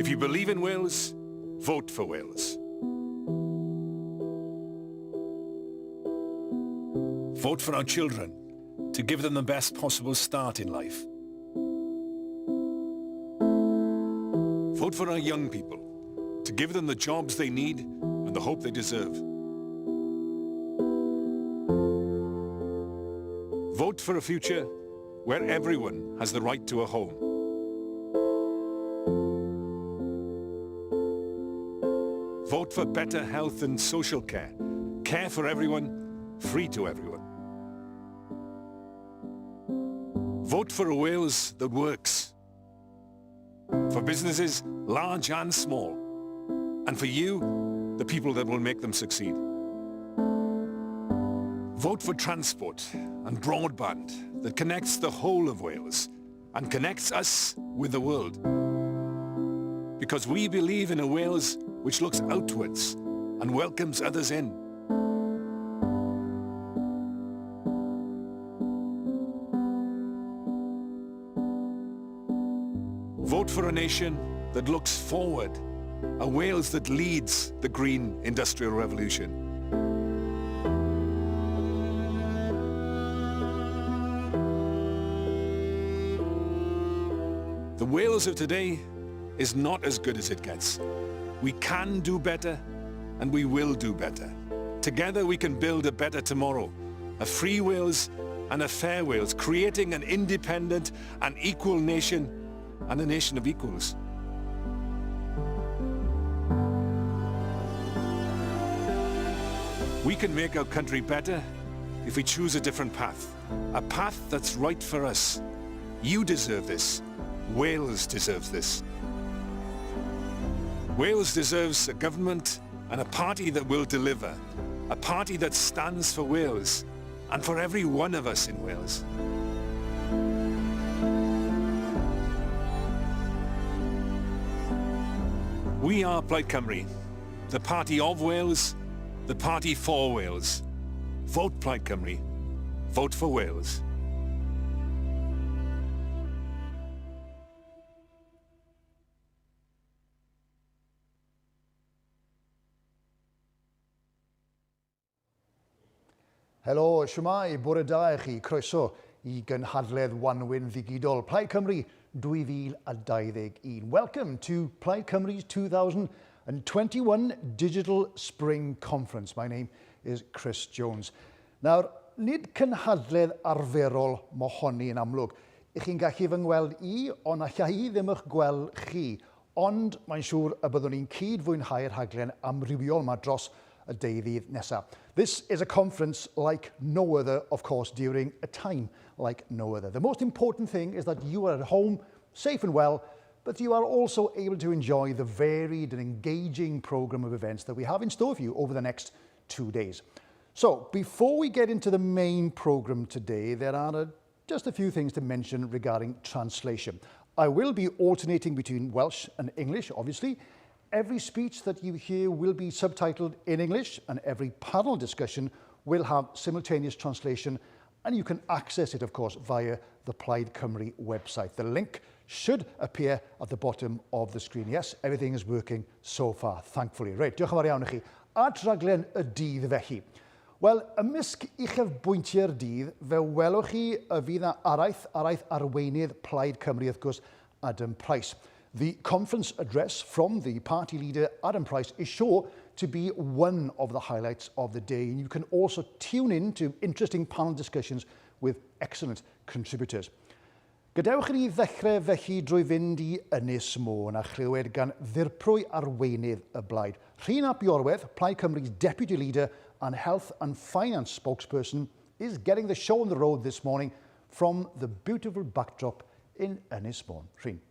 If you believe in Wales, vote for Wales. Vote for our children to give them the best possible start in life. Vote for our young people to give them the jobs they need and the hope they deserve. Vote for a future where everyone has the right to a home. Vote for better health and social care. Care for everyone, free to everyone. Vote for a Wales that works. For businesses, large and small. And for you, the people that will make them succeed. Vote for transport and broadband that connects the whole of Wales and connects us with the world. Because we believe in a Wales which looks outwards and welcomes others in. Vote for a nation that looks forward, a Wales that leads the green industrial revolution. The Wales of today is not as good as it gets. We can do better, and we will do better. Together we can build a better tomorrow, a free Wales and a fair Wales, creating an independent and equal nation and a nation of equals. We can make our country better if we choose a different path, a path that's right for us. You deserve this. Wales deserves this. Wales deserves a government and a party that will deliver, a party that stands for Wales and for every one of us in Wales. We are Plaid Cymru, the party of Wales, the party for Wales. Vote Plaid Cymru. Vote for Wales. Helo, shwmai, bore da i chi, croeso I gynhadledd wanwyn ddigidol Plaid Cymru 2021. Welcome to Plaid Cymru's 2021 Digital Spring Conference. My name is Chris Jones. Nawr, nid cynhadledd arferol mohoni yn amlwg. I chi'n gallu fy ngweld I, ond alla I ddim eich gweld chi. Ond mae'n siŵr y byddwn ni'n cyd-fwynhau'r rhaglen amrywiol yma dros y deudddydd nesaf. This is a conference like no other, of course, during a time like no other. The most important thing is that you are at home, safe and well, but you are also able to enjoy the varied and engaging program of events that we have in store for you over the next 2 days. So, before we get into the main program today, there are just a few things to mention regarding translation. I will be alternating between Welsh and English, obviously. Every speech that you hear will be subtitled in English, and every panel discussion will have simultaneous translation, and you can access it, of course, via the Plaid Cymru website. The link should appear at the bottom of the screen. Yes, everything is working so far, thankfully. Reit, diolch yn fawr iawn i chi. At raglen y dydd felly. Wel, ymysg uchafbwyntiau'r dydd, fe welwch chi y fydd araith arweinydd Plaid Cymru, wrth gwrs, Adam Price. The conference address from the party leader, Adam Price, is sure to be one of the highlights of the day. And you can also tune in to interesting panel discussions with excellent contributors. Gadewch i ni ddechrau felly drwy fynd I Ynys Môn a chlywed gan ddirprwy arweinydd y blaid. Rhyn ap Iorwedd, Plaid Cymru's deputy leader and health and finance spokesperson, is getting the show on the road this morning from the beautiful backdrop in Ynys Môn. Rhyn.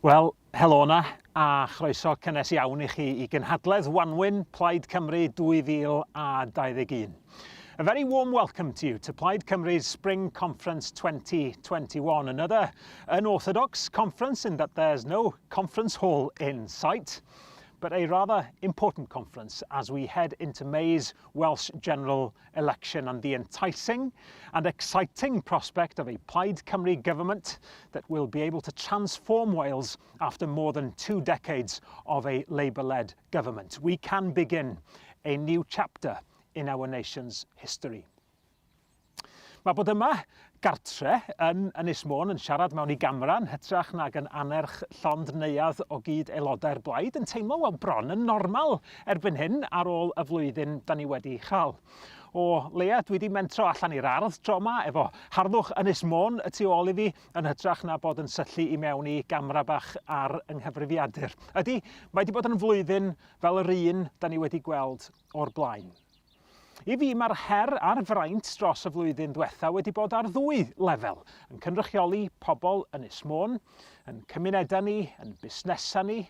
Wel, helo na, a chroeso cynnes iawn I chi I gynhadledd Wanwyn Plaid Cymru 2021. A very warm welcome to you to Plaid Cymru's Spring Conference 2021, another unorthodox conference in that there's no conference hall in sight. but a rather important conference as we head into May's Welsh general election and the enticing and exciting prospect of a Plaid Cymru government that will be able to transform Wales after more than 2 decades of a Labour-led government. We can begin a new chapter in our nation's history. Mae bod yma gartre yn Ynys Môn yn siarad mewn I gamera yn hytrach nag yn anerch llond neuadd o gyd aelodau'r blaid yn teimlo wel bron yn normal erbyn hyn ar ôl y flwyddyn da ni wedi chael. O leia dwi wedi mentro allan i'r ardd tro yma efo harddwch Ynys Môn y tu ôl I fi yn hytrach na bod yn syllu I mewn I gamera bach ar yng nghyfrifiadur. Ydy, mae wedi bod yn flwyddyn fel yr un da ni wedi gweld o'r blaen. I fi mae'r her a'r fraint dros y flwyddyn diwetha wedi bod ar 2 lefel, yn cynrychioli pobl Ynys Môn, yn cymunedau ni, yn busnesau ni,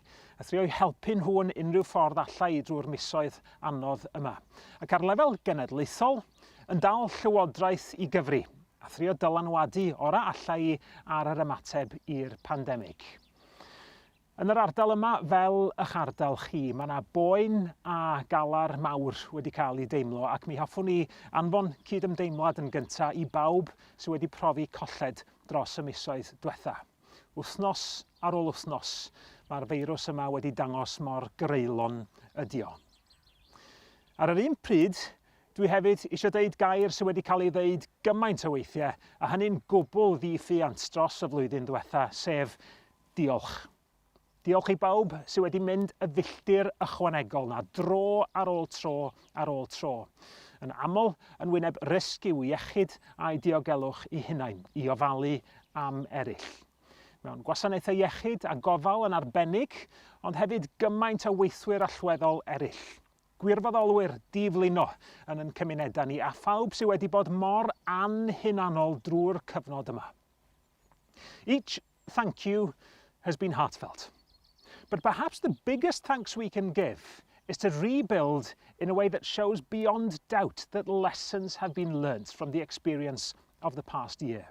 a thrio helpu nhw yn unrhyw ffordd allai drwy'r misoedd anodd yma. Ac ar lefel genedlaethol, yn dal llywodraeth I gyfri, a thrio dylanwadu ora allai ar yr ymateb i'r pandemig. Yn yr ardal yma, fel eich ardal chi, mae yna boen a galar mawr wedi cael ei deimlo ac mi hoffwn ni anfon cydymdeimlad yn gyntaf I bawb sydd wedi profi colled dros y misoedd diwetha. Wythnos ar ôl wythnos, mae'r feirws yma wedi dangos mor greulon ydi o. Ar yr un pryd, dwi hefyd eisiau deud gair sydd wedi cael ei ddeud gymaint o weithiau a hynny'n gwbl ddiffiant dros y flwyddyn diwetha, sef diolch. Diolch I bawb sydd wedi mynd y filltir ychwanegol na dro ar ôl tro ar ôl tro. Yn aml yn wyneb risg i'w iechyd a'i diogelwch I hunain, I ofalu am eraill. Mewn gwasanaethau iechyd a gofal yn arbennig, ond hefyd gymaint o weithwyr allweddol eraill. Gwirfoddolwyr diflino yn cymunedau ni a phawb sydd wedi bod mor anhunanol drwy'r cyfnod yma. Each thank you has been heartfelt. But perhaps the biggest thanks we can give is to rebuild in a way that shows beyond doubt that lessons have been learnt from the experience of the past year.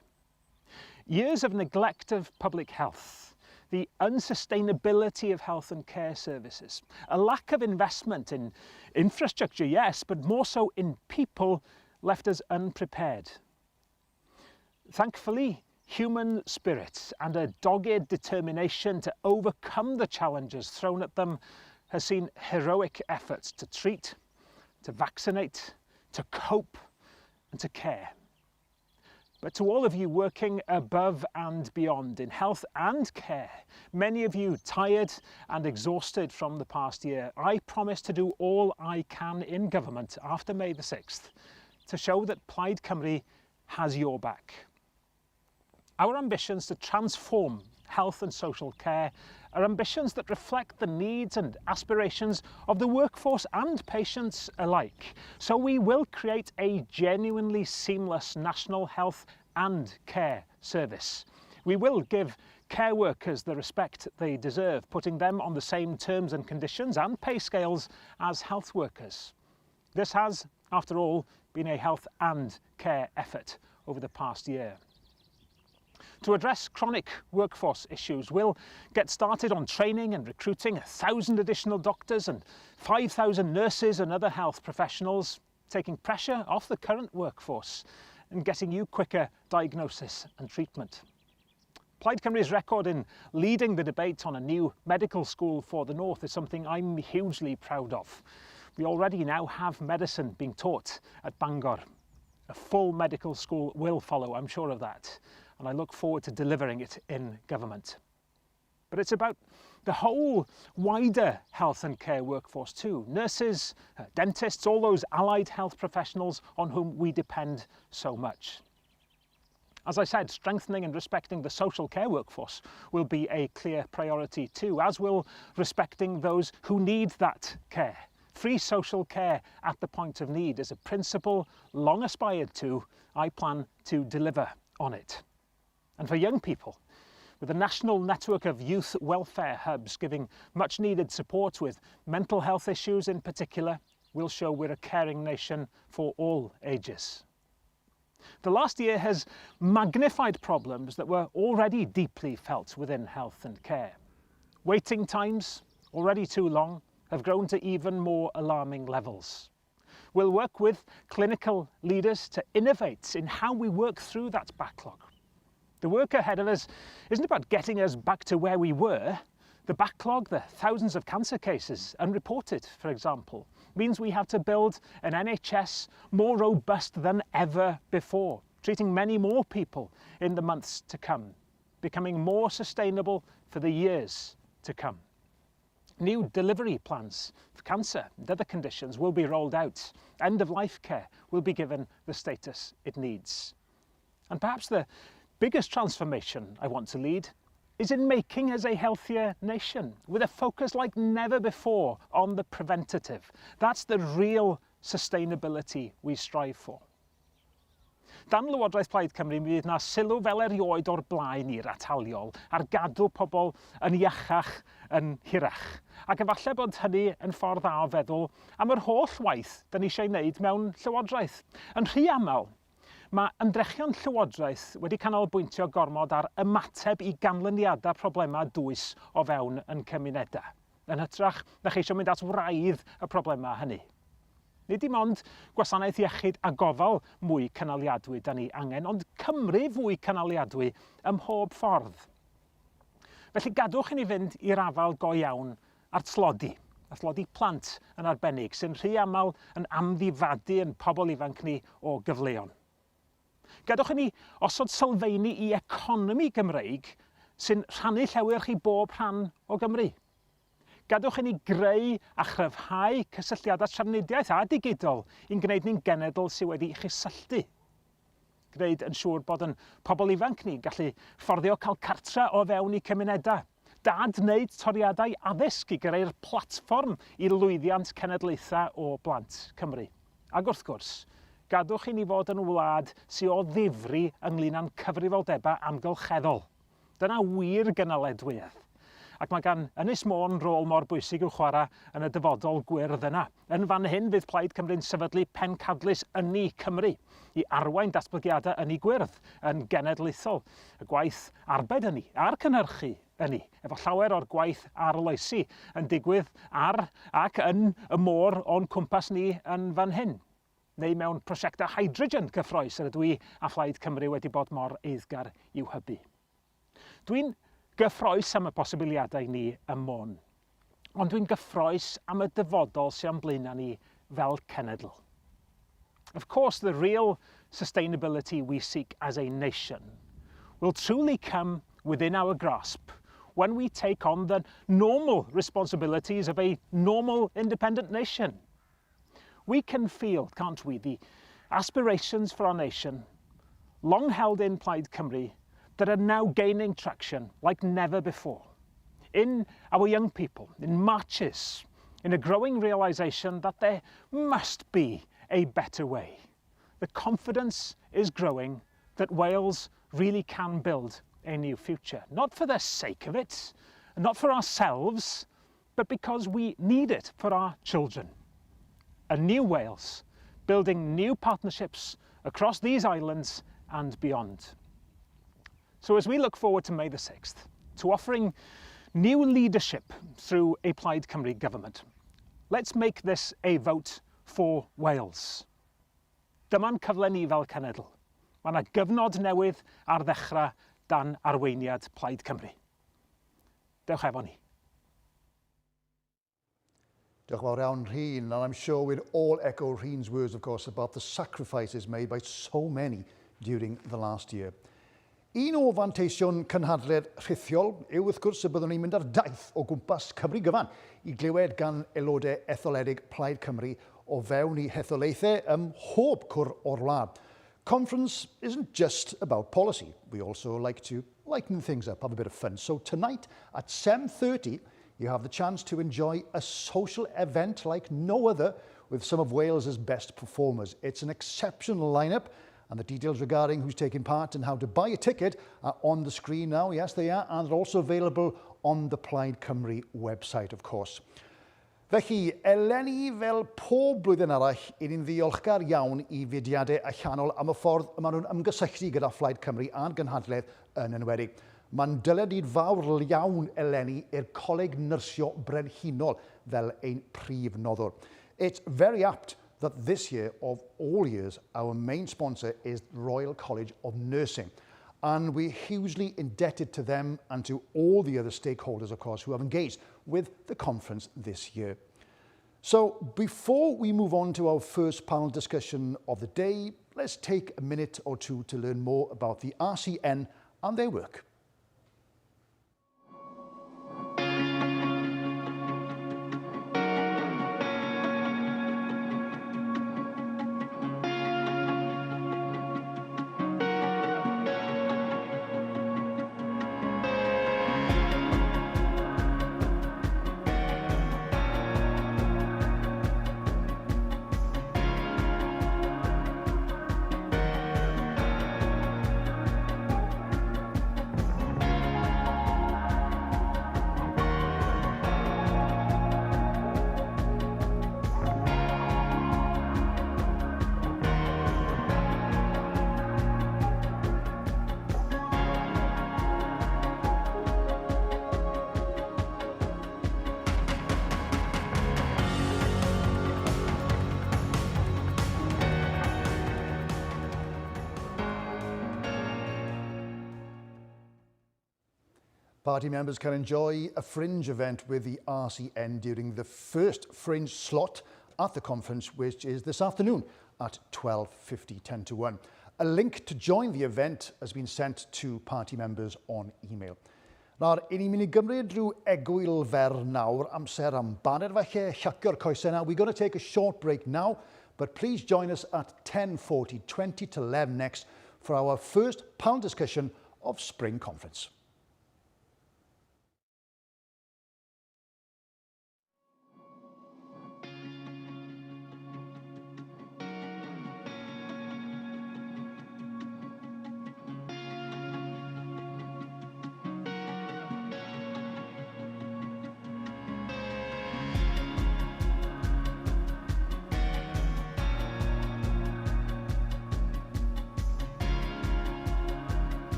Years of neglect of public health, the unsustainability of health and care services, a lack of investment in infrastructure, yes, but more so in people left us unprepared. Thankfully, human spirit and a dogged determination to overcome the challenges thrown at them has seen heroic efforts to treat, to vaccinate, to cope and to care. But to all of you working above and beyond in health and care, many of you tired and exhausted from the past year, I promise to do all I can in government after May the 6th to show that Plaid Cymru has your back. Our ambitions to transform health and social care are ambitions that reflect the needs and aspirations of the workforce and patients alike. So we will create a genuinely seamless national health and care service. We will give care workers the respect they deserve, putting them on the same terms and conditions and pay scales as health workers. This has, after all, been a health and care effort over the past year. To address chronic workforce issues, we'll get started on training and recruiting 1,000 additional doctors and 5,000 nurses and other health professionals, taking pressure off the current workforce and getting you quicker diagnosis and treatment. Plaid Cymru's record in leading the debate on a new medical school for the North is something I'm hugely proud of. We already now have medicine being taught at Bangor. A full medical school will follow, I'm sure of that, and I look forward to delivering it in government. But it's about the whole wider health and care workforce too. Nurses, dentists, all those allied health professionals on whom we depend so much. As I said, strengthening and respecting the social care workforce will be a clear priority too, as will respecting those who need that care. Free social care at the point of need is a principle long aspired to. I plan to deliver on it. And for young people, with a national network of youth welfare hubs giving much needed support with mental health issues in particular, we'll show we're a caring nation for all ages. The last year has magnified problems that were already deeply felt within health and care. Waiting times, already too long, have grown to even more alarming levels. We'll work with clinical leaders to innovate in how we work through that backlog. The work ahead of us isn't about getting us back to where we were. The backlog, the thousands of cancer cases unreported, for example, means we have to build an NHS more robust than ever before, treating many more people in the months to come, becoming more sustainable for the years to come. New delivery plans for cancer and other conditions will be rolled out. End-of-life care will be given the status it needs. And perhaps the biggest transformation I want to lead is in making us a healthier nation, with a focus like never before on the preventative. That's the real sustainability we strive for. Dan Lywodraeth Plaid Cymru, mi fydd na sylw fel erioed o'r blaen i'r ataliol ar gadw pobl yn iachach, yn hirach. Ac efallai bod hynny yn ffordd dda o feddwl am yr holl waith da ni eisiau wneud mewn llywodraeth. Yn rhy aml, mae ymdrechion llywodraeth wedi canolbwyntio gormod ar ymateb i ganlyniadau problemau dwys o fewn yn cymunedau, yn hytrach na cheisio mynd at wraidd y problemau hynny. Nid dim ond gwasanaeth iechyd a gofal mwy cynaliadwy da ni angen, ond Cymru fwy cynaliadwy ym mhob ffordd. Felly gadwch i ni fynd i'r afal go iawn ar tlodi, a tlodi plant yn arbennig, sy'n rhy aml yn amddifadu yn pobl ifanc ni o gyfleon. Gadwch i ni osod sylfaeni i economi Gymreig sy'n rhannu llewyrch i bob rhan o Gymru. Gadwch i ni greu a chryfhau cysylltiadau trafnidiaeth a digidol i'n gwneud ni'n genedl sydd wedi chysylltu. Gwneud yn siŵr bod yn pobl ifanc ni gallu fforddio cael cartra o fewn i cymunedau. Dad wneud toriadau addysg i greu'r platfform i lwyddiant cenedlaethau o blant Cymru. Ac wrth gwrs, gadwch i ni fod yn wlad sydd o ddifri ynglyn â'n cyfrifoldebau amgylcheddol. Dyna wir gynaledwyedd. Ac mae gan Ynys Môn rôl mor bwysig i'w chwarae yn y dyfodol gwyrdd yna. Yn fan hyn fydd Plaid Cymru'n sefydlu pencadlys ynni Cymru i arwain datblygiadau ynni gwyrdd yn genedlaethol. Y gwaith arbed ynni a'r cynhyrchu ynni, efo llawer o'r gwaith arloesi yn digwydd ar ac yn y môr o'n cwmpas ni yn fan hyn. Neu mewn prosiectau hydrogen cyffroes yr ydw i a Plaid Cymru wedi bod mor eiddgar i'w hybu. Dwi'n gyffroes am y posibiliadau ni ym Môn, ond dwi'n gyffroes am y dyfodol sy'n am blaenau ni fel cenedl. Of course, the real sustainability we seek as a nation will truly come within our grasp when we take on the normal responsibilities of a normal independent nation. We can feel, can't we, the aspirations for our nation, long held in Plaid Cymru, that are now gaining traction like never before. In our young people, in marches, in a growing realisation that there must be a better way. The confidence is growing that Wales really can build a new future, not for the sake of it, and not for ourselves, but because we need it for our children. A new Wales, building new partnerships across these islands and beyond. So as we look forward to May the 6th, to offering new leadership through a Plaid Cymru government, let's make this a vote for Wales. Dyma'n cyfle ni fel cenedl. Mae yna gyfnod newydd ar ddechrau dan arweiniad Plaid Cymru. Dewch efo ni. Diolch yn fawr iawn, Rhyn, and I'm sure we'd all echo Rhyn's words, of course, about the sacrifices made by so many during the last year. Un o fanteision cynhadledd rhithiol yw wrth gwrs y byddwn ni'n mynd ar daith o gwmpas Cymru gyfan i glywed gan aelodau etholedig Plaid Cymru o fewn i hetholaethau ym mhob cwr o'r wlad. Conference isn't just about policy. We also like to lighten things up, have a bit of fun. So tonight at 7:30, you have the chance to enjoy a social event like no other with some of Wales's best performers. It's an exceptional lineup. And the details regarding who's taking part and how to buy a ticket are on the screen now. Yes, they are. And they're also available on the Plaid Cymru website, of course. Felly, eleni fel pob blwyddyn arall, i ni'n ddiolchgar iawn i fudiadau allanol am y ffordd yma nhw'n ymgysylltu gyda Plaid Cymru a'r gynhadledd yn enwedig. Mae'n dyledyd fawr iawn eleni i'r Coleg Nyrsio Brenhinol fel ein prif noddwr. It's very apt that this year, of all years, our main sponsor is Royal College of Nursing. And we're hugely indebted to them and to all the other stakeholders, of course, who have engaged with the conference this year. So before we move on to our first panel discussion of the day, let's take a minute or two to learn more about the RCN and their work. Party members can enjoy a fringe event with the RCN during the first fringe slot at the conference, which is this afternoon at 12:50, 10 to 1. A link to join the event has been sent to party members on email. Nawr, i ni'n mynd i gymryd rhyw egwyl fer nawr, amser am baned falle, llacio'r coesau now. We're going to take a short break now, but please join us at 10:40, 20 to 11 next for our first panel discussion of Spring Conference.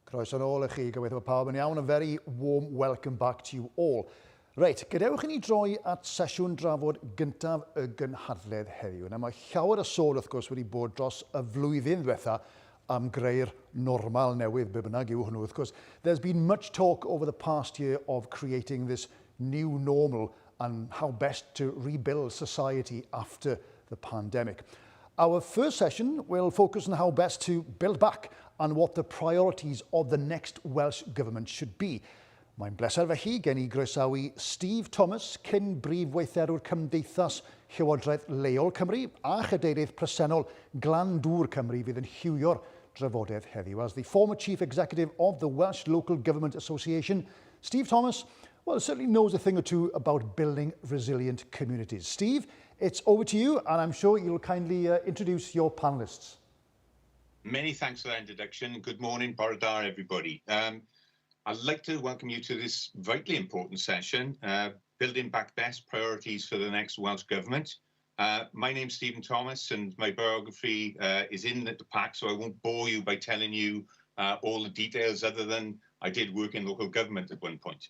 Croeso nôl i chi, gobeithio bod pawb yn iawn. A very warm welcome back to you all. Reit, gadewch i ni droi at sesiwn drafod gyntaf y gynhadledd heddiw. Nawr mae llawer y sôn wrth gwrs wedi bod dros y flwyddyn ddiwetha am greu'r normal newydd, be bynnag yw hwnnw. Wrth gwrs, there's been much talk over the past year of creating this new normal and how best to rebuild society after the pandemic. Our first session will focus on how best to build back and what the priorities of the next Welsh Government should be. Mae'n bleser felly gen i groesawu Steve Thomas, cyn brif weithredwr Cymdeithas Llywodraeth Leol Cymru a chadeirydd presennol Glan Dŵr Cymru fydd yn hywio'r drafodaeth heddiw. As the former Chief Executive of the Welsh Local Government Association, Steve Thomas, well, certainly knows a thing or two about building resilient communities. Steve, it's over to you, and I'm sure you'll kindly introduce your panellists. Many thanks for that introduction. Good morning, Borodar, everybody. I'd like to welcome you to this vitally important session, Building Back Best Priorities for the Next Welsh Government. My name's Stephen Thomas, and my biography is in the pack, so I won't bore you by telling you all the details other than I did work in local government at one point.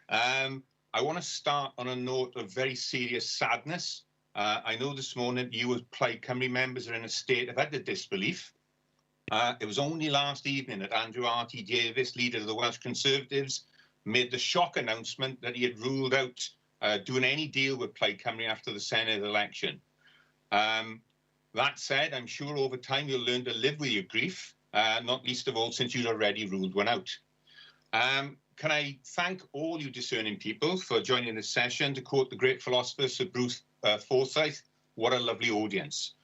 I want to start on a note of very serious sadness. I know this morning you as Plaid Cymru members are in a state of utter disbelief. It was only last evening that Andrew R.T. Davies, leader of the Welsh Conservatives, made the shock announcement that he had ruled out doing any deal with Plaid Cymru after the Senedd election. That said, I'm sure over time you'll learn to live with your grief, not least of all since you'd already ruled one out. Can I thank all you discerning people for joining this session? To quote the great philosopher Sir Bruce Forsyth, what a lovely audience.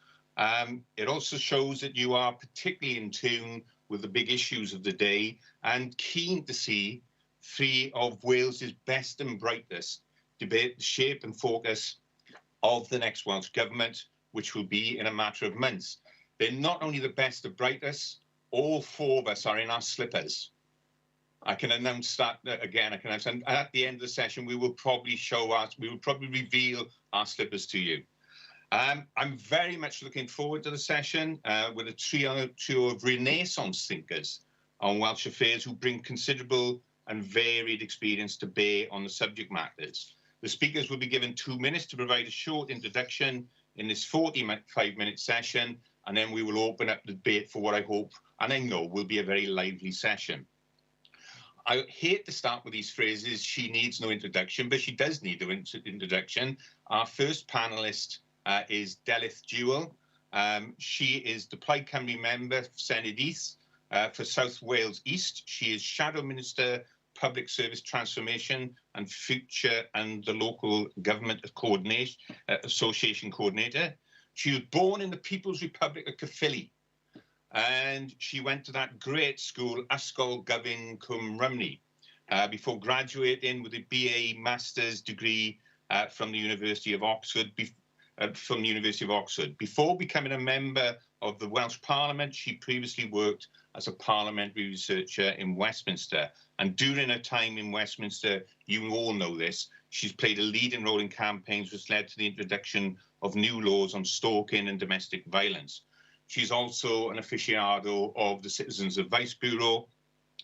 It also shows that you are particularly in tune with the big issues of the day and keen to see three of Wales's best and brightest debate the shape and focus of the next Welsh Government, which will be in a matter of months. They're not only the best and brightest, all four of us are in our slippers. I can announce that again. And at the end of the session, we will probably reveal our slippers to you. I'm very much looking forward to the session with a trio of Renaissance thinkers on Welsh affairs who bring considerable and varied experience to bear on the subject matters. The speakers will be given 2 minutes to provide a short introduction in this 45-minute session, and then we will open up the debate for what I hope and I know will be a very lively session. I hate to start with these phrases, she needs no introduction, but she does need an introduction. Our first panellist is Delith Jewell. She is the Plaid Cymru member for Senedd East for South Wales East. She is Shadow Minister, Public Service Transformation and Future and the Local Government Association Coordinator. She was born in the People's Republic of Caerphilly, and she went to that great school, Ysgol Gyfun Cymru, before graduating with a BA Master's degree from the University of Oxford. Before becoming a member of the Welsh Parliament, she previously worked as a parliamentary researcher in Westminster. And during her time in Westminster, you all know this, she's played a leading role in campaigns which led to the introduction of new laws on stalking and domestic violence. She's also an aficionado of the Citizens Advice Bureau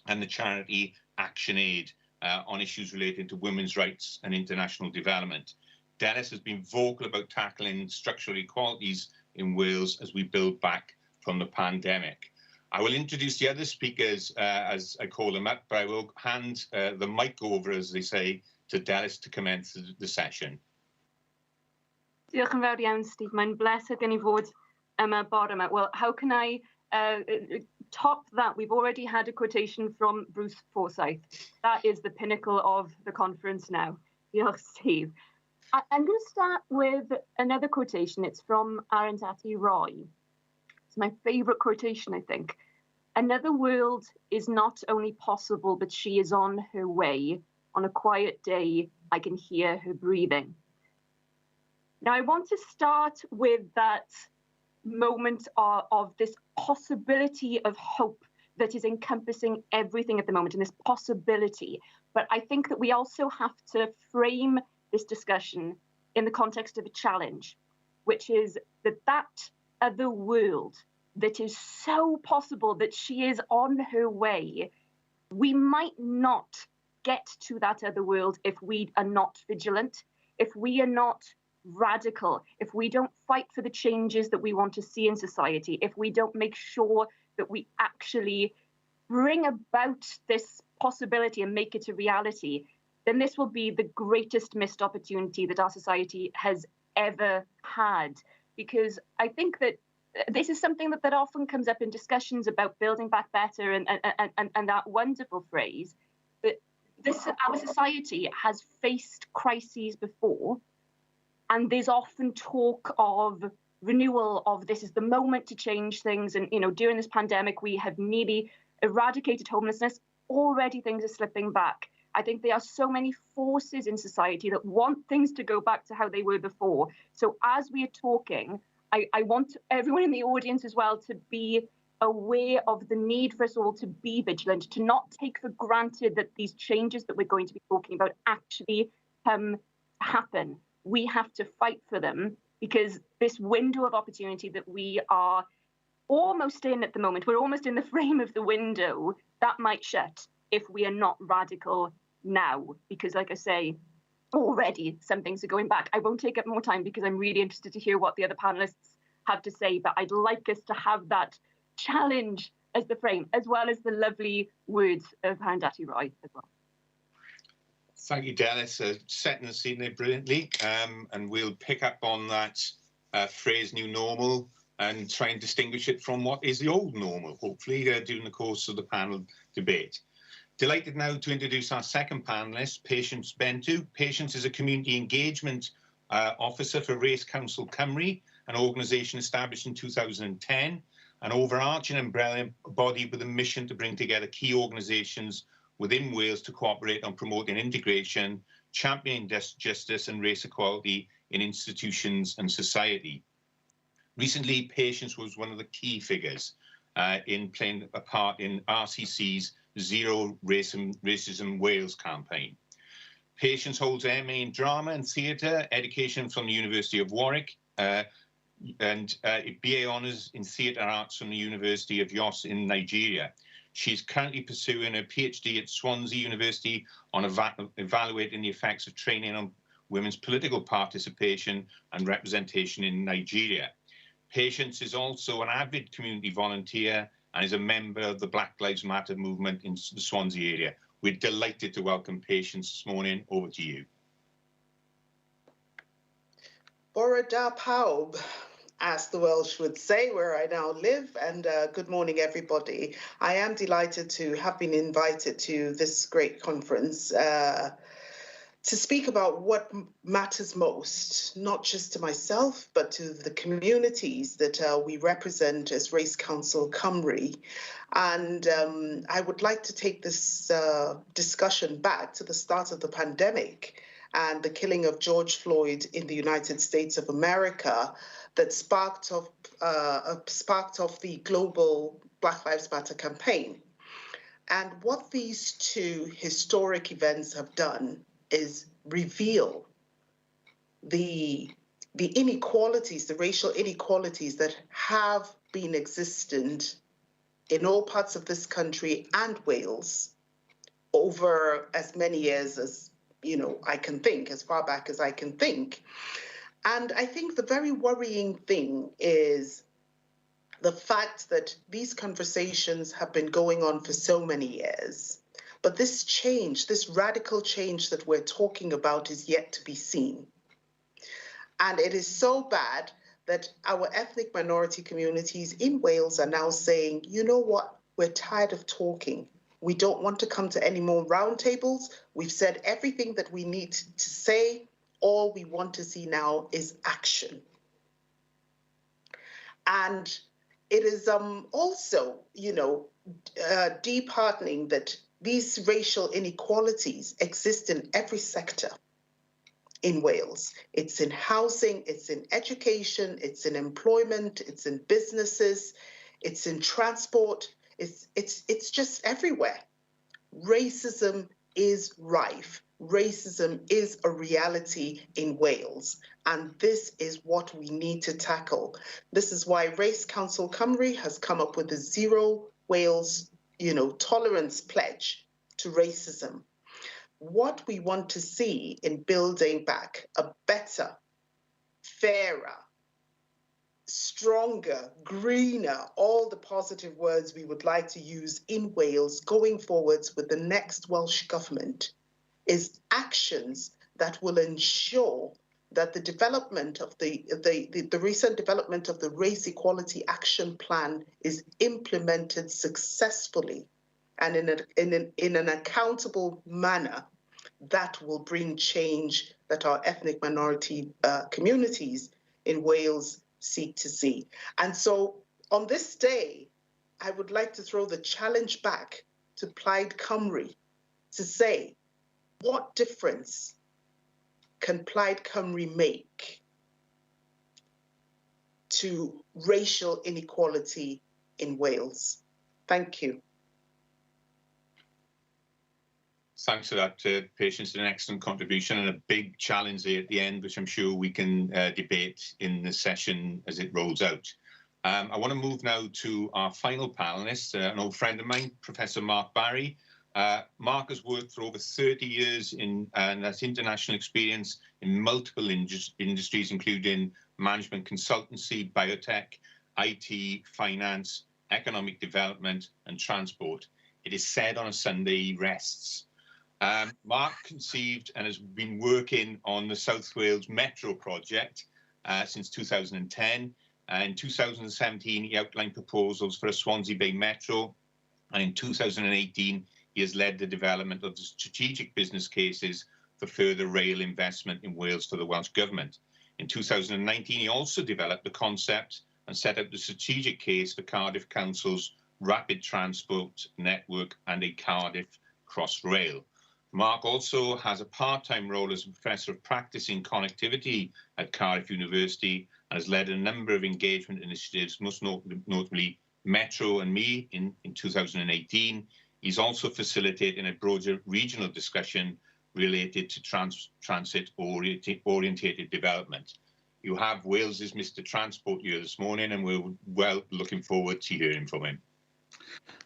and the charity Action Aid on issues relating to women's rights and international development. Dennis has been vocal about tackling structural inequalities in Wales as we build back from the pandemic. I will introduce the other speakers as I call them up, but I will hand the mic over, as they say, to Dennis to commence the session. Diolch yn fawr iawn, Steve. Mae'n bleser gen I fod yma bore yma. Well, how can I top that? We've already had a quotation from Bruce Forsyth. That is the pinnacle of the conference now. Diolch, Steve. I'm going to start with another quotation. It's from Arundhati Roy. It's my favourite quotation, I think. Another world is not only possible, but she is on her way. On a quiet day, I can hear her breathing. Now, I want to start with that moment of this possibility of hope that is encompassing everything at the moment, and this possibility. But I think that we also have to frame this discussion in the context of a challenge, which is that other world that is so possible that she is on her way we might not get to that other world if we are not vigilant, if we are not radical, if we don't fight for the changes that we want to see in society, if we don't make sure that we actually bring about this possibility and make it a reality, then this will be the greatest missed opportunity that our society has ever had. Because I think that this is something that often comes up in discussions about building back better and that wonderful phrase. But our society has faced crises before, and there's often talk of renewal, of this is the moment to change things. And, during this pandemic, we have nearly eradicated homelessness. Already things are slipping back. I think there are so many forces in society that want things to go back to how they were before. So as we are talking, I want everyone in the audience as well to be aware of the need for us all to be vigilant, to not take for granted that these changes that we're going to be talking about actually happen. We have to fight for them, because this window of opportunity that we are almost in at the moment, we're almost in the frame of the window, that might shut if we are not radical now. Because like I say, already some things are going back. I won't take up more time because I'm really interested to hear what the other panelists have to say, but I'd like us to have that challenge as the frame, as well as the lovely words of Arundhati Roy as well. Thank you, Dallas, setting the scene there brilliantly. And we'll pick up on that phrase new normal and try and distinguish it from what is the old normal, hopefully, during the course of the panel debate. Delighted now to introduce our second panellist, Patience Bentu. Patience is a community engagement officer for Race Council Cymru, an organisation established in 2010, an overarching umbrella body with a mission to bring together key organisations within Wales to cooperate on promoting integration, championing justice and race equality in institutions and society. Recently, Patience was one of the key figures in playing a part in RCC's Zero Racism Wales campaign. Patience holds an MA in Drama and Theatre, education from the University of Warwick, and BA Honours in Theatre Arts from the University of Jos in Nigeria. She's currently pursuing a PhD at Swansea University on evaluating the effects of training on women's political participation and representation in Nigeria. Patience is also an avid community volunteer and is a member of the Black Lives Matter movement in the Swansea area. We're delighted to welcome Patience this morning. Over to you. Bore da pawb, as the Welsh would say, where I now live, and good morning, everybody. I am delighted to have been invited to this great conference to speak about what matters most, not just to myself, but to the communities that we represent as Race Council Cymru. And I would like to take this discussion back to the start of the pandemic and the killing of George Floyd in the United States of America that sparked off the global Black Lives Matter campaign. And what these two historic events have done is reveal the inequalities, the racial inequalities that have been existent in all parts of this country and Wales over as many years as I can think, as far back as I can think. And I think the very worrying thing is the fact that these conversations have been going on for so many years. But this change, this radical change that we're talking about is yet to be seen. And it is so bad that our ethnic minority communities in Wales are now saying, you know what, we're tired of talking. We don't want to come to any more roundtables. We've said everything that we need to say. All we want to see now is action. And it is also, disheartening that these racial inequalities exist in every sector in Wales. It's in housing, it's in education, it's in employment, it's in businesses, it's in transport, it's just everywhere. Racism is rife. Racism is a reality in Wales, and this is what we need to tackle. This is why Race Council Cymru has come up with the Zero Wales tolerance pledge to racism. What we want to see in building back a better, fairer, stronger, greener, all the positive words we would like to use in Wales going forwards with the next Welsh government is actions that will ensure that the development of the recent development of the Race Equality Action Plan is implemented successfully and in an accountable manner that will bring change that our ethnic minority communities in Wales seek to see. And so on this day, I would like to throw the challenge back to Plaid Cymru to say, what difference can Plaid Cymru make to racial inequality in Wales? Thank you. Thanks for that, Patience. An excellent contribution and a big challenge there at the end, which I'm sure we can debate in the session as it rolls out. I want to move now to our final panelist, an old friend of mine, Professor Mark Barry. Mark has worked for over 30 years and has international experience in multiple industries, including management consultancy, biotech, IT, finance, economic development, and transport. It is said on a Sunday he rests. Mark conceived and has been working on the South Wales Metro project since 2010. In 2017, he outlined proposals for a Swansea Bay Metro. And in 2018, he has led the development of the strategic business cases for further rail investment in Wales for the Welsh Government. In 2019, he also developed the concept and set up the strategic case for Cardiff Council's rapid transport network and a Cardiff Crossrail. Mark also has a part-time role as a professor of practice in connectivity at Cardiff University and has led a number of engagement initiatives, most notably Metro and Me in 2018. He's also facilitating a broader regional discussion related to transit-orientated development. You have Wales's Mr. Transport here this morning, and we're well looking forward to hearing from him.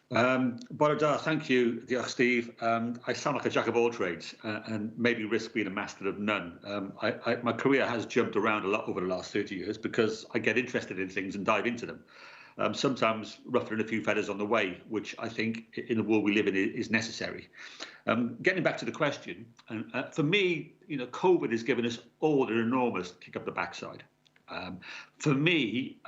Bore da, thank you, Diolch Steve. I sound like a jack of all trades and maybe risk being a master of none. My career has jumped around a lot over the last 30 years because I get interested in things and dive into them. Sometimes ruffling a few feathers on the way, which I think in the world we live in is necessary. Getting back to the question, for me, COVID has given us all an enormous kick up the backside. For me,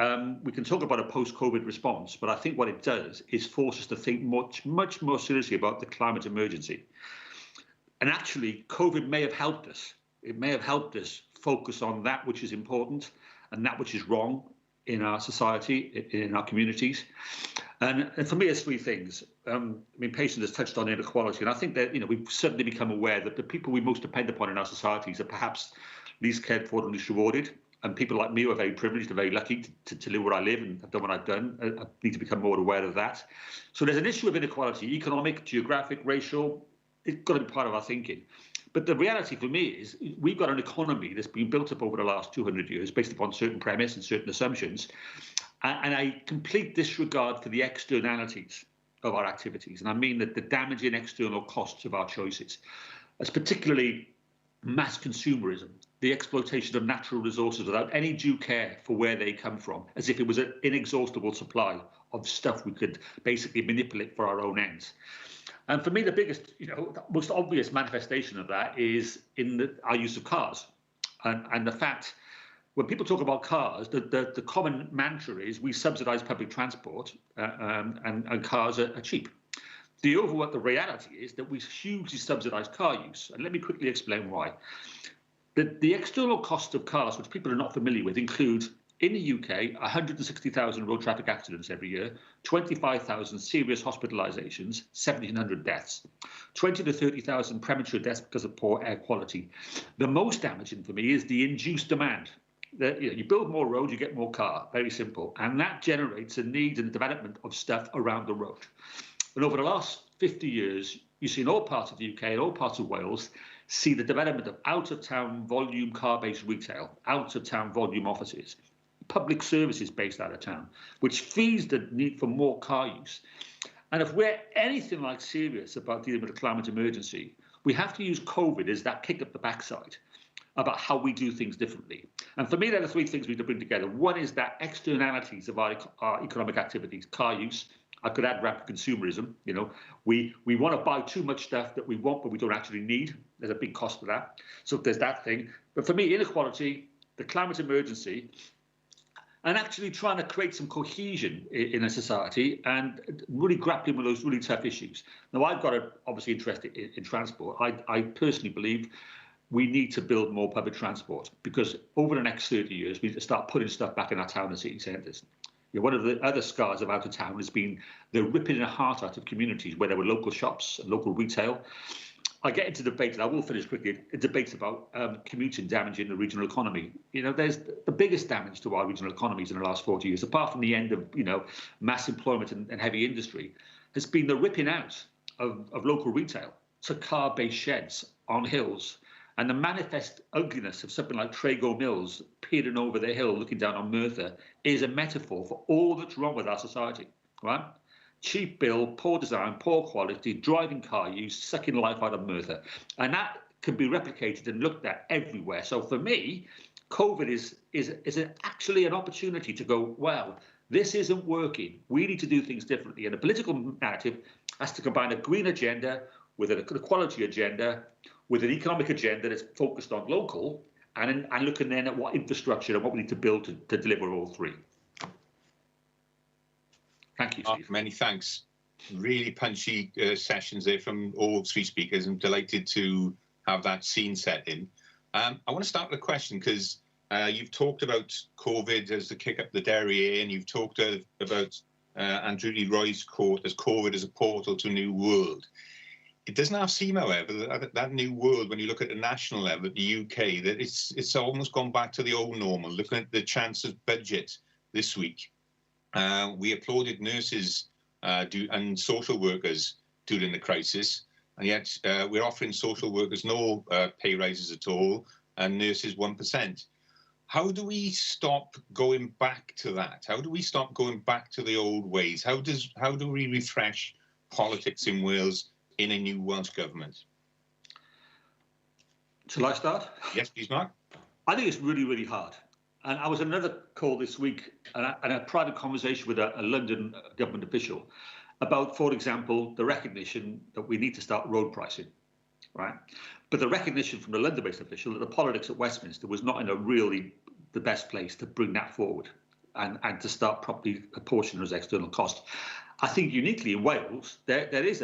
we can talk about a post-COVID response, but I think what it does is force us to think much more seriously about the climate emergency. And actually, COVID may have helped us. It may have helped us focus on that which is important and that which is wrong in our society, in our communities. And for me, it's three things. Patience has touched on inequality, and I think that we've certainly become aware that the people we most depend upon in our societies are perhaps least cared for and least rewarded. And people like me who are very privileged, are very lucky to live where I live and have done what I've done. I need to become more aware of that. So there's an issue of inequality, economic, geographic, racial. It's got to be part of our thinking. But the reality for me is we've got an economy that's been built up over the last 200 years based upon certain premise and certain assumptions, and a complete disregard for the externalities of our activities. And I mean that the damaging external costs of our choices, as particularly mass consumerism, the exploitation of natural resources without any due care for where they come from, as if it was an inexhaustible supply of stuff we could basically manipulate for our own ends. And for me, the biggest, most obvious manifestation of that is in our use of cars. And the fact, when people talk about cars, the common mantra is we subsidize public transport and cars are cheap. The reality is that we hugely subsidize car use. And let me quickly explain why. The external cost of cars, which people are not familiar with, include, in the UK, 160,000 road traffic accidents every year, 25,000 serious hospitalizations, 1,700 deaths, 20 to 30,000 premature deaths because of poor air quality. The most damaging for me is the induced demand. You build more roads, you get more car, very simple. And that generates a need and development of stuff around the road. And over the last 50 years, you see in all parts of the UK and all parts of Wales, see the development of out-of-town volume car-based retail, out-of-town volume offices, public services based out of town, which feeds the need for more car use. And if we're anything like serious about dealing with the climate emergency, we have to use COVID as that kick up the backside about how we do things differently. And for me, there are three things we need to bring together. One is that externalities of our economic activities, car use. I could add rapid consumerism. You know, we want to buy too much stuff that we want, but we don't actually need. There's a big cost to that. So there's that thing. But for me, inequality, the climate emergency, and actually trying to create some cohesion in a society and really grappling with those really tough issues. Now, I've got obviously interested in transport. I personally believe we need to build more public transport because over the next 30 years, we need to start putting stuff back in our town and city centres. You know, one of the other scars of out of town has been the ripping the heart out of communities where there were local shops and local retail. I get into debates, and I will finish quickly, debates about commuting damaging the regional economy. You know, there's the biggest damage to our regional economies in the last 40 years, apart from the end of, you know, mass employment and heavy industry, has been the ripping out of local retail to car-based sheds on hills. And the manifest ugliness of something like Trago Mills peering over the hill, looking down on Merthyr, is a metaphor for all that's wrong with our society, right? Cheap bill, poor design, poor quality, driving car use, sucking life out of Merthyr. And that can be replicated and looked at everywhere. So for me, COVID is actually an opportunity to go, well, this isn't working. We need to do things differently. And the political narrative has to combine a green agenda with an equality agenda, with an economic agenda that's focused on local, and looking then at what infrastructure and what we need to build to deliver all three. Thank you, Steve. Many thanks. Really punchy sessions there from all three speakers. I'm delighted to have that scene set in. I want to start with a question because you've talked about COVID as the kick up the derriere, and you've talked about Andrew Leroy's quote as COVID as a portal to a new world. It doesn't have seem, however, that new world, when you look at the national level, at the UK, that it's almost gone back to the old normal. Looking at the Chancellor's budget this week, we applauded nurses and social workers during the crisis, and yet we're offering social workers no pay rises at all, and nurses 1%. How do we stop going back to that? How do we stop going back to the old ways? How do we refresh politics in Wales in a new Welsh government? Shall I start? Yes, please, Mark. I think it's really, really hard. And I was on another call this week and a private conversation with a London government official about, for example, the recognition that we need to start road pricing, right? But the recognition from the London-based official that the politics at Westminster was not in a really the best place to bring that forward and to start properly apportioning those external costs. I think uniquely in Wales, there is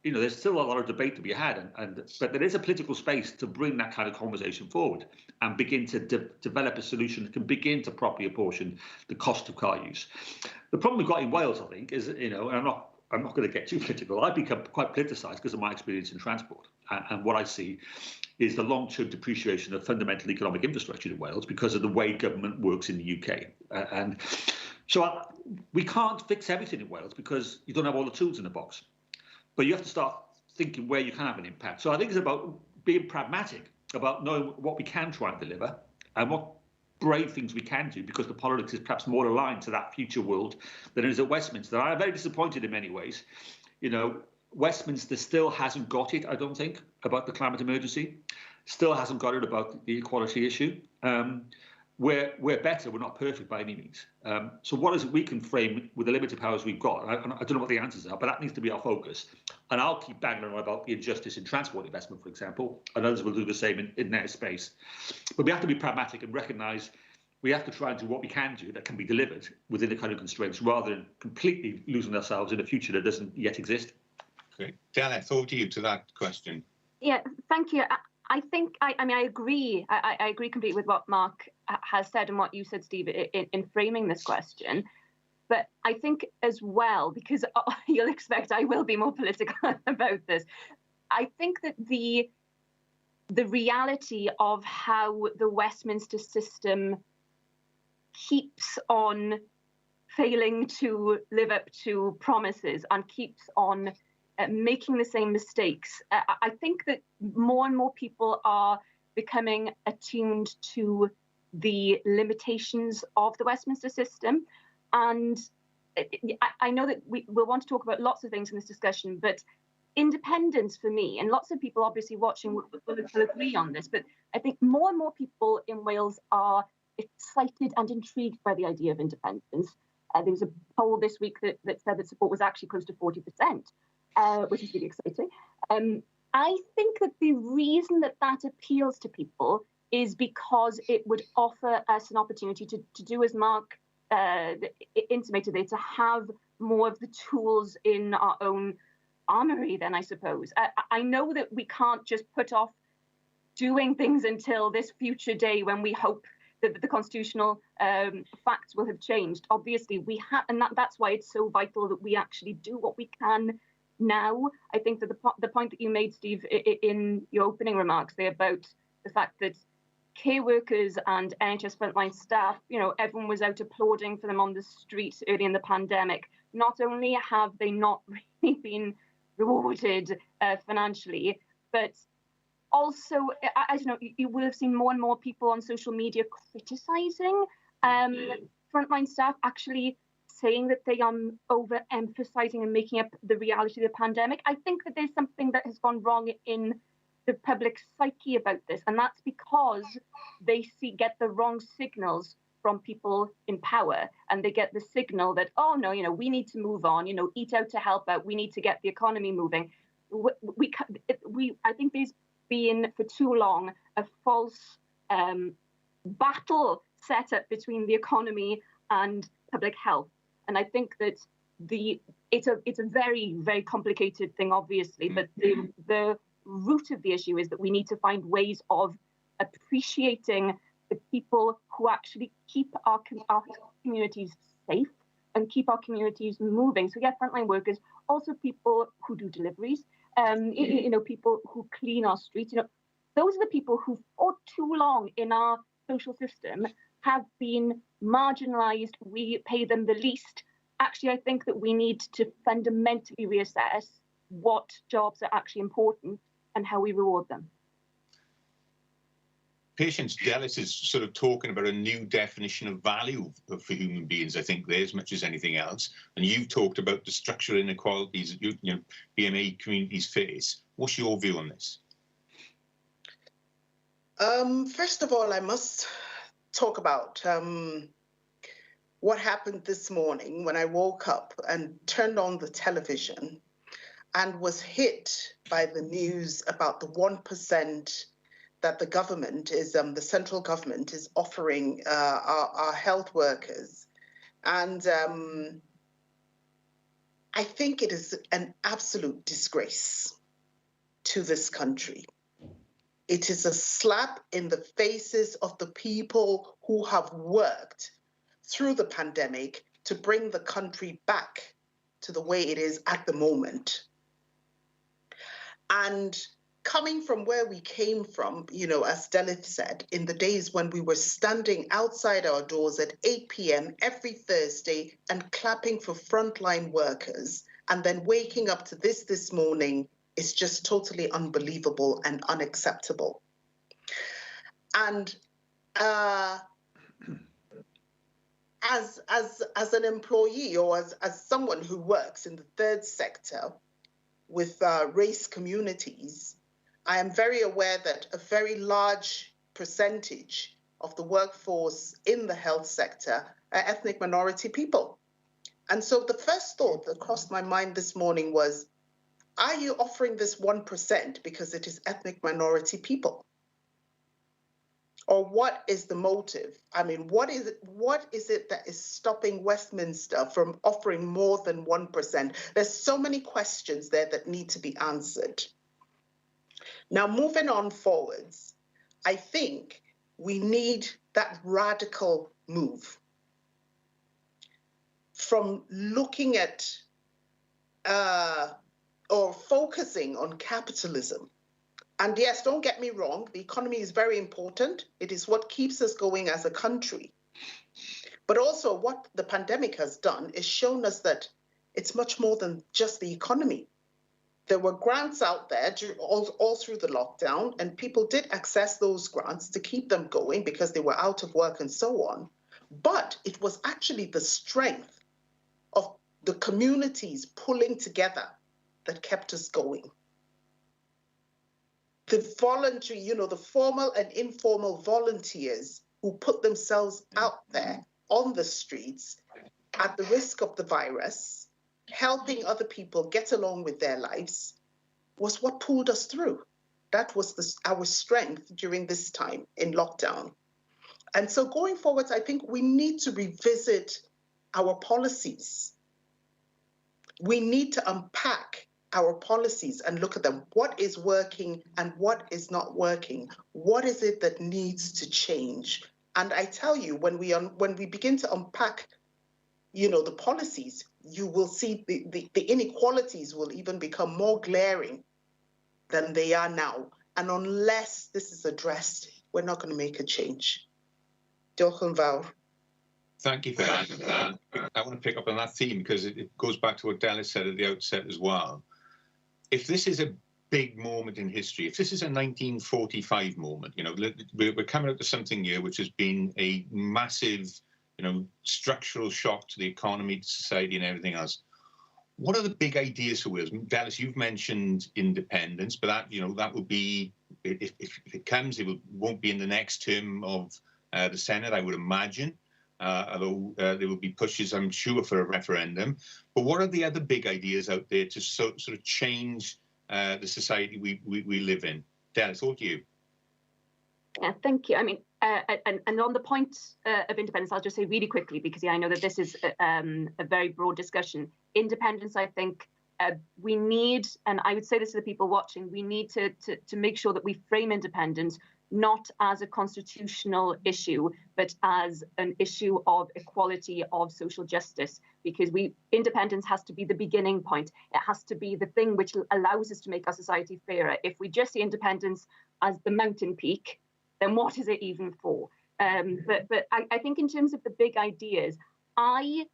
there's still a lot of debate to be had, but there is a political space to bring that kind of conversation forward and begin to develop a solution that can begin to properly apportion the cost of car use. The problem we've got in Wales, I think, is, and I'm not going to get too political. I've become quite politicised because of my experience in transport, and what I see is the long-term depreciation of fundamental economic infrastructure in Wales because of the way government works in the UK, So we can't fix everything in Wales because you don't have all the tools in the box. But you have to start thinking where you can have an impact. So I think it's about being pragmatic, about knowing what we can try and deliver and what brave things we can do, because the politics is perhaps more aligned to that future world than it is at Westminster. I'm very disappointed in many ways. You know, Westminster still hasn't got it, I don't think, about the climate emergency, still hasn't got it about the equality issue. We're better, we're not perfect by any means. So what is it we can frame with the limited powers we've got? I don't know what the answers are, but that needs to be our focus. And I'll keep banging on about the injustice in transport investment, for example, and others will do the same in their space. But we have to be pragmatic and recognise we have to try and do what we can do that can be delivered within the kind of constraints, rather than completely losing ourselves in a future that doesn't yet exist. Great. Diana, over to you to that question. Yeah, thank you. I think, I agree. I agree completely with what Mark has said and what you said, Steve, in framing this question. But I think as well, because you'll expect I will be more political about this, I think that the reality of how the Westminster system keeps on failing to live up to promises and keeps on making the same mistakes. I think that more and more people are becoming attuned to the limitations of the Westminster system. And I know that we'll want to talk about lots of things in this discussion, but independence for me, and lots of people obviously watching will agree on this, but I think more and more people in Wales are excited and intrigued by the idea of independence. There was a poll this week that said that support was actually close to 40%, which is really exciting. I think that the reason that appeals to people is because it would offer us an opportunity to do as Mark intimated there, to have more of the tools in our own armory then, I suppose. I know that we can't just put off doing things until this future day when we hope that the constitutional facts will have changed. Obviously, we have, and that's why it's so vital that we actually do what we can now. I think that the point that you made, Steve, in your opening remarks there about the fact that care workers and NHS frontline staff, everyone was out applauding for them on the street early in the pandemic. Not only have they not really been rewarded financially, but also, I don't know, you will have seen more and more people on social media criticising frontline staff, actually saying that they are overemphasising and making up the reality of the pandemic. I think that there's something that has gone wrong in the public psyche about this, and that's because they get the wrong signals from people in power, and they get the signal that, oh no, we need to move on, eat out to help out, we need to get the economy moving. I think there's been for too long a false battle set up between the economy and public health, and I think that it's a very, very complicated thing, obviously, but the root of the issue is that we need to find ways of appreciating the people who actually keep our communities safe and keep our communities moving. So yeah, frontline workers, also people who do deliveries, people who clean our streets. Those are the people who, for too long in our social system, have been marginalised. We pay them the least. Actually, I think that we need to fundamentally reassess what jobs are actually important and how we reward them. Patience Dellis is sort of talking about a new definition of value for human beings, I think, there as much as anything else. And you've talked about the structural inequalities that BMA communities face. What's your view on this? First of all, I must talk about what happened this morning when I woke up and turned on the television and was hit by the news about the 1% that the government is, the central government is offering our health workers. And I think it is an absolute disgrace to this country. It is a slap in the faces of the people who have worked through the pandemic to bring the country back to the way it is at the moment. And coming from where we came from, as Delith said, in the days when we were standing outside our doors at 8 p.m. every Thursday and clapping for frontline workers, and then waking up to this morning is just totally unbelievable and unacceptable. And as an employee, or as someone who works in the third sector with race communities, I am very aware that a very large percentage of the workforce in the health sector are ethnic minority people. And so the first thought that crossed my mind this morning was, are you offering this 1% because it is ethnic minority people? Or what is the motive? I mean, what is it that is stopping Westminster from offering more than 1%? There's so many questions there that need to be answered. Now, moving on forwards, I think we need that radical move from looking at or focusing on capitalism. And yes, don't get me wrong, the economy is very important. It is what keeps us going as a country. But also what the pandemic has done is shown us that it's much more than just the economy. There were grants out there all through the lockdown, and people did access those grants to keep them going because they were out of work and so on. But it was actually the strength of communities pulling together that kept us going. The voluntary, the formal and informal volunteers who put themselves out there on the streets at the risk of the virus, helping other people get along with their lives, was what pulled us through. That was our strength during this time in lockdown. And so going forward, I think we need to revisit our policies. We need to unpack our policies and look at them. What is working and what is not working? What is it that needs to change? And I tell you, when we begin to unpack, the policies, you will see the inequalities will even become more glaring than they are now. And unless this is addressed, we're not going to make a change. Diolch yn fawr. Thank you for that. I want to pick up on that theme because it goes back to what Dallas said at the outset as well. If this is a big moment in history, if this is a 1945 moment, we're coming up to something here which has been a massive, structural shock to the economy, to society, and everything else. What are the big ideas for Wales? Dallas, you've mentioned independence, but that would be, if it comes, won't be in the next term of the Senate, I would imagine. Although there will be pushes, I'm sure, for a referendum. But what are the other big ideas out there to sort of change the society we live in? Dallas, over to you. Yeah, thank you. I mean, and on the point of independence, I'll just say really quickly, because I know that this is a very broad discussion. Independence, I think we need, and I would say this to the people watching, we need to make sure that we frame independence not as a constitutional issue, but as an issue of equality, of social justice, because independence has to be the beginning point. It has to be the thing which allows us to make our society fairer. If we just see independence as the mountain peak, then what is it even for? But I think in terms of the big ideas, I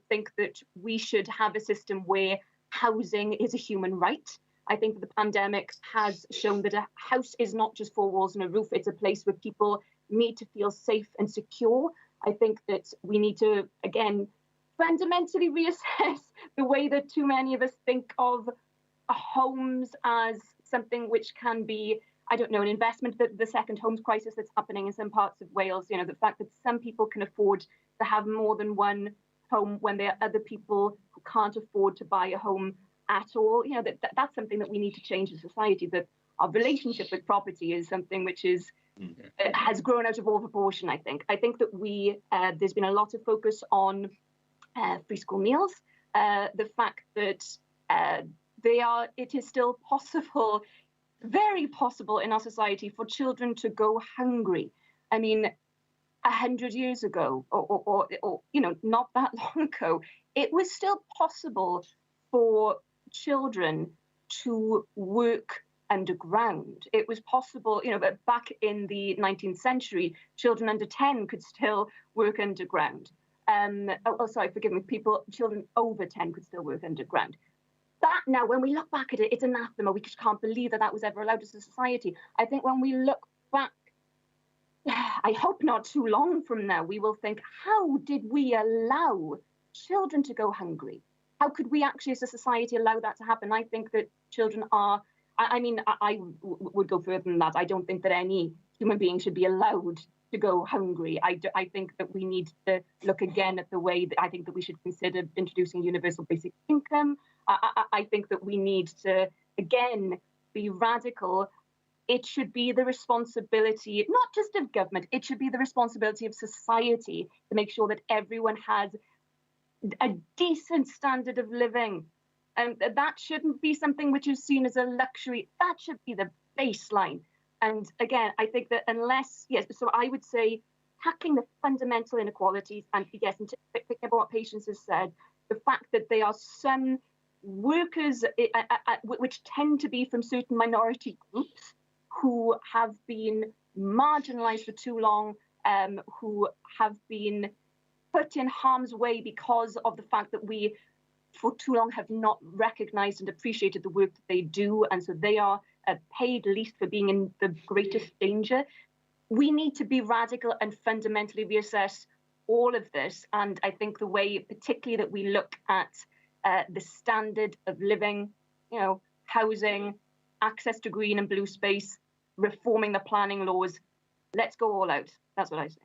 think that we should have a system where housing is a human right. I think that the pandemic has shown that a house is not just four walls and a roof. It's a place where people need to feel safe and secure. I think that we need to, again, fundamentally reassess the way that too many of us think of homes as something which can be, I don't know, an investment. The second homes crisis that's happening in some parts of Wales, the fact that some people can afford to have more than one home when there are other people who can't afford to buy a home at all. That's something that we need to change as a society, that our relationship with property is something which has grown out of all proportion, I think. I think that there's been a lot of focus on free school meals, the fact that it is still possible, very possible in our society for children to go hungry. I mean, 100 years ago, or not that long ago, it was still possible for children to work underground. It was possible, but back in the 19th century, children under 10 could still work underground. Forgive me, children over 10 could still work underground. That now, when we look back at it, it's anathema. We just can't believe that was ever allowed as a society. I think when we look back, I hope not too long from now, we will think, how did we allow children to go hungry? How could we actually, as a society, allow that to happen? I think that children are, I would go further than that. I don't think that any human being should be allowed to go hungry. I think that we need to look again at the way that I think that we should consider introducing universal basic income. I think that we need to, again, be radical. It should be the responsibility, not just of government, it should be the responsibility of society to make sure that everyone has a decent standard of living. And that shouldn't be something which is seen as a luxury. That should be the baseline. And again, I think that so I would say tackling the fundamental inequalities, and yes, and picking up what Patience has said, the fact that there are some workers which tend to be from certain minority groups who have been marginalized for too long, who have been put in harm's way because of the fact that we for too long have not recognized and appreciated the work that they do, and so they are paid least for being in the greatest danger. We need to be radical and fundamentally reassess all of this, and I think the way particularly that we look at the standard of living, housing, access to green and blue space, reforming the planning laws. Let's go all out. That's what I say.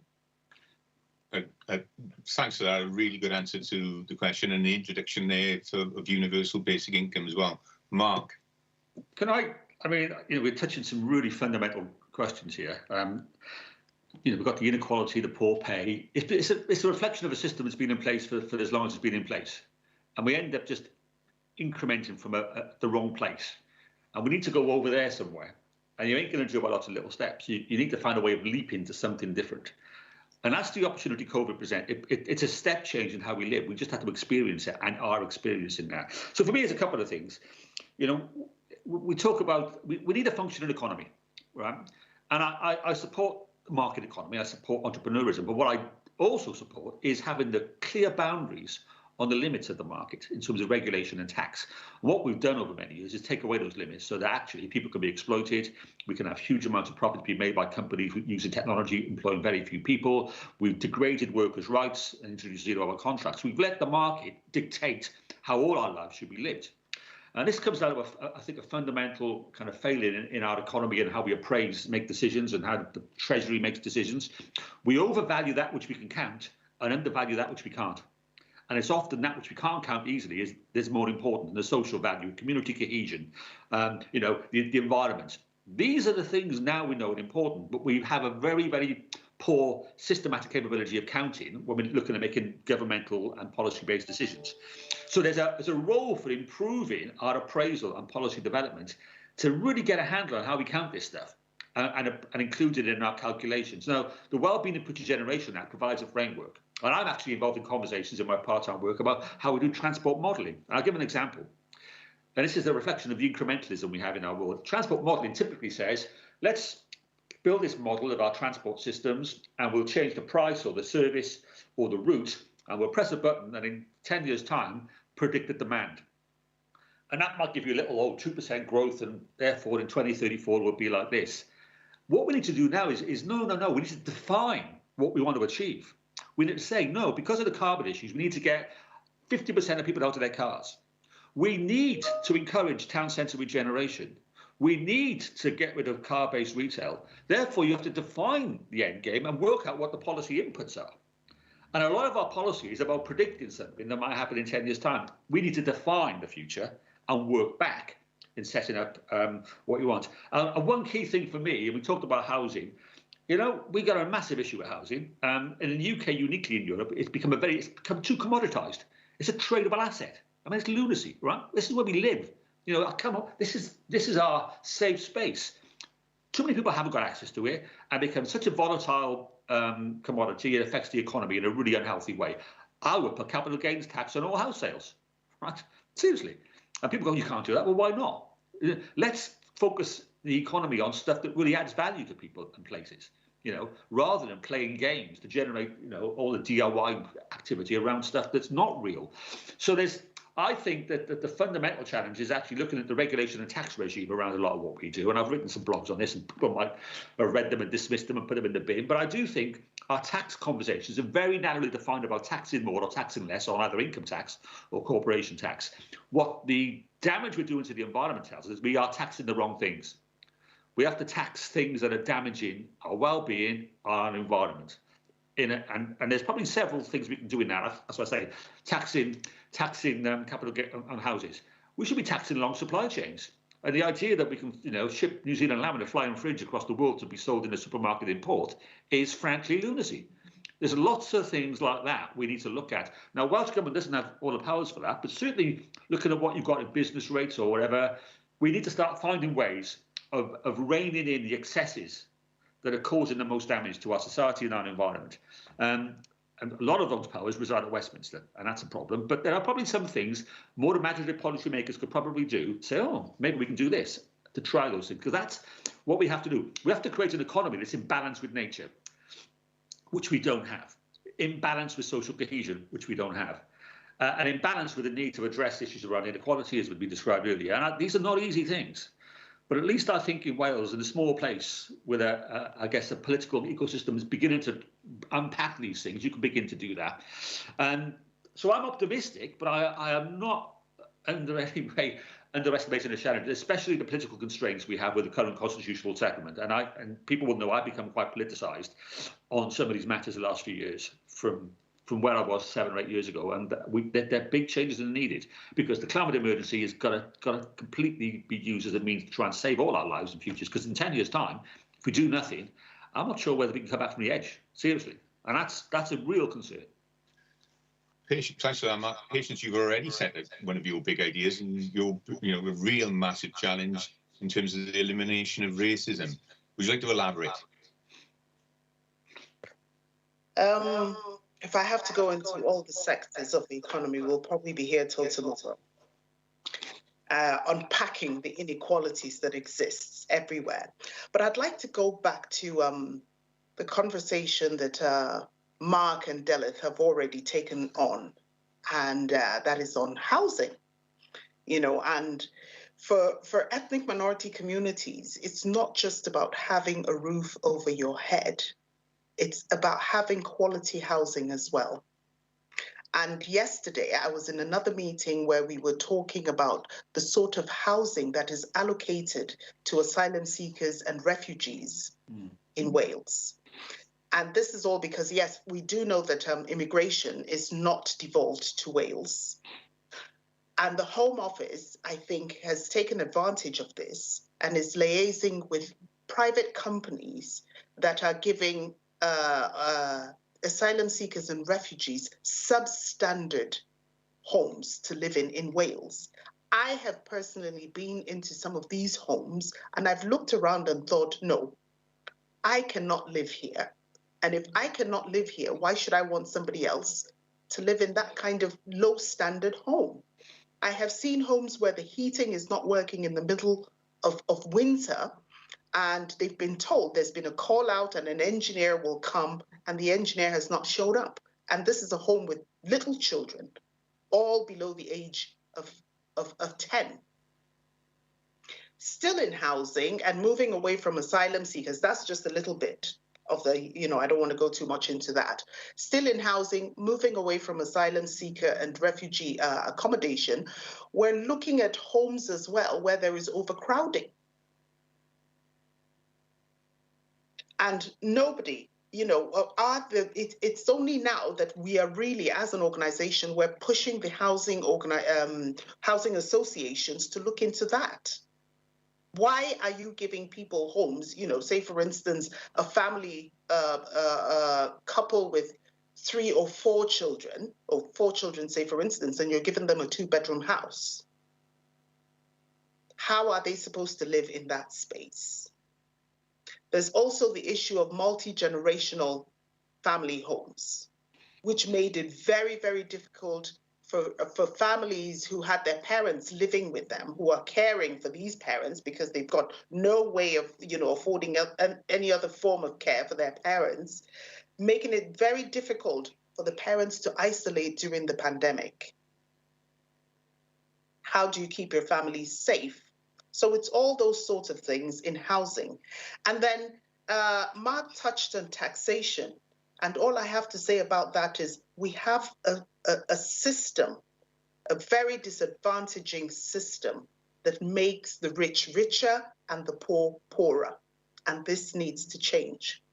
Thanks for that. A really good answer to the question and the introduction there of universal basic income as well. Mark. We're touching some really fundamental questions here. We've got the inequality, the poor pay. It's a reflection of a system that's been in place for as long as it's been in place. And we end up just incrementing from the wrong place. And we need to go over there somewhere. And you ain't going to do it by lots of little steps. You need to find a way of leaping to something different. And that's the opportunity COVID presents. It's a step change in how we live. We just have to experience it and are experiencing that. So for me, it's a couple of things. We talk about, we need a functional economy, right? And I support the market economy. I support entrepreneurism. But what I also support is having the clear boundaries on the limits of the market in terms of regulation and tax. What we've done over many years is take away those limits so that actually people can be exploited. We can have huge amounts of profit being made by companies using technology, employing very few people. We've degraded workers' rights and introduced zero-hour contracts. We've let the market dictate how all our lives should be lived. And this comes out of, I think, a fundamental kind of failure in our economy and how we appraise, make decisions, and how the Treasury makes decisions. We overvalue that which we can count and undervalue that which we can't. And it's often that which we can't count easily is more important than the social value, community cohesion, the environment. These are the things now we know are important, but we have a very, very poor systematic capability of counting when we're looking at making governmental and policy-based decisions. So there's a role for improving our appraisal and policy development to really get a handle on how we count this stuff and include it in our calculations. Now, the Wellbeing and Future Generation Act provides a framework. And I'm actually involved in conversations in my part-time work about how we do transport modelling. I'll give an example. And this is a reflection of the incrementalism we have in our world. Transport modelling typically says, let's build this model of our transport systems and we'll change the price or the service or the route and we'll press a button and in 10 years' time, predict the demand. And that might give you a little 2% growth and therefore in 2034 it will be like this. What we need to do now is no, we need to define what we want to achieve. We need to say, no, because of the carbon issues, we need to get 50% of people out of their cars. We need to encourage town centre regeneration. We need to get rid of car-based retail. Therefore, you have to define the end game and work out what the policy inputs are. And a lot of our policy is about predicting something that might happen in 10 years' time. We need to define the future and work back in setting up what you want. And one key thing for me, and we talked about housing, we got a massive issue with housing. And in the UK, uniquely in Europe, it's become too commoditized. It's a tradable asset. I mean, it's lunacy, right? This is where we live. Come on, this is our safe space. Too many people haven't got access to it and become such a volatile commodity. It affects the economy in a really unhealthy way. I would put capital gains tax on all house sales, right? Seriously. And people go, you can't do that. Well, why not? Let's focus the economy on stuff that really adds value to people and places, rather than playing games to generate, all the DIY activity around stuff that's not real. So I think that the fundamental challenge is actually looking at the regulation and tax regime around a lot of what we do. And I've written some blogs on this and people might have read them and dismissed them and put them in the bin. But I do think our tax conversations are very narrowly defined about taxing more or taxing less on either income tax or corporation tax. What the damage we're doing to the environment tells us is we are taxing the wrong things. We have to tax things that are damaging our well-being, our environment. And there's probably several things we can do in that. That's what I say, taxing capital on houses. We should be taxing along supply chains. And the idea that we can, ship New Zealand lamb in a flying fridge across the world to be sold in a supermarket in port is frankly lunacy. There's lots of things like that we need to look at. Now, Welsh Government doesn't have all the powers for that, but certainly looking at what you've got in business rates or whatever, we need to start finding ways of reining in the excesses that are causing the most damage to our society and our environment. And a lot of those powers reside at Westminster, and that's a problem. But there are probably some things more imaginative policymakers could probably do, say, oh, maybe we can do this, to try those things, because that's what we have to do. We have to create an economy that's in balance with nature, which we don't have, in balance with social cohesion, which we don't have, and in balance with the need to address issues around inequality, as would be described earlier. And these are not easy things. But at least I think in Wales, in a small place with I guess a political ecosystem is beginning to unpack these things, you can begin to do that. And So I'm optimistic, but I am not under any way underestimating the challenge, especially the political constraints we have with the current constitutional settlement. And people will know I've become quite politicised on some of these matters the last few years from where I was 7 or 8 years ago, and there are big changes that are needed, because the climate emergency has got to completely be used as a means to try and save all our lives and futures. Because in 10 years' time, if we do nothing, I'm not sure whether we can come back from the edge, seriously, and that's a real concern. Thanks for that, Mark. Patience, you've already set one of your big ideas, and a real massive challenge in terms of the elimination of racism. Would you like to elaborate? If I have to go into all the sectors of the economy, we'll probably be here till tomorrow, unpacking the inequalities that exists everywhere. But I'd like to go back to the conversation that Mark and Delith have already taken on, and that is on housing. And for ethnic minority communities, it's not just about having a roof over your head. It's about having quality housing as well. And yesterday, I was in another meeting where we were talking about the sort of housing that is allocated to asylum seekers and refugees in Wales. And this is all because, yes, we do know that immigration is not devolved to Wales. And the Home Office, I think, has taken advantage of this and is liaising with private companies that are giving asylum seekers and refugees substandard homes to live in Wales. I have personally been into some of these homes, and I've looked around and thought, no, I cannot live here. And if I cannot live here, why should I want somebody else to live in that kind of low standard home? I have seen homes where the heating is not working in the middle of winter, and they've been told there's been a call out and an engineer will come, and the engineer has not showed up. And this is a home with little children, all below the age of 10. Still in housing and moving away from asylum seekers, that's just a little bit of the, I don't want to go too much into that. Still in housing, moving away from asylum seeker and refugee accommodation, we're looking at homes as well where there is overcrowding. And nobody, it's only now that we are really, as an organization, we're pushing the housing associations to look into that. Why are you giving people homes, say, for instance, a family, couple with 3 or 4 children, or 4 children, say, for instance, and you're giving them a 2-bedroom house? How are they supposed to live in that space? There's also the issue of multi-generational family homes, which made it very, very difficult for families who had their parents living with them, who are caring for these parents because they've got no way of, affording any other form of care for their parents, making it very difficult for the parents to isolate during the pandemic. How do you keep your family safe? So it's all those sorts of things in housing. And then Mark touched on taxation. And all I have to say about that is we have a system, a very disadvantaging system that makes the rich richer and the poor poorer. And this needs to change.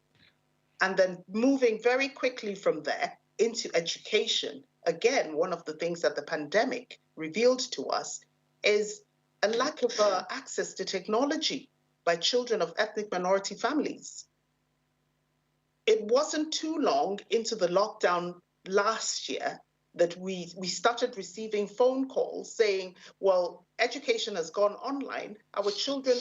And then moving very quickly from there into education. Again, one of the things that the pandemic revealed to us is a lack of access to technology by children of ethnic minority families. It wasn't too long into the lockdown last year that we started receiving phone calls saying, well, education has gone online. Our children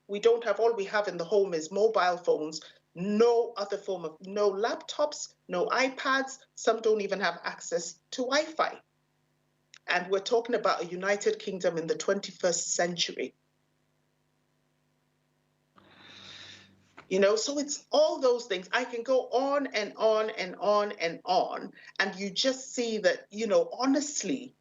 we don't have, all we have in the home is mobile phones, no other form of, no laptops, no iPads. Some don't even have access to Wi-Fi. And we're talking about a United Kingdom in the 21st century. So it's all those things. I can go on and on and on and on. And you just see that, honestly,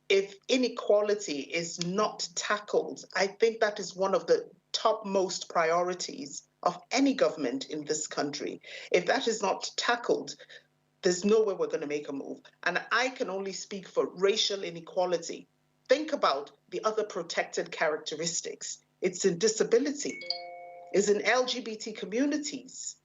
if inequality is not tackled, I think that is one of the topmost priorities of any government in this country. If that is not tackled, there's no way we're going to make a move. And I can only speak for racial inequality. Think about the other protected characteristics. It's in disability, it's in LGBT communities.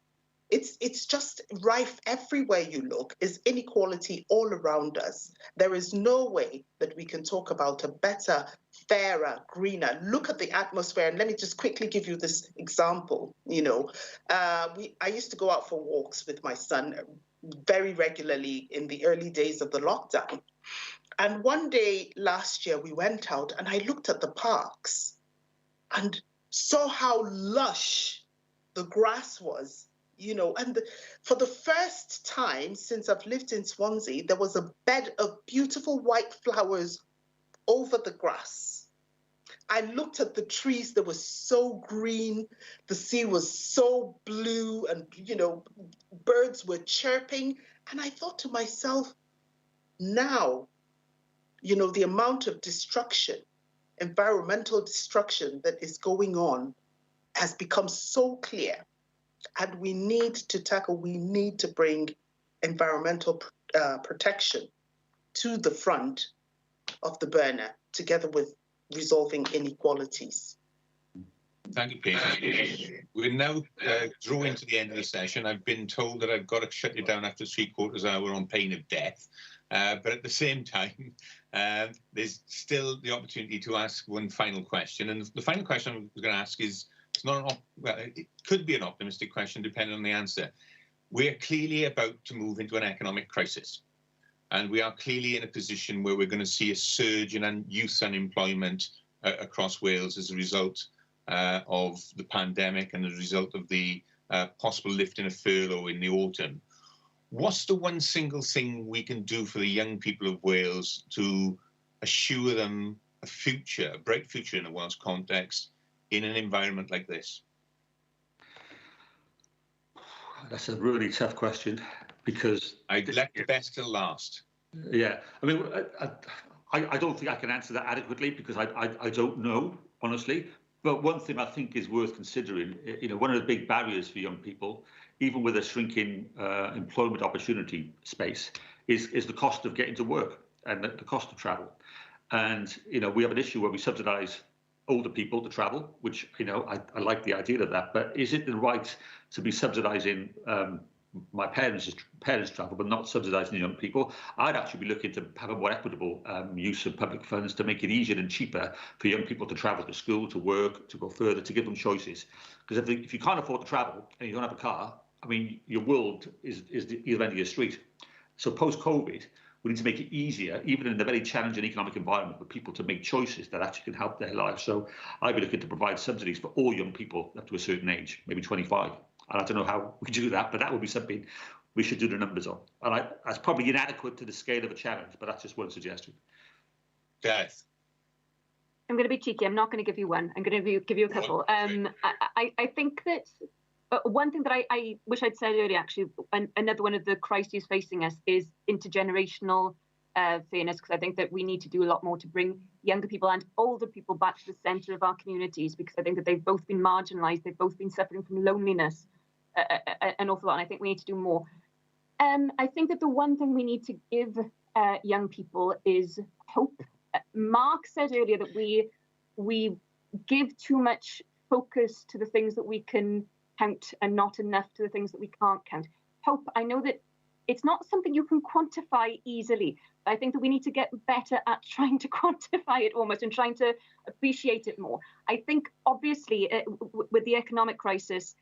It's just rife everywhere you look, is inequality all around us. There is no way that we can talk about a better, fairer, greener. Look at the atmosphere, and let me just quickly give you this example. I used to go out for walks with my son very regularly in the early days of the lockdown. And one day last year, we went out and I looked at the parks and saw how lush the grass was. And for the first time since I've lived in Swansea, there was a bed of beautiful white flowers over the grass. I looked at the trees, they were so green, the sea was so blue, and, birds were chirping. And I thought to myself, now, the amount of destruction, environmental destruction that is going on has become so clear. And we need to bring environmental protection to the front of the burner, together with resolving inequalities. Thank you, Kate. We're now drawing to the end of the session. I've been told that I've got to shut you down after 3/4 hour on pain of death. But at the same time, there's still the opportunity to ask one final question. And the final question I was going to ask is, it could be an optimistic question depending on the answer. We're clearly about to move into an economic crisis. And we are clearly in a position where we're going to see a surge in youth unemployment across Wales as a result of the pandemic and as a result of the possible lifting of furlough in the autumn. What's the one single thing we can do for the young people of Wales to assure them a bright future in a Welsh context in an environment like this? That's a really tough question, because I'd left the best till last. Yeah, I mean, I don't think I can answer that adequately, because I don't know, honestly. But one thing I think is worth considering, one of the big barriers for young people, even with a shrinking employment opportunity space, is the cost of getting to work and the cost of travel. And, we have an issue where we subsidise older people to travel, which, I like the idea of that. But is it the right to be subsidising my parents' travel, but not subsidising young people? I'd actually be looking to have a more equitable use of public funds to make it easier and cheaper for young people to travel to school, to work, to go further, to give them choices. Because if you can't afford to travel and you don't have a car, I mean, your world is the either end of your street. So post-COVID, we need to make it easier, even in a very challenging economic environment, for people to make choices that actually can help their lives. So I'd be looking to provide subsidies for all young people up to a certain age, maybe 25. And I don't know how we do that, but that would be something we should do the numbers on. And that's probably inadequate to the scale of a challenge, but that's just one suggestion. Gareth. I'm going to be cheeky. I'm not going to give you one. I'm going to give you a couple. I think that one thing that I wish I'd said earlier, actually, another one of the crises facing us is intergenerational fairness, because I think that we need to do a lot more to bring younger people and older people back to the centre of our communities, because I think that they've both been marginalised, they've both been suffering from loneliness an awful lot, and I think we need to do more. I think that the one thing we need to give young people is hope. Mark said earlier that we give too much focus to the things that we can count and not enough to the things that we can't count. Hope, I know that it's not something you can quantify easily, but I think that we need to get better at trying to quantify it almost and trying to appreciate it more. I think, obviously, with the economic crisis,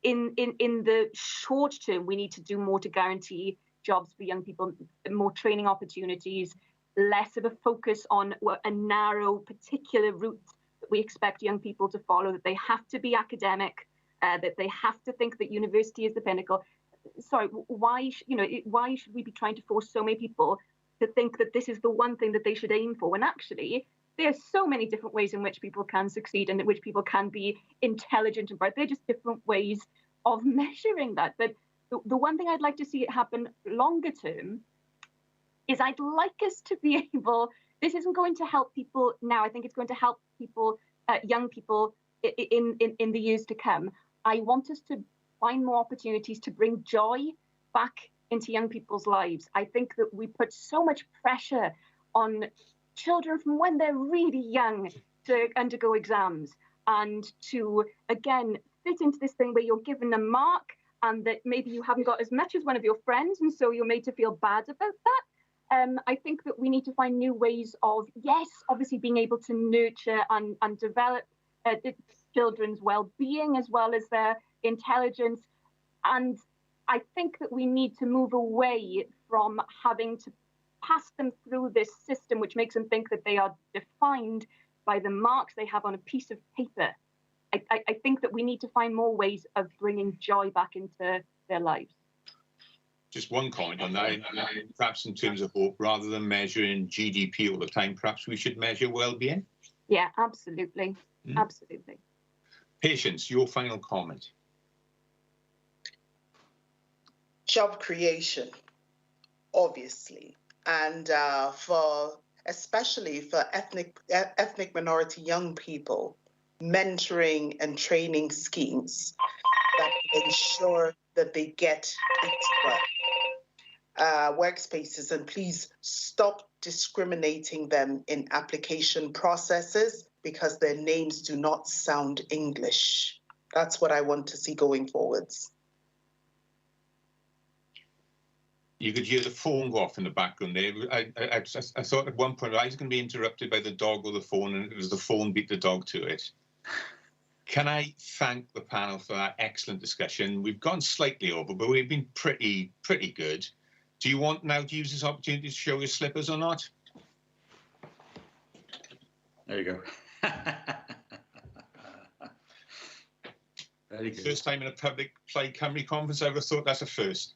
in the short term, we need to do more to guarantee jobs for young people, more training opportunities, less of a focus on a narrow, particular route that we expect young people to follow, that they have to be academic, that they have to think that university is the pinnacle. Sorry, why should we be trying to force so many people to think that this is the one thing that they should aim for, when actually there are so many different ways in which people can succeed and in which people can be intelligent and bright. They're just different ways of measuring that. But the one thing I'd like to see it happen longer term is I'd like us to be able, this isn't going to help people now, I think it's going to help people, young people in the years to come. I want us to find more opportunities to bring joy back into young people's lives. I think that we put so much pressure on children from when they're really young to undergo exams and to, again, fit into this thing where you're given a mark and that maybe you haven't got as much as one of your friends, and so you're made to feel bad about that. I think that we need to find new ways of, yes, obviously being able to nurture and develop children's well-being as well as their intelligence. And I think that we need to move away from having to pass them through this system, which makes them think that they are defined by the marks they have on a piece of paper. I think that we need to find more ways of bringing joy back into their lives. Just one comment on that. Perhaps in terms of hope, rather than measuring GDP all the time, perhaps we should measure well-being. Yeah, absolutely. Absolutely. Patience, your final comment. Job creation, obviously, and especially for ethnic minority young people, mentoring and training schemes that ensure that they get into workspaces, and please stop discriminating them in application processes because their names do not sound English. That's what I want to see going forwards. You could hear the phone go off in the background there. I thought at one point I was going to be interrupted by the dog or the phone, and it was the phone beat the dog to it. Can I thank the panel for that excellent discussion? We've gone slightly over, but we've been pretty good. Do you want now to use this opportunity to show your slippers or not? There you go. Very good. First time in a public Plaid Cymru conference, I would have thought that's a first.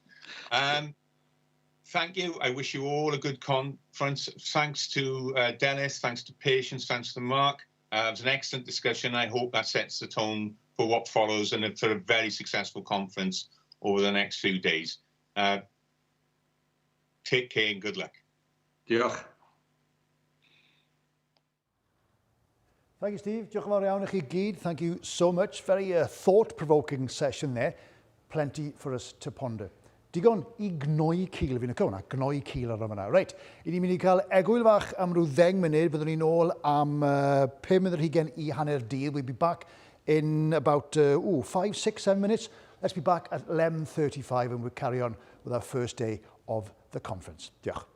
Thank you. I wish you all a good conference. Thanks to Dennis, thanks to Patience, thanks to Mark. It was an excellent discussion. I hope that sets the tone for what follows and for a very successful conference over the next few days. Take care and good luck. Diolch. Thank you, Steve. Diolch yn fawr iawn i chi gyd. Thank you so much. Very thought-provoking session there. Plenty for us to ponder. Digon I gnoi cil fi'n yco hwnna, gnoi cil ar yma. Reit, i ni'n mynd I cael egwyl fach am rhyw 10 munud, byddwn ni'n ôl am 5 munud ar hugen I hanner dydd. We'll be back in about 5, 6, 7 minutes. Let's be back at 11:35 and we'll carry on with our first day of the conference. Diolch.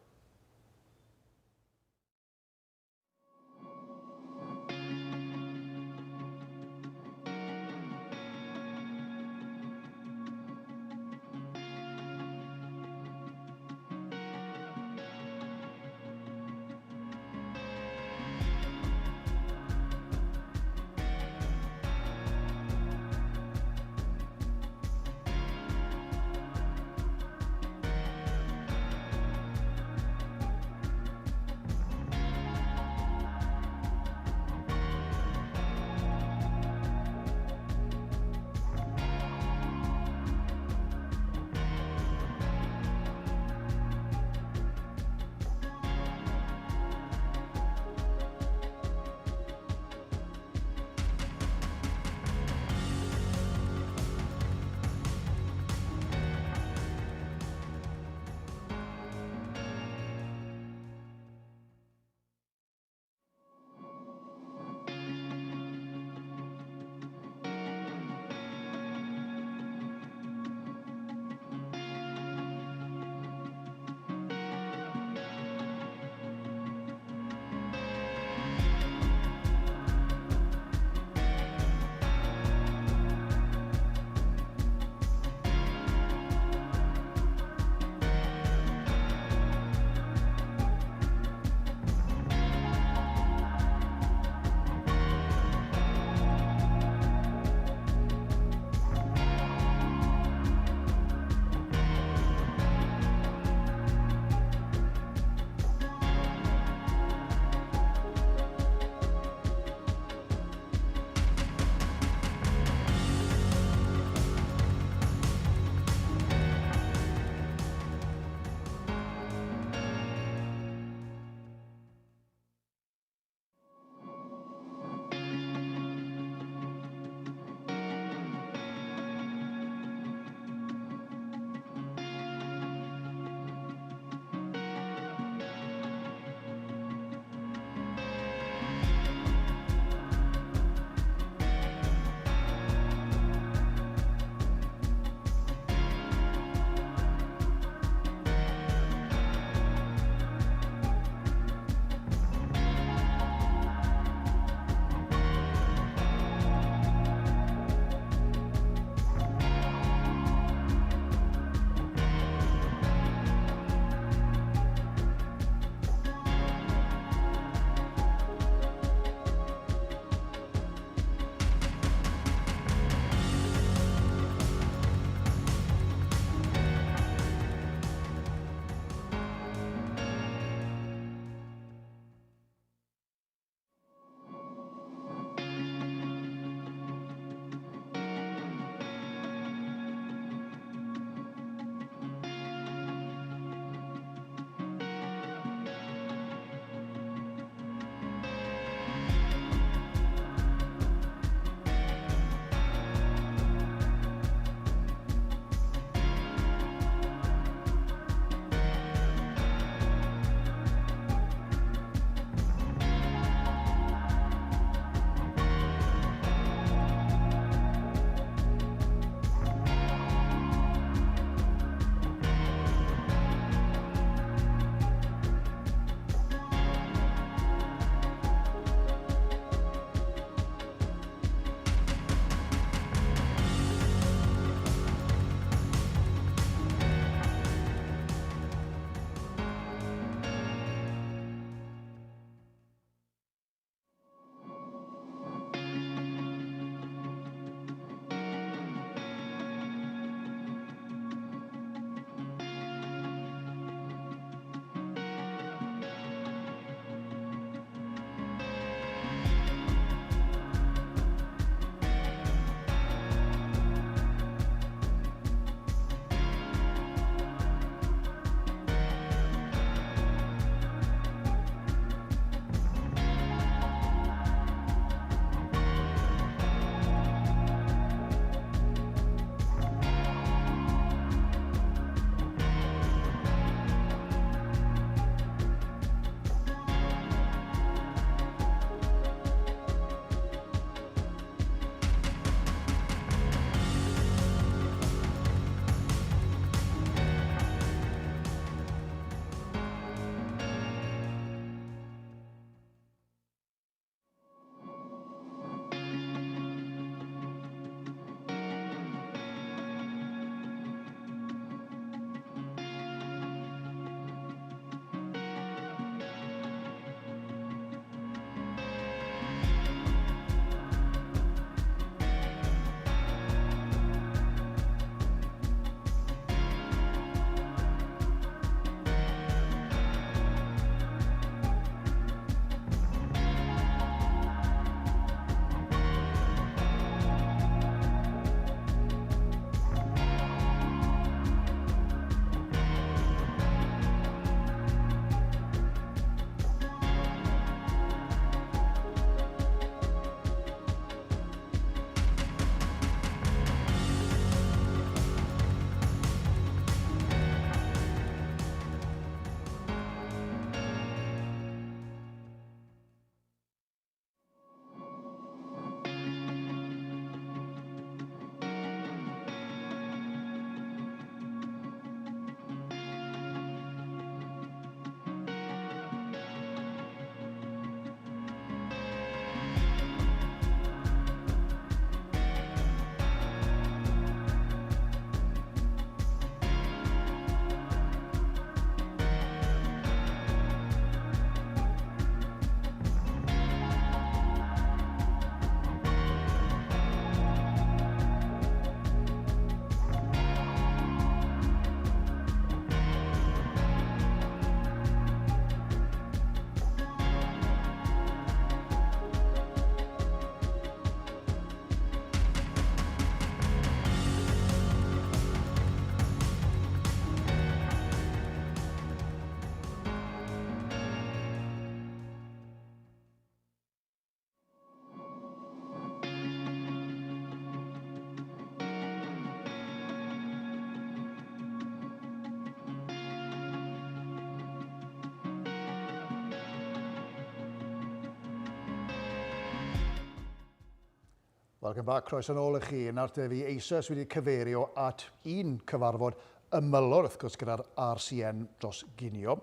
Welcome back, croeso nôl i chi. Nawr te fi eisoes wedi cyfeirio at un cyfarfod ymylor wrth gwrs gyda'r RCN dros ginio.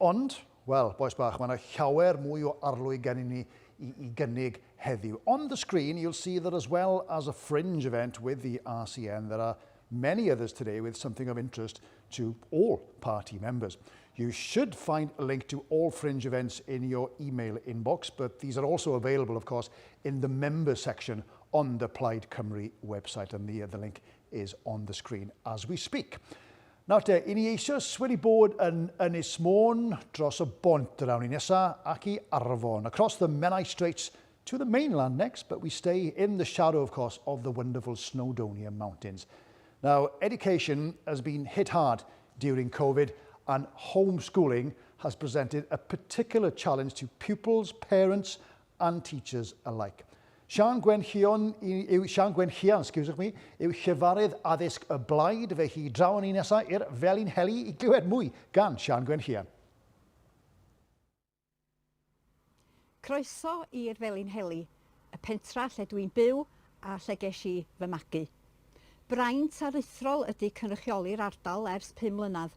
Ond, wel, boes bach, mae yna llawer mwy o arlwy gen i ni i gynnig heddiw. On the screen, you'll see that as well as a fringe event with the RCN, there are many others today with something of interest to all party members. You should find a link to all fringe events in your email inbox, but these are also available, of course, in the member section on the Plaid Cymru website, and the link is on the screen as we speak. Nawr te, i ni eisoes wedi bod yn Ynys Môn dros y bont yr awn i nesa ac i Arfon, across the Menai Straits to the mainland next, but we stay in the shadow, of course, of the wonderful Snowdonia Mountains. Now, education has been hit hard during COVID, and homeschooling has presented a particular challenge to pupils, parents and teachers alike. Sian Gwenllian, yw Llefarydd Addysg y Blaid, fe hi draw ni nesaf i'r Felin Heli i glywed mwy gan Sian Gwenllian. Croeso i'r Felin Heli, y pentra lle dwi'n byw a lle ges i fy magu. Braint aruthrol ydy cynrychioli'r ardal ers 5 mlynedd,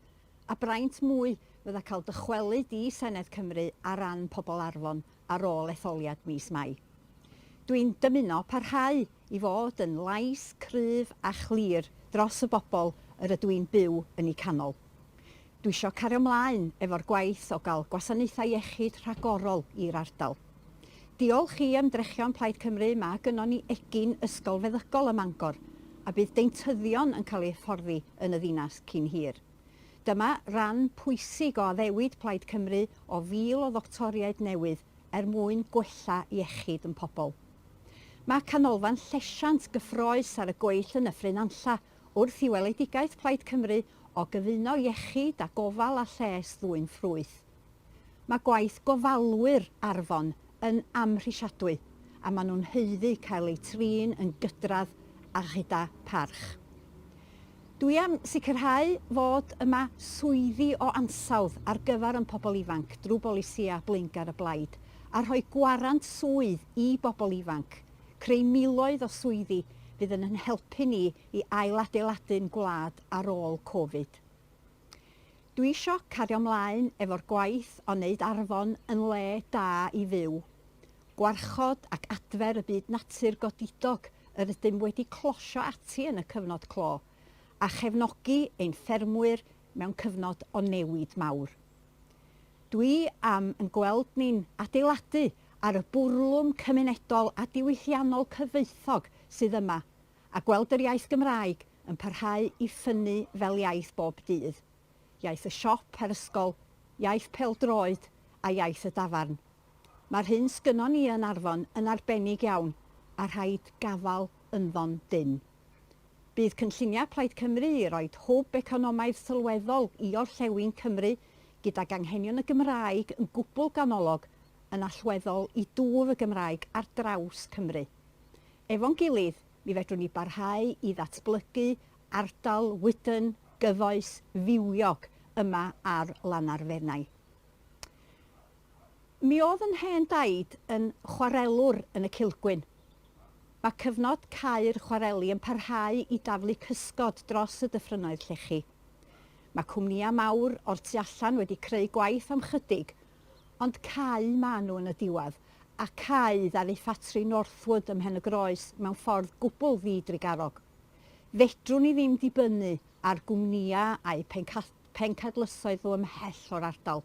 a braint mwy fydda cael dychwelu di Senedd Cymru ar ran pobl Arfon ar ôl etholiad mis Mai. Dwi'n dymuno parhau i fod yn lais, cryf a chlir dros y bobl yr ydw i'n byw yn ei canol. Dwi eisiau cario mlaen efo'r gwaith o gael gwasanaethau iechyd rhagorol i'r ardal. Diolch i ymdrechion Plaid Cymru, mae gynnon ni egin ysgol feddygol ym Mangor, a bydd deintyddion yn cael ei hyfforddi yn y ddinas cyn hir. Dyma ran pwysig o addewid Plaid Cymru o 1000 o ddoctoriaid newydd mwyn gwella iechyd yn pobl. Mae canolfan llesiant gyffroes ar y gweill yn Nyffryn Anlla wrth i weledigaeth Plaid Cymru o gyfuno iechyd a gofal a lles ddwyn ffrwyth. Mae gwaith gofalwyr Arfon yn amhrisiadwy, a maen nhw'n haeddu cael eu trin yn gydradd a gyda parch. Dwi am sicrhau fod yma swyddi o ansawdd ar gyfer yn pobl ifanc drwy bolisia Blaengar y Blaid, a rhoi gwarant swydd i bobl ifanc, creu miloedd o swyddi fydd yn helpu ni i ailadeiladu'n gwlad ar ôl Covid. Dwi eisiau cario ymlaen efo'r gwaith o wneud Arfon yn le da i fyw. Gwarchod ac adfer y byd natur godidog yr ydym wedi closio ati yn y cyfnod clo, a chefnogi ein ffermwyr mewn cyfnod o newid mawr. Dwi am yn gweld ni'n adeiladu ar y bwrlwm cymunedol a diwylliannol cyfoethog sydd yma, a gweld yr iaith Gymraeg yn parhau i ffynnu fel iaith bob dydd. Iaith y siop her ysgol, iaith pêl-droed a iaith y dafarn. Mae'r hyn sgynnon ni yn Arfon yn arbennig iawn, a rhaid gafal ynddo'n dyn. Bydd cynlluniau Plaid Cymru i roed hwb economaidd sylweddol i orllewin Cymru gydag anghenion y Gymraeg yn gwbl ganolog yn allweddol i dwf y Gymraeg ar draws Cymru. Efo'n gilydd, mi fedrwn ni barhau i ddatblygu ardal wydyn, gyfoes, fywiog yma ar Lanarfernau. Mi oedd yn hen daid yn chwarelwr yn y Cilgwyn. Mae cyfnod caer chwareli yn parhau i daflu cysgod dros y dyffrynoedd llechi. Mae cwmnïau mawr o'r tu allan wedi creu gwaith am chydig, ond cau maen nhw yn y diwedd, a cau ddar ei ffatri Northwood ym Mhen y Groes mewn ffordd gwbl ddidrigarog. Fedrwn ni ddim dibynnu ar gwmnïau a'i pencadlysoedd o ymhell o'r ardal.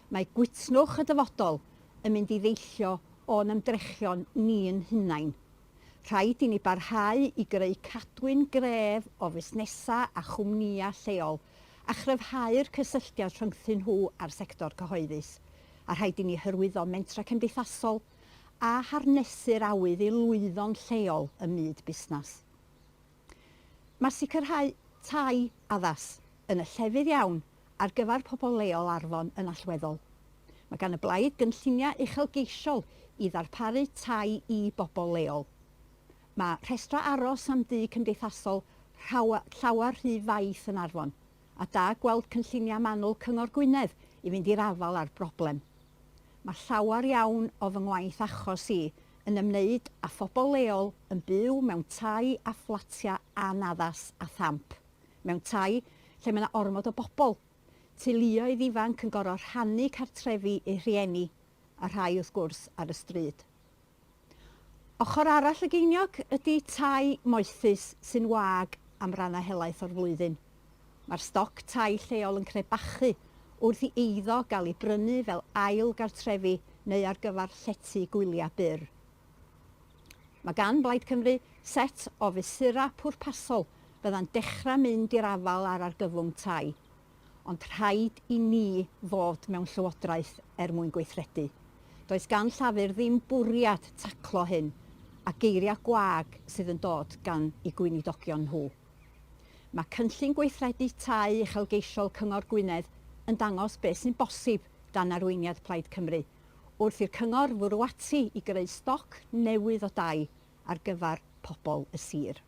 Mae gwitnwch y dyfodol yn mynd i ddeillio o'n ymdrechion ni'n hunain. Rhaid i ni barhau i greu cadwyn gref o fusnesau a chwmnïau lleol a chryfhau'r cysylltiad rhyngthyn nhw a'r sector cyhoeddus. A rhaid i ni hyrwyddo mentra cymdeithasol a harnesu'r awydd i lwyddo'n lleol ym myd busnes. Mae sicrhau tai addas yn y llefydd iawn ar gyfer pobl leol Arfon yn allweddol. Mae gan y blaid gynlluniau uchelgeisiol i ddarparu tai i bobl leol. Mae rhestra aros am dŷ cymdeithasol llawer rhy faith yn Arfon, a da gweld cynlluniau manwl Cyngor Gwynedd i fynd i'r afal ar broblem. Mae llawer iawn o fy ngwaith achos i yn ymwneud â phobl leol yn byw mewn tai a fflatia anaddas a thamp. Mewn tai lle mae yna ormod o bobl. Teuluoedd ifanc yn gorfod rhannu cartrefi eu rhieni a rhai wrth gwrs ar y stryd. Ochr arall y geiniog ydy tai moethus sy'n wag am rannau helaeth o'r flwyddyn. Mae'r stoc tai lleol yn crebachu wrth i eiddo gael ei brynu fel ail gartrefi neu ar gyfer llety gwyliau byr. Mae gan Plaid Cymru set o fesura pwrpasol bydda'n dechrau mynd i'r afal ar argyfwng tai, ond rhaid i ni fod mewn llywodraeth mwyn gweithredu. Does gan Llafur ddim bwriad taclo hyn, a geiriau gwag sydd yn dod gan ei gweinidogion nhw. Mae cynllun gweithredu tai uchelgeisiol Cyngor Gwynedd yn dangos beth sy'n bosib dan arweiniad Plaid Cymru, wrth i'r cyngor fwrw ati i greu stoc newydd o dai ar gyfer pobl y sir.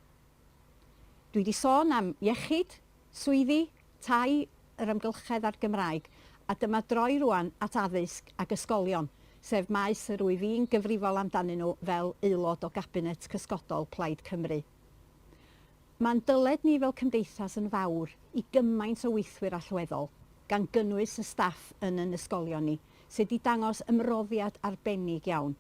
Dwi wedi sôn am iechyd, swyddi, tai, yr amgylchedd a'r Gymraeg, a dyma droi rwan at addysg ac ysgolion, sef maes yr wyf fi'n gyfrifol amdanyn nhw fel aelod o Gabinet Cysgodol Plaid Cymru. Mae'n dyled ni fel cymdeithas yn fawr i gymaint o weithwyr allweddol, gan gynnwys y staff yn ysgolion ni, sydd wedi dangos ymroddiad arbennig iawn.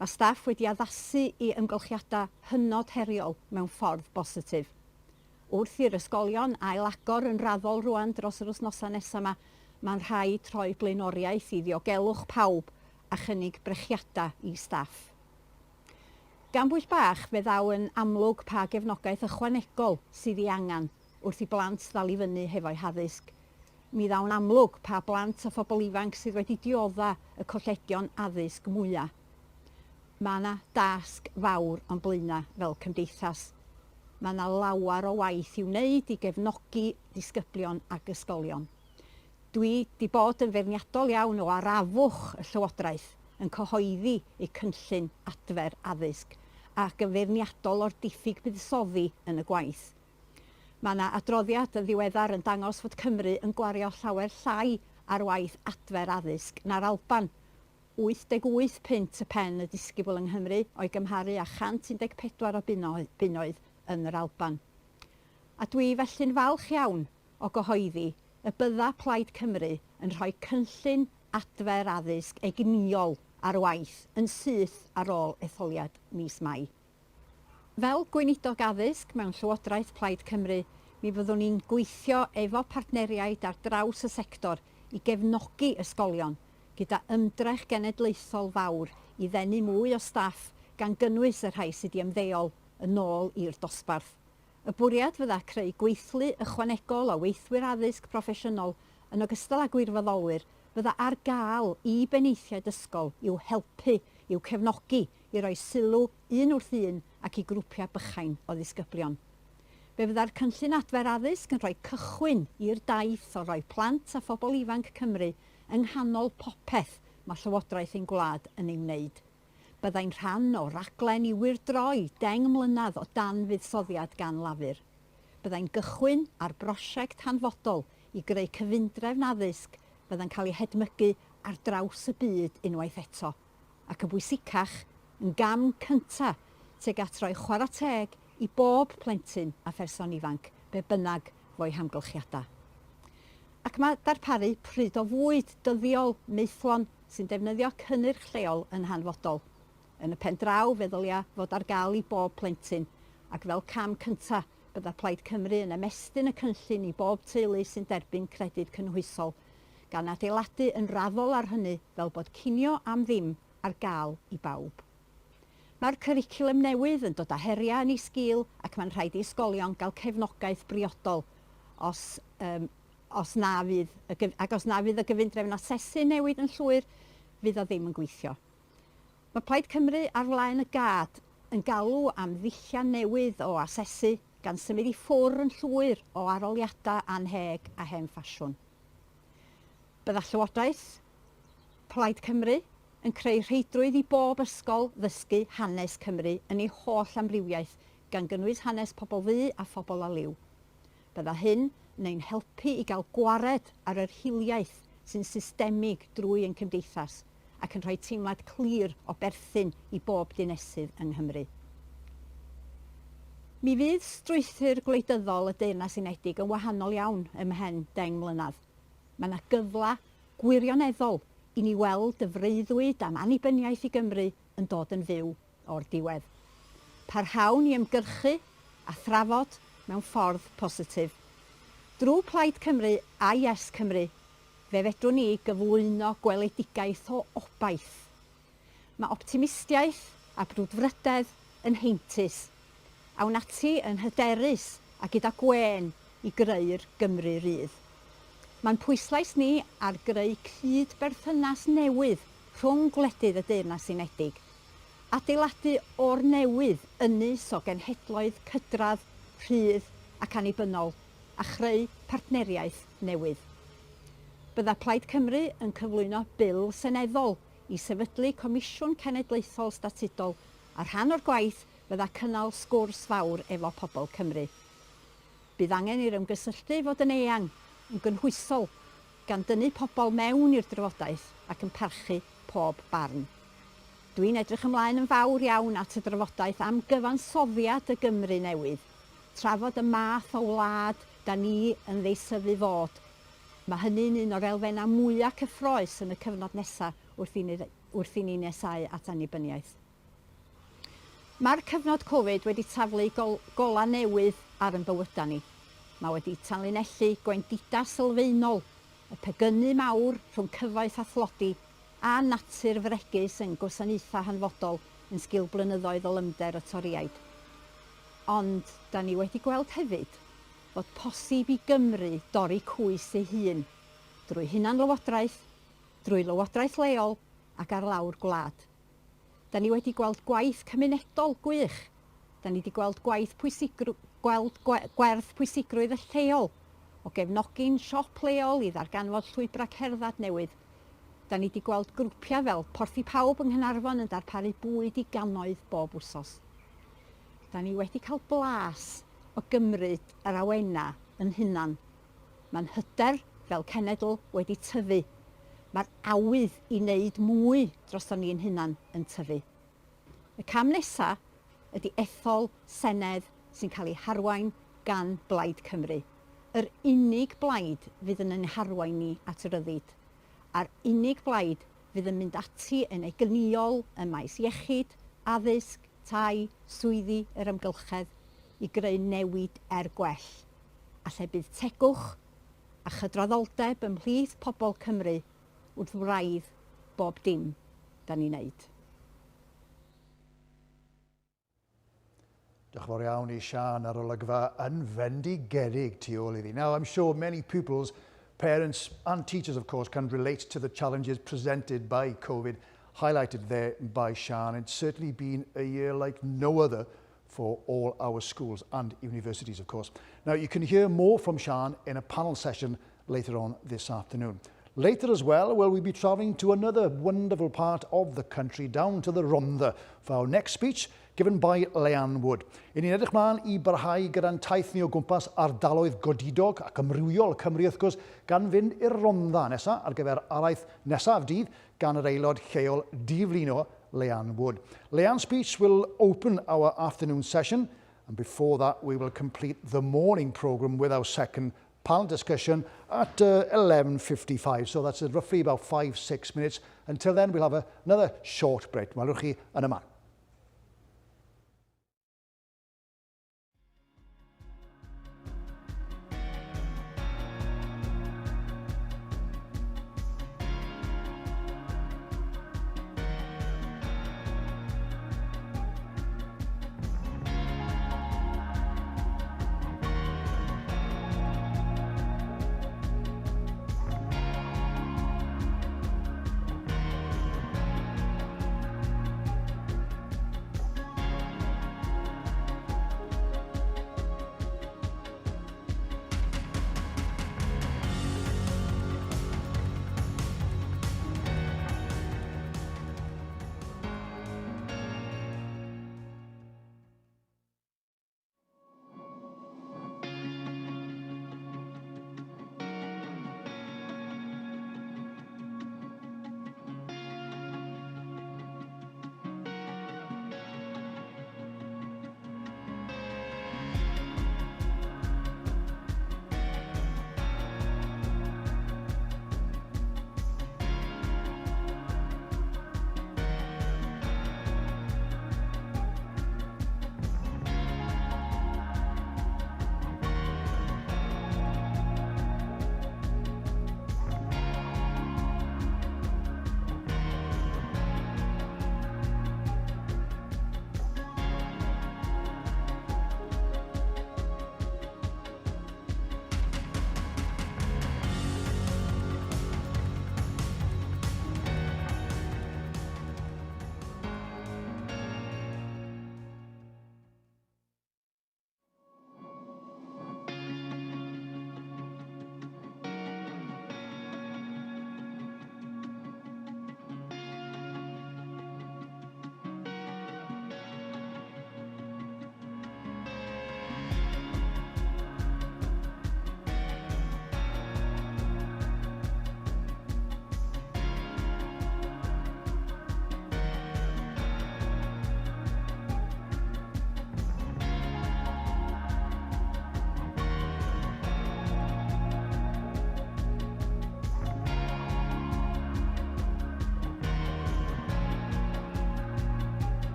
Mae staff wedi addasu i ymgylchiadau hynod heriol mewn ffordd bositif. Wrth i'r ysgolion ail-agor yn raddol rwan dros yr wythnosau nesaf yma, mae'n rhaid troi blaenoriaeth i ddiogelwch pawb a chynnig brechiadau i staff. Gan bwyll bach, fe ddaw yn amlwg pa gefnogaeth ychwanegol sydd ei angen wrth i blant ddal i fyny hefo'u haddysg. Mi ddawn amlwg pa blant a phobl ifanc sydd wedi diodda y colledion addysg mwyaf. Mae yna dasg fawr o'n blaenau fel cymdeithas. Mae yna lawar o waith i'w wneud i gefnogi disgyblion ac ysgolion. Dwi wedi bod yn feirniadol iawn o arafwch y Llywodraeth yn cyhoeddi eu cynllun adfer addysg ac yn feirniadol o'r diffyg buddsoddi yn y gwaith. Mae yna adroddiad yn ddiweddar yn dangos fod Cymru yn gwario llawer llai ar waith adfer addysg na'r Alban. 88 punt y pen y disgybl yng Nghymru o'i gymharu â 114 o bunnoedd yn yr Alban. A dwi felly'n falch iawn o gyhoeddi y bydda Plaid Cymru yn rhoi cynllun adfer addysg egnïol ar waith yn syth ar ôl etholiad mis Mai. Fel gweinidog addysg mewn Llywodraeth Plaid Cymru, mi fyddwn ni'n gweithio efo partneriaid ar draws y sector i gefnogi ysgolion gyda ymdrech genedlaethol fawr i ddenu mwy o staff gan gynnwys y rhai sydd wedi ymddeol yn ôl i'r dosbarth. Y bwriad fydda creu gweithlu ychwanegol o weithwyr addysg proffesiynol yn ogystal â gwirfoddolwyr fydda ar gael i benaethiaid ysgol i'w helpu, i'w cefnogi, i roi sylw un wrth un ac i grwpiau bychain o ddisgyblion. Fe fydda'r cynllun adfer addysg yn rhoi cychwyn i'r daith o roi plant a phobl ifanc Cymru yng nghanol popeth mae Llywodraeth ein gwlad yn ei wneud. Byddai'n rhan o raglen i wirdroi 10 mlynedd o dan fuddsoddiad gan Lafur. Byddai'n gychwyn ar brosiect hanfodol i greu cyfundrefn addysg byddai'n cael ei hedmygu ar draws y byd unwaith eto, ac yn bwysicach yn gam cynta tuag at roi chwarae teg i bob plentyn a pherson ifanc, be bynnag fo'i hamgylchiadau. Ac mae darparu pryd o fwyd dyddiol maethlon sy'n defnyddio cynnyrch lleol yn hanfodol. Yn y pen draw feddylia fod ar gael i bob plentyn, ac fel cam cynta bydda Plaid Cymru yn ymestyn y cynllun i bob teulu sy'n derbyn credyd cynhwysol, gan adeiladu yn raddol ar hynny fel bod cinio am ddim ar gael i bawb. Mae'r cwricwlwm newydd yn dod â heriau yn ei sgil ac mae'n rhaid i ysgolion gael cefnogaeth briodol os na fydd y gyfundrefn asesu newid yn llwyr, fydd o ddim yn gweithio. Mae Plaid Cymru ar flaen y gad yn galw am ddillian newydd o asesu gan symud i ffwr yn llwyr o aroliadau anheg a hen ffasiwn. Bydda Llywodraeth Plaid Cymru yn creu rheidrwydd i bob ysgol ddysgu hanes Cymru yn ei holl amrywiaeth gan gynnwys hanes pobl ddu a phobl a liw. Bydda hyn yn ein helpu i gael gwared ar yr hiliaeth sy'n systemig drwy ein cymdeithas ac yn rhoi teimlad clir o berthyn i bob dinesydd yng Nghymru. Mi fydd strwythur gwleidyddol y Deyrnas Unedig yn wahanol iawn ymhen 10 mlynedd. Mae yna gyfla gwirioneddol i ni weld y freuddwyd am annibyniaeth i Gymru yn dod yn fyw o'r diwedd. Parhawn i ymgyrchu a thrafod mewn ffordd positif. Drwy Plaid Cymru a Yes Cymru, fe fedrwn ni gyflwyno gweledigaeth o obaith. Mae optimistiaeth a brwdfrydedd yn heintus, awn ati yn hyderus a gyda gwen i greu'r Gymru rydd. Mae'n pwyslais ni ar greu cyd-berthynas newydd rhwng gwledydd y Deyrnas Unedig, adeiladu o'r newydd ynys o genhedloedd cydradd, rhydd ac annibynnol, a chreu partneriaeth newydd. Bydda Plaid Cymru yn cyflwyno bil seneddol i sefydlu Comisiwn Cenedlaethol Statudol, a rhan o'r gwaith bydda cynnal sgwrs fawr efo pobl Cymru. Bydd angen i'r ymgysylltu fod yn eang, yn gynhwysol, gan dynnu pobl mewn i'r drafodaeth ac yn parchu pob barn. Dwi'n edrych ymlaen yn fawr iawn at y drafodaeth am gyfansoddiad y Gymru newydd, trafod y math o wlad da ni yn ddeisyfu fod. Mae hynny'n un o'r elfennau mwyaf cyffroes yn y cyfnod nesaf wrth i ni nesau at annibyniaeth. Mae'r cyfnod Covid wedi taflu gola newydd ar ein bywydau ni. Mae wedi tanlinellu gwendida sylfaenol, y pegynnu mawr rhwng cyfoeth a thlodi a natur fregus yn gwasanaethau hanfodol yn sgil blynyddoedd o lymder y toriaid. Ond, da ni wedi gweld hefyd bod posib i Gymru dorri cwys ei hun drwy hunanlywodraeth, drwy lywodraeth leol ac ar lawr gwlad. Da ni wedi gweld gwaith cymunedol gwych. Da ni wedi gweld gwerth pwysigrwydd y lleol o gefnogi'n siop leol i ddarganfod llwybra cerddad newydd. Da ni wedi gweld grwpiau fel Porthi Pawb yng Nghynarfon yn darparu bwyd i gannoedd bob wsos. Da ni wedi cael blas o gymryd yr awena yn hunan. Mae'n hyder fel cenedl wedi tyfu. Mae'r awydd i wneud mwy drosto ni'n hunan yn tyfu. Y cam nesaf ydy ethol Senedd sy'n cael ei harwain gan Blaid Cymru. Yr unig blaid fydd yn ein harwain ni at y ryddid. A'r unig blaid fydd yn mynd ati yn egnïol y maes iechyd, addysg, tai, swyddi yr ymgylchedd i greu newid gwell. A lle bydd tegwch a chydraddoldeb ymhlith pobl Cymru wrth wraidd bob dim da ni'n neud. Diolch yn fawr iawn i Sian ar olygfa yn fendigedig tu ôl iddi. Now, I'm sure many pupils, parents and teachers, of course, can relate to the challenges presented by COVID, highlighted there by Sian. It's certainly been a year like no other for all our schools and universities, of course. Now, you can hear more from Sian in a panel session later on this afternoon. Later as well, we'll be travelling to another wonderful part of the country, down to the Rhondda, for our next speech, given by Leanne Wood. I ni'n edrych mlaen i barhau gyda'n taith ni o gwmpas ardaloedd godidog ac ymrywiol Cymru, wrth gwrs, gan fynd i'r Rhondda nesaf ar gyfer araith nesaf dydd gan yr aelod lleol diflino Leanne Wood. Leanne's speech will open our afternoon session, and before that we will complete the morning programme with our second panel discussion at 11:55. So that's roughly about 5-6 minutes. Until then, we'll have another short break. Welwch chi yn y man.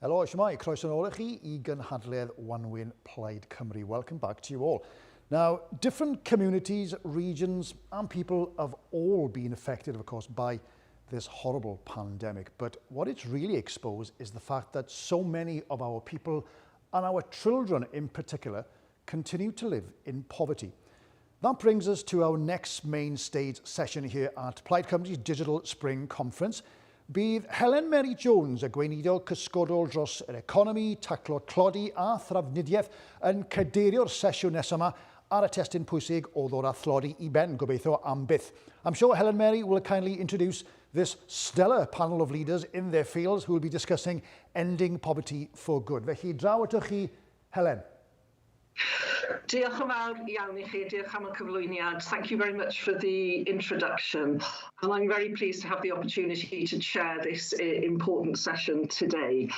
Helo, shwmae, croeso nôl i chi I gynhadledd One Win Plaid Cymru. Welcome back to you all. Now, different communities, regions and people have all been affected, of course, by this horrible pandemic. But what it's really exposed is the fact that so many of our people, and our children in particular, continue to live in poverty. That brings us to our next main stage session here at Plaid Cymru's Digital Spring Conference. Bydd Helen Mary Jones, y gweinidog cysgodol dros yr economi, taclo tlodi a thrafnidiaeth yn cadeirio'r sesiwn nesaf yma ar y testyn pwysig o ddod â thlodi I ben, gobeithio am byth. I'm sure Helen Mary will kindly introduce this stellar panel of leaders in their fields who will be discussing ending poverty for good. Felly, draw atoch chi, Helen. Diolch yn fawr iawn I chi, diolch am y cyflwyniad. Thank you very much for the introduction. And I'm very pleased to have the opportunity to chair this important session today.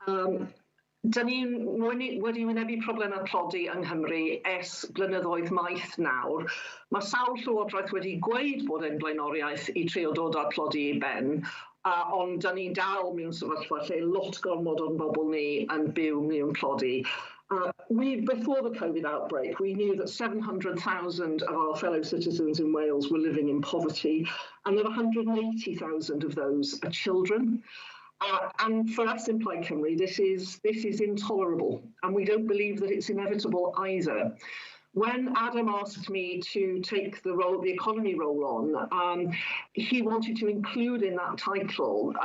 Dyn ni wedi wynebu problemau tlodi yng Nghymru ers blynyddoedd maith nawr. Mae sawl llywodraeth wedi gweud bod e'n blaenoriaeth I trio dod â'r tlodi I ben, ond dyn ni'n dal mewn sefyllfa lle lot gormod o'n bobl ni yn byw mewn tlodi. Before the COVID outbreak, we knew that 700,000 of our fellow citizens in Wales were living in poverty, and that 180,000 of those are children. And for us in Plaid Cymru, this is intolerable, and we don't believe that it's inevitable either. When Adam asked me to take the economy role on, he wanted to include in that title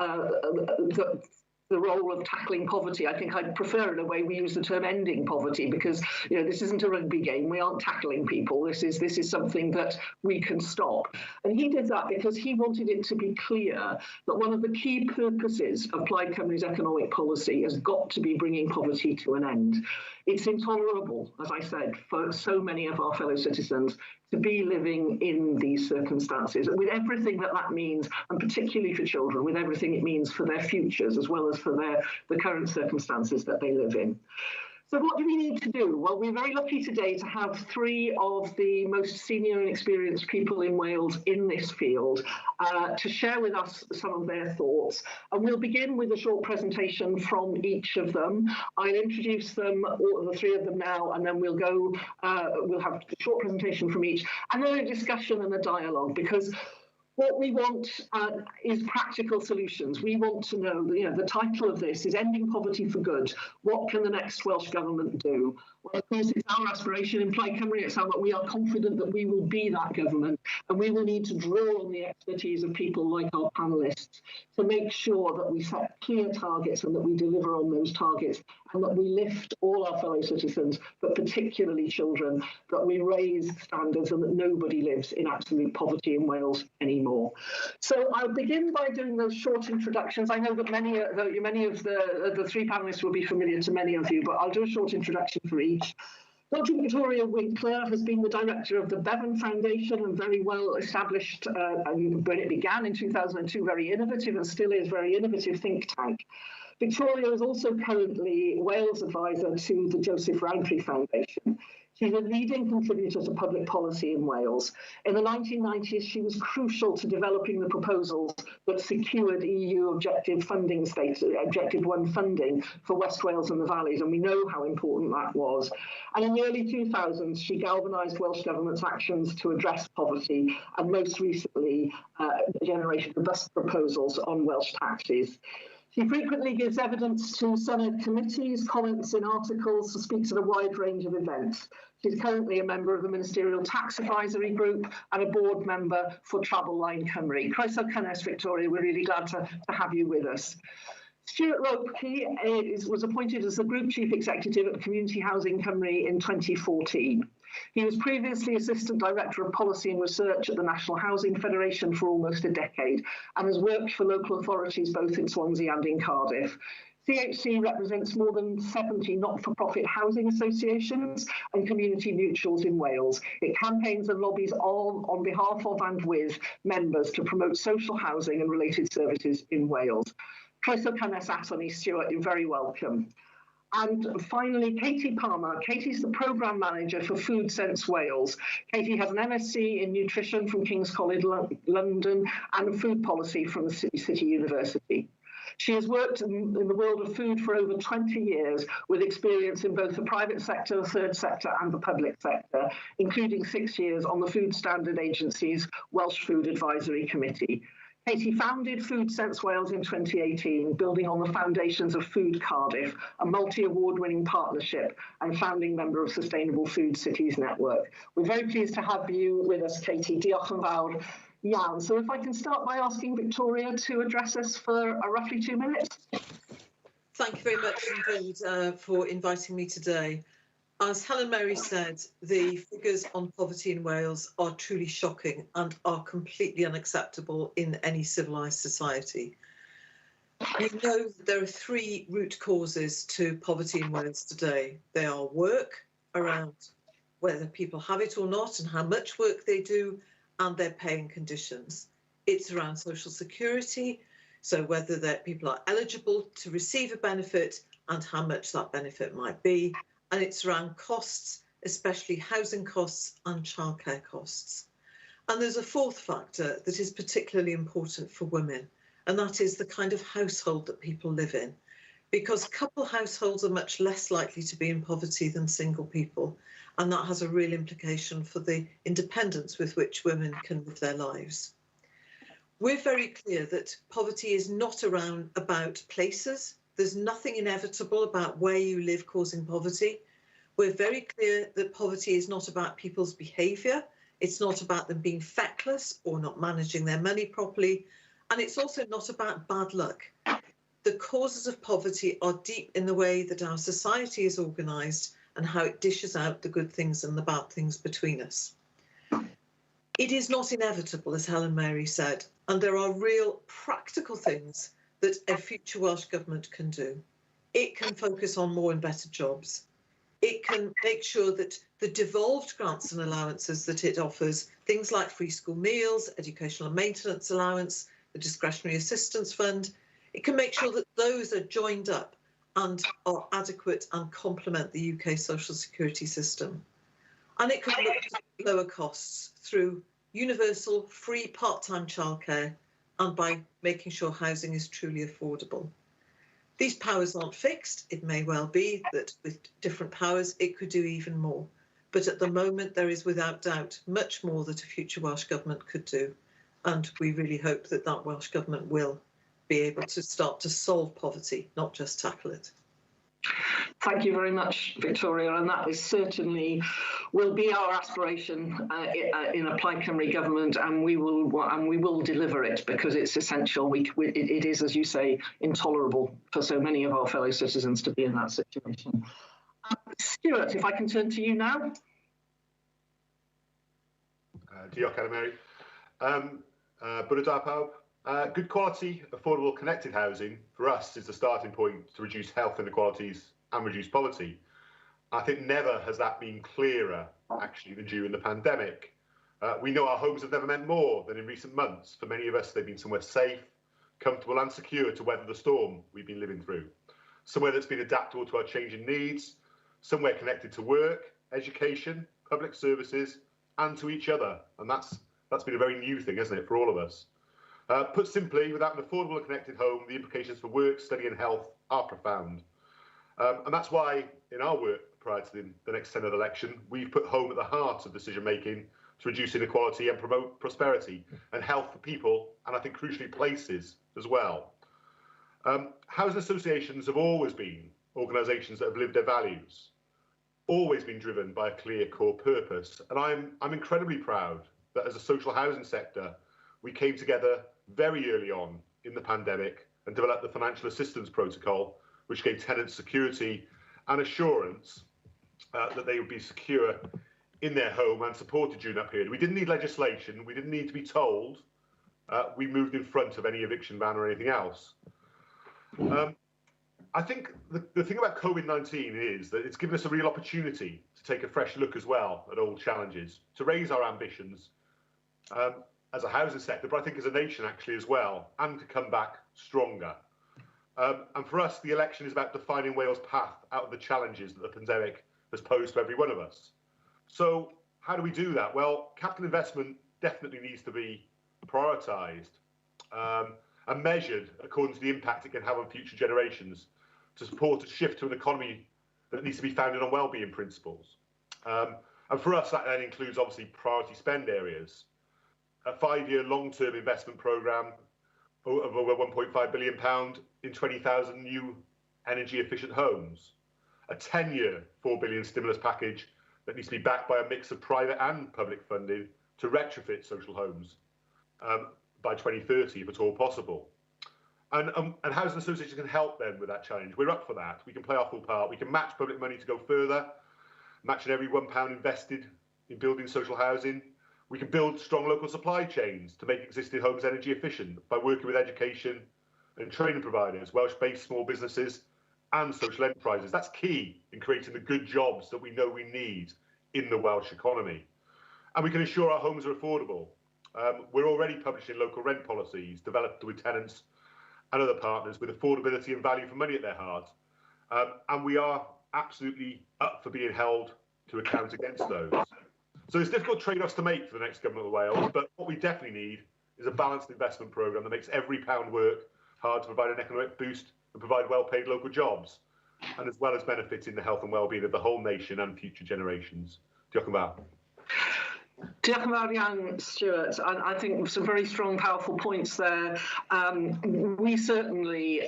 the role of tackling poverty. I think I'd prefer in a way we use the term ending poverty, because this isn't a rugby game. We aren't tackling people. This is something that we can stop. And he did that because he wanted it to be clear that one of the key purposes of Plaid Cymru's economic policy has got to be bringing poverty to an end. It's intolerable, as I said, for so many of our fellow citizens to be living in these circumstances, with everything that means, and particularly for children, with everything it means for their futures, as well as for the current circumstances that they live in. So what do we need to do? Well, we're very lucky today to have three of the most senior and experienced people in Wales in this field to share with us some of their thoughts. And we'll begin with a short presentation from each of them. I'll introduce them, all the three of them now, and then we'll have a short presentation from each, and then a discussion and a dialogue, because what we want is practical solutions. We want to know, the title of this is Ending Poverty for Good. What can the next Welsh Government do? Well, of course, it's our aspiration in Plaid Cymru. It's that we are confident that we will be that government, and we will need to draw on the expertise of people like our panellists to make sure that we set clear targets and that we deliver on those targets, and that we lift all our fellow citizens, but particularly children, that we raise standards and that nobody lives in absolute poverty in Wales anymore. So I'll begin by doing those short introductions. I know that many of the three panellists will be familiar to many of you, but I'll do a short introduction for each. Dr. Victoria Winkler has been the director of the Bevan Foundation, and very well established, when it began in 2002, very innovative and still is very innovative think tank. Victoria is also currently Wales advisor to the Joseph Rowntree Foundation. She's a leading contributor to public policy in Wales. In the 1990s, she was crucial to developing the proposals that secured EU Objective 1 funding for West Wales and the Valleys, and we know how important that was. And in the early 2000s, she galvanised Welsh Government's actions to address poverty, and most recently generated robust proposals on Welsh taxes. She frequently gives evidence to Senate committees, comments in articles, and speaks at a wide range of events. She's currently a member of the Ministerial Tax Advisory Group and a board member for Travel Line Cymru. Croeso cynnes, Victoria. We're really glad to have you with us. Stuart Ropke was appointed as the Group Chief Executive at Community Housing Cymru in 2014. He was previously Assistant Director of Policy and Research at the National Housing Federation for almost a decade, and has worked for local authorities both in Swansea and in Cardiff. CHC represents more than 70 not-for-profit housing associations and community mutuals in Wales. It campaigns and lobbies on behalf of and with members to promote social housing and related services in Wales. Croeso cynnes aton ni, Stuart, you're very welcome. And finally, Katie Palmer. Katie's the Programme Manager for Food Sense Wales. Katie has an MSc in Nutrition from King's College London and Food Policy from the City University. She has worked in the world of food for over 20 years, with experience in both the private sector, the third sector and the public sector, including 6 years on the Food Standard Agency's Welsh Food Advisory Committee. Katie founded Food Sense Wales in 2018, building on the foundations of Food Cardiff, a multi-award-winning partnership and founding member of Sustainable Food Cities Network. We're very pleased to have you with us, Katie. Diolch yn fawr iawn. So if I can start by asking Victoria to address us for roughly 2 minutes. Thank you very much indeed for inviting me today. As Helen Mary said, the figures on poverty in Wales are truly shocking and are completely unacceptable in any civilised society. We know that there are 3 root causes to poverty in Wales today. They are work, around whether people have it or not and how much work they do, and their pay and conditions. It's around social security, so whether that people are eligible to receive a benefit and how much that benefit might be. And it's around costs, especially housing costs and childcare costs. And there's a 4th factor that is particularly important for women, and that is the kind of household that people live in. Because couple households are much less likely to be in poverty than single people, and that has a real implication for the independence with which women can live their lives. We're very clear that poverty is not about places. There's nothing inevitable about where you live causing poverty. We're very clear that poverty is not about people's behaviour. It's not about them being feckless or not managing their money properly. And it's also not about bad luck. The causes of poverty are deep in the way that our society is organised and how it dishes out the good things and the bad things between us. It is not inevitable, as Helen Mary said, and there are real practical things that a future Welsh Government can do. It can focus on more and better jobs. It can make sure that the devolved grants and allowances that it offers, things like free school meals, educational and maintenance allowance, the discretionary assistance fund, it can make sure that those are joined up and are adequate and complement the UK social security system. And it can look to lower costs through universal free part-time childcare and by making sure housing is truly affordable. These powers aren't fixed. It may well be that with different powers, it could do even more. But at the moment, there is without doubt much more that a future Welsh Government could do. And we really hope that that Welsh Government will be able to start to solve poverty, not just tackle it. Thank you very much, Victoria, and that is certainly will be our aspiration in a Plaid Cymru government, and we will deliver it because it's essential. It is, as you say, intolerable for so many of our fellow citizens to be in that situation. Stuart, if I can turn to you now. Diolch, Helen Mary. Bore da pawb. Good quality, affordable, connected housing for us is the starting point to reduce health inequalities and reduce poverty. I think never has that been clearer, actually, than during the pandemic. We know our homes have never meant more than in recent months. For many of us, they've been somewhere safe, comfortable and secure to weather the storm we've been living through. Somewhere that's been adaptable to our changing needs, somewhere connected to work, education, public services, and to each other. And that's been a very new thing, hasn't it, for all of us. Put simply, without an affordable and connected home, the implications for work, study and health are profound. And that's why, in our work prior to the next Senedd election, we've put home at the heart of decision-making to reduce inequality and promote prosperity and health for people, and I think crucially places as well. Housing associations have always been organisations that have lived their values, always been driven by a clear core purpose. And I'm incredibly proud that as a social housing sector, we came together very early on in the pandemic and developed the financial assistance protocol, which gave tenants security and assurance that they would be secure in their home and supported during that period. We didn't need legislation. We didn't need to be told. We moved in front of any eviction ban or anything else. I think the thing about COVID-19 is that it's given us a real opportunity to take a fresh look as well at old challenges, to raise our ambitions as a housing sector, but I think as a nation actually as well, and to come back stronger. And for us, the election is about defining Wales' path out of the challenges that the pandemic has posed to every one of us. So how do we do that? Well, capital investment definitely needs to be prioritised. and measured according to the impact it can have on future generations to support a shift to an economy that needs to be founded on wellbeing principles. And for us, that then includes obviously priority spend areas, a 5-year long-term investment programme of over £1.5 billion in 20,000 new energy-efficient homes, a 10-year £4 billion stimulus package that needs to be backed by a mix of private and public funding to retrofit social homes by 2030, if at all possible. And housing associations can help then with that challenge. We're up for that. We can play our full part. We can match public money to go further, matching every £1 invested in building social housing. We can build strong local supply chains to make existing homes energy efficient by working with education and training providers, Welsh-based small businesses and social enterprises. That's key in creating the good jobs that we know we need in the Welsh economy. And we can ensure our homes are affordable. We're already publishing local rent policies developed with tenants and other partners with affordability and value for money at their heart. And we are absolutely up for being held to account against those. So there's difficult trade-offs to make for the next Government of Wales, but what we definitely need is a balanced investment programme that makes every pound work hard to provide an economic boost and provide well-paid local jobs, and as well as benefiting the health and well-being of the whole nation and future generations. Diolch yn fawr. Diolch yn fawr iawn, Stuart. I think some very strong, powerful points there. We certainly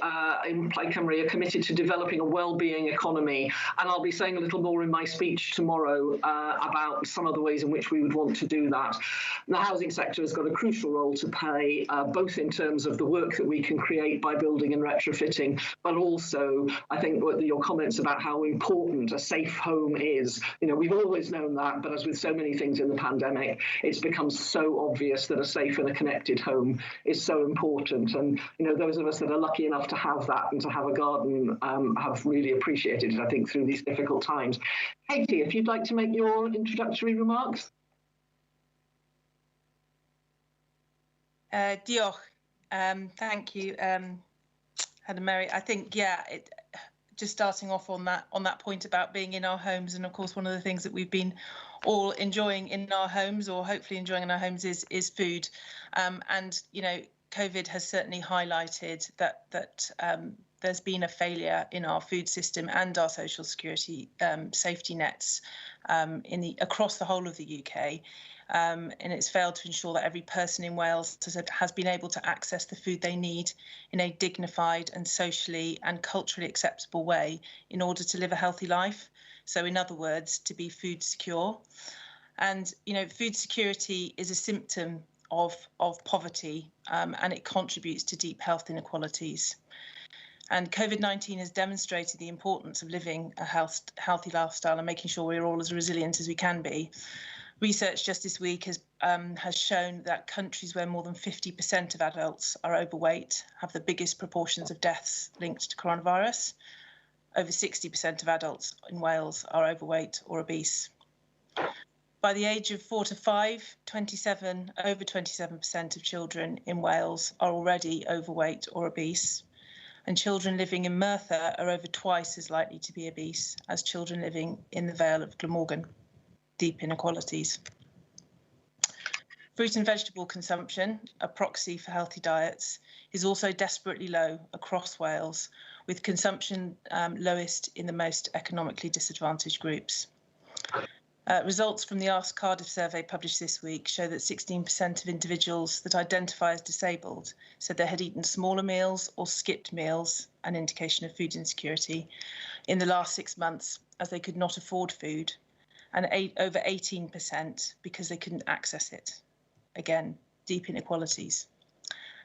in Plaid Cymru are committed to developing a well-being economy, and I'll be saying a little more in my speech tomorrow about some of the ways in which we would want to do that. The housing sector has got a crucial role to play, both in terms of the work that we can create by building and retrofitting, but also I think your comments about how important a safe home is. You know, we've always known that, but as with so many things in the pandemic, it's become so obvious that a safe and a connected home is so important. And, you know, those of us that are lucky enough to have that and to have a garden have really appreciated it, I think, through these difficult times. Katie, if you'd like to make your introductory remarks. Diolch. Thank you, Helen Mary. I think, yeah, just starting off on that point about being in our homes, and of course one of the things that we've been all enjoying in our homes, or hopefully enjoying in our homes, is food. And you know, COVID has certainly highlighted that there's been a failure in our food system and our social security safety nets across the whole of the UK. And it's failed to ensure that every person in Wales has been able to access the food they need in a dignified and socially and culturally acceptable way in order to live a healthy life. So in other words, to be food secure. And, you know, food security is a symptom of poverty, and it contributes to deep health inequalities. And COVID-19 has demonstrated the importance of living a healthy lifestyle and making sure we're all as resilient as we can be. Research just this week has shown that countries where more than 50% of adults are overweight have the biggest proportions of deaths linked to coronavirus. Over 60% of adults in Wales are overweight or obese. By the age of 4 to 5, over 27% of children in Wales are already overweight or obese. And children living in Merthyr are over twice as likely to be obese as children living in the Vale of Glamorgan. Deep inequalities. Fruit and vegetable consumption, a proxy for healthy diets, is also desperately low across Wales, with consumption lowest in the most economically disadvantaged groups. Results from the Ask Cardiff survey published this week show that 16% of individuals that identify as disabled said they had eaten smaller meals or skipped meals, an indication of food insecurity, in the last 6 months as they could not afford food, and over 18% because they couldn't access it. Again, deep inequalities.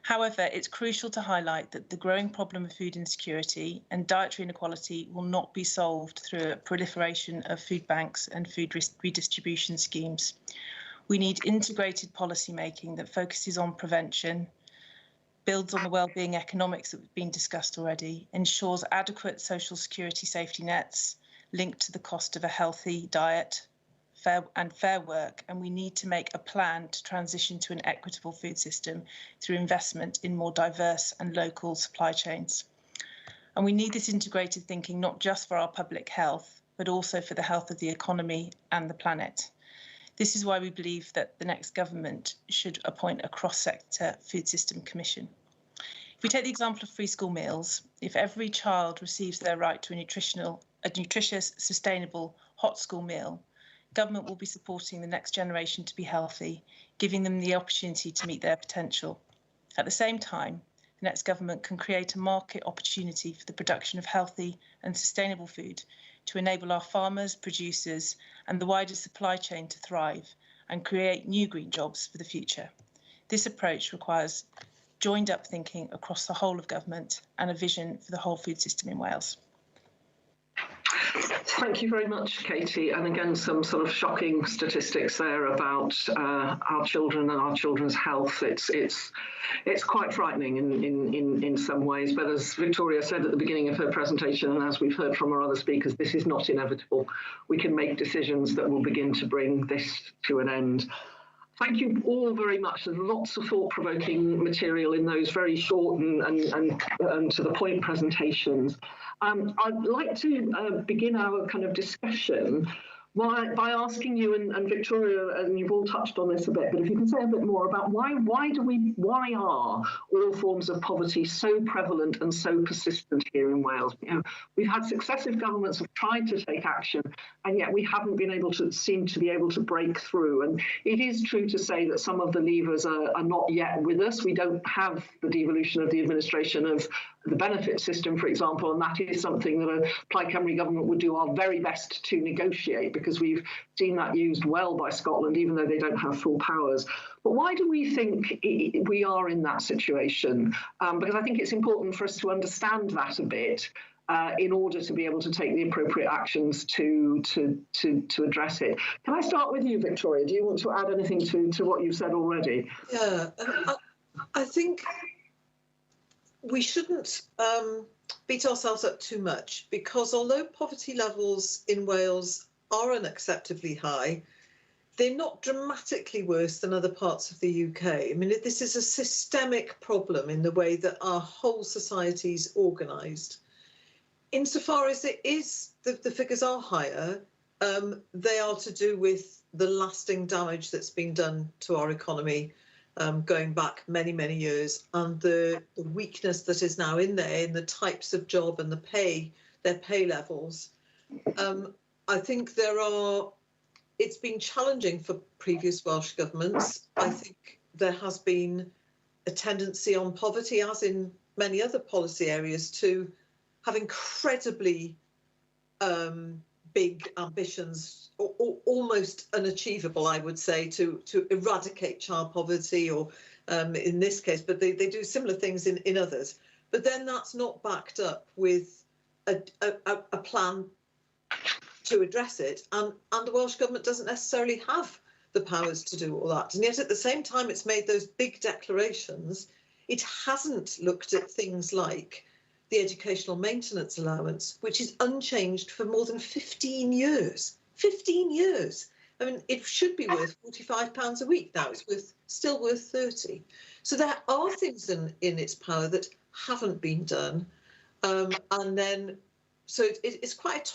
However, it's crucial to highlight that the growing problem of food insecurity and dietary inequality will not be solved through a proliferation of food banks and food redistribution schemes. We need integrated policy making that focuses on prevention, builds on the wellbeing economics that have been discussed already, ensures adequate social security safety nets linked to the cost of a healthy diet, fair work, and we need to make a plan to transition to an equitable food system through investment in more diverse and local supply chains. And we need this integrated thinking not just for our public health, but also for the health of the economy and the planet. This is why we believe that the next government should appoint a cross-sector food system commission. we take the example of free school meals, if every child receives their right to a nutritious, sustainable, hot school meal, government will be supporting the next generation to be healthy, giving them the opportunity to meet their potential. At the same time, the next government can create a market opportunity for the production of healthy and sustainable food to enable our farmers, producers, and the wider supply chain to thrive and create new green jobs for the future. This approach requires joined up thinking across the whole of government and a vision for the whole food system in Wales. Thank you very much, Katie. And again, some sort of shocking statistics there about our children and our children's health. It's quite frightening in some ways. But as Victoria said at the beginning of her presentation, and as we've heard from our other speakers, this is not inevitable. We can make decisions that will begin to bring this to an end. Thank you all very much. There's lots of thought-provoking material in those very short and to the point presentations. I'd like to begin our kind of discussion by asking you, and Victoria, and you've all touched on this a bit, but if you can say a bit more about why are all forms of poverty so prevalent and so persistent here in Wales? You know, we've had successive governments have tried to take action, and yet we haven't been able to seem to be able to break through. And it is true to say that some of the levers are not yet with us. We don't have the devolution of the administration of the benefit system, for example, and that is something that a Plaid Cymru government would do our very best to negotiate, because we've seen that used well by Scotland, even though they don't have full powers. But why do we think we are in that situation? Because I think it's important for us to understand that a bit in order to be able to take the appropriate actions to address it. Can I start with you, Victoria? Do you want to add anything to what you've said already? Yeah, I think we shouldn't beat ourselves up too much, because although poverty levels in Wales are unacceptably high, they're not dramatically worse than other parts of the UK. I mean, this is a systemic problem in the way that our whole society is organised. Insofar as it is, the figures are higher, they are to do with the lasting damage that's been done to our economy going back many, many years, and the weakness that is now in there in the types of job and their pay levels. I think it's been challenging for previous Welsh governments. I think there has been a tendency on poverty, as in many other policy areas, to have incredibly big ambitions, or almost unachievable, I would say, to eradicate child poverty, or in this case, but they do similar things in others. But then that's not backed up with a plan to address it, and the Welsh Government doesn't necessarily have the powers to do all that. And yet at the same time it's made those big declarations, it hasn't looked at things like the educational maintenance allowance, which is unchanged for more than 15 years. 15 years. I mean, it should be worth £45 a week now. It's still worth 30. So there are things in its power that haven't been done. And then, so it's quite a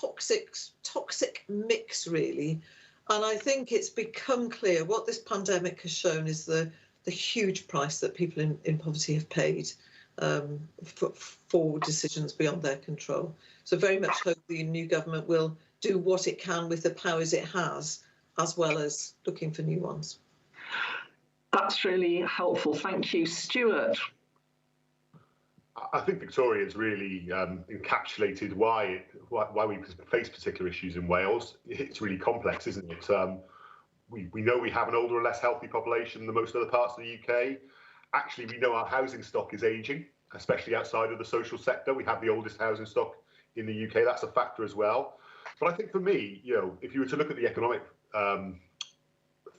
toxic mix, really. And I think it's become clear what this pandemic has shown is the huge price that people in poverty have paid for decisions beyond their control. So very much hope the new government will do what it can with the powers it has, as well as looking for new ones. That's really helpful. Thank you. Stuart. I think Victoria's really encapsulated why we face particular issues in Wales. It's really complex, isn't it? We know we have an older and less healthy population than most other parts of the UK. Actually, we know our housing stock is ageing, especially outside of the social sector. We have the oldest housing stock in the UK. That's a factor as well. But I think for me, if you were to look at the economic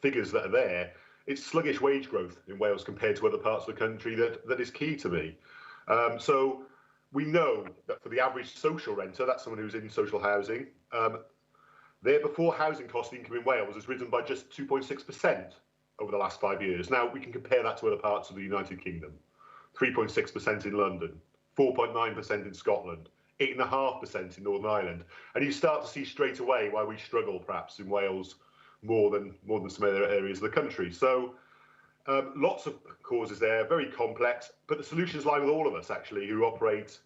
figures that are there, it's sluggish wage growth in Wales compared to other parts of the country that is key to me. So we know that for the average social renter, that's someone who's in social housing, their before housing cost income in Wales has risen by just 2.6% over the last 5 years. Now, we can compare that to other parts of the United Kingdom. 3.6% in London, 4.9% in Scotland, 8.5% in Northern Ireland. And you start to see straight away why we struggle, perhaps, in Wales more than some other areas of the country. So Lots of causes there, very complex, but the solutions lie with all of us, actually, who operate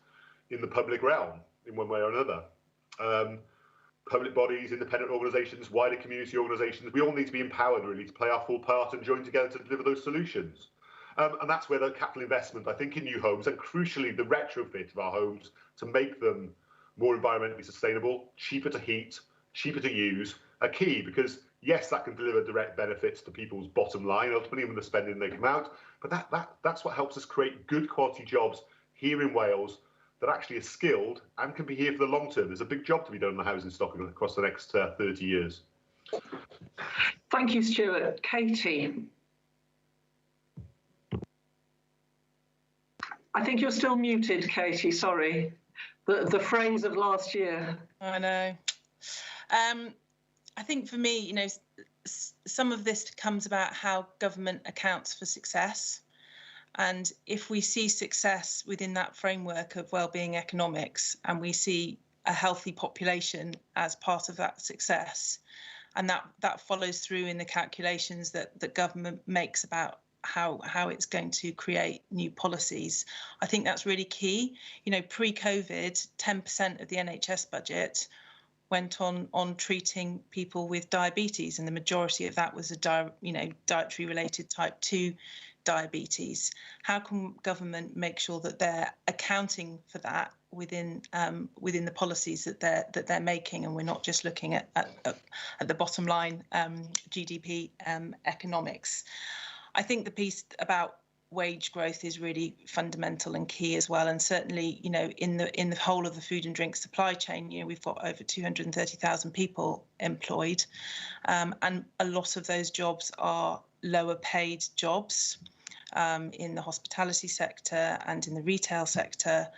in the public realm in one way or another. Public bodies, independent organisations, wider community organisations, we all need to be empowered, really, to play our full part and join together to deliver those solutions. And that's where the capital investment, I think, in new homes, and crucially the retrofit of our homes to make them more environmentally sustainable, cheaper to heat, cheaper to use, are key, because yes, that can deliver direct benefits to people's bottom line, ultimately when they're spending they come out, but that's what helps us create good quality jobs here in Wales that actually are skilled and can be here for the long term. There's a big job to be done in the housing stock across the next 30 years. Thank you, Stuart. Katie. I think you're still muted, Katie, sorry. The phrase of last year. I know. I think for me, some of this comes about how government accounts for success. And if we see success within that framework of wellbeing economics, and we see a healthy population as part of that success, and that follows through in the calculations that government makes about how it's going to create new policies, I think that's really key. Pre-COVID, 10% of the NHS budget went on treating people with diabetes, and the majority of that was a dietary related type 2 diabetes. How can government make sure that they're accounting for that within the policies that they're making, and we're not just looking at the bottom line GDP economics? I think the piece about wage growth is really fundamental and key as well, and certainly in the whole of the food and drink supply chain, we've got over 230,000 people employed, and a lot of those jobs are lower paid jobs in the hospitality sector and in the retail sector.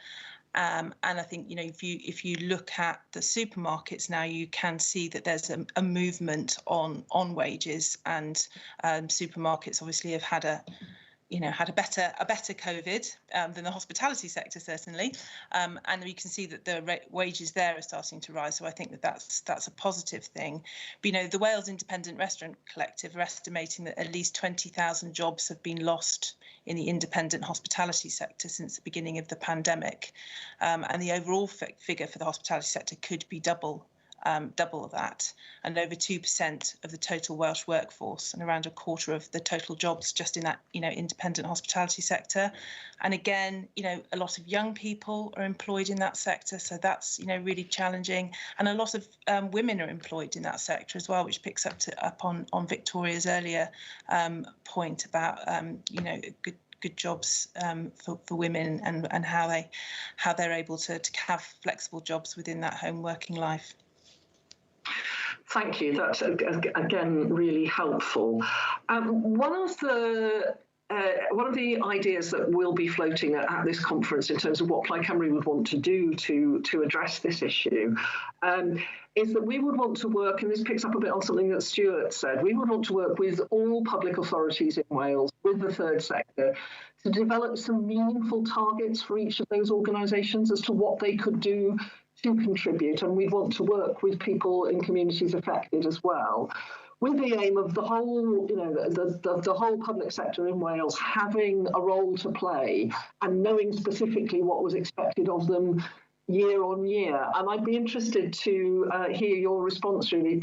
And I think, if you look at the supermarkets now, you can see that there's a movement on we and supermarkets obviously have had a better COVID than the hospitality sector, certainly. And we can see that the wages there are starting to rise. So I think that's a positive thing. But, the Wales Independent Restaurant Collective are estimating that at least 20,000 jobs have been lost in the independent hospitality sector since the beginning of the pandemic. And the overall figure for the hospitality sector could be double of that, and over 2% of the total Welsh workforce, and around a quarter of the total jobs just in that independent hospitality sector. And again, a lot of young people are employed in that sector, so that's really challenging. And a lot of women are employed in that sector as well, which picks up on Victoria's earlier point about good jobs for women and how they're able to have flexible jobs within that home working life. Thank you. That's, again, really helpful. One of the ideas that will be floating at this conference in terms of what Plaid Cymru would want to do to address this issue is that we would want to work, and this picks up a bit on something that Stuart said, we would want to work with all public authorities in Wales, with the third sector, to develop some meaningful targets for each of those organisations as to what they could do to contribute, and we want to work with people in communities affected as well, with the aim of the whole, the whole public sector in Wales having a role to play and knowing specifically what was expected of them year on year. And I'd be interested to hear your response, really,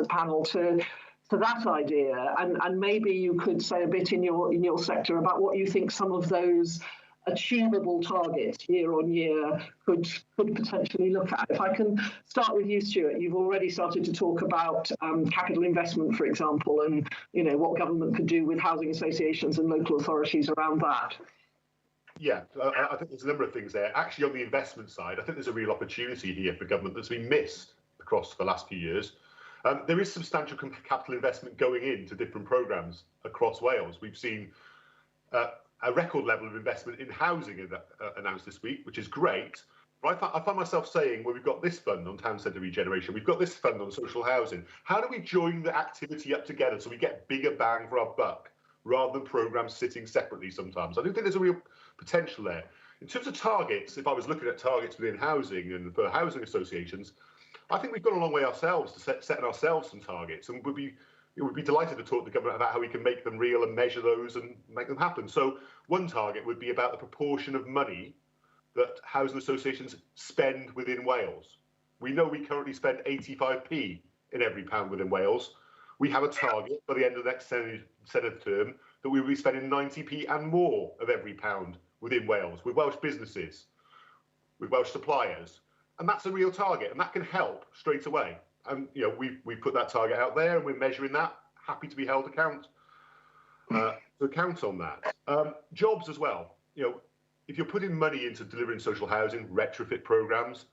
panel, to that idea, and maybe you could say a bit in your sector about what you think some of those achievable targets year on year could potentially look at. If I can start with you, Stuart, you've already started to talk about capital investment, for example, and what government could do with housing associations and local authorities around that. Yeah, I think there's a number of things there. Actually, on the investment side, I think there's a real opportunity here for government that's been missed across the last few years. There is substantial capital investment going into different programmes across Wales. We've seen a record level of investment in housing announced this week, which is great. But I find myself saying, well, we've got this fund on town centre regeneration, we've got this fund on social housing. How do we join the activity up together so we get bigger bang for our buck, rather than programmes sitting separately sometimes? I do think there's a real potential there. In terms of targets, if I was looking at targets within housing and for housing associations, I think we've gone a long way ourselves to setting ourselves some targets, and would be we'd be delighted to talk to the government about how we can make them real and measure those and make them happen. So one target would be about the proportion of money that housing associations spend within Wales. We know we currently spend 85p in every pound within Wales. We have a target by the end of the next Senedd term that we will be spending 90p and more of every pound within Wales, with Welsh businesses, with Welsh suppliers. And that's a real target, and that can help straight away. And we put that target out there, and we're measuring that. Happy to be held to account on that. Jobs as well. If you're putting money into delivering social housing, retrofit programs,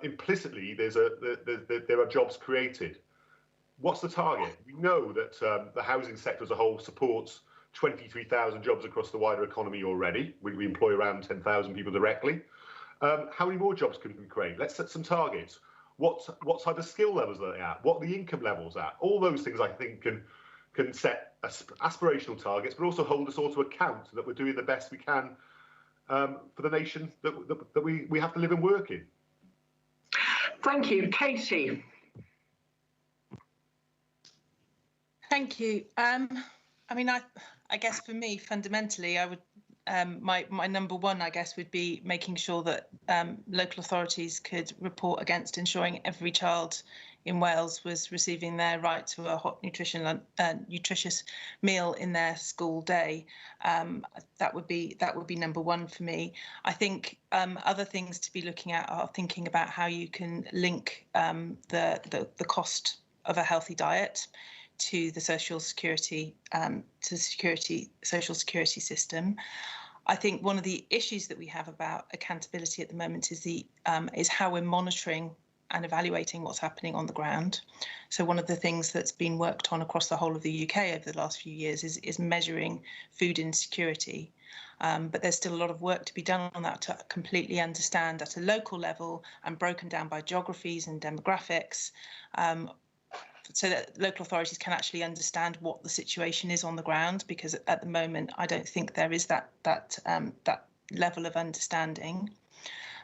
implicitly there are jobs created. What's the target? We know that the housing sector as a whole supports 23,000 jobs across the wider economy already. We employ around 10,000 people directly. How many more jobs can we create? Let's set some targets. What type of skill levels are they at? What are the income levels at? All those things I think can set aspirational targets, but also hold us all to account that we're doing the best we can for the nation that we have to live and work in. Thank you. Katie. Thank you. I guess for me, fundamentally, I would my number one, I guess, would be making sure that local authorities could report against ensuring every child in Wales was receiving their right to a hot, nutritious meal in their school day. That would be number one for me. I think other things to be looking at are thinking about how you can link the cost of a healthy diet to the social security social security system. I think one of the issues that we have about accountability at the moment is how we're monitoring and evaluating what's happening on the ground. So one of the things that's been worked on across the whole of the UK over the last few years is measuring food insecurity. But there's still a lot of work to be done on that to completely understand at a local level and broken down by geographies and demographics, so that local authorities can actually understand what the situation is on the ground, because at the moment I don't think there is that level of understanding.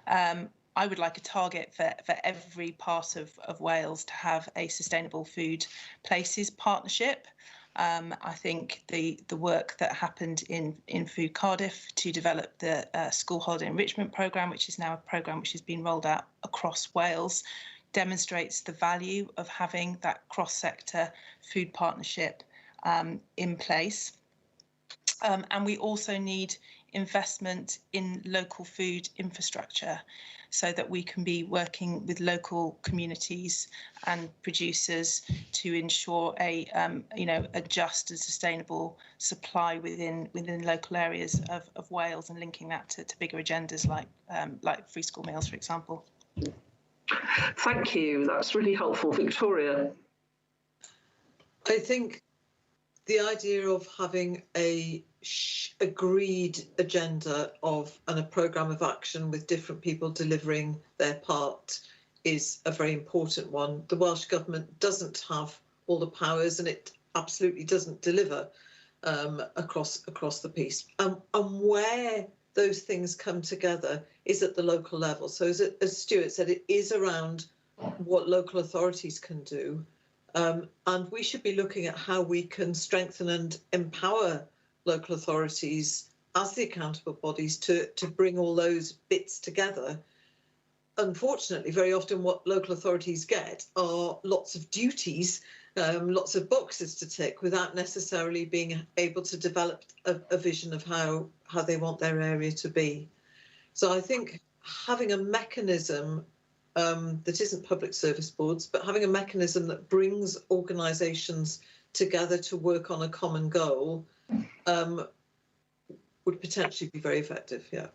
I would like a target for every part of Wales to have a sustainable food places partnership. I think the work that happened in Food Cardiff to develop the school holiday enrichment programme, which is now a programme which has been rolled out across Wales, demonstrates the value of having that cross-sector food partnership in place. And we also need investment in local food infrastructure so that we can be working with local communities and producers to ensure a just and sustainable supply within local areas of Wales, and linking that to bigger agendas like free school meals, for example. Thank you. That's really helpful. Victoria. I think the idea of having a agreed agenda and a programme of action with different people delivering their part is a very important one. The Welsh Government doesn't have all the powers, and it absolutely doesn't deliver across the piece. And where those things come together is at the local level. So as Stuart said, it is around what local authorities can do. And we should be looking at how we can strengthen and empower local authorities as the accountable bodies to bring all those bits together. Unfortunately, very often what local authorities get are lots of duties, lots of boxes to tick, without necessarily being able to develop a vision of how they want their area to be. So I think having a mechanism that isn't public service boards, but having a mechanism that brings organisations together to work on a common goal would potentially be very effective, yeah.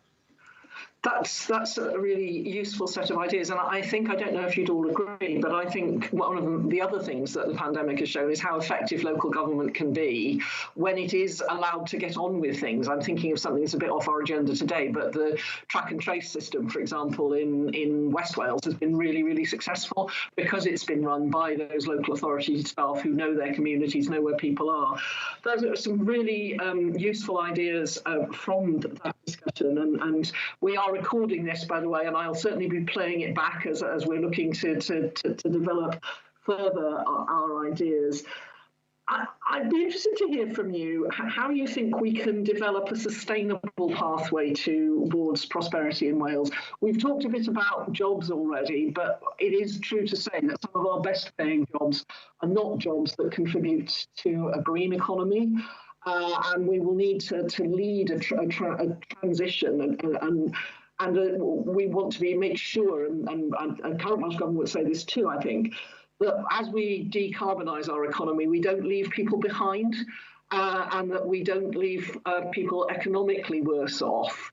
That's a really useful set of ideas, and I think, I don't know if you'd all agree, but I think one of the other things that the pandemic has shown is how effective local government can be when it is allowed to get on with things. I'm thinking of something that's a bit off our agenda today, but the track and trace system, for example, in West Wales has been really, really successful because it's been run by those local authority staff who know their communities, know where people are. Those are some really useful ideas from that discussion, and we are recording this, by the way, and I'll certainly be playing it back as we're looking to develop further our ideas. I'd be interested to hear from you how you think we can develop a sustainable pathway towards prosperity in Wales. We've talked a bit about jobs already, but it is true to say that some of our best paying jobs are not jobs that contribute to a green economy. And we will need to lead a transition and we want to make sure, and current Welsh Government would say this too, I think, that as we decarbonise our economy, we don't leave people behind and that we don't leave people economically worse off.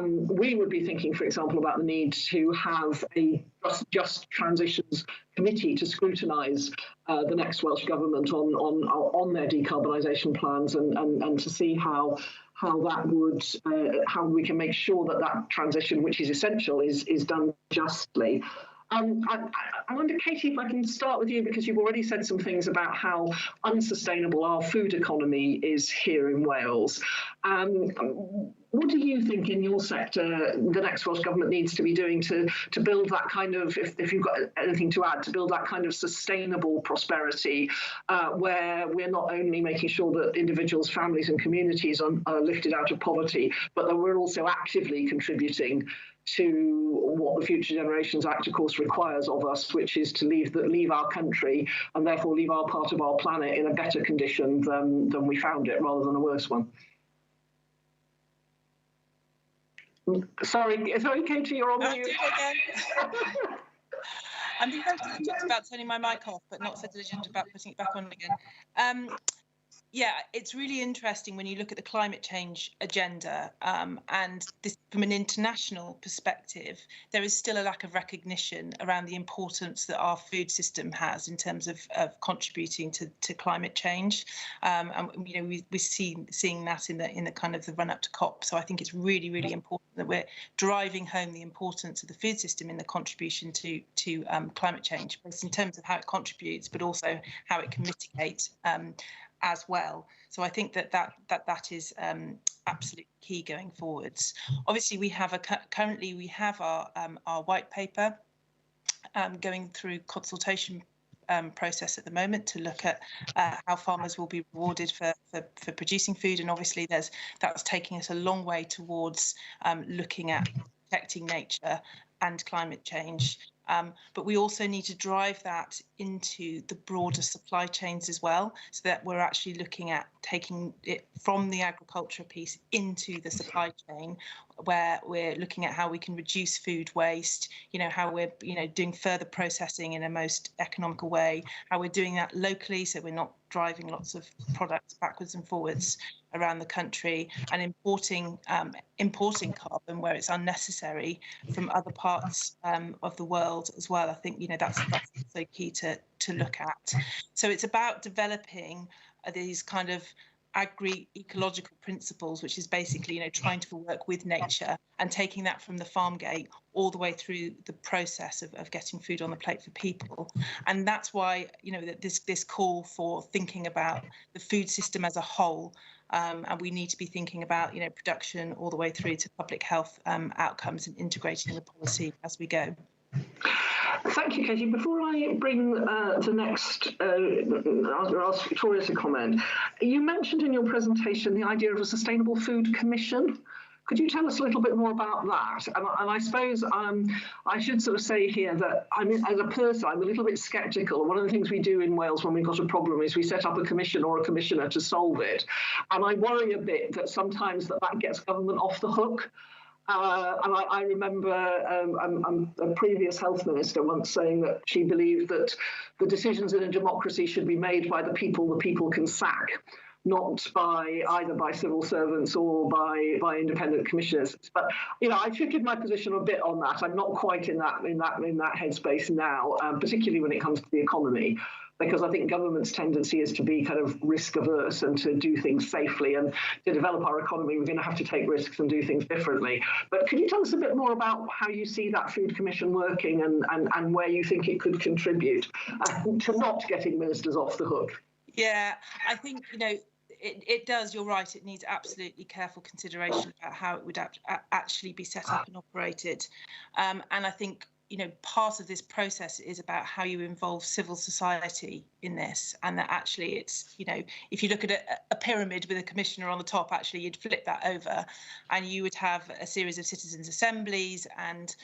We would be thinking, for example, about the need to have a just transitions committee to scrutinise the next Welsh Government on their decarbonisation plans and to see how that would how we can make sure that transition, which is essential, is done justly. I wonder, Katie, if I can start with you, because you've already said some things about how unsustainable our food economy is here in Wales. What do you think in your sector the next Welsh Government needs to be doing to build that kind of, if you've got anything to add, to build that kind of sustainable prosperity where we're not only making sure that individuals, families and communities are lifted out of poverty, but that we're also actively contributing to what the Future Generations Act, of course, requires of us, which is to leave our country and therefore leave our part of our planet in a better condition than we found it, rather than a worse one. Sorry, Katie, you're on mute. I'm being very diligent about turning my mic off, but not so diligent about putting it back on again. Yeah, it's really interesting when you look at the climate change agenda and this, from an international perspective, there is still a lack of recognition around the importance that our food system has in terms of contributing to climate change. And you know, we're seeing that in the kind of the run up to COP. So I think it's really, really important that we're driving home the importance of the food system in the contribution to climate change, both in terms of how it contributes, but also how it can mitigate as well. So I think that is absolutely key going forwards. Obviously, we have currently we have our white paper going through consultation process at the moment to look at how farmers will be rewarded for producing food, and obviously that's taking us a long way towards looking at protecting nature and climate change. But we also need to drive that into the broader supply chains as well, so that we're actually looking at taking it from the agriculture piece into the supply chain, where we're looking at how we can reduce food waste, how we're, doing further processing in a most economical way, how we're doing that locally, so we're not driving lots of products backwards and forwards around the country, and importing carbon where it's unnecessary from other parts of the world as well. I think that's so key to look at. So it's about developing these kind of agri-ecological principles, which is basically trying to work with nature and taking that from the farm gate all the way through the process of getting food on the plate for people. And that's why this call for thinking about the food system as a whole, and we need to be thinking about production all the way through to public health outcomes and integrating the policy as we go. Thank you, Katie. Before I bring the next, ask Victoria to comment, you mentioned in your presentation the idea of a Sustainable Food Commission. Could you tell us a little bit more about that? And I suppose I should sort of say here that as a person, I'm a little bit sceptical. One of the things we do in Wales when we've got a problem is we set up a commission or a commissioner to solve it. And I worry a bit that sometimes that gets government off the hook. And I remember a previous health minister once saying that she believed that the decisions in a democracy should be made by the people can sack, not by either by civil servants or by independent commissioners. But I've shifted my position a bit on that. I'm not quite in that headspace now, particularly when it comes to the economy, because I think government's tendency is to be kind of risk averse and to do things safely. And to develop our economy, we're going to have to take risks and do things differently. But can you tell us a bit more about how you see that Food Commission working and where you think it could contribute to not getting ministers off the hook? Yeah, I think, it does. You're right. It needs absolutely careful consideration about how it would actually be set up and operated. And I think part of this process is about how you involve civil society in this, and that actually it's, if you look at a pyramid with a commissioner on the top, actually you'd flip that over and you would have a series of citizens' assemblies and,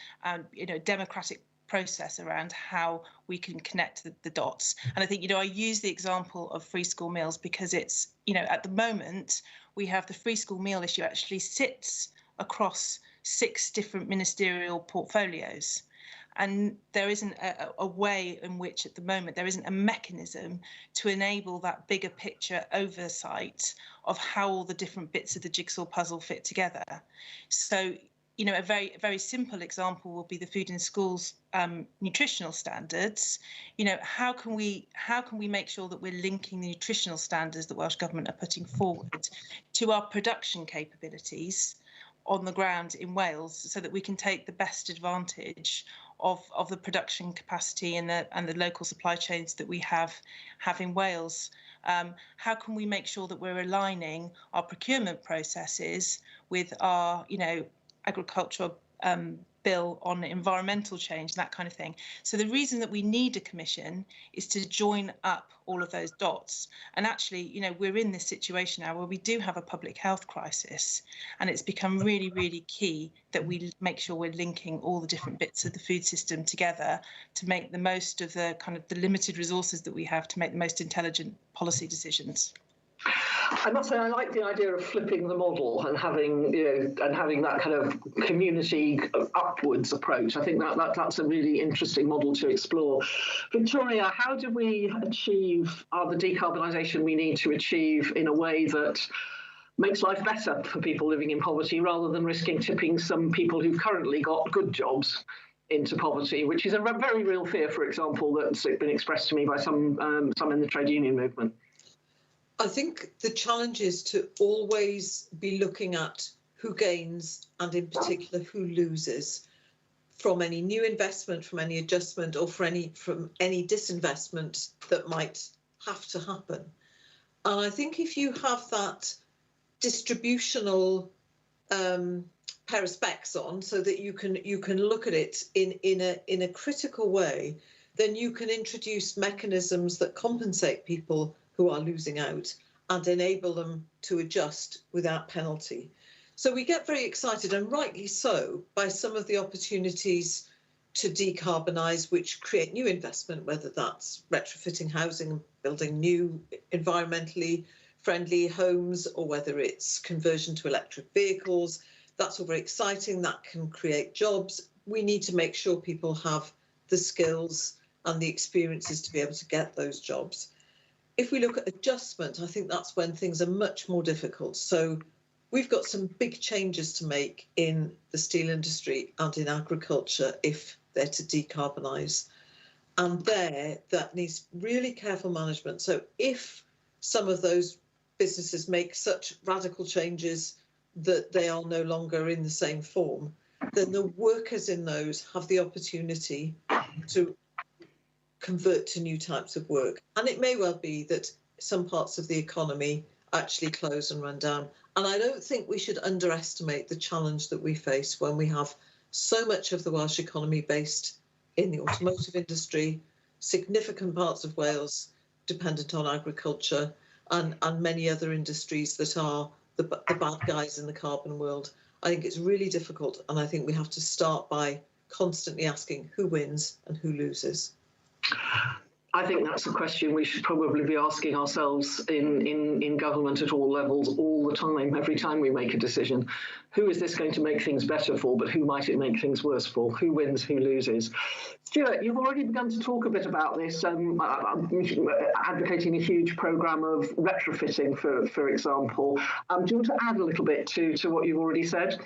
democratic process around how we can connect the dots. And I think, I use the example of free school meals because it's, at the moment, we have the free school meal issue actually sits across 6 different ministerial portfolios. And there isn't a way in which at the moment there isn't a mechanism to enable that bigger picture oversight of how all the different bits of the jigsaw puzzle fit together. So, a very, very simple example will be the food in schools nutritional standards. How can we make sure that we're linking the nutritional standards that Welsh Government are putting forward to our production capabilities on the ground in Wales, so that we can take the best advantage of the production capacity and the local supply chains that we have in Wales. How can we make sure that we're aligning our procurement processes with our, agricultural bill on environmental change, that kind of thing. So the reason that we need a commission is to join up all of those dots. And actually, we're in this situation now where we do have a public health crisis, and it's become really, really key that we make sure we're linking all the different bits of the food system together to make the most of the the limited resources that we have to make the most intelligent policy decisions. I must say I like the idea of flipping the model and having that kind of community upwards approach. I think that's a really interesting model to explore. Victoria, how do we achieve the decarbonisation we need to achieve in a way that makes life better for people living in poverty, rather than risking tipping some people who've currently got good jobs into poverty, which is a very real fear, for example, that's been expressed to me by some in the trade union movement? I think the challenge is to always be looking at who gains and in particular who loses from any new investment, from any adjustment, or from any disinvestment that might have to happen. And I think if you have that distributional pair of specs on, so that you can look at it in a critical way, then you can introduce mechanisms that compensate people who are losing out and enable them to adjust without penalty. So we get very excited, and rightly so, by some of the opportunities to decarbonise which create new investment, whether that's retrofitting housing, building new environmentally friendly homes, or whether it's conversion to electric vehicles. That's all very exciting. That can create jobs. We need to make sure people have the skills and the experiences to be able to get those jobs. If we look at adjustment, I think that's when things are much more difficult. So we've got some big changes to make in the steel industry and in agriculture if they're to decarbonise. And that needs really careful management. So if some of those businesses make such radical changes that they are no longer in the same form, then the workers in those have the opportunity to convert to new types of work. And it may well be that some parts of the economy actually close and run down. And I don't think we should underestimate the challenge that we face when we have so much of the Welsh economy based in the automotive industry, significant parts of Wales dependent on agriculture, and many other industries that are the bad guys in the carbon world. I think it's really difficult, and I think we have to start by constantly asking who wins and who loses. I think that's a question we should probably be asking ourselves in government at all levels all the time, every time we make a decision. Who is this going to make things better for, but who might it make things worse for? Who wins, who loses? Stuart, you've already begun to talk a bit about this, advocating a huge programme of retrofitting, for example. Do you want to add a little bit to what you've already said?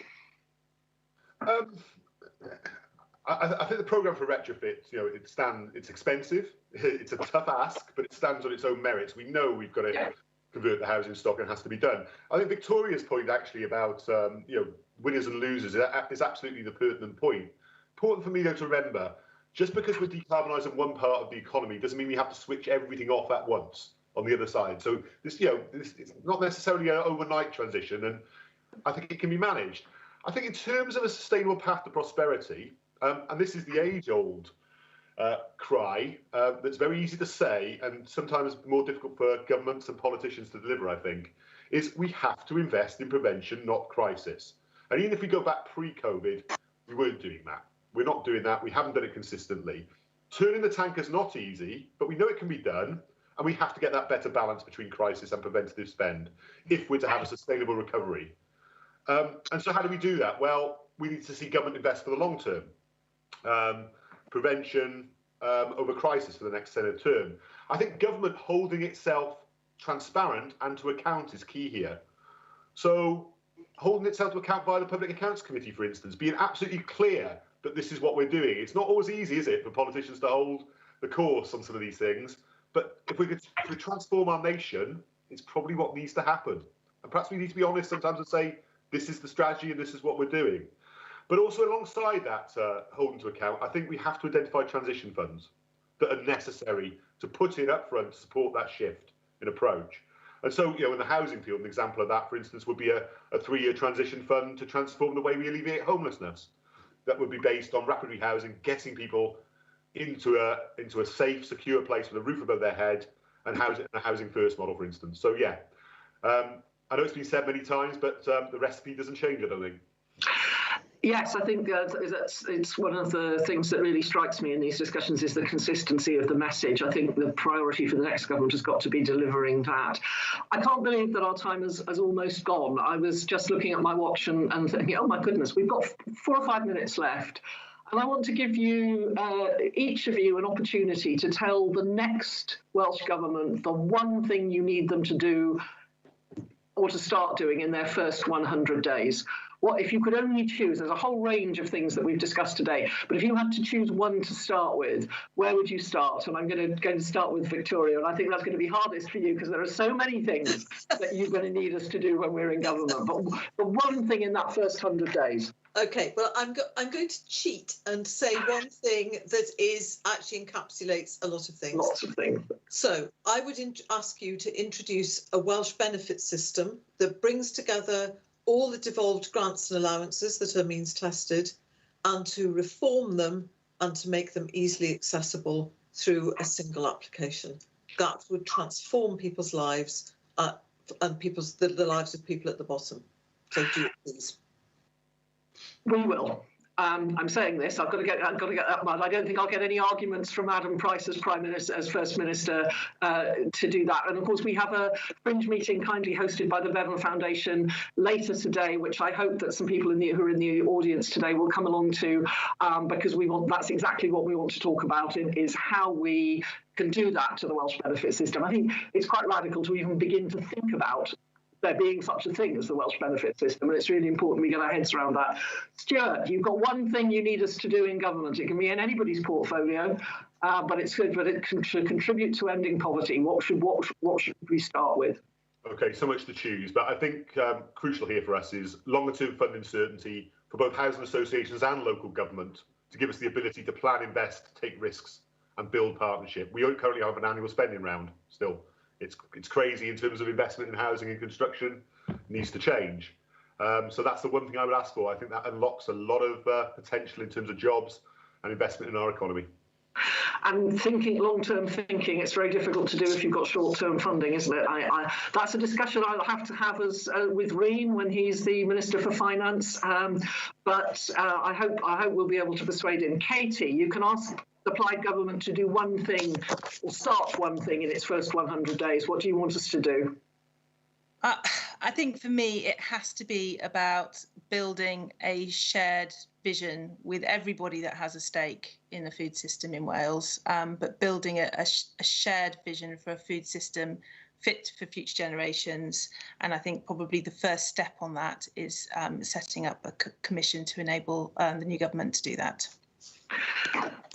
I think the programme for retrofit, it's expensive, it's a tough ask, but it stands on its own merits. We know we've got to convert the housing stock and it has to be done. I think Victoria's point actually about, winners and losers is absolutely the pertinent point. Important for me though to remember, just because we're decarbonising one part of the economy doesn't mean we have to switch everything off at once on the other side. So this it's not necessarily an overnight transition, and I think it can be managed. I think in terms of a sustainable path to prosperity, And this is the age-old cry that's very easy to say and sometimes more difficult for governments and politicians to deliver, I think, is we have to invest in prevention, not crisis. And even if we go back pre-COVID, we weren't doing that. We're not doing that. We haven't done it consistently. Turning the tanker's not easy, but we know it can be done. And we have to get that better balance between crisis and preventative spend if we're to have a sustainable recovery. And so how do we do that? Well, we need to see government invest for the long term. Prevention over crisis for the next Senate term. I think government holding itself transparent and to account is key here. So holding itself to account via the Public Accounts Committee, for instance, being absolutely clear that this is what we're doing. It's not always easy, is it, for politicians to hold the course on some of these things. But if we could transform our nation, it's probably what needs to happen. And perhaps we need to be honest sometimes and say, this is the strategy and this is what we're doing. But also alongside that, holding to account, I think we have to identify transition funds that are necessary to put in up front to support that shift in approach. And so, you know, in the housing field, an example of that, for instance, would be a 3-year transition fund to transform the way we alleviate homelessness. That would be based on rapid rehousing, getting people into a safe, secure place with a roof above their head, and a housing first model, for instance. So, yeah, I know it's been said many times, but the recipe doesn't change, I don't think. Yes, I think it's one of the things that really strikes me in these discussions is the consistency of the message. I think the priority for the next government has got to be delivering that. I can't believe that our time has almost gone. I was just looking at my watch and thinking, oh my goodness, we've got 4 or 5 minutes left. And I want to give you, each of you, an opportunity to tell the next Welsh Government the one thing you need them to do or to start doing in their first 100 days. What if you could only choose? There's a whole range of things that we've discussed today, but if you had to choose one to start with, where would you start? And I'm going to start with Victoria, and I think that's going to be hardest for you because there are so many things that you're going to need us to do when we're in government. But the one thing in that first 100 days. Okay, well, I'm going to cheat and say one thing that actually encapsulates a lot of things. Lots of things. So I would ask you to introduce a Welsh benefit system that brings together all the devolved grants and allowances that are means tested, and to reform them and to make them easily accessible through a single application. That would transform people's lives and the lives of people at the bottom. So do it, please. We will. I'm saying this. I've got to get that mud. I don't think I'll get any arguments from Adam Price as First Minister to do that. And of course, we have a fringe meeting kindly hosted by the Bevan Foundation later today, which I hope that some people who are in the audience today will come along to, because that's exactly what we want to talk about is how we can do that to the Welsh benefit system. I think it's quite radical to even begin to think about there being such a thing as the Welsh benefit system, and it's really important we get our heads around that. Stuart, you've got one thing you need us to do in government. It can be in anybody's portfolio, but it should contribute to ending poverty. What should we start with? Okay, so much to choose, but I think crucial here for us is longer-term funding certainty for both housing associations and local government to give us the ability to plan, invest, take risks, and build partnership. We don't currently have an annual spending round still. It's crazy in terms of investment in housing and construction. It needs to change. So that's the one thing I would ask for. I think that unlocks a lot of potential in terms of jobs and investment in our economy. And long-term thinking, it's very difficult to do if you've got short-term funding, isn't it? That's a discussion I'll have to have with Reen when he's the Minister for Finance. But I hope we'll be able to persuade him. Katie, you can ask the Plaid government to do one thing or start one thing in its first 100 days. What do you want us to do? I think for me, it has to be about building a shared vision with everybody that has a stake in the food system in Wales, but building a shared vision for a food system fit for future generations. And I think probably the first step on that is setting up a commission to enable the new government to do that.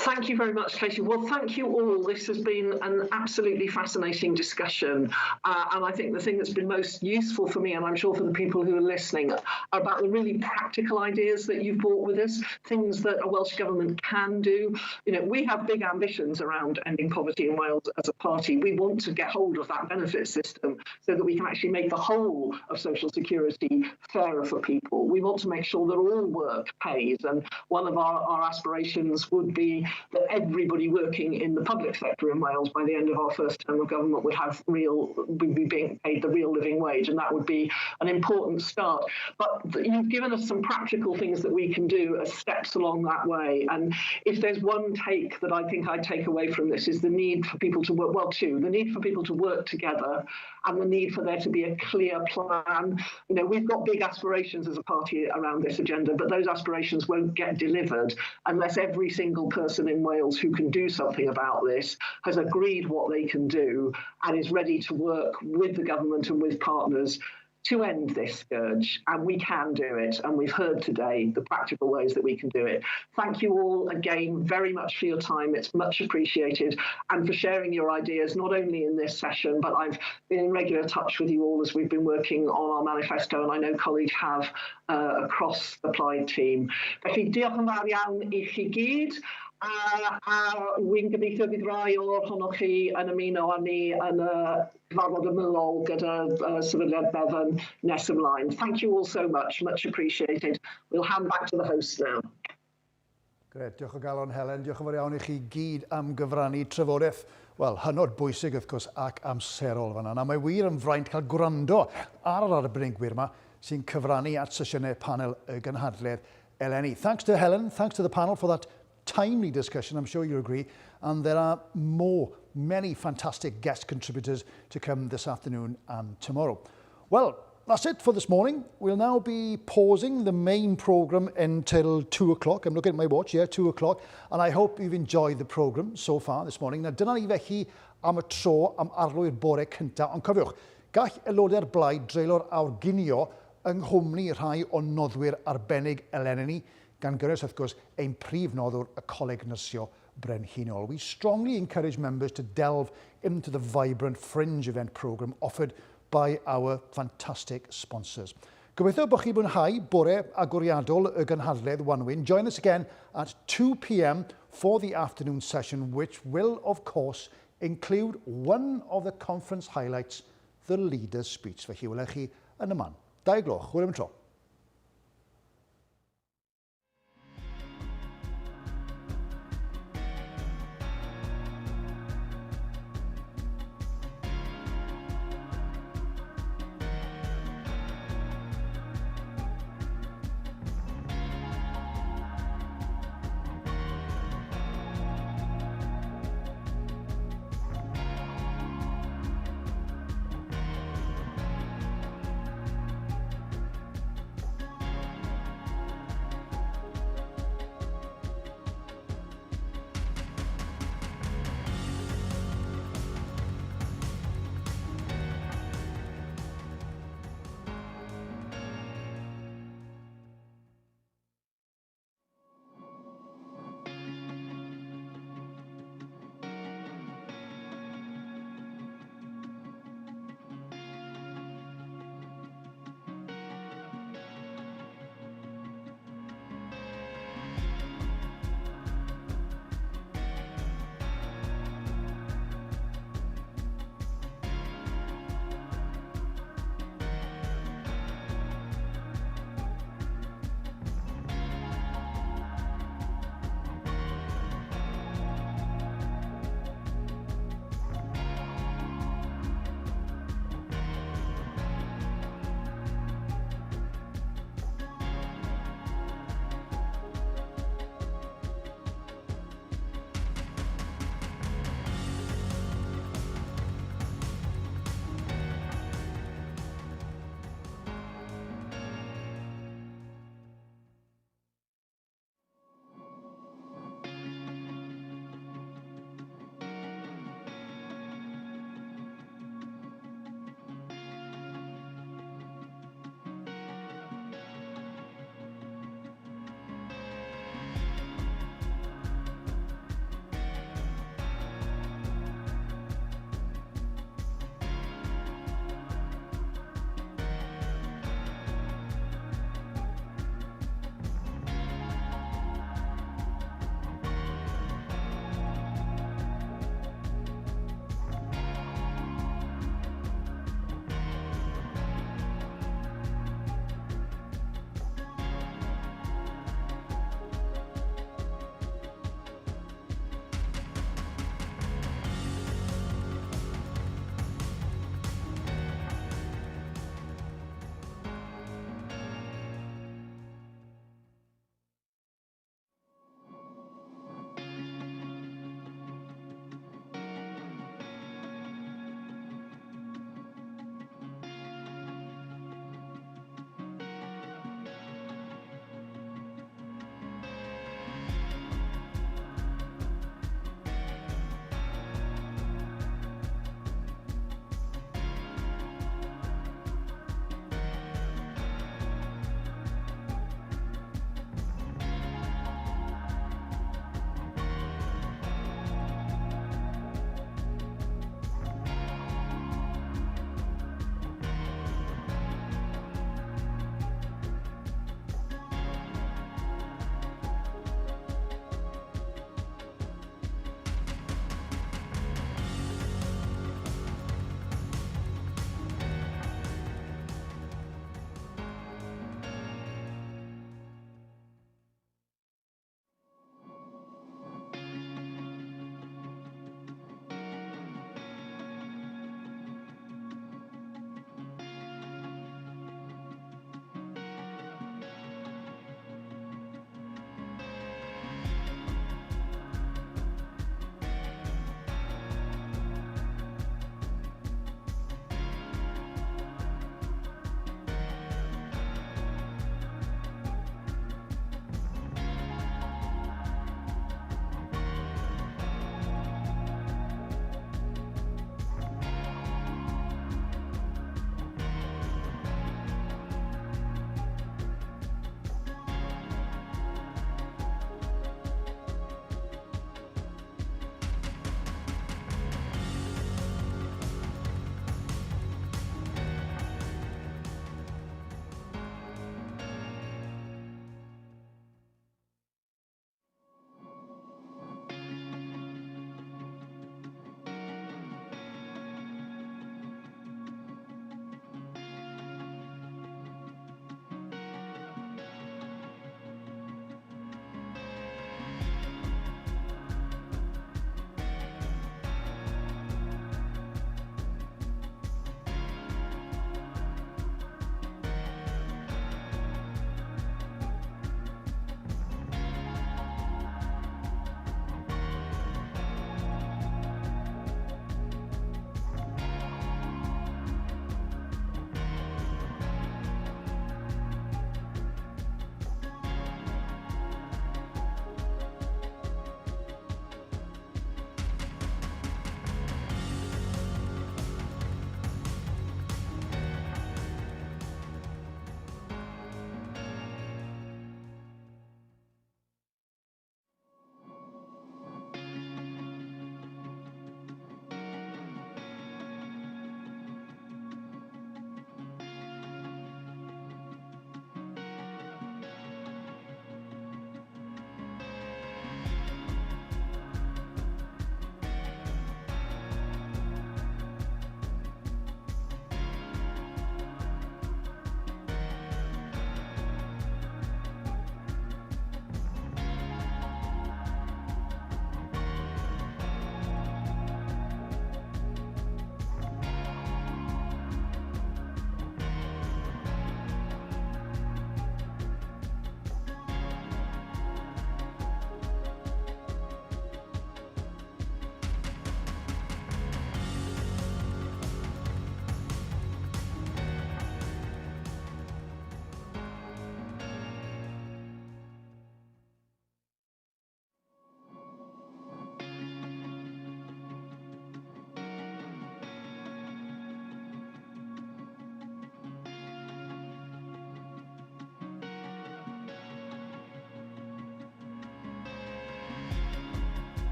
Thank you very much, Katie. Well, thank you all. This has been an absolutely fascinating discussion. And I think the thing that's been most useful for me, and I'm sure for the people who are listening, are about the really practical ideas that you've brought with us, things that a Welsh Government can do. You know, we have big ambitions around ending poverty in Wales as a party. We want to get hold of that benefit system so that we can actually make the whole of social security fairer for people. We want to make sure that all work pays. And one of our aspirations would be that everybody working in the public sector in Wales by the end of our first term of government would be being paid the real living wage, and that would be an important start. But you've given us some practical things that we can do as steps along that way. And if there's one take that I think I take away from this is the need for people to work, well, two, the need for people to work together and the need for there to be a clear plan. You know, we've got big aspirations as a party around this agenda, but those aspirations won't get delivered unless every single person in Wales who can do something about this has agreed what they can do and is ready to work with the government and with partners to end this scourge. And we can do it. And we've heard today the practical ways that we can do it. Thank you all again very much for your time. It's much appreciated, and for sharing your ideas, not only in this session, but I've been in regular touch with you all as we've been working on our manifesto, and I know colleagues have across the Plaid team. Felly, diolch yn fawr iawn I chi gyd. A wy'n gobeithio bydd rai ohonoch chi yn ymuno â ni yn y cyfarfod ymylol gyda sefydliad Bevan nes ymlaen. Thank you all so much appreciated. We'll hand back to the host now. Gret, diolch o galon Helen, diolch yn fawr iawn I chi gyd am gyfrannu trafodaeth, wel, hynod bwysig wrth gwrs ac amserol fan'na. A mae wir yn fraint cael gwrando ar yr arbenigwyr yma sy'n cyfrannu at sesiynau panel y gynhadledd eleni. Thanks to Helen, thanks to the panel for that timely discussion, I'm sure you agree, and there are many fantastic guest contributors to come this afternoon and tomorrow. Well, that's it for this morning. We'll now be pausing the main programme until 2 o'clock. I'm looking at my watch, 2 o'clock, and I hope you've enjoyed the programme so far this morning. Now, dyna ni felly am y tro am arlwyr bore cyntaf, ond cofiwch, gall aelodau'r blaid dreulio'r awr ginio yng nghwmni rhai o noddwyr arbennig eleni ni, gan gynnwys, wrth gwrs, ein prif noddwr y Coleg Nyrsio Brenhinol. We strongly encourage members to delve into the vibrant fringe event programme offered by our fantastic sponsors. Gobeithio bod chi mwynhau bore agoriadol y gynhadledd Wanwyn. Join us again at 2 p.m. for the afternoon session, which will, of course, include one of the conference highlights, the leader's speech. Felly, welech chi yn y man. 2 gloch, hwyl am y tro.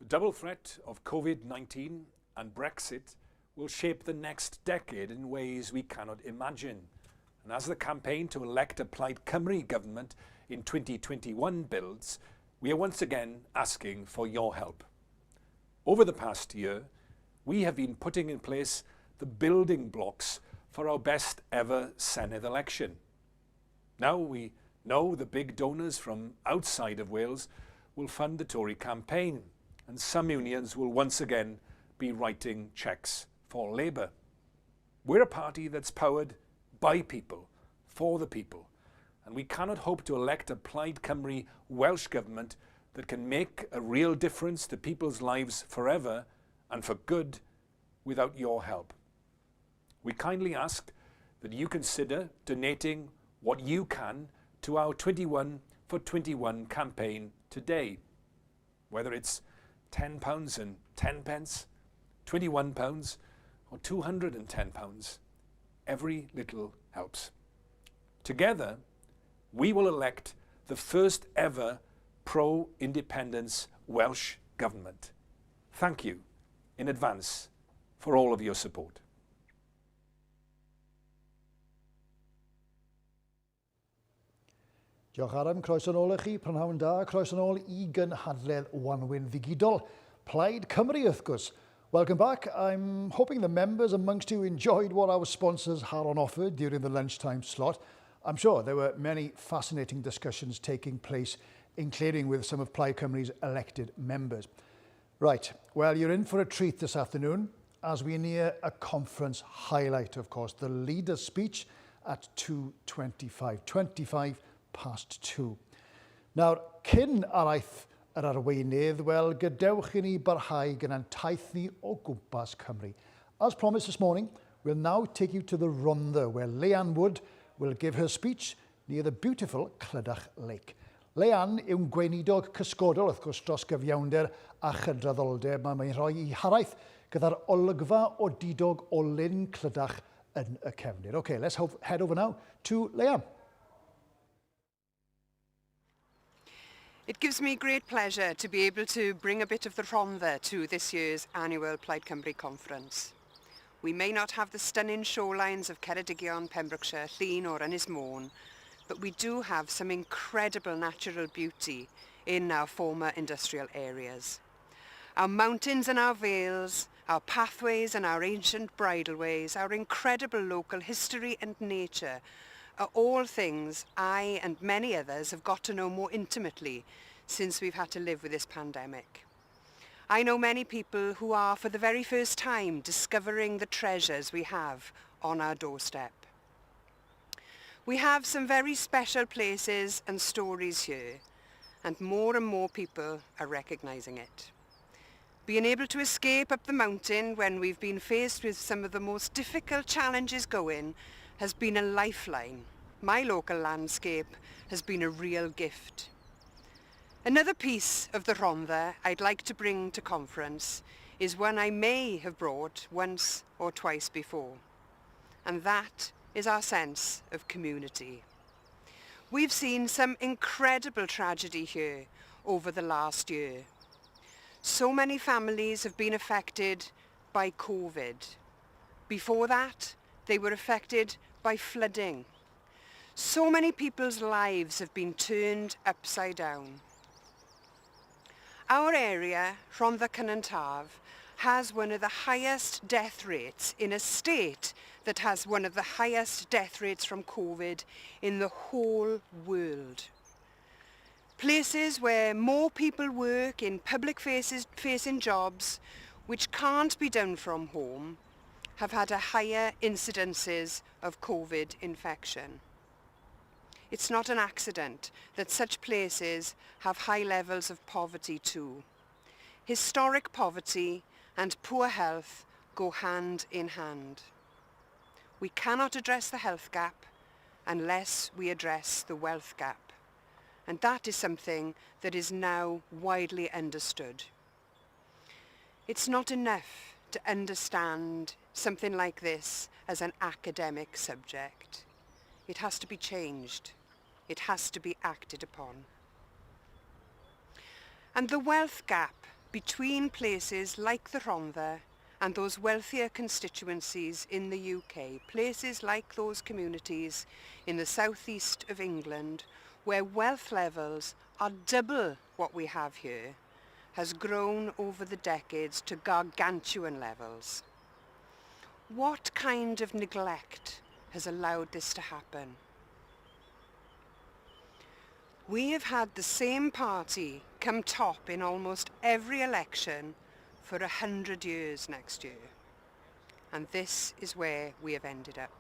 The double threat of COVID-19 and Brexit will shape the next decade in ways we cannot imagine. And as the campaign to elect a Plaid Cymru government in 2021 builds, we are once again asking for your help. Over the past year, we have been putting in place the building blocks for our best ever Senedd election. Now we know the big donors from outside of Wales will fund the Tory campaign, and some unions will once again be writing cheques for Labour. We're a party that's powered by people, for the people, and we cannot hope to elect a Plaid Cymru Welsh government that can make a real difference to people's lives forever and for good without your help. We kindly ask that you consider donating what you can to our 21 for 21 campaign today. Whether it's £10 and 10 pence, £21 or £210, every little helps. Together, we will elect the first ever pro-independence Welsh government. Thank you in advance for all of your support. Diolch Adam, croeso nôl i chi, prynhawn da, croeso nôl i gynhadledd wanwyn ddigidol. Plaid Cymru, wrth gwrs. Welcome back. I'm hoping the members amongst you enjoyed what our sponsors had on offer during the lunchtime slot. I'm sure there were many fascinating discussions taking place, including with some of Plaid Cymru's elected members. Right, well, you're in for a treat this afternoon as we near a conference highlight, of course, the leader's speech at 25 past 2. Nawr, cyn araith yr arweinydd, wel, gadewch i ni barhau gyda'n taith ni o gwmpas Cymru. As promised this morning, we'll now take you to the Rhondda, where Leanne Wood will give her speech near the beautiful Clydach Lake. Leanne yw'n gweinidog cysgodol, wrth gwrs, dros gyfiawnder a chydraddoldeb. Mae'n rhoi i haraith gyda'r olygfa o didog o Lyn Clydach yn y cefnir. OK, let's head over now to Leanne. It gives me great pleasure to be able to bring a bit of the Rhondda to this year's annual Plaid Cymru conference. We may not have the stunning shorelines of Ceredigion, Pembrokeshire, Llyn or Ynys Môn, but we do have some incredible natural beauty in our former industrial areas. Our mountains and our vales, our pathways and our ancient bridleways, our incredible local history and nature are all things I and many others have got to know more intimately since we've had to live with this pandemic. I know many people who are for the very first time discovering the treasures we have on our doorstep. We have some very special places and stories here, and more people are recognising it. Being able to escape up the mountain when we've been faced with some of the most difficult challenges going has been a lifeline. My local landscape has been a real gift. Another piece of the Rhondda I'd like to bring to conference is one I may have brought once or twice before, and that is our sense of community. We've seen some incredible tragedy here over the last year. So many families have been affected by COVID. Before that, they were affected by flooding. So many people's lives have been turned upside down. Our area, Rhondda Cynon, has one of the highest death rates in a state that has one of the highest death rates from COVID in the whole world. Places where more people work in public facing jobs which can't be done from home have had a higher incidences of COVID infection. It's not an accident that such places have high levels of poverty too. Historic poverty and poor health go hand in hand. We cannot address the health gap unless we address the wealth gap. And that is something that is now widely understood. It's not enough to understand something like this as an academic subject. It has to be changed. It has to be acted upon. And the wealth gap between places like the Rhondda and those wealthier constituencies in the UK, places like those communities in the southeast of England where wealth levels are double what we have here, has grown over the decades to gargantuan levels. What kind of neglect has allowed this to happen? We have had the same party come top in almost every election for 100 years next year. And this is where we have ended up.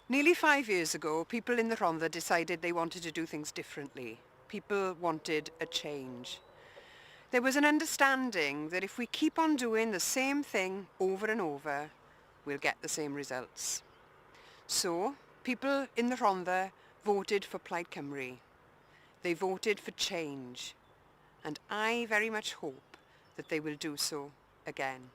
Nearly 5 years ago, people in the Rhondda decided they wanted to do things differently. People wanted a change. There was an understanding that if we keep on doing the same thing over and over, we'll get the same results. So, people in the Rhondda voted for Plaid Cymru. They voted for change, and I very much hope that they will do so again.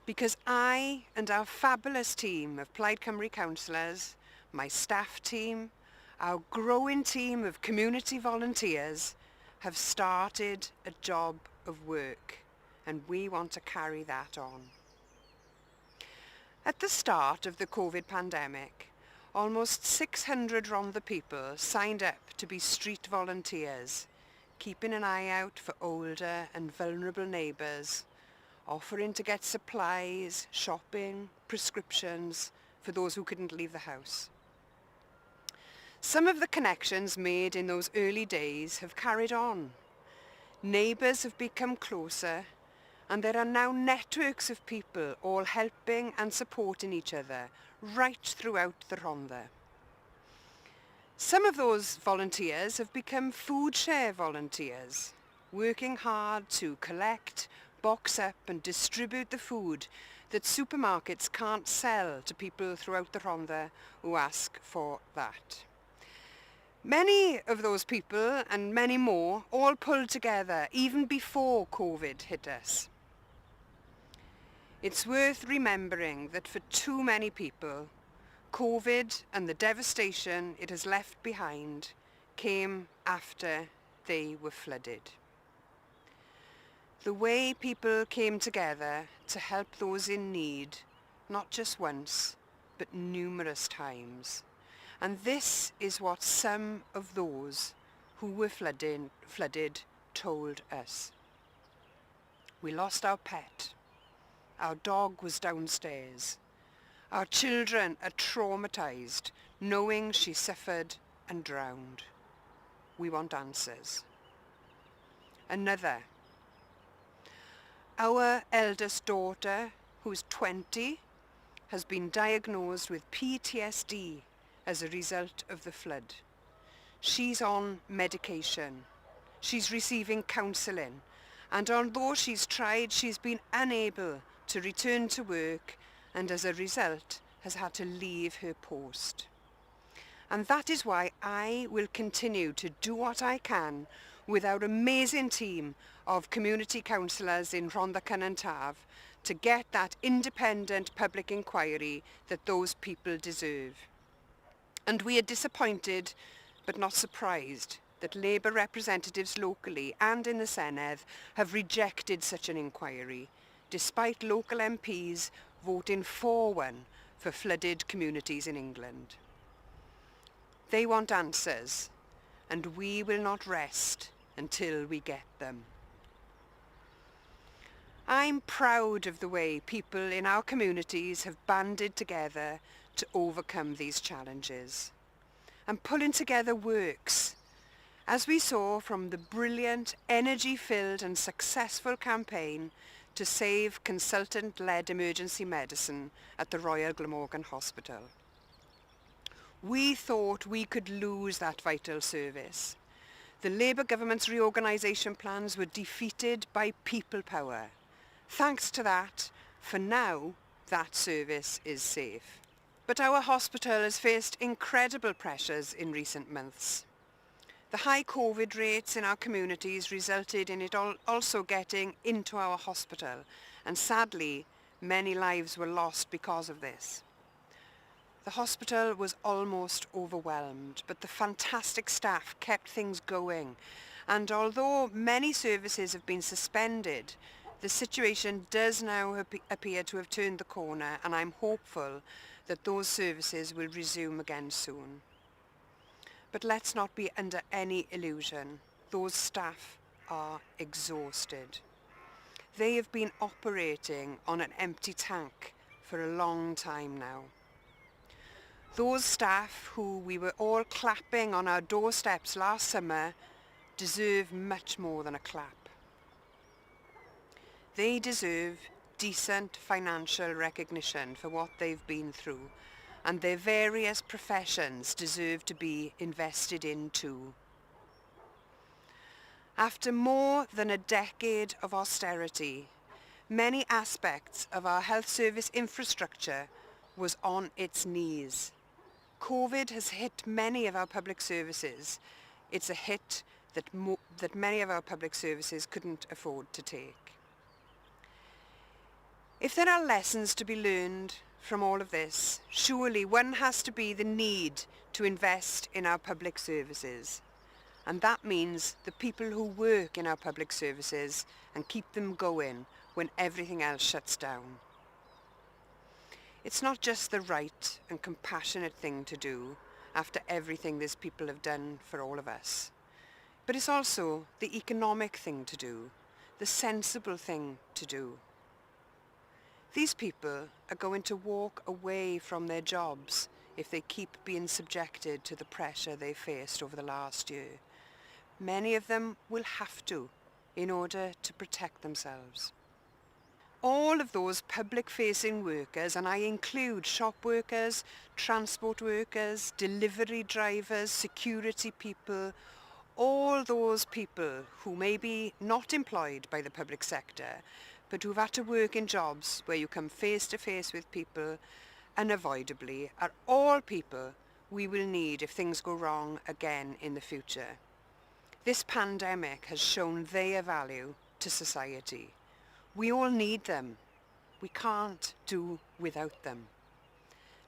Because I and our fabulous team of Plaid Cymru councillors, my staff team, our growing team of community volunteers have started a job of work, and we want to carry that on. At the start of the COVID pandemic, almost 600 Rhondda people signed up to be street volunteers, keeping an eye out for older and vulnerable neighbours, offering to get supplies, shopping, prescriptions for those who couldn't leave the house. Some of the connections made in those early days have carried on. Neighbours have become closer, and there are now networks of people all helping and supporting each other right throughout the Rhondda. Some of those volunteers have become food share volunteers, working hard to collect, box up and distribute the food that supermarkets can't sell to people throughout the Rhondda who ask for that. Many of those people, and many more, all pulled together even before COVID hit us. It's worth remembering that for too many people, COVID and the devastation it has left behind came after they were flooded. The way people came together to help those in need, not just once, but numerous times. And this is what some of those who were flooded told us. We lost our pet. Our dog was downstairs. Our children are traumatised, knowing she suffered and drowned. We want answers. Another. Our eldest daughter, who's 20, has been diagnosed with PTSD as a result of the flood. She's on medication. She's receiving counselling. And although she's tried, she's been unable to return to work, and as a result has had to leave her post. And that is why I will continue to do what I can with our amazing team of community councillors in Rhondda and Taf to get that independent public inquiry that those people deserve. And we are disappointed but not surprised that Labour representatives locally and in the Senedd have rejected such an inquiry, despite local MPs voting for one for flooded communities in England. They want answers, and we will not rest until we get them. I'm proud of the way people in our communities have banded together to overcome these challenges. And pulling together works, as we saw from the brilliant, energy-filled and successful campaign to save consultant-led emergency medicine at the Royal Glamorgan Hospital. We thought we could lose that vital service. The Labour government's reorganisation plans were defeated by people power. Thanks to that, for now, that service is safe. But our hospital has faced incredible pressures in recent months. The high COVID rates in our communities resulted in it also getting into our hospital, and sadly, many lives were lost because of this. The hospital was almost overwhelmed, but the fantastic staff kept things going. And although many services have been suspended, the situation does now appear to have turned the corner, and I'm hopeful that those services will resume again soon. But let's not be under any illusion. Those staff are exhausted. They have been operating on an empty tank for a long time now. Those staff who we were all clapping on our doorsteps last summer deserve much more than a clap. They deserve decent financial recognition for what they've been through, and their various professions deserve to be invested in too. After more than a decade of austerity, many aspects of our health service infrastructure was on its knees. COVID has hit many of our public services. It's a hit that many of our public services couldn't afford to take. If there are lessons to be learned from all of this, surely one has to be the need to invest in our public services. And that means the people who work in our public services and keep them going when everything else shuts down. It's not just the right and compassionate thing to do after everything these people have done for all of us, but it's also the economic thing to do, the sensible thing to do. These people are going to walk away from their jobs if they keep being subjected to the pressure they faced over the last year. Many of them will have to in order to protect themselves. All of those public-facing workers, and I include shop workers, transport workers, delivery drivers, security people, all those people who may be not employed by the public sector, but who've had to work in jobs where you come face to face with people unavoidably, are all people we will need if things go wrong again in the future. This pandemic has shown their value to society. We all need them. We can't do without them.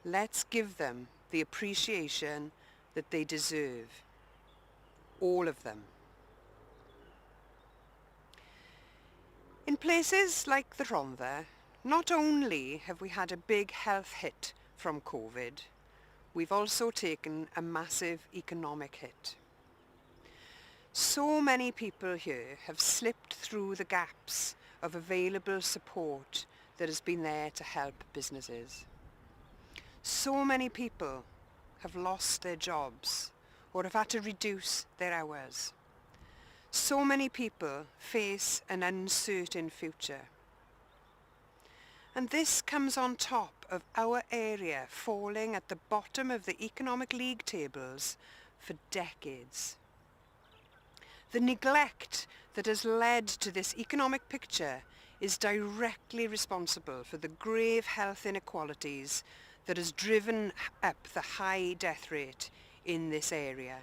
Let's give them the appreciation that they deserve. All of them. In places like the Rhondda, not only have we had a big health hit from COVID, we've also taken a massive economic hit. So many people here have slipped through the gaps of available support that has been there to help businesses. So many people have lost their jobs or have had to reduce their hours. So many people face an uncertain future. And this comes on top of our area falling at the bottom of the economic league tables for decades. The neglect that has led to this economic picture is directly responsible for the grave health inequalities that has driven up the high death rate in this area.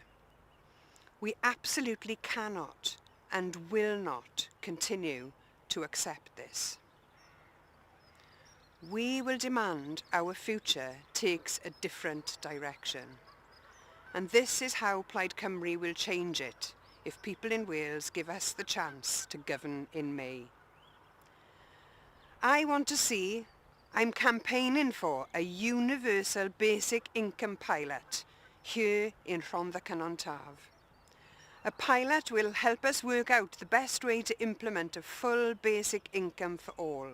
We absolutely cannot and will not continue to accept this. We will demand our future takes a different direction. And this is how Plaid Cymru will change it if people in Wales give us the chance to govern in May. I'm campaigning for a universal basic income pilot here in Rhondda Cynon Taf. A pilot will help us work out the best way to implement a full basic income for all.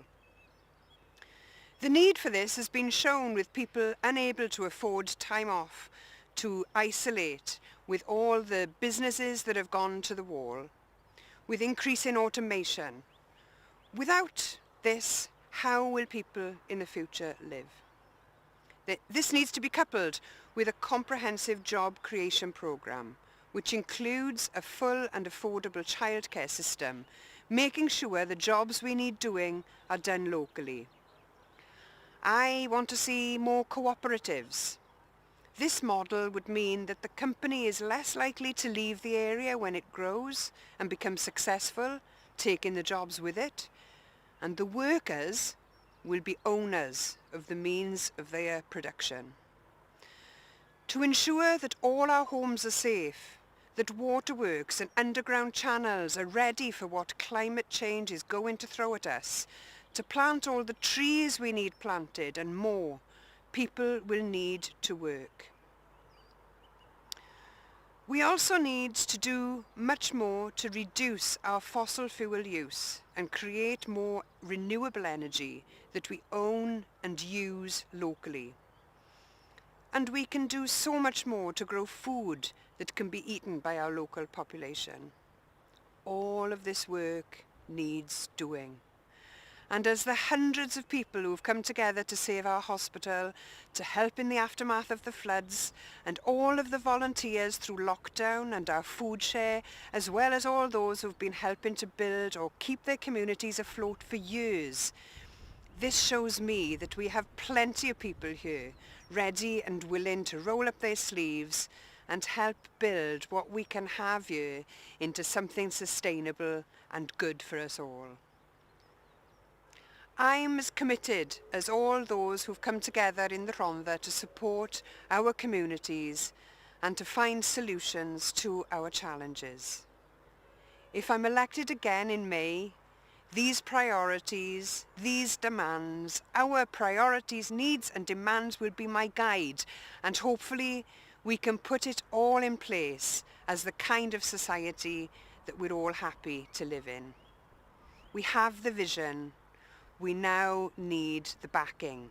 The need for this has been shown with people unable to afford time off, to isolate, with all the businesses that have gone to the wall, with increasing automation. Without this, how will people in the future live? This needs to be coupled with a comprehensive job creation programme, which includes a full and affordable childcare system, making sure the jobs we need doing are done locally. I want to see more cooperatives. This model would mean that the company is less likely to leave the area when it grows and becomes successful, taking the jobs with it, and the workers will be owners of the means of their production. To ensure that all our homes are safe, that waterworks and underground channels are ready for what climate change is going to throw at us, to plant all the trees we need planted and more, people will need to work. We also need to do much more to reduce our fossil fuel use and create more renewable energy that we own and use locally. And we can do so much more to grow food that can be eaten by our local population. All of this work needs doing. And as the hundreds of people who've come together to save our hospital, to help in the aftermath of the floods, and all of the volunteers through lockdown and our food share, as well as all those who've been helping to build or keep their communities afloat for years, this shows me that we have plenty of people here, ready and willing to roll up their sleeves and help build what we can have here into something sustainable and good for us all. I'm as committed as all those who've come together in the Rhondda to support our communities and to find solutions to our challenges. If I'm elected again in May, these priorities, these demands, our priorities, needs and demands will be my guide, and hopefully we can put it all in place as the kind of society that we're all happy to live in. We have the vision. We now need the backing,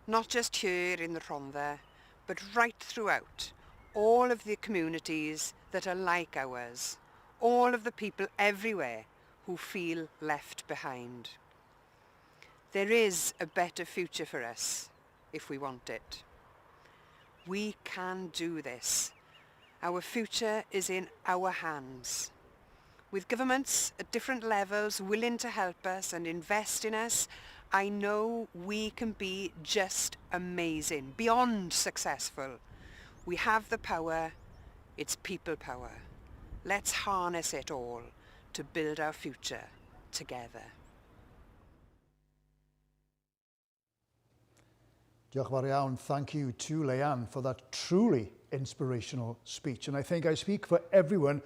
not just here in the Rhondda, but right throughout all of the communities that are like ours, all of the people everywhere who feel left behind. There is a better future for us if we want it. We can do this. Our future is in our hands. With governments at different levels willing to help us and invest in us, I know we can be just amazing, beyond successful. We have the power, it's people power. Let's harness it all to build our future together. Diolch yn fawr iawn. Thank you to Leanne for that truly inspirational speech. And I think I speak for everyone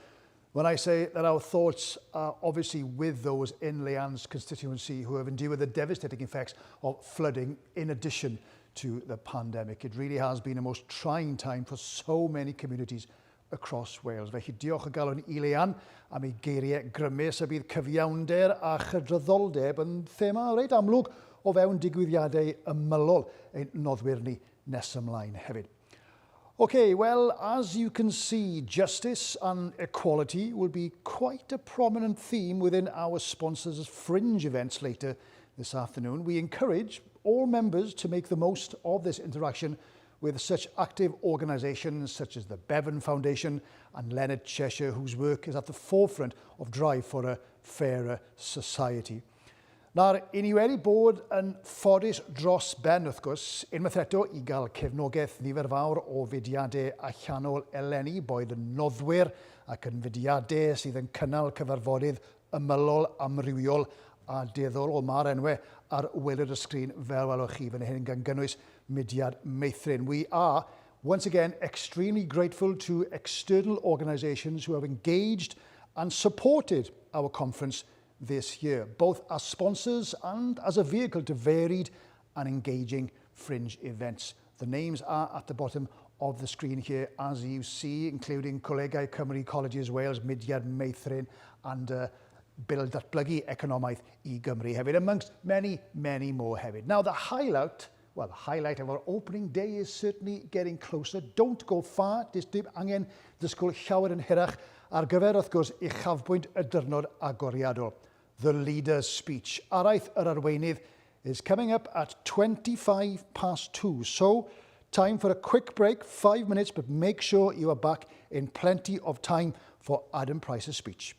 when I say that our thoughts are obviously with those in Leanne's constituency who have endured the devastating effects of flooding in addition to the pandemic. It really has been a most trying time for so many communities across Wales. Felly diolch o galon I Leanne am ei geiriau grymus a bydd cyfiawnder a chydraddoldeb yn thema reit amlwg o fewn digwyddiadau ymylol ein noddwyr ni nes ymlaen hefyd. Okay, well, as you can see, justice and equality will be quite a prominent theme within our sponsors' fringe events later this afternoon. We encourage all members to make the most of this interaction with such active organisations such as the Bevan Foundation and Leonard Cheshire, whose work is at the forefront of drive for a fairer society. Nawr, i ni wedi bod yn ffodus dros ben, wrth gwrs, unwaith eto I gael cefnogaeth nifer fawr o fudiadau allanol eleni, boed yn noddwyr ac yn fudiadau sydd yn cynnal cyfarfodydd ymylol amrywiol a deddol o ma'r enwau ar wylod y sgrin fel welwch chi fan hyn gan gynnwys mudiad meithrin. We are, once again, extremely grateful to external organisations who have engaged and supported our conference this year, both as sponsors and as a vehicle to varied and engaging fringe events. The names are at the bottom of the screen here, as you see, including Colegau Cymru Colleges Wales, Mudiad Meithrin and Bil Datblygu Economaidd I Gymru hefyd, amongst many, many more hefyd. Now, the highlight of our opening day is certainly getting closer. Don't go far, dis dim angen dysgwyl llawer yn hirach ar gyfer, wrth gwrs, uchafbwynt y dyrnod agoriadol, the leader's speech. Araith yr arweinydd is coming up at 2:25. So, time for a quick break, 5 minutes, but make sure you are back in plenty of time for Adam Price's speech.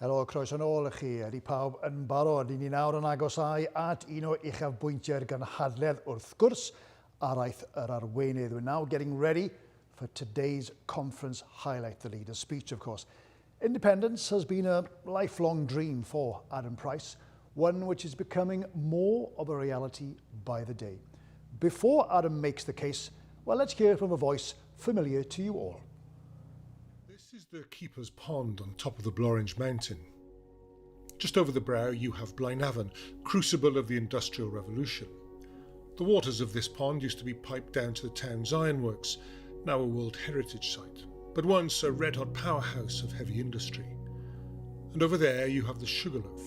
Helo, croeso nôl i chi. Ydy pawb yn barod. I ni nawr yn agosau at un o uchafbwyntiau'r gynhadledd wrth gwrs araith yr arweinydd. We're now getting ready for today's conference highlight, the leader's speech, of course. Independence has been a lifelong dream for Adam Price, one which is becoming more of a reality by the day. Before Adam makes the case, well, let's hear from a voice familiar to you all. This is the Keeper's Pond on top of the Blorange Mountain. Just over the brow you have Blaenavon, crucible of the Industrial Revolution. The waters of this pond used to be piped down to the town's ironworks, now a World Heritage Site, but once a red-hot powerhouse of heavy industry. And over there you have the Sugarloaf,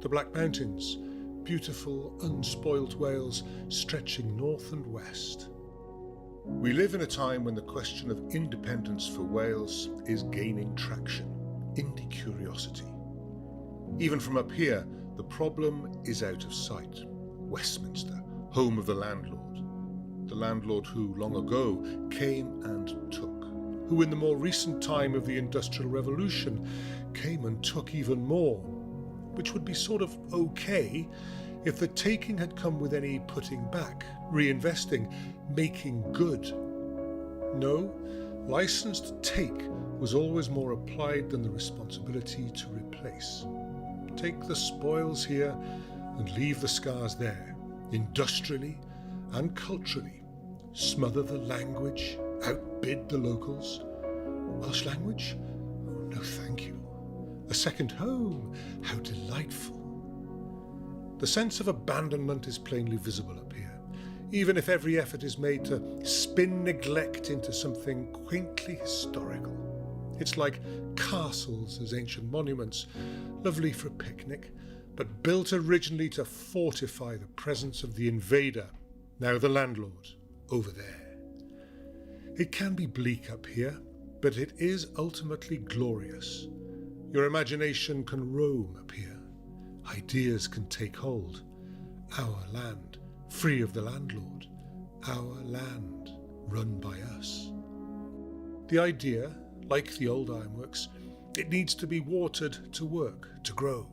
the Black Mountains, beautiful, unspoilt Wales stretching north and west. We live in a time when the question of independence for Wales is gaining traction, indie curiosity. Even from up here, the problem is out of sight. Westminster, home of the landlord who long ago came and took, who in the more recent time of the Industrial Revolution came and took even more, which would be sort of okay if the taking had come with any putting back, reinvesting, making good. No, license to take was always more applied than the responsibility to replace. Take the spoils here and leave the scars there, industrially and culturally. Smother the language, outbid the locals. Welsh language? Oh, no thank you. A second home? How delightful. The sense of abandonment is plainly visible up here, even if every effort is made to spin neglect into something quaintly historical. It's like castles as ancient monuments, lovely for a picnic, but built originally to fortify the presence of the invader, now the landlord, over there. It can be bleak up here, but it is ultimately glorious. Your imagination can roam up here. Ideas can take hold. Our land, free of the landlord. Our land, run by us. The idea, like the old ironworks, it needs to be watered to work, to grow.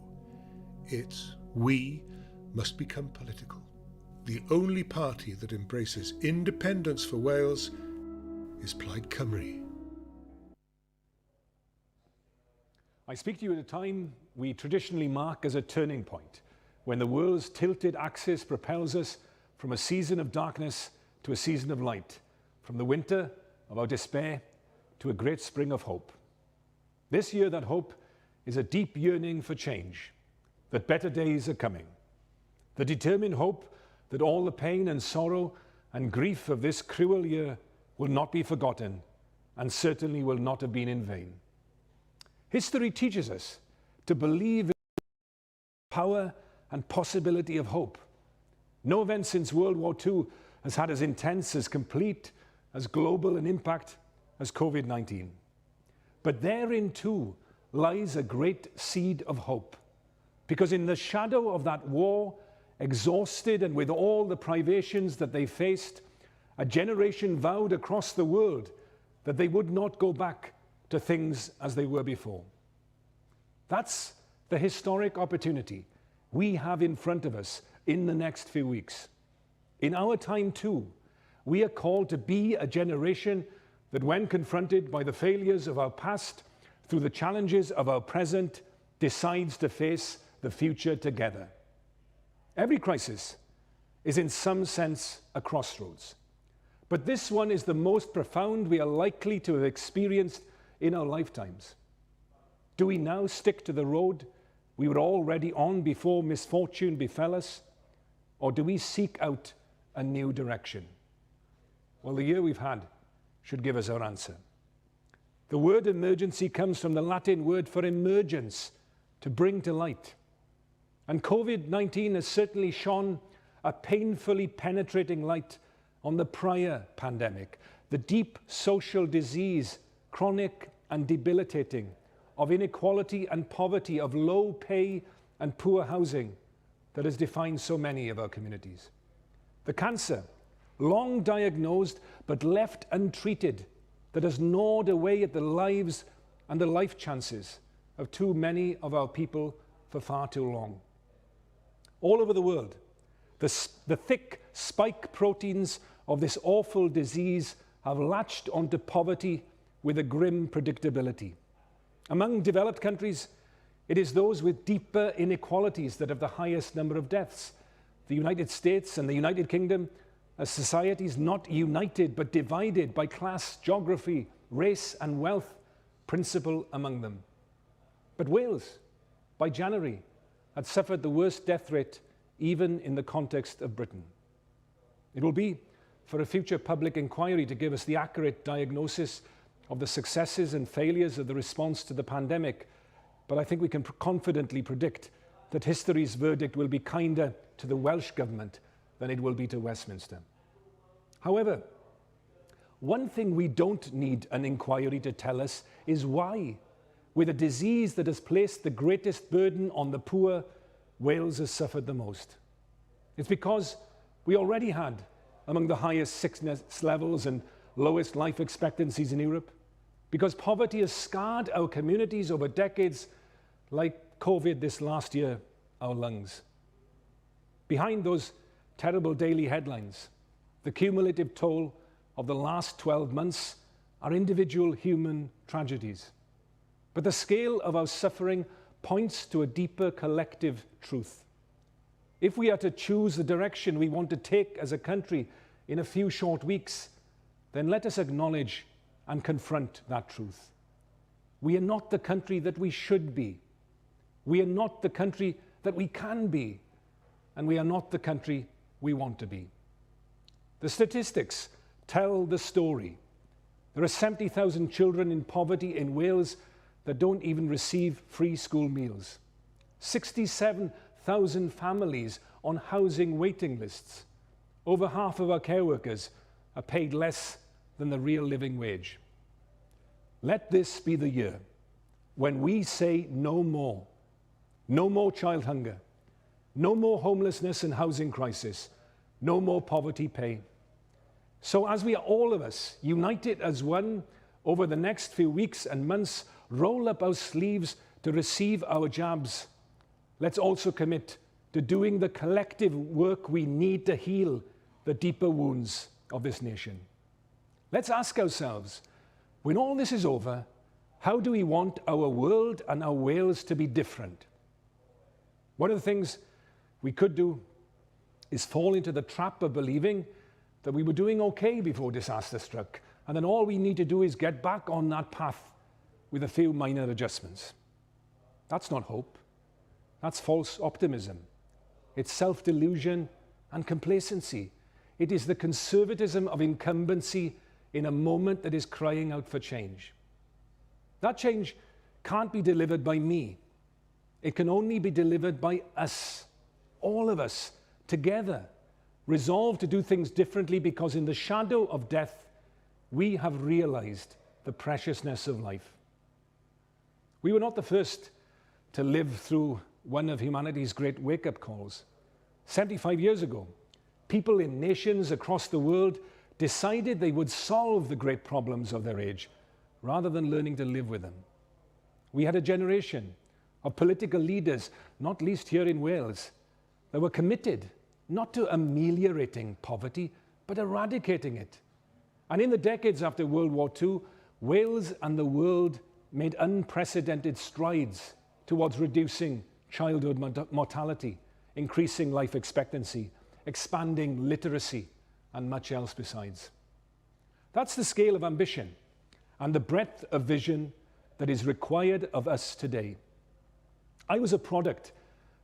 We, must become political. The only party that embraces independence for Wales is Plaid Cymru. I speak to you at a time we traditionally mark as a turning point, when the world's tilted axis propels us from a season of darkness to a season of light, from the winter of our despair to a great spring of hope. This year, that hope is a deep yearning for change, that better days are coming. The determined hope that all the pain and sorrow and grief of this cruel year will not be forgotten and certainly will not have been in vain. History teaches us to believe in the power and possibility of hope. No event since World War II has had as intense, as complete, as global an impact as COVID-19. But therein too lies a great seed of hope, because in the shadow of that war, exhausted and with all the privations that they faced, a generation vowed across the world that they would not go back to things as they were before. That's the historic opportunity we have in front of us in the next few weeks. In our time too, we are called to be a generation that, when confronted by the failures of our past, through the challenges of our present, decides to face the future together. Every crisis is in some sense a crossroads, but this one is the most profound we are likely to have experienced in our lifetimes. Do we now stick to the road we were already on before misfortune befell us, or do we seek out a new direction? Well, the year we've had should give us our answer. The word emergency comes from the Latin word for emergence, to bring to light. And COVID-19 has certainly shone a painfully penetrating light on the prior pandemic, the deep social disease, chronic and debilitating, of inequality and poverty, of low pay and poor housing that has defined so many of our communities. The cancer, long diagnosed but left untreated, that has gnawed away at the lives and the life chances of too many of our people for far too long. All over the world, the thick spike proteins of this awful disease have latched onto poverty with a grim predictability. Among developed countries, it is those with deeper inequalities that have the highest number of deaths. The United States and the United Kingdom are societies not united but divided by class, geography, race and wealth, principal among them. But Wales, by January, had suffered the worst death rate even in the context of Britain. It will be for a future public inquiry to give us the accurate diagnosis of the successes and failures of the response to the pandemic, but I think we can confidently predict that history's verdict will be kinder to the Welsh Government than it will be to Westminster. However, one thing we don't need an inquiry to tell us is why, with a disease that has placed the greatest burden on the poor, Wales has suffered the most. It's because we already had among the highest sickness levels and lowest life expectancies in Europe, because poverty has scarred our communities over decades, like COVID this last year, our lungs. Behind those terrible daily headlines, the cumulative toll of the last 12 months are individual human tragedies. But the scale of our suffering points to a deeper collective truth. If we are to choose the direction we want to take as a country in a few short weeks, then let us acknowledge and confront that truth. We are not the country that we should be. We are not the country that we can be. And we are not the country we want to be. The statistics tell the story. There are 70,000 children in poverty in Wales that don't even receive free school meals. 67,000 families on housing waiting lists. Over half of our care workers are paid less than the real living wage. Let this be the year when we say no more. No more child hunger. No more homelessness and housing crisis. No more poverty pay. So as we are all of us united as one over the next few weeks and months, roll up our sleeves to receive our jabs. Let's also commit to doing the collective work we need to heal the deeper wounds of this nation. Let's ask ourselves, when all this is over, how do we want our world and our Wales to be different? One of the things we could do is fall into the trap of believing that we were doing okay before disaster struck, and then all we need to do is get back on that path with a few minor adjustments. That's not hope. That's false optimism. It's self-delusion and complacency. It is the conservatism of incumbency in a moment that is crying out for change. That change can't be delivered by me. It can only be delivered by us, all of us, together, resolved to do things differently because in the shadow of death, we have realized the preciousness of life. We were not the first to live through one of humanity's great wake-up calls. 75 years ago, people in nations across the world decided they would solve the great problems of their age rather than learning to live with them. We had a generation of political leaders, not least here in Wales, that were committed not to ameliorating poverty, but eradicating it. And in the decades after World War II, Wales and the world made unprecedented strides towards reducing childhood mortality, increasing life expectancy, expanding literacy, and much else besides. That's the scale of ambition and the breadth of vision that is required of us today. I was a product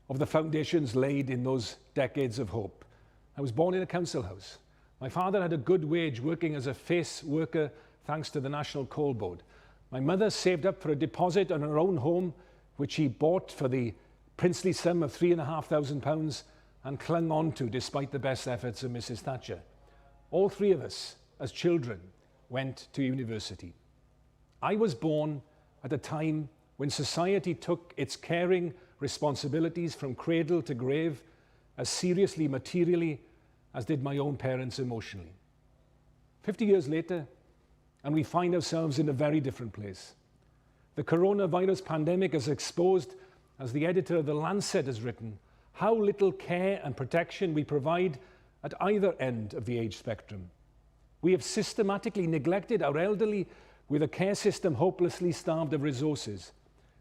of the foundations laid in those decades of hope. I was born in a council house. My father had a good wage working as a face worker thanks to the National Coal Board. My mother saved up for a deposit on her own home, which she bought for the princely sum of £3,500 and clung on to despite the best efforts of Mrs. Thatcher. All three of us, as children, went to university. I was born at a time when society took its caring responsibilities from cradle to grave as seriously materially as did my own parents emotionally. 50 years later, and we find ourselves in a very different place. The coronavirus pandemic has exposed, as the editor of The Lancet has written, how little care and protection we provide at either end of the age spectrum. We have systematically neglected our elderly with a care system hopelessly starved of resources.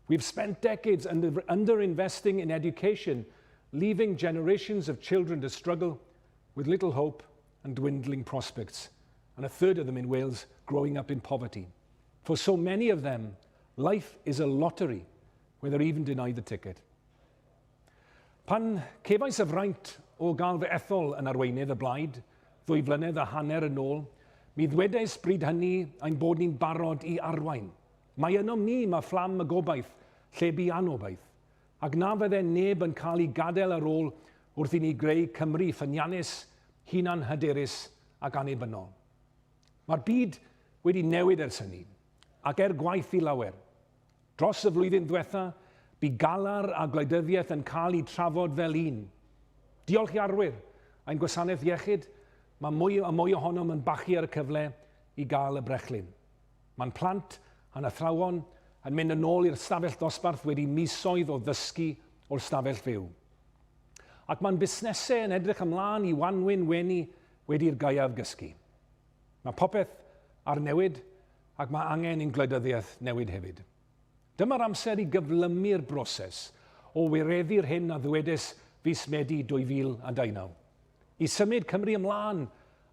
We've spent decades underinvesting in education, leaving generations of children to struggle with little hope and dwindling prospects, and a third of them in Wales growing up in poverty. For so many of them, life is a lottery where they're even denied the ticket. Pan cefais y fraint o gael fy ethol yn arweinydd y blaid, 2 flynedd a hanner yn ôl, mi ddwedais bryd hynny ein bod ni'n barod I arwain. Mae ynom ni mae fflam y gobaith, lle bu anobaith, ac na fydde neb yn cael ei gadael ar ôl wrth I ni greu Cymru ffyniannus, hunan hyderus ac annibynnol. Mae'r byd wedi newid ers hynny, ac gwaith I lawer. Dros y flwyddyn diwetha, bu galar a gwleidyddiaeth yn cael ei trafod fel un. Diolch I arwyr, ein gwasanaeth iechyd, mae mwy a mwy ohonom yn bachu ar y cyfle I gael y brechlyn. Mae'n plant a'n athrawon yn mynd yn ôl i'r stafell dosbarth wedi misoedd o ddysgu o'r stafell fyw. Ac mae'n busnesau yn edrych ymlaen I wanwyn wenu wedi'r gaiaf gysgu. Mae popeth ar newid ac mae angen ein gwleidyddiaeth newid hefyd. Dyma'r amser I gyflymu'r broses o wireddu'r hyn a ddwedus fis Medi 2019. I symud Cymru ymlaen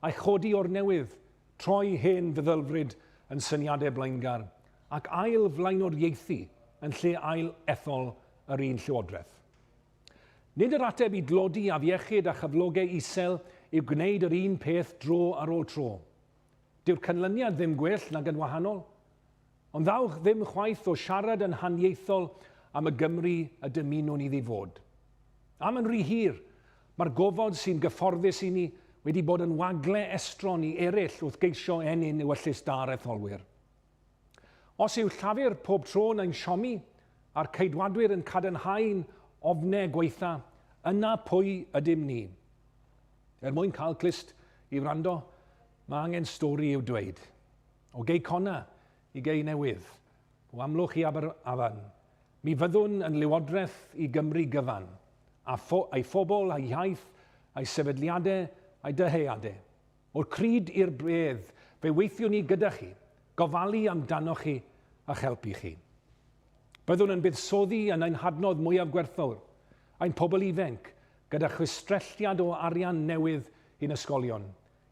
a'i chodi o'r newydd, troi hen feddylfryd yn syniadau blaengar, ac ail flaenoriaethu yn lle ail ethol yr un llywodraeth. Nid yr ateb I dlodi afiechyd a chyflogau isel yw gwneud yr un peth dro ar ôl tro. Dyw'r canlyniad ddim gwell nag yn wahanol, ond ddawch ddim chwaith o siarad yn haniaethol am y Gymru y dymunwn iddi fod. Am yn rhy hir, mae'r gofod sy'n gyfforddus I ni wedi bod yn wagle estron I eraill wrth geisio enyn ewyllus da'r etholwyr. Os yw llafur pob tro na'n siomi a'r ceidwadwyr yn cadarnhau'n ofnau gweitha, yna pwy ydym ni. Mwyn cael clust I wrando, mae angen stori i'w dweud. O gei conna I gei newydd, o amlwch I Aberafan, mi fyddwn yn lywodraeth I Gymru gyfan, a'i phobl, a'i iaith, a'i sefydliadau, a'i dyheuadau. O'r cryd i'r bredd, fe weithiwn ni gyda chi, gofalu amdanoch chi a'ch helpu chi. Byddwn yn buddsoddi yn ein hadnodd mwyaf gwerthfawr, ein pobl ifanc, gyda chwistrelliad o arian newydd i'n ysgolion.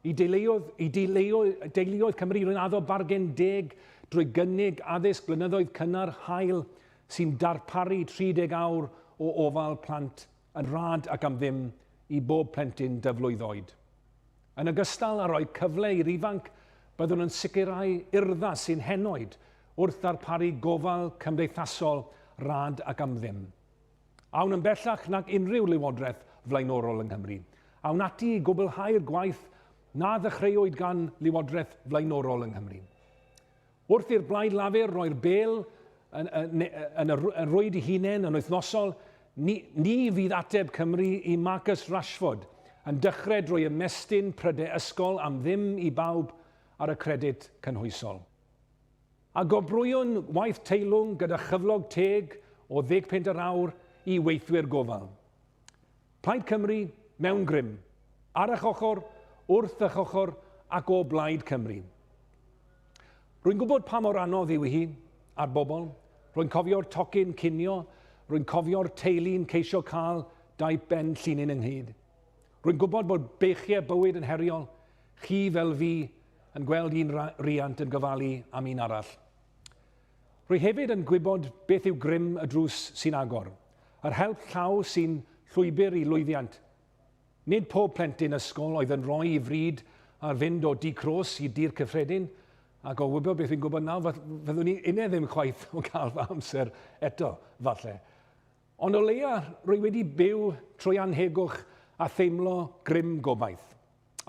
I deuluoedd Cymru rwy'n addo bargen deg drwy gynnig addysg blynyddoedd cynnar hael sy'n darparu 30 awr o ofal plant yn rad ac am ddim I bob plentyn dyflwydd oed. Yn ogystal â roi cyfle i'r ifanc, byddwn yn sicrhau urdda sy'n henoed wrth darparu gofal cymdeithasol rad ac am ddim. Awn yn bellach nag unrhyw lywodraeth flaenorol yng Nghymru. Awn ati I gwblhau'r gwaith na ddechreuwyd gan lywodraeth flaenorol yng Nghymru. Wrth i'r blaid lafur roi'r bel yn rwyd I hunain yn wythnosol, ni fydd ateb Cymru I Marcus Rashford yn dechrau drwy ymestyn prydau ysgol am ddim I bawb ar y credyd cynhwysol. A gobrwyon waith teilwng gyda chyflog teg o 15 yr awr I weithwyr gofal. Plaid Cymru mewn grym, ar eich ochr, wrth eich ochr ac o blaid Cymru. Rwy'n gwybod pa mor anodd yw hi a'r bobl. Rwy'n cofio'r tocyn cinio. Rwy'n cofio'r teulu'n ceisio cael 2 ben llinyn ynghyd. Rwy'n gwybod bod beichiau bywyd yn heriol. Chi fel fi yn gweld un riant yn gofalu am un arall. Rwy hefyd yn gwybod beth yw grym y drws sy'n agor. Yr help llaw sy'n llwybr I lwyddiant. Nid pob plentyn ysgol oedd yn rhoi I fryd ar fynd o dicros I dir cyffredin, ac o wybod beth fi'n gwybod nawr, fyddwn ni unau ddim chwaith o gael fy amser eto, falle. Ond o leia, rwy wedi byw trwy anhegwch a theimlo grym gobaith.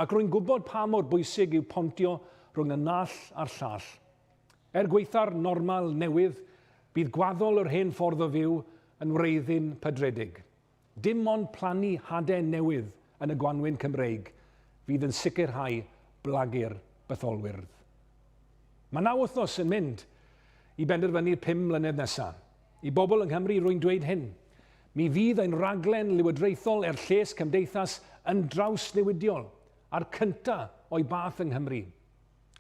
Ac rwy'n gwybod pa mor bwysig yw pontio rhwng y nall a'r llall. Gweitha'r normal newydd, bydd gwaddol yr hen ffordd o fyw yn wreiddyn pydredig. Dim ond plannu hadau newydd yn y gwanwyn Cymreig fydd yn sicrhau blagur betholwyrdd. Mae 9 wythnos yn mynd i benderfynu'r 5 mlynedd nesaf. I bobl yng Nghymru rwy'n dweud hyn. Mi fydd ein raglen lywodraethol lles cymdeithas yn draws newidiol, a'r cyntaf o'i bath yng Nghymru.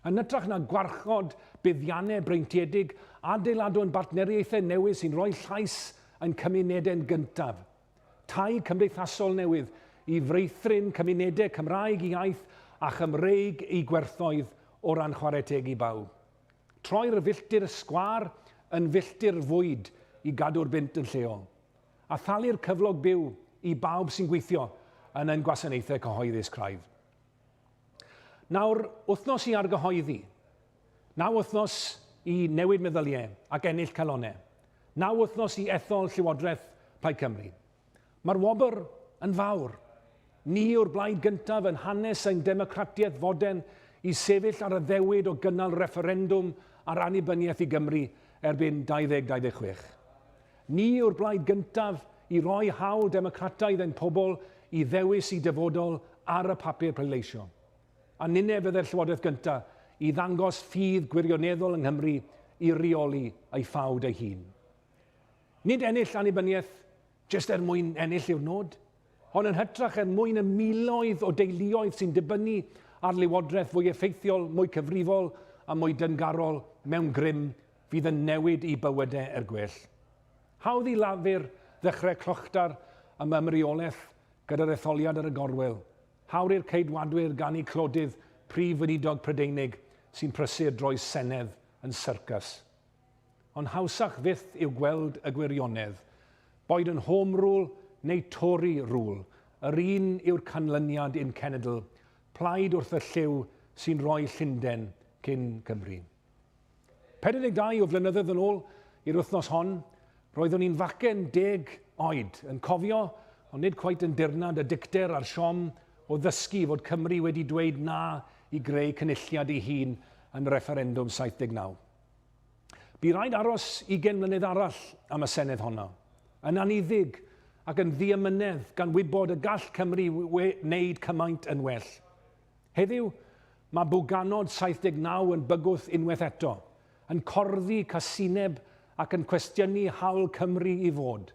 Yn ytrach na gwarchod buddiannau breintiedig, adeiladon bartneriaethau newydd sy'n rhoi llais yn cymunedau'n gyntaf. Tai cymdeithasol newydd i freithrin cymunedau Cymraeg i iaith a Chymreig i gwerthoedd o ran chwarae teg i bawb. Troi'r filltir sgwar yn filltir fwyd i gadw'r bint yn lleol. A thalu'r cyflog byw i bawb sy'n gweithio yn ein gwasanaethau cyhoeddus craidd. Nawr, wythnos i argyhoeddi. 9 wythnos i newid meddyliau ac ennill calonau. 9 wythnos i ethol Llywodraeth Plaid Cymru. Mae'r wobr yn fawr. Ni o'r blaid gyntaf yn hanes ein democratiaeth fodern i sefyll ar y ddewyd o gynnal referendwm ar annibyniaeth i Gymru erbyn 2026. Ni o'r blaid gyntaf i roi hawl democrataidd ein pobl i ddewis i dyfodol ar y papur pleidleisio. A nynne fydde'r Llywodraeth gyntaf i ddangos ffydd gwirioneddol yng Nghymru i reoli ei ffawd ei hun. Nid ennill annibyniaeth jyst mwyn ennill yw'r nod, ond yn hytrach mwyn y miloedd o deuluoedd sy'n dibynnu ar lywodraeth fwy effeithiol, mwy cyfrifol a mwy dyngarol mewn grym fydd yn newid i bywydau gwell. Hawdd i lafur ddechrau clochtar am ymreolaeth gyda'r etholiad ar y gorwel. Hawr i'r ceidwadwyr gan eu clodydd prif weinidog Prydeinig sy'n prysur droi'r Senedd yn syrcas. Ond hawsach fyth i'w gweld y gwirionedd, boed yn home rule neu Tory rule, yr un yw'r canlyniad i'n cenedl, plaid wrth y lliw sy'n rhoi Llundain cyn Cymru. 42 o flynyddoedd yn ôl i'r wythnos hon, roeddwn ni'n facen 10 oed yn cofio, ond nid cweit yn dirnad y dicter a'r siom o ddysgu fod Cymru wedi dweud na i greu cynulliad ei hun yn referendwm 79. Bu rhaid aros 20 mlynedd arall am y Senedd honno, yn aniddig ac yn ddiamynedd gan wybod y gall Cymru wneud cymaint yn well. Heddiw, mae bwganod 79 yn bygwth unwaith eto, yn corddi casineb ac yn cwestiynu hawl Cymru i fod.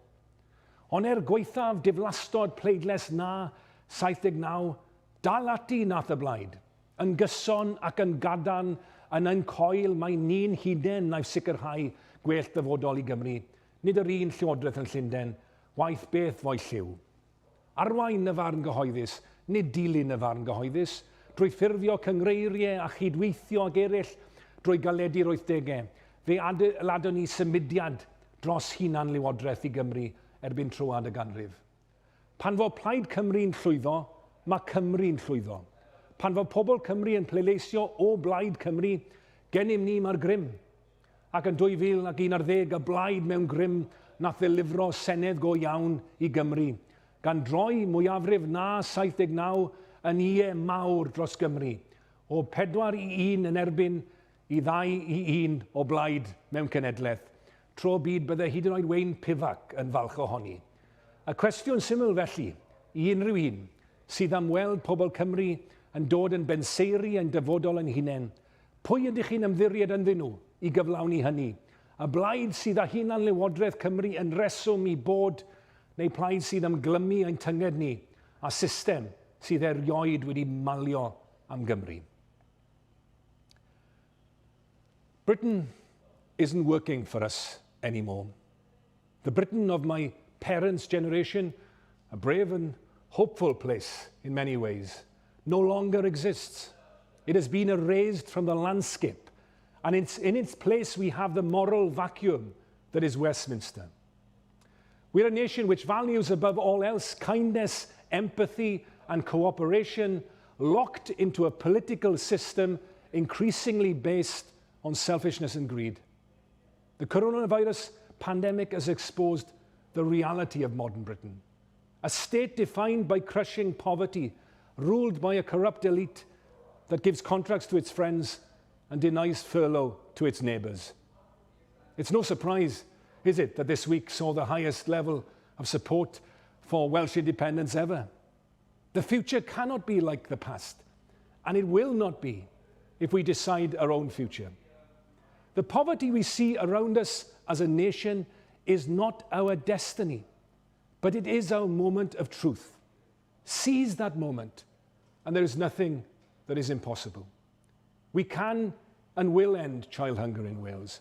Ond gweithaf diflastod pleidles na 79, dal ati nath y blaid, yn gyson ac yn gadarn yn ein coel mae ni'n hunain na'i sicrhau gwell dyfodol i Gymru, nid yr un llywodraeth yn Llundain, waith beth fo'i lliw. Arwain y farn gyhoeddus, nid dilyn y farn gyhoeddus, drwy ffurfio cyngreiriau a chydweithio ag eraill drwy galedu'r 80au, fe adeiladon ni symudiad dros hunan lywodraeth i Gymru erbyn trwad y ganrif. Pan fod Plaid Cymru'n llwyddo, mae Cymru'n llwyddo. Pan fod pobl Cymru yn pleidleisio o Blaid Cymru, gennym ni mae'r grym. Ac yn 2011 y blaid mewn grym nath ddilifro Senedd go iawn i Gymru, gan droi mwyafrif na 79 yn ie mawr dros Gymru, o 4-1 yn erbyn i 2-1 o blaid mewn cenedlaeth, tro byd bydde hyd yn oed Wayne Pivac yn falch ohoni. Y cwestiwn syml felly, i unrhyw un sydd am weld pobl Cymru yn dod yn benseiri yn dyfodol yn hunain, pwy ydych chi'n ymddiried ynddyn nhw i gyflawni hynny? Y blaid sydd â hunan lywodraeth Cymru yn reswm i bod, neu plaid sydd am glymu ein tynged ni, a system sydd erioed wedi malio am Gymru. Britain isn't working for us anymore. The Britain of my parents' generation, a brave and hopeful place in many ways, no longer exists. It has been erased from the landscape, and in its place we have the moral vacuum that is Westminster. We're a nation which values above all else kindness, empathy, and cooperation, locked into a political system increasingly based on selfishness and greed. The coronavirus pandemic has exposed the reality of modern Britain. A state defined by crushing poverty, ruled by a corrupt elite that gives contracts to its friends and denies furlough to its neighbours. It's no surprise, is it, that this week saw the highest level of support for Welsh independence ever. The future cannot be like the past, and it will not be if we decide our own future. The poverty we see around us as a nation is not our destiny, but it is our moment of truth. Seize that moment, and there is nothing that is impossible. We can and will end child hunger in Wales.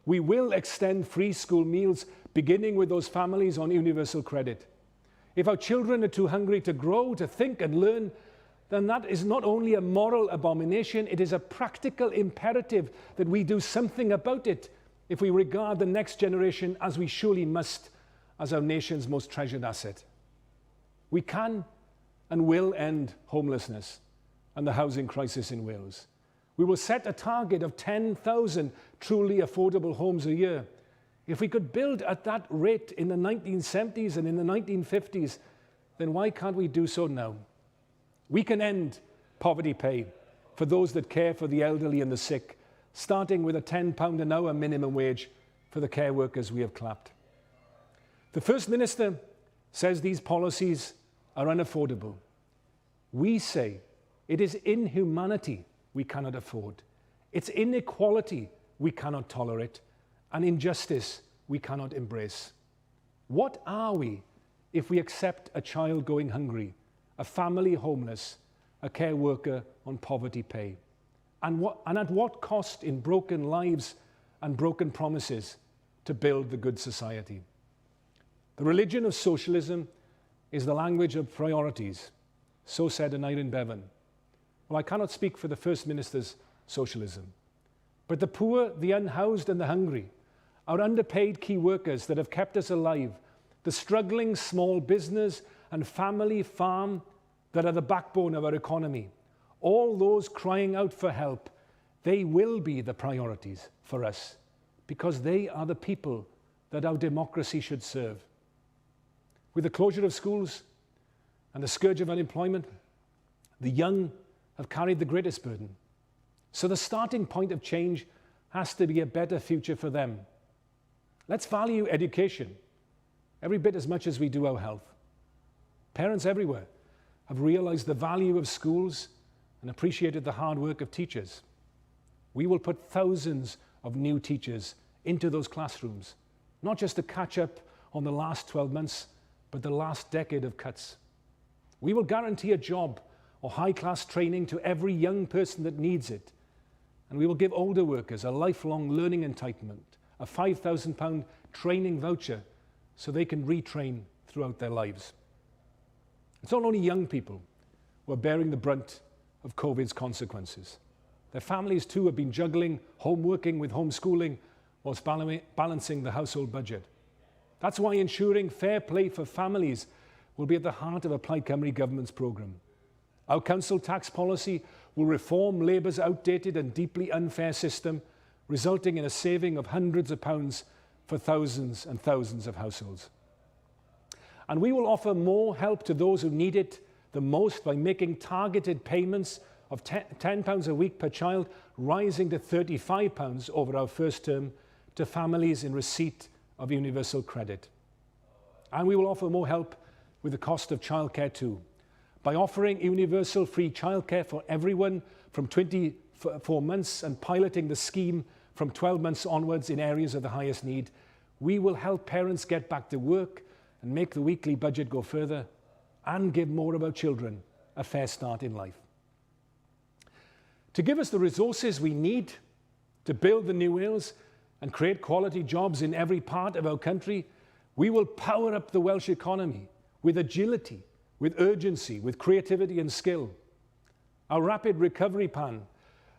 We will extend free school meals, beginning with those families on universal credit. If our children are too hungry to grow, to think and learn, then that is not only a moral abomination, it is a practical imperative that we do something about it if we regard the next generation, as we surely must, as our nation's most treasured asset. We can and will end homelessness and the housing crisis in Wales. We will set a target of 10,000 truly affordable homes a year. If we could build at that rate in the 1970s and in the 1950s, then why can't we do so now? We can end poverty pay for those that care for the elderly and the sick, starting with a £10 an hour minimum wage for the care workers we have clapped. The First Minister says these policies are unaffordable. We say it is inhumanity we cannot afford. It's inequality we cannot tolerate, and injustice we cannot embrace. What are we if we accept a child going hungry, a family homeless, a care worker on poverty pay? And at what cost in broken lives and broken promises to build the good society? The religion of socialism is the language of priorities. So said Aneurin Bevan. Well, I cannot speak for the First Minister's socialism, but the poor, the unhoused and the hungry, our underpaid key workers that have kept us alive, the struggling small business and family farm that are the backbone of our economy, all those crying out for help, they will be the priorities for us because they are the people that our democracy should serve. With the closure of schools and the scourge of unemployment, the young have carried the greatest burden. So the starting point of change has to be a better future for them. Let's value education every bit as much as we do our health. Parents everywhere have realized the value of schools and appreciated the hard work of teachers. We will put thousands of new teachers into those classrooms, not just to catch up on the last 12 months, but the last decade of cuts. We will guarantee a job or high-class training to every young person that needs it. And we will give older workers a lifelong learning entitlement, a £5,000 training voucher so they can retrain throughout their lives. It's not only young people who are bearing the brunt of COVID's consequences. Their families too have been juggling home working with homeschooling whilst balancing the household budget. That's why ensuring fair play for families will be at the heart of a Plaid Cymru government's programme. Our council tax policy will reform Labour's outdated and deeply unfair system, resulting in a saving of hundreds of pounds for thousands and thousands of households. And we will offer more help to those who need it the most by making targeted payments of £10 a week per child, rising to £35 over our first term to families in receipt of universal credit. And we will offer more help with the cost of childcare too, by offering universal free childcare for everyone from 24 months and piloting the scheme from 12 months onwards in areas of the highest need. We will help parents get back to work and make the weekly budget go further and give more of our children a fair start in life. To give us the resources we need to build the new Wales and create quality jobs in every part of our country, we will power up the Welsh economy with agility, with urgency, with creativity and skill. Our rapid recovery plan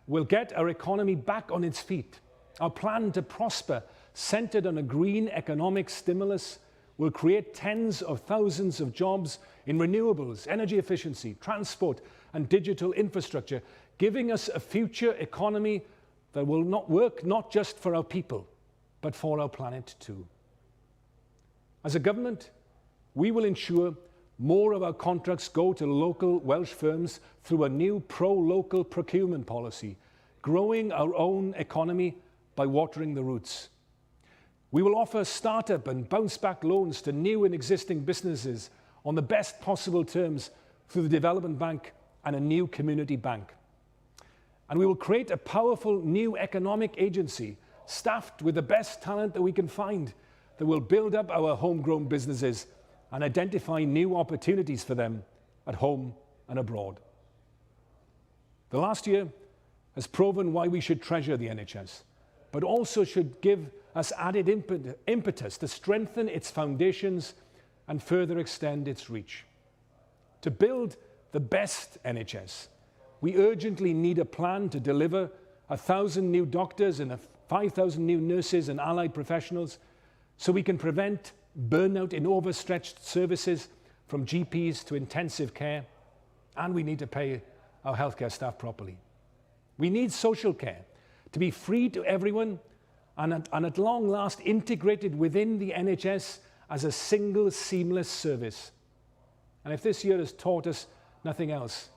will get our economy back on its feet. Our plan to prosper, centred on a green economic stimulus, will create tens of thousands of jobs in renewables, energy efficiency, transport and digital infrastructure, giving us a future economy that will work not just for our people, but for our planet too. As a government, we will ensure more of our contracts go to local Welsh firms through a new pro-local procurement policy, growing our own economy by watering the roots. We will offer startup and bounce-back loans to new and existing businesses on the best possible terms through the Development Bank and a new community bank. And we will create a powerful new economic agency staffed with the best talent that we can find that will build up our homegrown businesses and identify new opportunities for them at home and abroad. The last year has proven why we should treasure the NHS, but also should give us added impetus to strengthen its foundations and further extend its reach. To build the best NHS, we urgently need a plan to deliver 1,000 new doctors and 5,000 new nurses and allied professionals so we can prevent burnout in overstretched services from GPs to intensive care, and we need to pay our healthcare staff properly. We need social care to be free to everyone and at long last integrated within the NHS as a single seamless service. And if this year has taught us nothing else,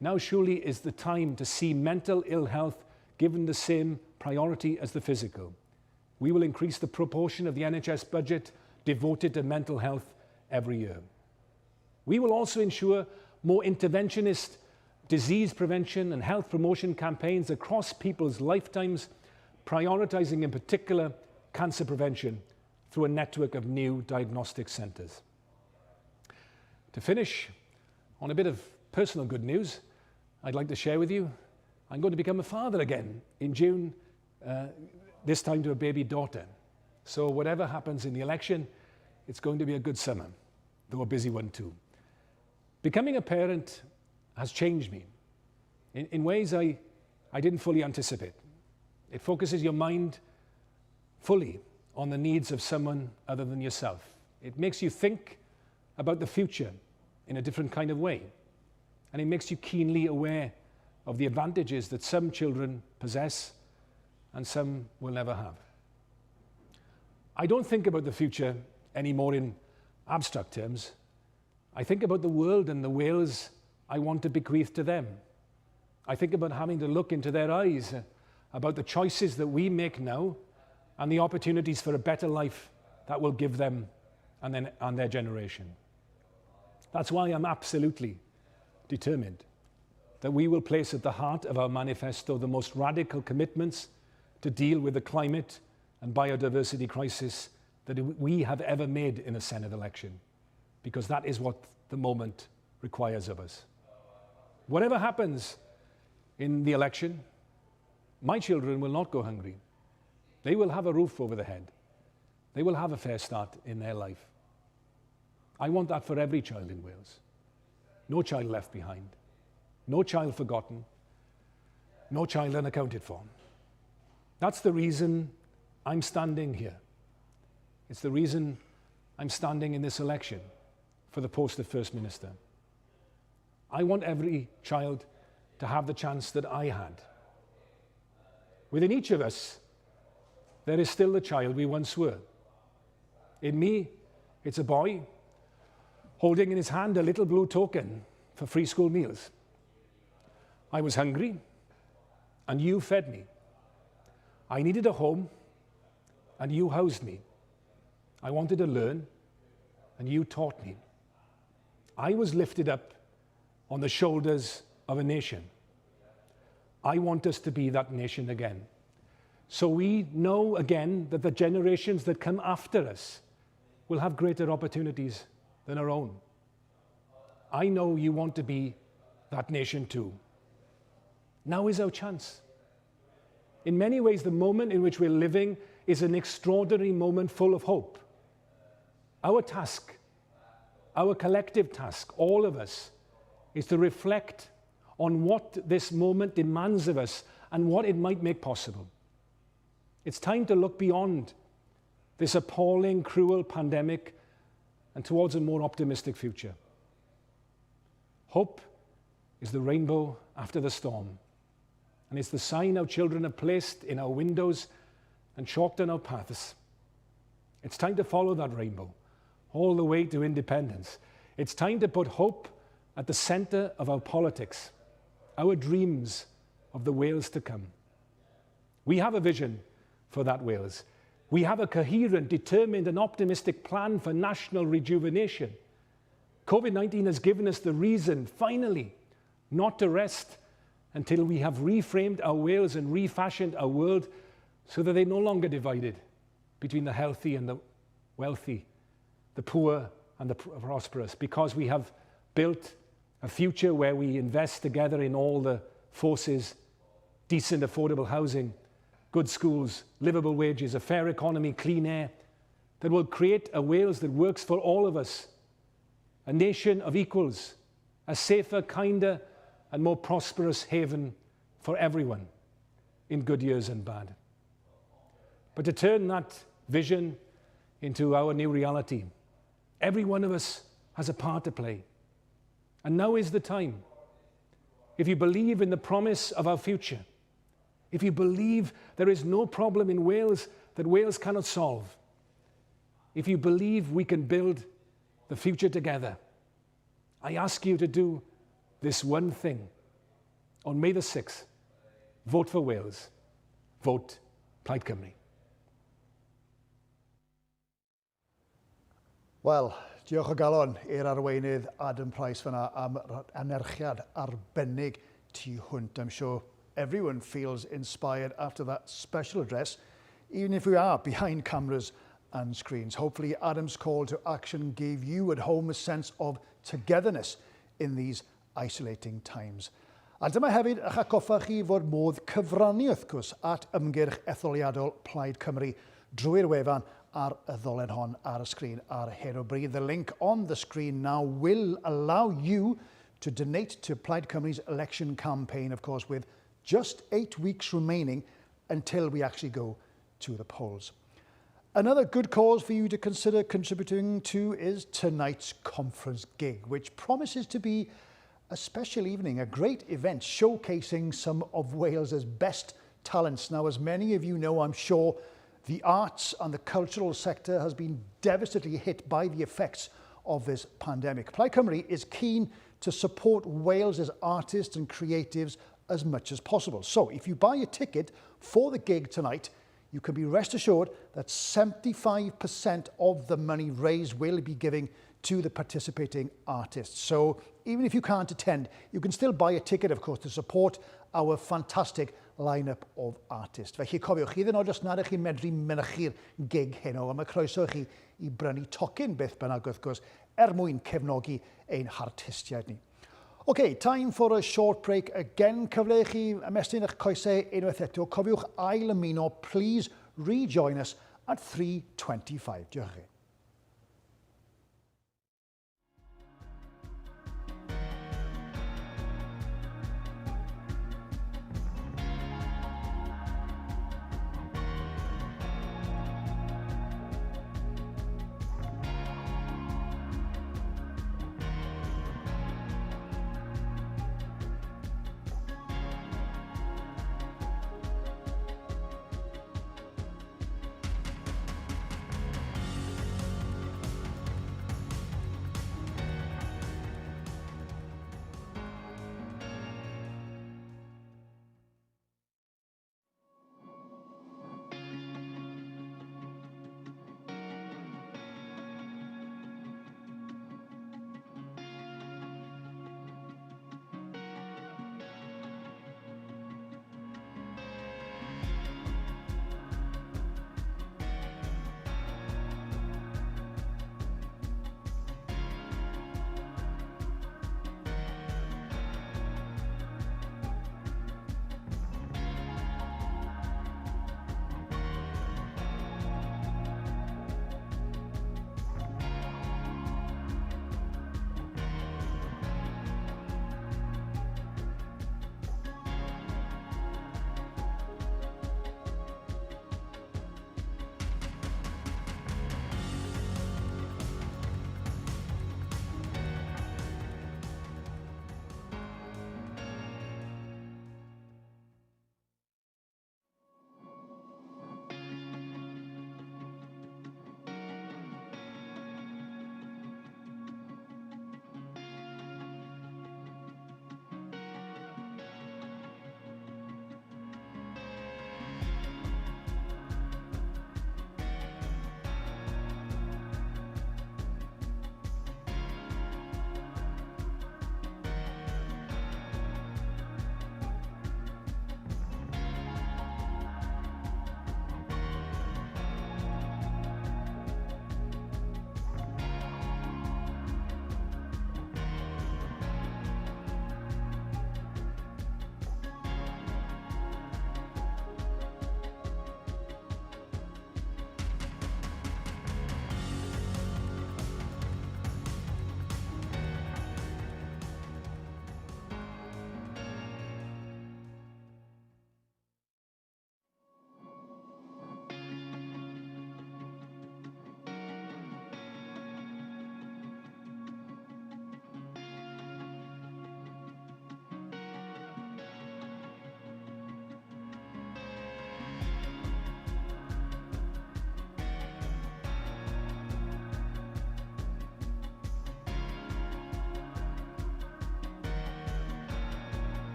now surely is the time to see mental ill health given the same priority as the physical. We will increase the proportion of the NHS budget devoted to mental health every year. We will also ensure more interventionist disease prevention and health promotion campaigns across people's lifetimes, prioritizing in particular cancer prevention through a network of new diagnostic centres. To finish on a bit of personal good news, I'd like to share with you, I'm going to become a father again in June, this time to a baby daughter. So whatever happens in the election, it's going to be a good summer, though a busy one too. Becoming a parent has changed me in ways I didn't fully anticipate. It focuses your mind fully on the needs of someone other than yourself. It makes you think about the future in a different kind of way. And it makes you keenly aware of the advantages that some children possess and some will never have. I don't think about the future anymore in abstract terms. I think about the world and the Wales I want to bequeath to them. I think about having to look into their eyes, about the choices that we make now and the opportunities for a better life that will give them and their generation. That's why I'm absolutely determined that we will place at the heart of our manifesto the most radical commitments to deal with the climate and biodiversity crisis that we have ever made in a Senate election, because that is what the moment requires of us. Whatever happens in the election, my children will not go hungry. They will have a roof over their head. They will have a fair start in their life. I want that for every child in Wales. No child left behind. No child forgotten. No child unaccounted for. That's the reason I'm standing here. It's the reason I'm standing in this election for the post of First Minister. I want every child to have the chance that I had. Within each of us, there is still the child we once were. In me, it's a boy holding in his hand a little blue token for free school meals. I was hungry, and you fed me. I needed a home, and you housed me. I wanted to learn, and you taught me. I was lifted up on the shoulders of a nation. I want us to be that nation again. So we know again that the generations that come after us will have greater opportunities than our own. I know you want to be that nation too. Now is our chance. In many ways, the moment in which we're living is an extraordinary moment full of hope. Our task, our collective task, all of us, is to reflect on what this moment demands of us and what it might make possible. It's time to look beyond this appalling, cruel pandemic and towards a more optimistic future. Hope is the rainbow after the storm, and it's the sign our children have placed in our windows and chalked on our paths. It's time to follow that rainbow all the way to independence. It's time to put hope at the centre of our politics, our dreams of the Wales to come. We have a vision for that Wales. We have a coherent, determined and optimistic plan for national rejuvenation. COVID-19 has given us the reason, finally, not to rest until we have reframed our Wales and refashioned our world so that they're no longer divided between the healthy and the wealthy, the poor and the prosperous, because we have built a future where we invest together in all the forces: decent, affordable housing, good schools, livable wages, a fair economy, clean air, that will create a Wales that works for all of us, a nation of equals, a safer, kinder, and more prosperous haven for everyone, in good years and bad. But to turn that vision into our new reality, every one of us has a part to play. And now is the time. If you believe in the promise of our future, if you believe there is no problem in Wales that Wales cannot solve, if you believe we can build the future together, I ask you to do this one thing. On May the 6th, vote for Wales. Vote Plaid Cymru. Wel, diolch o galon i'r arweinydd Adam Price fyna am anerchiad arbennig tu hwnt. I'm sure everyone feels inspired after that special address, even if we are behind cameras and screens. Hopefully Adam's call to action gave you at home a sense of togetherness in these isolating times. A dyma hefyd eich atgoffa chi fod modd cyfrannu wrth gwrs at ymgyrch etholiadol Plaid Cymru drwy'r wefan ar y ddolen hon ar y sgrin ar hyn o bryd. The link on the screen now will allow you to donate to Plaid Cymru's election campaign, of course, with just 8 weeks remaining until we actually go to the polls. Another good cause for you to consider contributing to is tonight's conference gig, which promises to be a special evening, a great event showcasing some of Wales's best talents. Now, as many of you know, I'm sure the arts and the cultural sector has been devastatingly hit by the effects of this pandemic. Plaid Cymru is keen to support Wales's artists and creatives as much as possible. So if you buy a ticket for the gig tonight, you can be rest assured that 75% of the money raised will be given to the participating artists. So even if you can't attend, you can still buy a ticket, of course, to support our fantastic line-up of artists. Felly cofiwch, iddyn nhw jyst nad ych chi'n medru mynychu'r gig heno, a mae croeso chi i brynu tocyn beth bynnag wrth gwrs mwyn cefnogi ein hartistiaid ni. OK, time for a short break. Again, cyfle i chi ymestyn eich coesau unwaith eto. Cofiwch ail ymuno, please rejoin us at 3:25. Diolch chi.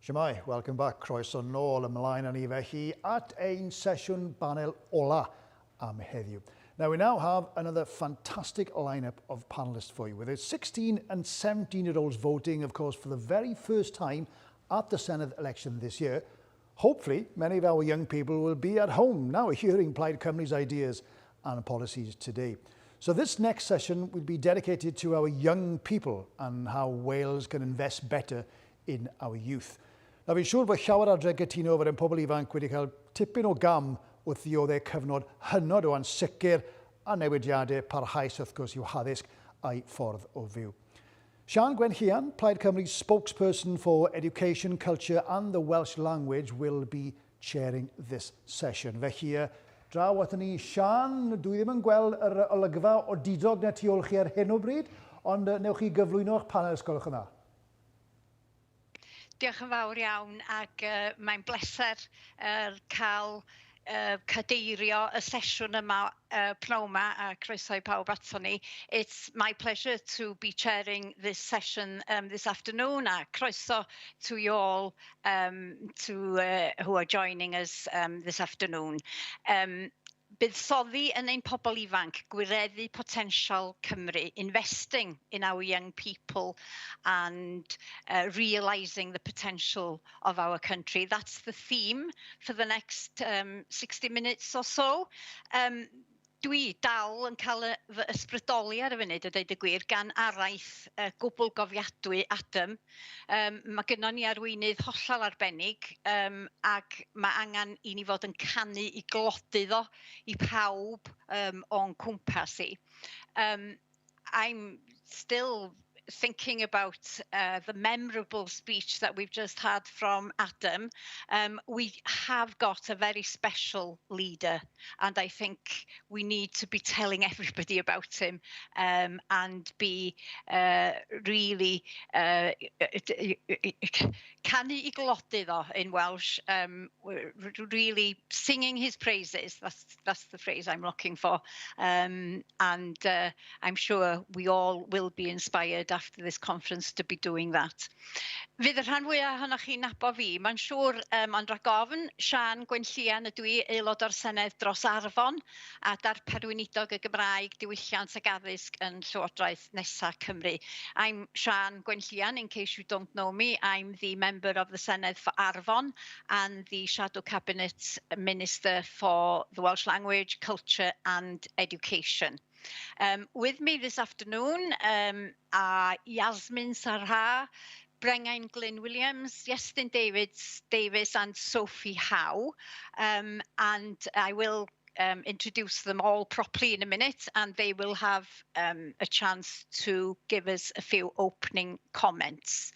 Siamai, welcome back. Croeso nôl ymlaen â ni felly at ein sesiwn panel ola am heddiw. Now, we now have another fantastic lineup of panellists for you, with its 16 and 17-year-olds voting, of course, for the very first time at the Senedd election this year. Hopefully, many of our young people will be at home now hearing Plaid Cymru's ideas and policies today. So this next session will be dedicated to our young people and how Wales can invest better in our youth. Now, fi'n siŵr bod llawer adre gytuno fod yn pobl ifanc wedi cael tipyn o gam wrth ddioddau cyfnod hynod o ansicr a newidiadau parhaus wrth gwrs i'w haddysg a'i ffordd o fyw. Sian Gwenllian, Plaid Cymru's spokesperson for education, culture and the Welsh language, will be chairing this session. Felly, draw at ni, Sian, dwi ddim yn gweld yr olygfa o didog na tu ôl chi ar hyn o bryd, ond newch chi gyflwyno'ch panel ysgolwch yna. Diolch yn fawr iawn ac mae'n bleser cael cadeirio y sesiwn yma pnawn yma a croeso i pawb ato ni. It's my pleasure to be chairing this session this afternoon a croeso to you all who are joining us this afternoon. Buddsoddi yn ein pobl ifanc, gwireddu potensial Cymru, investing in our young people and realising the potential of our country. That's the theme for the next 60 minutes or so. Dwi dal yn cael fy ysbrydoli ar y funud, a dweud y gwir, gan araith gwbl gofiadwy Adam. Mae gennym ni arweinydd hollol arbennig ac mae angen i ni fod yn canu i glodi ddo i pawb o'n cwmpas i. I'm still thinking about the memorable speech that we've just had from Adam. We have got a very special leader, and I think we need to be telling everybody about him and be really canu I glodi ddo in Welsh, really singing his praises. That's the phrase I'm looking for. And I'm sure we all will be inspired after this conference to be doing that. Fydd y rhan fwyaf ohonoch chi'n nabo fi, mae'n siŵr ond rhag ofn, Sian Gwenllian ydw i, aelod o'r Senedd dros Arfon a darpar weinidog y Gymraeg, diwylliant ag addysg yn Llywodraeth Nesa Cymru. I'm Sian Gwenllian, in case you don't know me. I'm the member of the Senedd for Arfon and the Shadow Cabinet Minister for the Welsh Language, Culture and Education. With me this afternoon are Yasmin Sarha, Brengain Glyn Williams, Iestyn Davis and Sophie Howe. And I will introduce them all properly in a minute and they will have a chance to give us a few opening comments.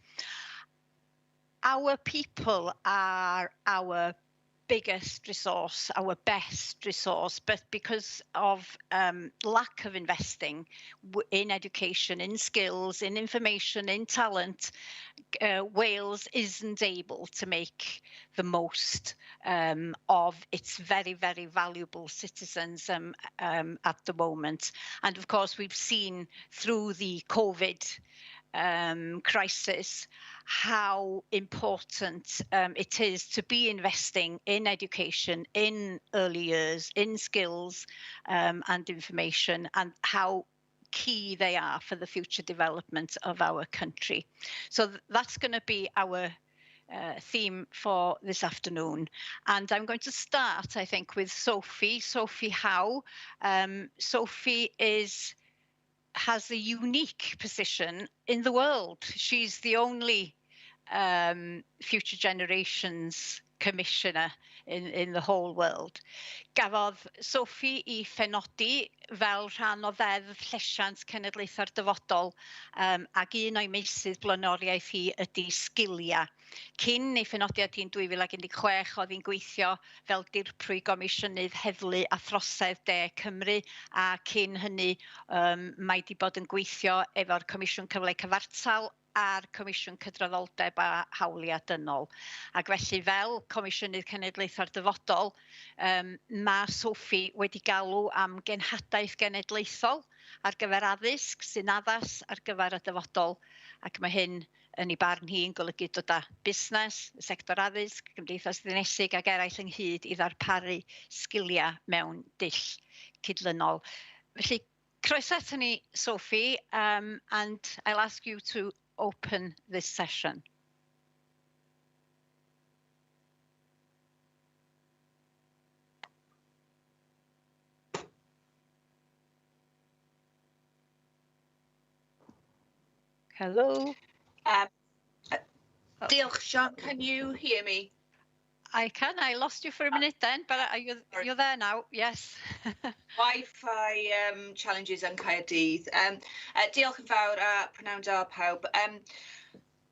Our people are our biggest resource, our best resource, but because of lack of investing in education, in skills, in information, in talent, Wales isn't able to make the most of its very, very valuable citizens at the moment. And of course, we've seen through the COVID crisis how important it is to be investing in education, in early years, in skills and information, and how key they are for the future development of our country. So that's going to be our theme for this afternoon. And I'm going to start, I think, with Sophie Howe. Sophie has a unique position in the world. She's the only Future Generations Commissioner in the whole world. Gafodd Sophie I phenodi fel rhan o ddeddf llesiant cenedlaethau'r dyfodol ac un o'i meysydd blaenoriaeth hi ydy sgilia. Cyn ei phenodiad hi'n 2016, oedd hi'n gweithio fel dirprwy gomisiynydd heddlu a throsedd De Cymru a cyn hynny mae wedi bod yn gweithio efo'r Comisiwn Cyfle Cyfartal a'r Comisiwn Cydraddoldeb a Hawliau Dynol. Ac felly fel Comisiynydd Cenedlaethau'r Dyfodol, mae Sophie wedi galw am genhadaeth genedlaethol ar gyfer addysg sy'n addas ar gyfer y dyfodol, ac mae hyn yn ei barn hi yn golygu dod â busnes, y sector addysg, gymdeithas ddinesig ac eraill ynghyd i ddarparu sgiliau mewn dull cydlynol. Felly, croeso ato ni, Sophie, and I'll ask you to open this session. Hello. Diolch, Sian. Can you hear me? I can. I lost you for a minute then, but you're there now. Yes. Wi-Fi challenges yn Caerdydd. Diolch yn fawr a prynawn da pawb.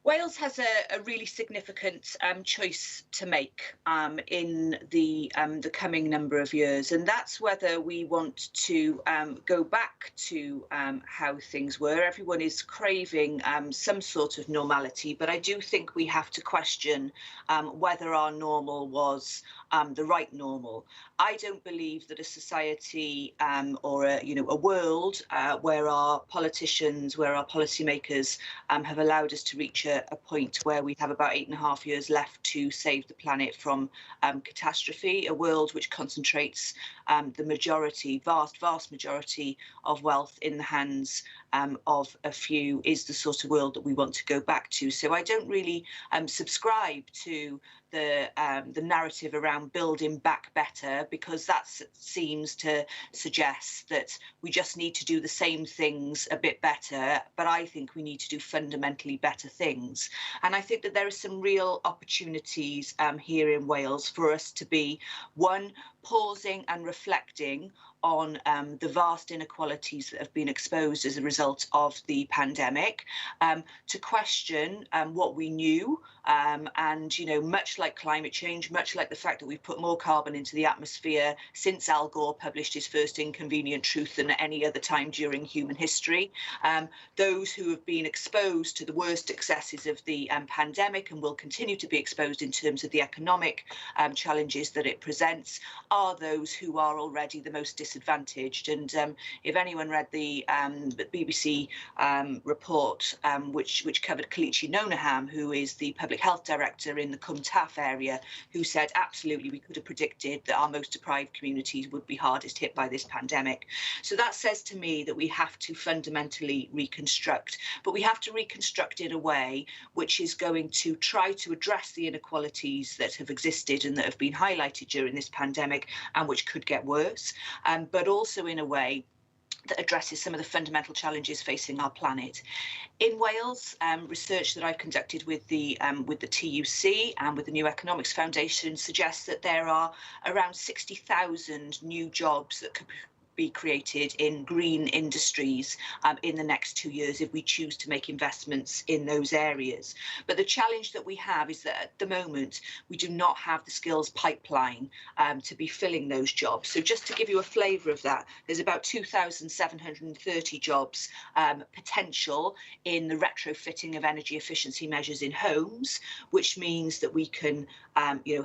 Wales has a really significant choice to make in the coming number of years, and that's whether we want to go back to how things were. Everyone is craving some sort of normality, but I do think we have to question whether our normal was the right normal. I don't believe that a society or a world where our politicians, where our policymakers have allowed us to reach a point where we have about 8.5 years left to save the planet from catastrophe, a world which concentrates the majority, vast majority of wealth in the hands of a few, is the sort of world that we want to go back to. So I don't really subscribe to the narrative around building back better, because that seems to suggest that we just need to do the same things a bit better, but I think we need to do fundamentally better things. And I think that there are some real opportunities here in Wales for us to be, one, pausing and reflecting on the vast inequalities that have been exposed as a result of the pandemic, to question what we knew, and much like climate change, much like the fact that we've put more carbon into the atmosphere since Al Gore published his first Inconvenient Truth than at any other time during human history, those who have been exposed to the worst excesses of the pandemic and will continue to be exposed in terms of the economic challenges that it presents are those who are already the most disadvantaged. And if anyone read the BBC report which covered Kelechi Nonaham, who is the public health director in the Cwm Taff area, who said absolutely we could have predicted that our most deprived communities would be hardest hit by this pandemic. So that says to me that we have to fundamentally reconstruct, but we have to reconstruct in a way which is going to try to address the inequalities that have existed and that have been highlighted during this pandemic and which could get worse, but also in a way that addresses some of the fundamental challenges facing our planet. In Wales, research that I've conducted with the TUC and with the New Economics Foundation suggests that there are around 60,000 new jobs that could be created in green industries in the next 2 years if we choose to make investments in those areas. But the challenge that we have is that at the moment we do not have the skills pipeline to be filling those jobs. So just to give you a flavour of that, there's about 2,730 jobs potential in the retrofitting of energy efficiency measures in homes, which means that we can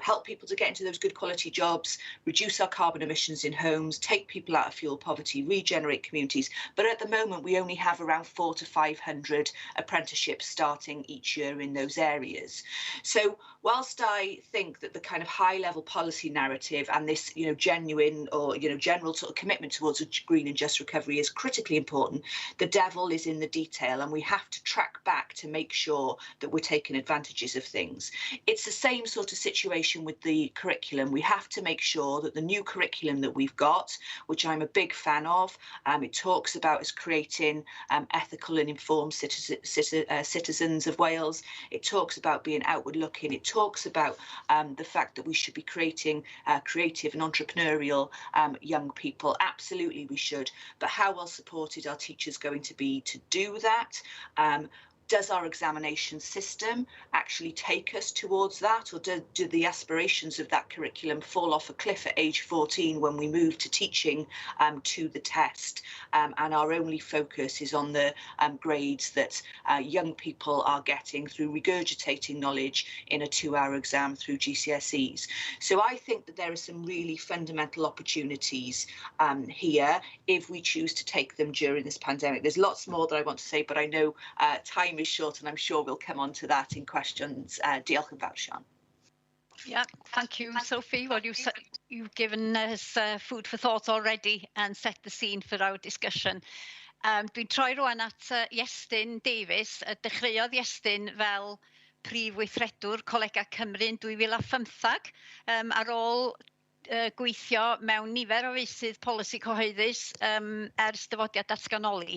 help people to get into those good quality jobs, reduce our carbon emissions in homes, take people out of fuel poverty, regenerate communities. But at the moment, we only have around 400 to 500 apprenticeships starting each year in those areas. So whilst I think that the kind of high level policy narrative and this, genuine or, general sort of commitment towards a green and just recovery is critically important, the devil is in the detail, and we have to track back to make sure that we're taking advantages of things. It's the same sort of situation with the curriculum. We have to make sure that the new curriculum that we've got, which I'm a big fan of, it talks about us creating ethical and informed citizens of Wales. It talks about being outward looking. It talks about the fact that we should be creating creative and entrepreneurial young people. Absolutely we should. But how well supported are teachers going to be to do that? Does our examination system actually take us towards that, or do the aspirations of that curriculum fall off a cliff at age 14 when we move to teaching to the test, and our only focus is on the grades that young people are getting through regurgitating knowledge in a 2-hour exam through GCSEs? So I think that there are some really fundamental opportunities here if we choose to take them during this pandemic. There's lots more that I want to say, but I know time is short, and I'm sure we'll come on to that in questions. Diolch yn fawr, Sian. Yeah, thank you, Sophie. Well, you've given us food for thought already and set the scene for our discussion. Dwi'n troi rwan at Iestyn Davies. Dechreuodd Iestyn fel Prif Weithredwr Colega Cymru yn 2015 ar ôl gweithio mewn nifer o feysydd polisi cyhoeddus ers dyfodiad datganoli.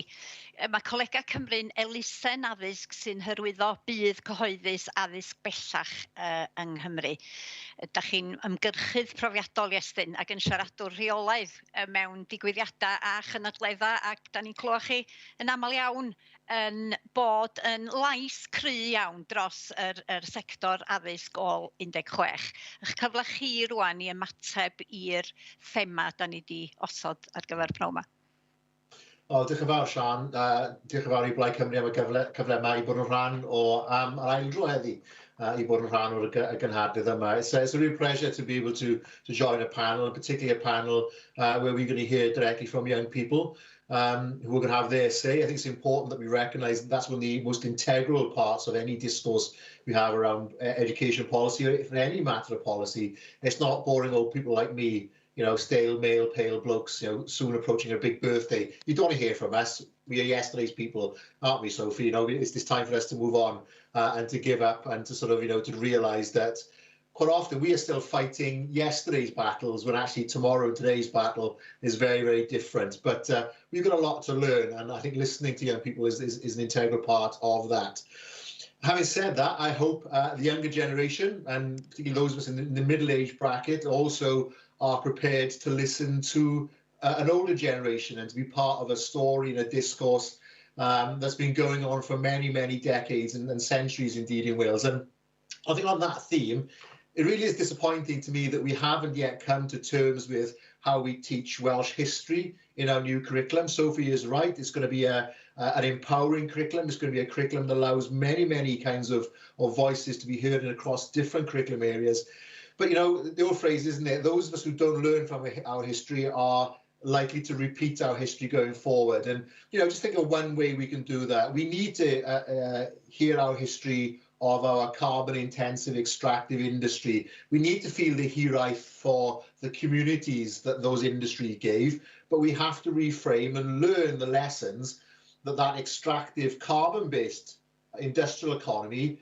Mae Colega Cymru'n elusen addysg sy'n hyrwyddo bydd cyhoeddus addysg bellach yng Nghymru. Dach chi'n ymgyrchydd profiadol, Iestyn, ac yn siaradwr rheolaidd mewn digwyddiadau a chynadleddau, ac da ni'n clywed chi yn aml iawn yn bod yn lais cry iawn dros yr sector addysg ôl 16. Eich cyfle chi rwan i ymateb i'r thema da ni wedi osod ar gyfer pnawn yma. Diolch yn fawr, Sian. Diolch yn fawr i Plaid Cymru am y cyfle yma i bod yn rhan o'r ail dro heddi i bod yn rhan o'r gynhadledd yma. It's a real pleasure to be able to join a panel, particularly a panel where we're going to hear directly from young people who are going to have their say. I think it's important that we recognise that that's one of the most integral parts of any discourse we have around education policy, or for any matter of policy. It's not boring old people like me, stale, male, pale blokes, soon approaching a big birthday. You don't want to hear from us. We are yesterday's people, aren't we, Sophie? It's time for us to move on and to give up and to sort of, to realise that quite often we are still fighting yesterday's battles when actually tomorrow and today's battle is very, very different. But we've got a lot to learn, and I think listening to young people is an integral part of that. Having said that, I hope the younger generation, and particularly those of us in the middle-age bracket, also are prepared to listen to an older generation and to be part of a story and a discourse that's been going on for many, many decades and centuries indeed in Wales. And I think on that theme, it really is disappointing to me that we haven't yet come to terms with how we teach Welsh history in our new curriculum. Sophie is right. It's going to be an empowering curriculum. It's going to be a curriculum that allows many, many kinds of voices to be heard across different curriculum areas. But, the old phrase, isn't it? Those of us who don't learn from our history are likely to repeat our history going forward. And, just think of one way we can do that. We need to hear our history of our carbon-intensive extractive industry. We need to feel the hiraeth for the communities that those industries gave, but we have to reframe and learn the lessons that extractive carbon-based industrial economy,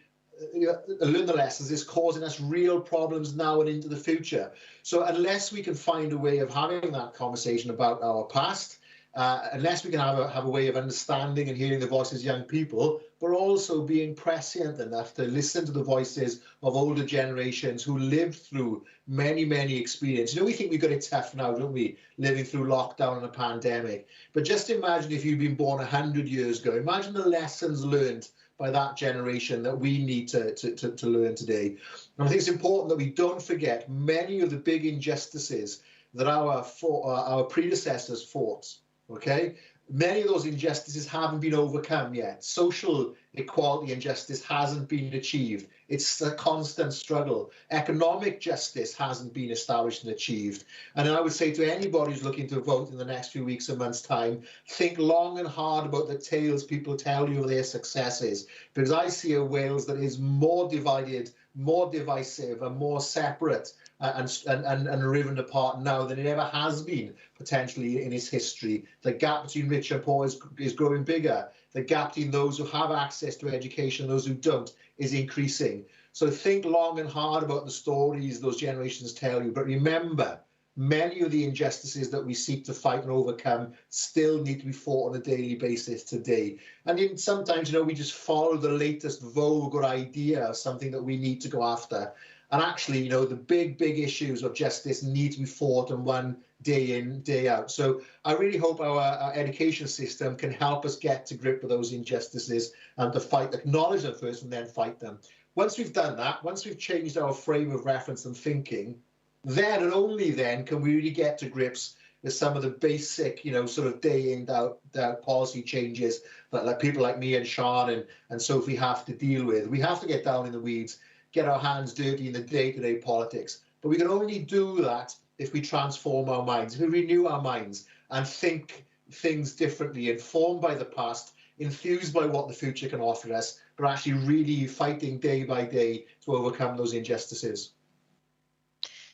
learn the lessons is causing us real problems now and into the future. So unless we can find a way of having that conversation about our past, unless we can have a way of understanding and hearing the voices of young people, but also being prescient enough to listen to the voices of older generations who lived through many, many experiences. We think we've got it tough now, don't we, living through lockdown and a pandemic. But just imagine if you'd been born 100 years ago. Imagine the lessons learned by that generation that we need to learn today. And I think it's important that we don't forget many of the big injustices that our predecessors fought. Okay, many of those injustices haven't been overcome yet. Social equality and justice hasn't been achieved. It's a constant struggle. Economic justice hasn't been established and achieved. And I would say to anybody who's looking to vote in the next few weeks and months' time, think long and hard about the tales people tell you of their successes, because I see a Wales that is more divided, more divisive, and more separate and riven apart now than it ever has been potentially in its history. The gap between rich and poor is growing bigger. The gap between those who have access to education and those who don't is increasing. So think long and hard about the stories those generations tell you. But remember, many of the injustices that we seek to fight and overcome still need to be fought on a daily basis today. And sometimes, we just follow the latest vogue or idea of something that we need to go after. And actually, the big issues of justice need to be fought and won day in, day out. So I really hope our education system can help us get to grip with those injustices and to acknowledge them first and then fight them. Once we've done that, once we've changed our frame of reference and thinking, then and only then can we really get to grips with some of the basic, sort of day in, day out policy changes that people like me and Sean and Sophie have to deal with. We have to get down in the weeds, get our hands dirty in the day-to-day politics. But we can only do that if we transform our minds, if we renew our minds and think things differently, informed by the past, enthused by what the future can offer us, but actually really fighting day by day to overcome those injustices.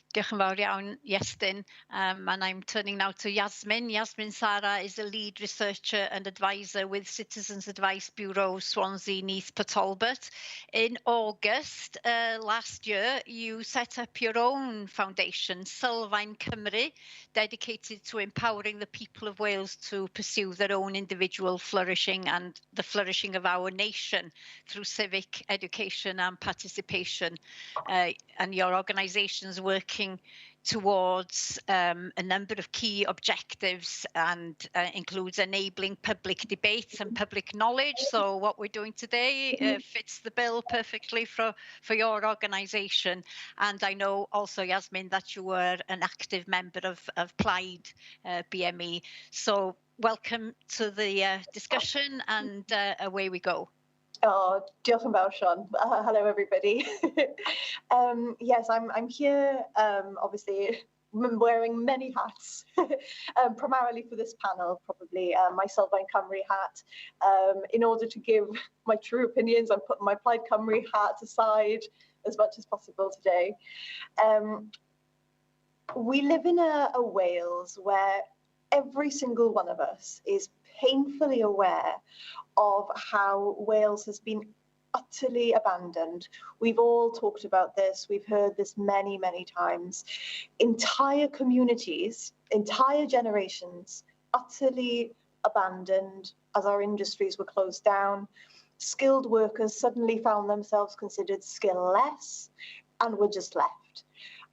Diolch yn fawr iawn, Iestyn. And I'm turning now to Yasmin. Yasmin Sara is a lead researcher and advisor with Citizens Advice Bureau, Swansea, Neath, Port Talbot. In August last year, you set up your own foundation, Sylfaen Cymru, dedicated to empowering the people of Wales to pursue their own individual flourishing and the flourishing of our nation through civic education and participation. And your organisation's working towards a number of key objectives and includes enabling public debates and public knowledge. So what we're doing today fits the bill perfectly for your organisation. And I know also, Yasmin, that you were an active member of Plaid BME. So welcome to the discussion, and away we go. Oh, diolch yn fawr, Sean. Hello, everybody. Yes, I'm here, obviously, wearing many hats, primarily for this panel, probably my Sylfaen Cymru hat. In order to give my true opinions, I'm putting my Plaid Cymru hat aside as much as possible today. We live in a Wales where every single one of us is painfully aware of how Wales has been utterly abandoned. We've all talked about this. We've heard this many, many times. Entire communities, entire generations, utterly abandoned as our industries were closed down. Skilled workers suddenly found themselves considered skill-less and were just left.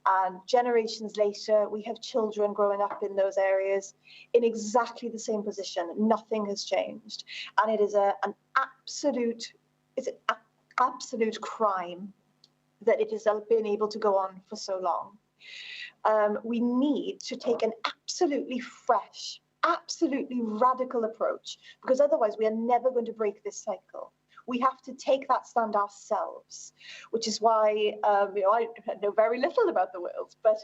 And generations later, we have children growing up in those areas in exactly the same position. Nothing has changed. And it is an absolute crime that it has been able to go on for so long. We need to take an absolutely fresh, absolutely radical approach, because otherwise we are never going to break this cycle. We have to take that stand ourselves, which is why I know very little about the Wales. But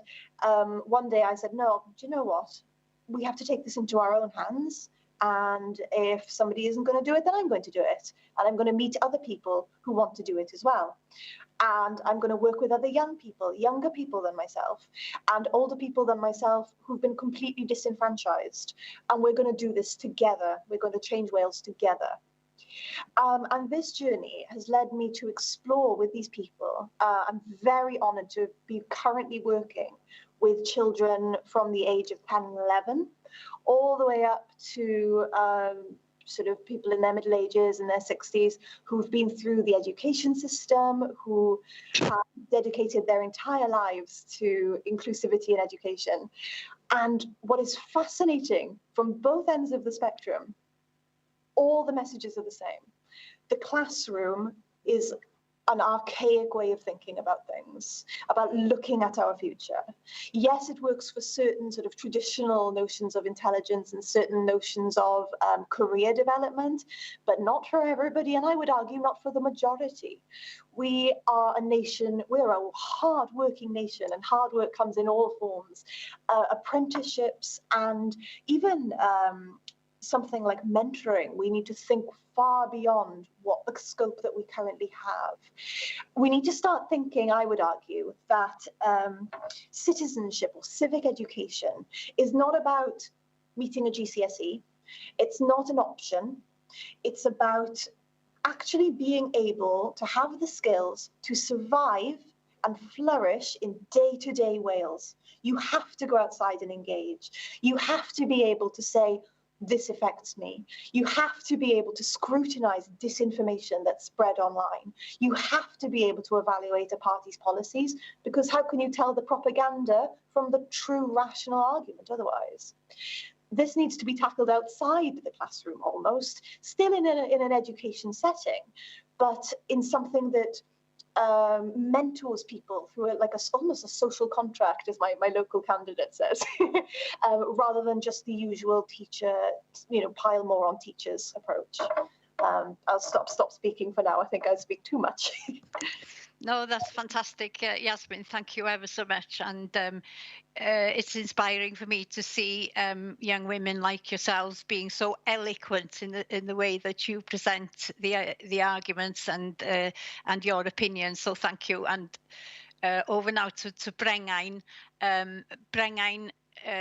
one day I said, no, do you know what? We have to take this into our own hands. And if somebody isn't going to do it, then I'm going to do it. And I'm going to meet other people who want to do it as well. And I'm going to work with other young people, younger people than myself, and older people than myself who've been completely disenfranchised. And we're going to do this together. We're going to change Wales together. And this journey has led me to explore with these people. I'm very honoured to be currently working with children from the age of 10 and 11, all the way up to sort of people in their middle ages and their 60s who've been through the education system, who have dedicated their entire lives to inclusivity in education. And what is fascinating from both ends of the spectrum, all the messages are the same. The classroom is an archaic way of thinking about things, about looking at our future. Yes, it works for certain sort of traditional notions of intelligence and certain notions of career development, but not for everybody, and I would argue not for the majority. We are a nation, we're a hard-working nation, and hard work comes in all forms. Apprenticeships and even something like mentoring. We need to think far beyond what the scope that we currently have. We need to start thinking, I would argue, that citizenship or civic education is not about meeting a GCSE. It's not an option. It's about actually being able to have the skills to survive and flourish in day-to-day Wales. You have to go outside and engage. You have to be able to say, this affects me. You have to be able to scrutinise disinformation that's spread online. You have to be able to evaluate a party's policies, because how can you tell the propaganda from the true rational argument otherwise? This needs to be tackled outside the classroom almost, still in an education setting, but in something that mentors people through almost a social contract, as my local candidate says, rather than just the usual teacher, pile more on teachers approach. I'll stop speaking for now. I think I speak too much. No, that's fantastic, Yasmin. Thank you ever so much. And it's inspiring for me to see young women like yourselves being so eloquent in the way that you present the arguments and your opinions. So thank you. And over now to Brengain. Brengain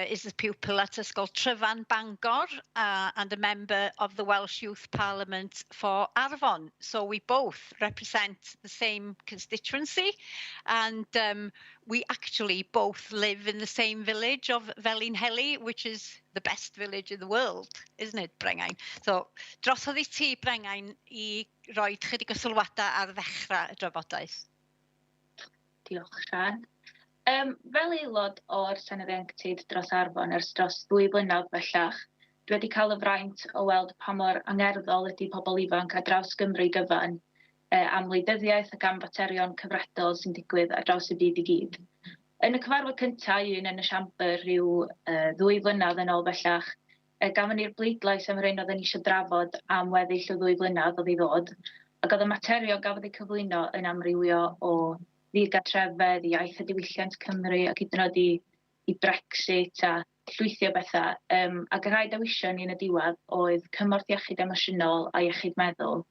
is a pupil at Ysgol Tryfan Bangor and a member of the Welsh Youth Parliament for Arfon. So we both represent the same constituency, and we actually both live in the same village of Felinheli, which is the best village in the world, isn't it, Brengain? So drosodd I ti, Brengain, I roi chydig o sylwadau ar ddechrau y drafodaeth. Diolch, Sian. Fel aelod o'r Senedd Ieuenctid dros Arfon ers dros 2 blynedd bellach, dwi wedi cael y fraint o weld pa mor angerddol ydy pobl ifanc ar draws Gymru gyfan am wleidyddiaeth ac am faterion cyfredol sy'n digwydd ar draws y byd I gyd. Yn y cyfarfod cyntaf un yn y siambr rhyw 2 blynedd yn ôl bellach, gafon ni'r bleidlais am yr un oedden ni eisiau drafod am weddill o 2 blynedd oedd I ddod, ac oedd y materion gafodd eu cyflwyno yn amrywio o ddigartrefedd, iaith a diwylliant Cymru ac hyd yn oed I Brexit a llwythi o bethau. Ac y rhai dewision ni yn y diwedd oedd cymorth iechyd emosiynol a iechyd meddwl,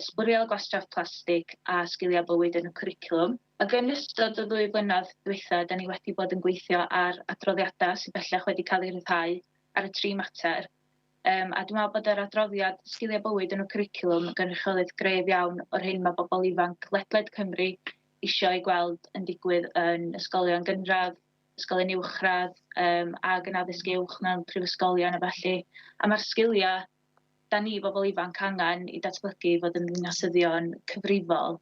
sbwriel gwastraff plastig a sgiliau bywyd yn y cwricwlwm. Ac yn ystod o 2 blynedd dwytha, da ni wedi bod yn gweithio ar adroddiadau sydd bellach wedi cael ei ryddhau ar y 3 mater. A dwi'n meddwl bod yr adroddiad sgiliau bywyd yn y cwricwlwm yn gynrychiolydd gref iawn o'r hyn mae bobl ifanc ledled Cymru isio ei gweld yn digwydd yn ysgolion gynradd, ysgolion uwchradd, ac yn addysg uwch mewn prifysgolion a felly. A mae'r sgiliau da ni bobl ifanc angen I datblygu fod yn ddinasyddion cyfrifol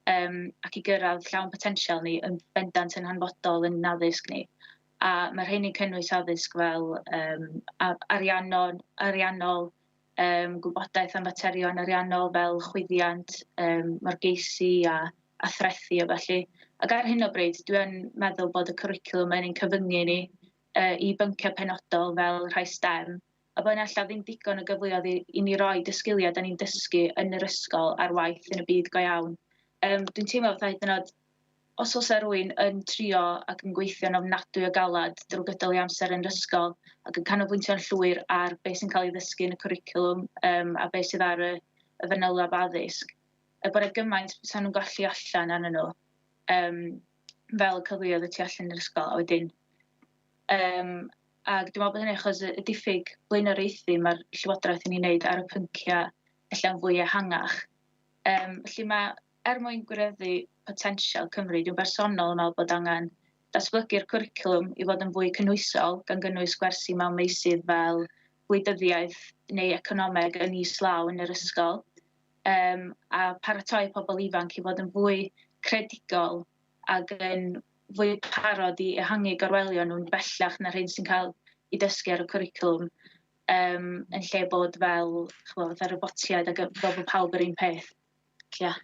ac I gyrraedd llawn potensial ni yn bendant yn hanfodol yn addysg ni. A mae'r rheini'n cynnwys addysg fel ariannol, gwybodaeth am faterion ariannol fel chwyddiant, margeisi a threthu a felly. Ac ar hyn o bryd, dwi'n meddwl bod y cwricwlwm yn ein cyfyngu ni I bynciau penodol fel rhai STEM, a bod yna ella ddim digon o gyfleoedd I ni roi y sgiliau da ni'n dysgu yn yr ysgol ar waith yn y byd go iawn. Dwi'n teimlo fatha hyd yn oed, os oes rhywun yn trio ac yn gweithio'n ofnadwy o galad drwy gydol I amser yn yr ysgol ac yn canolbwyntio'n llwyr ar beth sy'n cael ei ddysgu yn y cwricwlwm a beth sydd ar y fanylaf addysg, bod y gymaint sa'n nhw'n gallu allan arnyn nhw fel y cyfleoedd y tu allan yr ysgol a wedyn. Ac dwi'n meddwl bod hynny achos y diffyg blaenoriaethu mae'r Llywodraeth yn ei wneud ar y pynciau allan fwy ehangach. Felly mae mwyn gwireddu potensial Cymru, dwi'n bersonol yn meddwl bod angen datblygu'r cwricwlwm I fod yn fwy cynhwysol gan gynnwys gwersi mewn meysydd fel gwleidyddiaeth neu economeg yn islaw yn yr ysgol. A paratoi pobl ifanc I fod yn fwy credigol ac yn fwy parod I ehangu gorwelion nhw'n bellach na'r hyn sy'n cael I dysgu ar y cwricwlwm yn lle bod fel robotiaid ac fel bod pawb yr un peth. Yeah.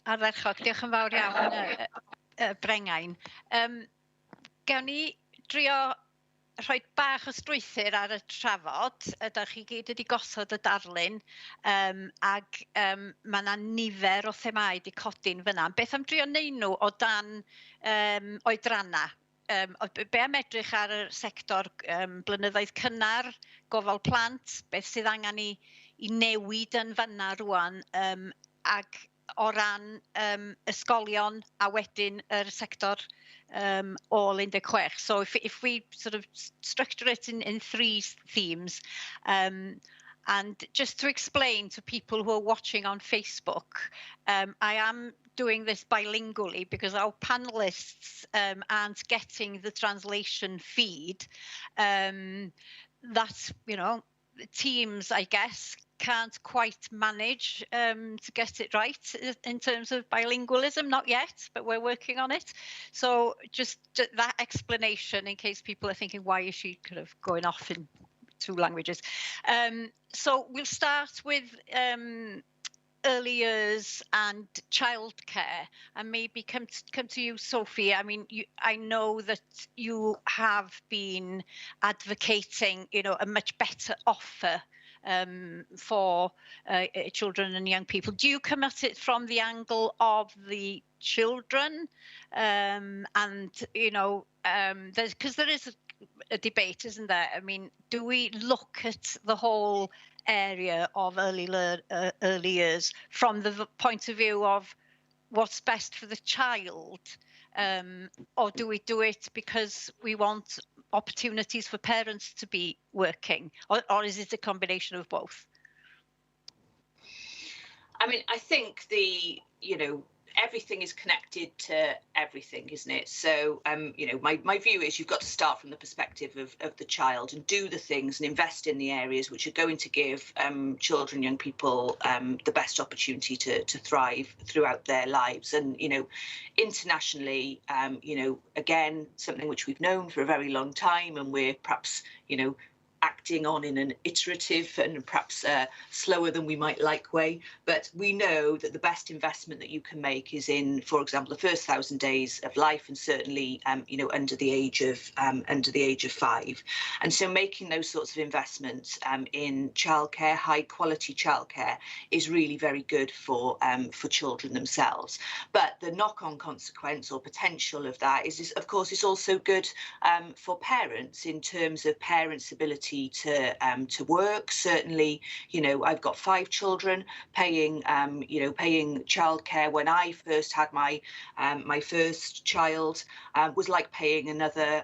Ardderchog, diolch yn fawr iawn, Brengain. Gawn ni drio rhoi bach o strwythur ar y trafod, ydych chi gyd wedi gosod y darlun, ac mae yna nifer o themau wedi codi'n fyna. Beth am drio neud nhw o dan oedranna? Be am edrych ar y sector blynyddoedd cynnar, gofal plant, beth sydd angen I newid yn fyna rwan, ac o ran ysgolion a wedyn yr sector all 16. So if we sort of structure it in 3 themes, and just to explain to people who are watching on Facebook, I am doing this bilingually because our panelists aren't getting the translation feed. that's, you know, teams, I guess, can't quite manage to get it right in terms of bilingualism, not yet, but we're working on it. So just that explanation, in case people are thinking, why is she kind of going off in 2 languages? So we'll start with early years and childcare, and maybe come to you, Sophie. I mean, I know that you have been advocating, you know, a much better offer for children and young people. Do you come at it from the angle of the children? And, you know, because there is a debate, isn't there? I mean, do we look at the whole area of early years from the point of view of what's best for the child, or do we do it because we want opportunities for parents to be working, or is it a combination of both? I mean, I think you know, everything is connected to everything, isn't it? So, you know, my view is you've got to start from the perspective of the child and do the things and invest in the areas which are going to give children, young people, the best opportunity to thrive throughout their lives. And, you know, internationally, you know, again, something which we've known for a very long time, and we're perhaps, you know, acting on in an iterative and perhaps slower than we might like way. But we know that the best investment that you can make is in, for example, the first 1,000 days of life, and certainly, you know, under the age of 5. And so making those sorts of investments in childcare, high quality childcare, is really very good for children themselves. But the knock-on consequence or potential of that is of course, it's also good for parents in terms of parents' ability to work. Certainly, you know, I've got 5 children. Paying childcare when I first had my first child was like paying another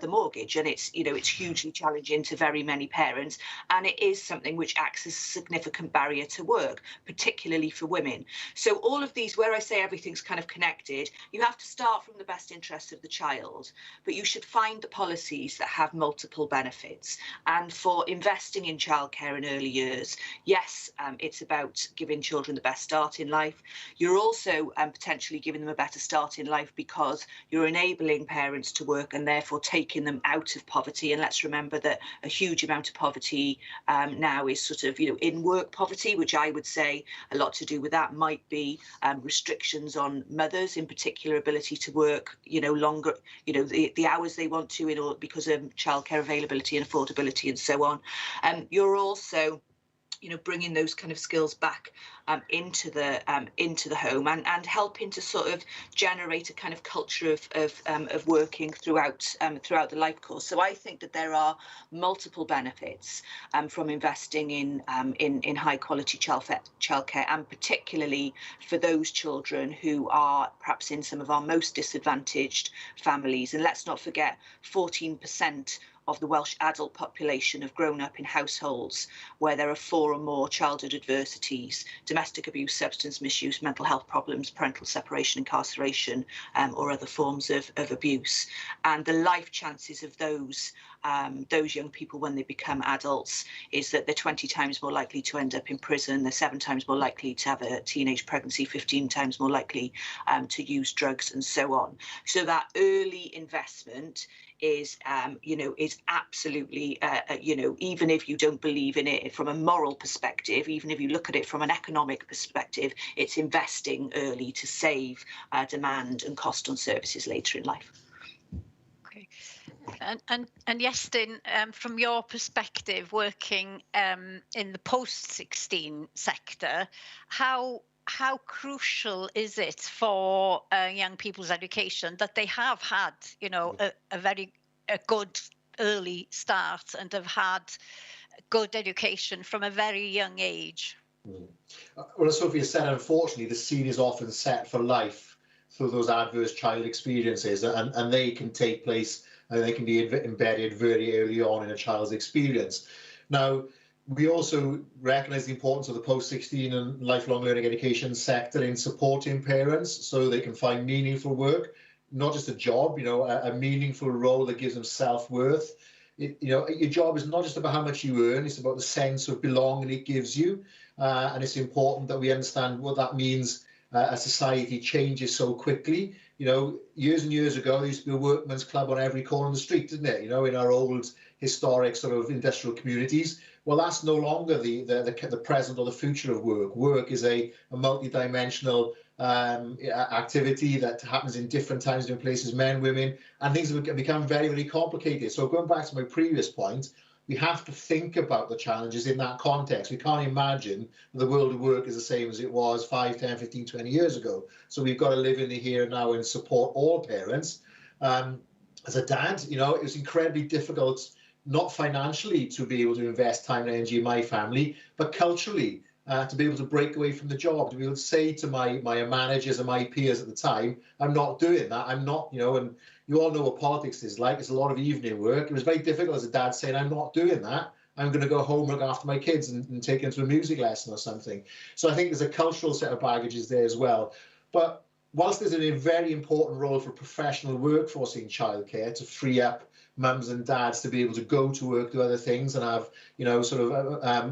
mortgage, and it's, you know, it's hugely challenging to very many parents, and it is something which acts as a significant barrier to work, particularly for women. So all of these, where I say everything's kind of connected, you have to start from the best interest of the child, but you should find the policies that have multiple benefits. And for investing in childcare in early years, yes, it's about giving children the best start in life. You're also potentially giving them a better start in life because you're enabling parents to work and therefore taking them out of poverty. And let's remember that a huge amount of poverty now is sort of, you know, in work poverty, which I would say a lot to do with that might be restrictions on mothers, in particular, ability to work, you know, longer, you know, the hours they want to in order because of childcare availability and affordability and so on. You're also, you know, bringing those kind of skills back into the home and helping to sort of generate a kind of culture of working throughout the life course. So I think that there are multiple benefits from investing in high quality childcare, and particularly for those children who are perhaps in some of our most disadvantaged families. And let's not forget, 14% of the Welsh adult population have grown up in households where there are 4 or more childhood adversities: domestic abuse, substance misuse, mental health problems, parental separation, incarceration, or other forms of abuse. And the life chances of those young people when they become adults is that they're 20 times more likely to end up in prison, they're 7 times more likely to have a teenage pregnancy, 15 times more likely to use drugs, and so on. So that early investment is absolutely, even if you don't believe in it from a moral perspective, even if you look at it from an economic perspective, it's investing early to save demand and cost on services later in life. Okay. And Iestyn, from your perspective, working in the post-16 sector, how crucial is it for young people's education that they have had, you know, a good early start and have had good education from a very young age? Well, as Sophia said, unfortunately, the scene is often set for life through those adverse child experiences, and they can take place and they can be embedded very early on in a child's experience. Now, we also recognise the importance of the post-16 and lifelong learning education sector in supporting parents so they can find meaningful work, not just a job, you know, a meaningful role that gives them self-worth. your job is not just about how much you earn, it's about the sense of belonging it gives you. And it's important that we understand what that means as society changes so quickly. Years and years ago, there used to be a workman's club on every corner of the street, didn't it? In our old historic sort of industrial communities. Well, that's no longer the present or the future of work. Work is a multi-dimensional activity that happens in different times, different places, men, women, and things have become very, very complicated. So going back to my previous point, we have to think about the challenges in that context. We can't imagine the world of work is the same as it was 5, 10, 15, 20 years ago. So we've got to live in the here and now and support all parents. As a dad, it was incredibly difficult, not financially to be able to invest time and energy in my family, but culturally to be able to break away from the job, to be able to say to my managers and my peers at the time, I'm not doing that. I'm not, and you all know what politics is like. It's a lot of evening work. It was very difficult as a dad saying, I'm not doing that. I'm going to go home, look after my kids and take them to a music lesson or something. So I think there's a cultural set of baggages there as well. But whilst there's a very important role for professional workforce in childcare to free up mums and dads to be able to go to work, do other things and have,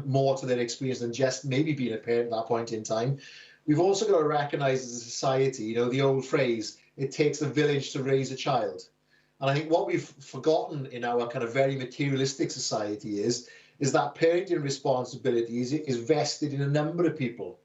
more to their experience than just maybe being a parent at that point in time, we've also got to recognise as a society, the old phrase, it takes a village to raise a child. And I think what we've forgotten in our kind of very materialistic society is that parenting responsibility is vested in a number of people.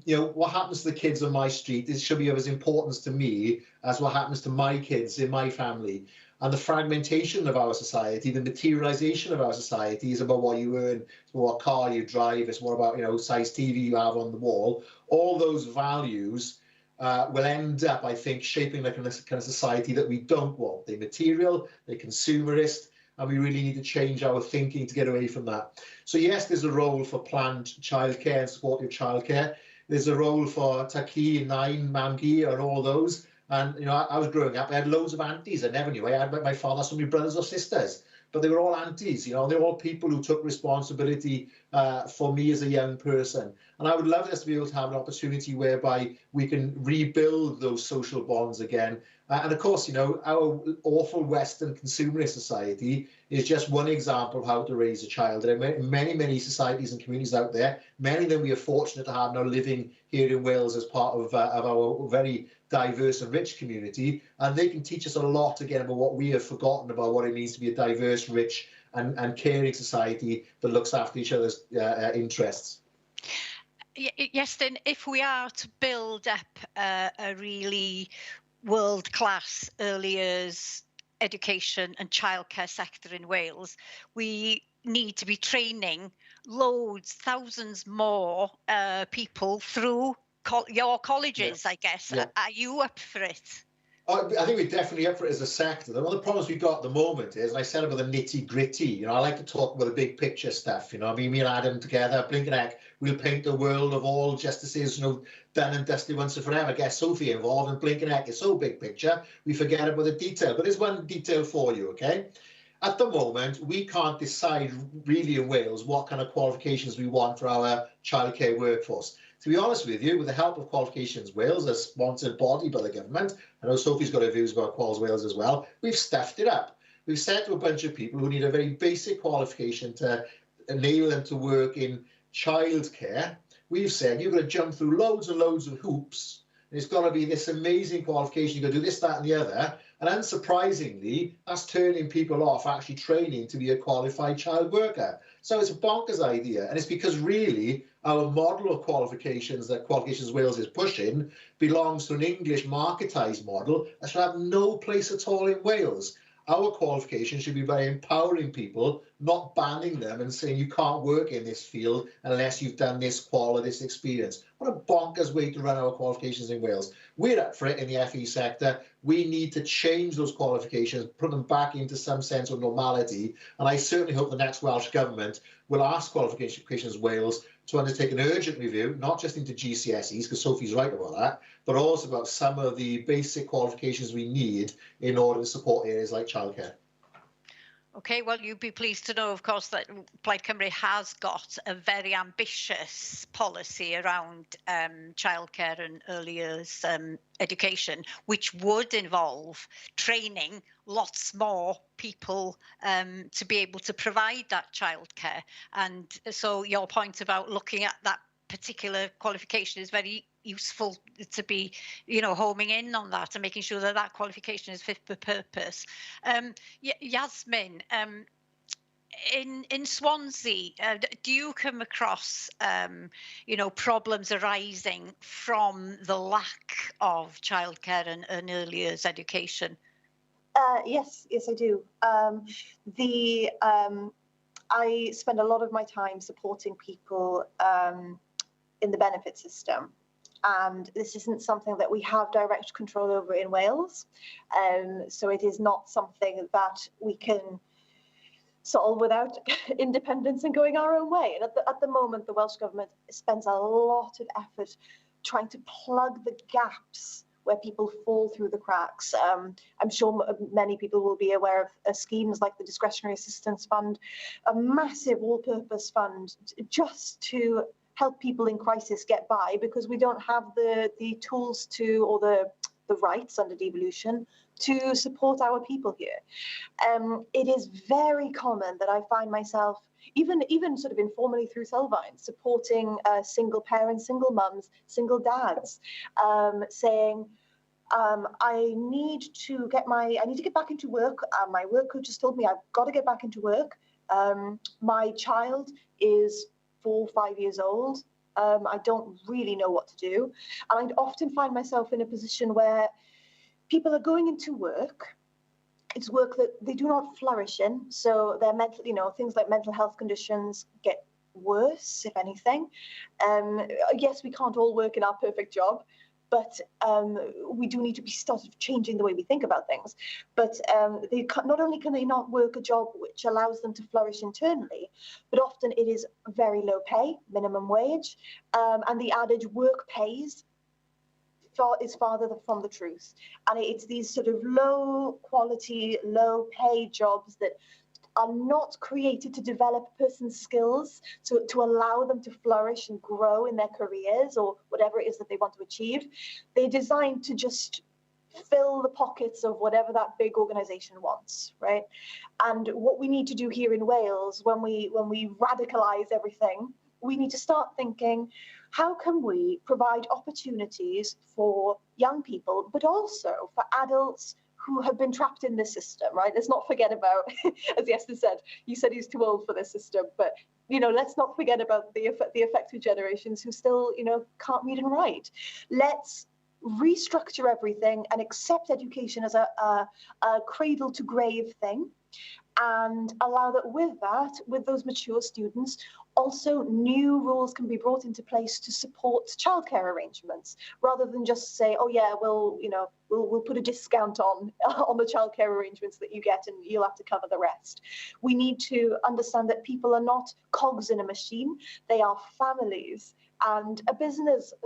What happens to the kids on my street should be of as importance to me as what happens to my kids in my family. And the fragmentation of our society, the materialization of our society is about what you earn, it's about what car you drive, it's more about, size TV you have on the wall. All those values will end up, I think, shaping the kind of society that we don't want. They're material, they're consumerist, and we really need to change our thinking to get away from that. So yes, there's a role for planned childcare and supportive childcare. There's a role for Taki, Nine, Mamgi, and all those. And, I was growing up, I had loads of aunties. I never knew. I had my father, so many brothers or sisters. But they were all aunties, they're all people who took responsibility for me as a young person. And I would love us to be able to have an opportunity whereby we can rebuild those social bonds again. And of course, our awful Western consumerist society is just one example of how to raise a child. There are many, many societies and communities out there. Many of them we are fortunate to have now living here in Wales as part of our very diverse and rich community. And they can teach us a lot, again, about what we have forgotten about what it means to be a diverse, rich and caring society that looks after each other's interests. Yes, then if we are to build up a really world-class early years education and childcare sector in Wales, we need to be training thousands more people through your colleges, yeah. I guess. Yeah. Are you up for it? I think we're definitely up for it as a sector. One of the problems we've got at the moment is, and I said about the nitty-gritty, I like to talk about the big picture stuff, me and Adam together, blink and egg, we'll paint a world of all justices, done and dusted once and forever, get Sophie involved, and blink and egg, it's so big picture, we forget about the detail. But there's one detail for you, okay? At the moment, we can't decide really in Wales what kind of qualifications we want for our childcare workforce. To be honest with you, with the help of Qualifications Wales, a sponsored body by the government, I know Sophie's got her views about Quals Wales as well, we've stuffed it up. We've said to a bunch of people who need a very basic qualification to enable them to work in childcare, we've said you've got to jump through loads and loads of hoops, and it's got to be this amazing qualification, you've got to do this, that and the other, and unsurprisingly, that's turning people off actually training to be a qualified child worker. So it's a bonkers idea, and it's because really our model of qualifications that Qualifications Wales is pushing belongs to an English marketised model that should have no place at all in Wales. Our qualification should be by empowering people, not banning them and saying you can't work in this field unless you've done this qual or this experience. What a bonkers way to run our qualifications in Wales. We're up for it in the FE sector. We need to change those qualifications, put them back into some sense of normality. And I certainly hope the next Welsh Government will ask Qualifications Wales to undertake an urgent review, not just into GCSEs, because Sophie's right about that, but also about some of the basic qualifications we need in order to support areas like childcare. Okay, well, you'd be pleased to know, of course, that Plaid Cymru has got a very ambitious policy around childcare and early years education, which would involve training lots more people to be able to provide that childcare. And so your point about looking at that particular qualification is very useful to be, homing in on that and making sure that that qualification is fit for purpose. Yasmin, in Swansea, do you come across, problems arising from the lack of childcare and early years education? Yes, I do. I spend a lot of my time supporting people in the benefit system. And this isn't something that we have direct control over in Wales. So it is not something that we can solve without independence and going our own way. And at the moment, the Welsh Government spends a lot of effort trying to plug the gaps where people fall through the cracks. I'm sure many people will be aware of schemes like the Discretionary Assistance Fund, a massive all-purpose fund just to help people in crisis get by, because we don't have the tools to, or the rights under devolution to support our people here. It is very common that I find myself, even sort of informally through Sylvain, supporting single parents, single mums, single dads, saying, I need to get back into work. My work coach just told me I've got to get back into work. My child is 4 or 5 years old. I don't really know what to do. And I often find myself in a position where people are going into work. It's work that they do not flourish in. So their mental, things like mental health conditions get worse, if anything. Yes, we can't all work in our perfect job, but we do need to be started changing the way we think about things. But not only can they not work a job which allows them to flourish internally, but often it is very low pay, minimum wage, and the adage work pays is farther from the truth. And it's these sort of low quality, low pay jobs that are not created to develop a person's skills, to allow them to flourish and grow in their careers or whatever it is that they want to achieve. They're designed to just fill the pockets of whatever that big organization wants, right? And what we need to do here in Wales, when we radicalize everything, we need to start thinking, how can we provide opportunities for young people, but also for adults who have been trapped in this system, right? Let's not forget about, as Yester said, you said he's too old for this system, but let's not forget about the affected generations who still, can't read and write. Let's restructure everything and accept education as a cradle to grave thing, and allow that with those mature students, also new rules can be brought into place to support childcare arrangements, rather than just say, oh yeah, we'll put a discount on the childcare arrangements that you get and you'll have to cover the rest. We need to understand that people are not cogs in a machine, they are families. And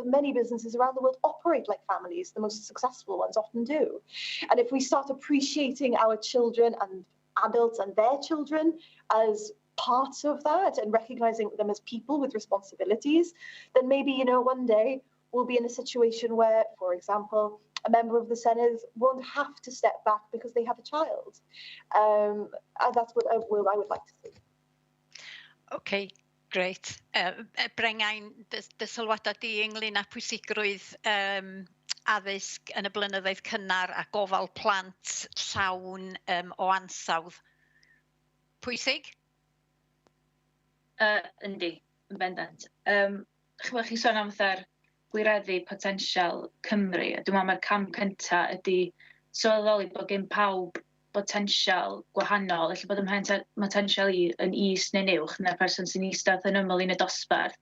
many businesses around the world operate like families. The most successful ones often do. And if we start appreciating our children and adults and their children as parts of that and recognizing them as people with responsibilities, then maybe, one day we'll be in a situation where, for example, a member of the Senedd won't have to step back because they have a child. And that's what I would like to see. Okay, great. Brengain, dy sylwadau di ynglyn â pwysigrwydd addysg yn y blynyddoedd cynnar a gofal plant llawn o ansawdd. Pwysig? Yndi, yn bendant. Chi sôn am fatha'r gwireddu potensial Cymru. Dwi'n meddwl mae'r cam cyntaf ydy sylweddoli bod gen pawb potensial gwahanol. Felly bod ym potensial i yn is neu'n uwch, na'r person sy'n eistedd yn ymyl un y dosbarth,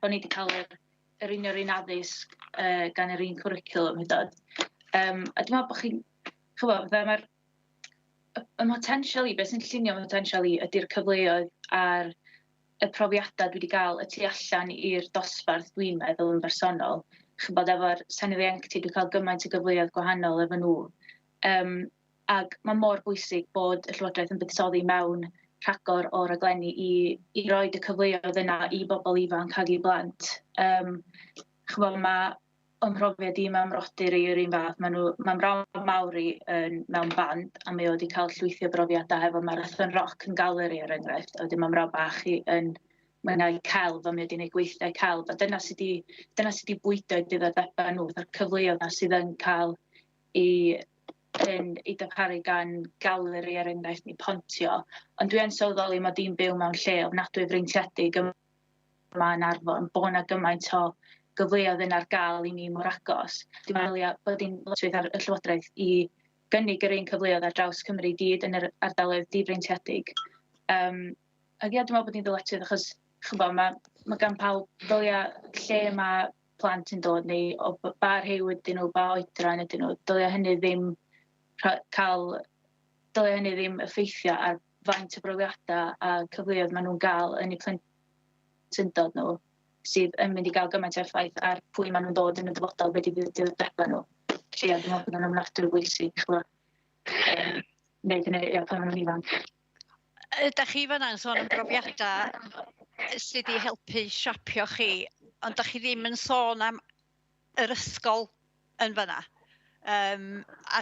bod ni wedi cael yr un addysg gan yr un cwricwlwm hyd oed. A dwi'n meddwl bod chi'n chybod, mae'r potensial i, beth sy'n llunio potensial i, ydy'r cyfleoedd a'r y profiadau dwi wedi cael y tu allan i'r dosbarth dwi'n meddwl yn bersonol. Chybod efo'r Senedd Ieuenctid dwi'n cael gymaint o gyfleoedd gwahanol efo nhw. Ac mae mor bwysig bod y Llywodraeth yn buddsoddi mewn rhagor o raglenni i roed y cyfleoedd yna i bobl ifanc ac i blant. Chybod, mae ymhrofiad i mewn rodyr i'r un fath. Mae mrawd mawr i mewn band, a mae o wedi cael llwythio brofiadau efo Marathon Rock yn galeri, er enghraifft. A wedyn mae mrawd bach i yn mwynhau celf, a mae wedi gwneud gweithiau celf. A dyna sydd wedi bwydo i diddordebau nhw, a'r cyfleoedd yna sydd yn cael i darparu gan galeri, er enghraifft, ni Pontio. Ond dwi yn sylweddoli mod i'n byw mewn lle ofnadwy freintiedig yma yn Arfon, bod yna gymaint o gyfleoedd yn ar gael i ni mor agos. Dwi'n meddwl bod hi'n llywodraeth ar y Llywodraeth i gynnig yr un cyfleoedd ar draws Cymru i gyd yn yr ardaloedd difreintiedig. Ac ia, dwi'n meddwl bod hi'n ddyletswydd achos chybod, mae gan pawb ddylia lle mae plant yn dod ni, o ba rhyw ydyn nhw, ba oedran ydyn nhw. Dylia hynny ddim effeithio ar faint o brofiadau a cyfleoedd maen nhw'n gael yn eu plentyndod nhw, sydd yn mynd i gael gymaint o effaith ar pwy maen nhw'n dod yn y dyfodol, beth i ddiddordebau nhw. Felly, dwi'n meddwl bod yn ofnadwy bwysig, wneud hynny pan maen nhw'n ifanc. Ydych chi fan'na'n sôn am brofiadau sydd wedi helpu siapio chi, ond ydych chi ddim yn sôn am yr ysgol yn fan'na. A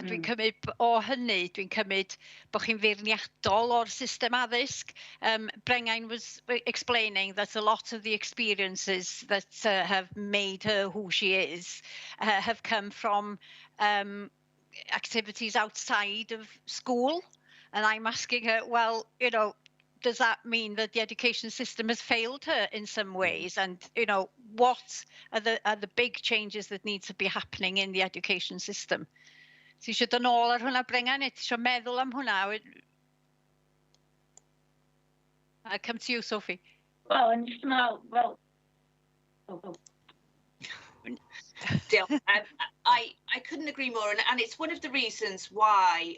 dwi'n cymryd o hynny, dwi'n cymryd bod chi'n feirniadol o'r system addysg. Brengain was explaining that a lot of the experiences that have made her who she is have come from activities outside of school. And I'm asking her, well, you know, does that mean that the education system has failed her in some ways? And, you know, what are the big changes that need to be happening in the education system? Ti eisiau dod nôl ar hwnna, Brengan? Ti eisiau meddwl am hwnna? I come to you, Sophie. Well, yn ysmol, well... I couldn't agree more, and it's one of the reasons why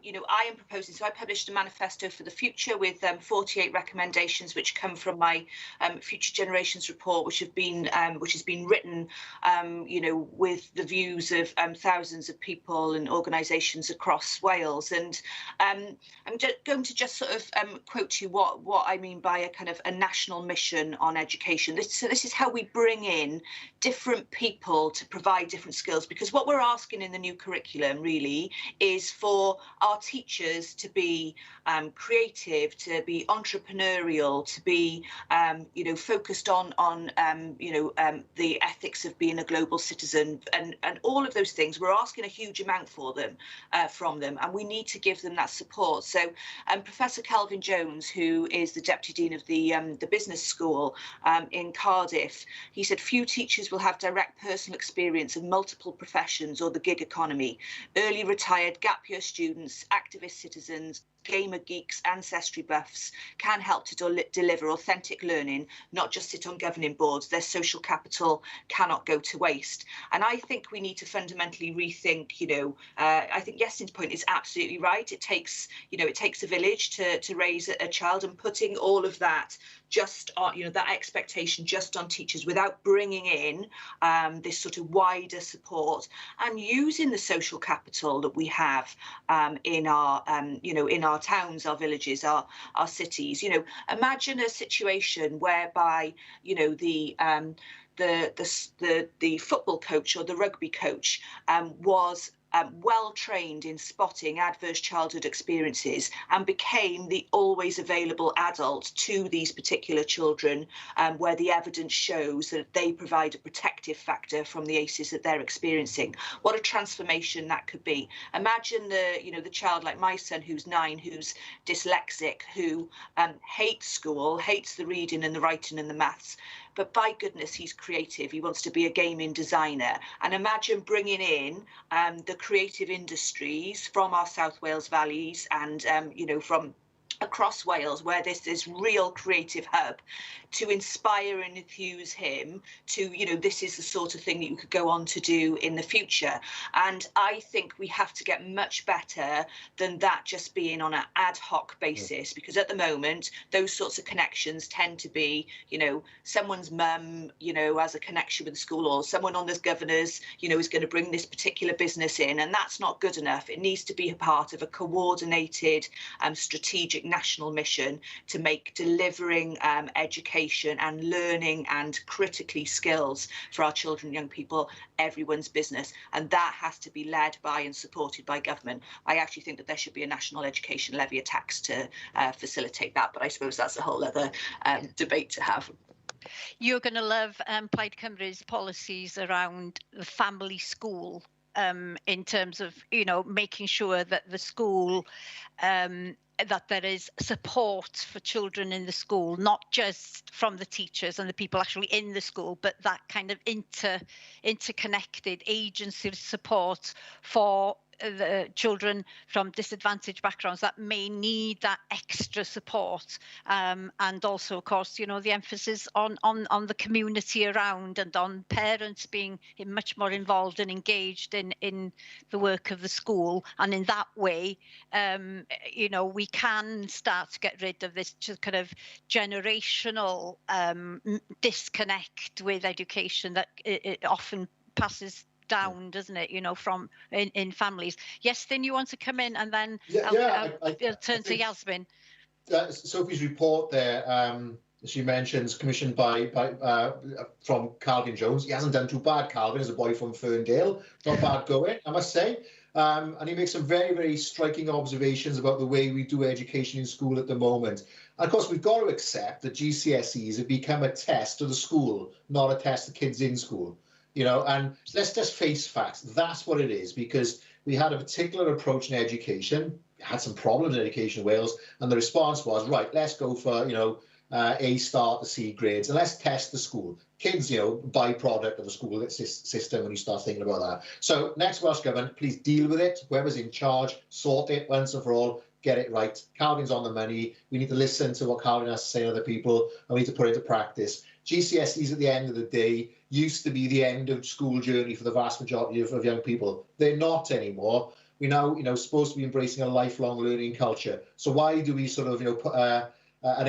you know, I am proposing. So I published a manifesto for the future with 48 recommendations, which come from my Future Generations report, which has been written, you know, with the views of thousands of people and organisations across Wales. And I'm going to just sort of quote to you what I mean by a kind of a national mission on education. So this is how we bring in different people to provide different skills, because what we're asking in the new curriculum really is for our teachers to be creative, to be entrepreneurial, to be you know, focused on you know, the ethics of being a global citizen, and all of those things. We're asking a huge amount for them from them, and we need to give them that support. So Professor Kelvin Jones, who is the Deputy Dean of the Business School in Cardiff, he said few teachers will have direct personal experience of multiple professions or the gig economy. Early retired gap year students, activist citizens, gamer geeks, ancestry buffs can help to deliver authentic learning, not just sit on governing boards. Their social capital cannot go to waste. And I think we need to fundamentally rethink, you know, I think Yessin's point is absolutely right. It takes, you know, it takes a village to raise a child, and putting all of that just on, you know, that expectation just on teachers without bringing in this sort of wider support and using the social capital that we have in our, you know, in our towns, our villages, our cities. You know, imagine a situation whereby, you know, the football coach or the rugby coach was well trained in spotting adverse childhood experiences and became the always available adult to these particular children, where the evidence shows that they provide a protective factor from the ACEs that they're experiencing. What a transformation that could be. Imagine the child like my son, who's 9, who's dyslexic, who hates school, hates the reading and the writing and the maths, but by goodness, he's creative. He wants to be a gaming designer. And imagine bringing in the creative industries from our South Wales valleys and, you know, from across Wales, where there's this real creative hub, to inspire and enthuse him to, this is the sort of thing that you could go on to do in the future. And I think we have to get much better than that just being on an ad hoc basis, because at the moment, those sorts of connections tend to be, someone's mum, has a connection with the school, or someone on the governor's, is going to bring this particular business in, and that's not good enough. It needs to be a part of a coordinated, strategic national mission to make delivering education and learning and critically skills for our children and young people everyone's business, and that has to be led by and supported by government. I actually think that there should be a national education levy, a tax to facilitate that, but I suppose that's a whole other debate to have. You're going to love Plaid Cymru's policies around the family school, in terms of, making sure that the school, that there is support for children in the school, not just from the teachers and the people actually in the school, but that kind of interconnected agency support for the children from disadvantaged backgrounds that may need that extra support, and also, of course, the emphasis on the community around, and on parents being much more involved and engaged in the work of the school. And in that way, we can start to get rid of this kind of generational disconnect with education that it often passes down, doesn't it, from in families. Yes, then you want to come in, and then I'll turn to Yasmin. Sophie's report there, she mentions, commissioned by from Calvin Jones. He hasn't done too bad. Calvin is a boy from Ferndale, not bad going, I must say. And he makes some very, very striking observations about the way we do education in school at the moment. And of course, we've got to accept that GCSEs have become a test to the school, not a test to kids in school. And let's just face facts. That's what it is, because we had a particular approach in education, had some problems in education in Wales, and the response was, right, let's go for, A star to C grades, and let's test the school. Kids, byproduct of the school system when you start thinking about that. So next Welsh Government, please deal with it. Whoever's in charge, sort it once and for all, get it right. Calvin's on the money. We need to listen to what Calvin has to say to other people, and we need to put it into practice. GCSEs at the end of the day used to be the end of school journey for the vast majority of young people. They're not anymore. We're now, supposed to be embracing a lifelong learning culture. So why do we sort of, put an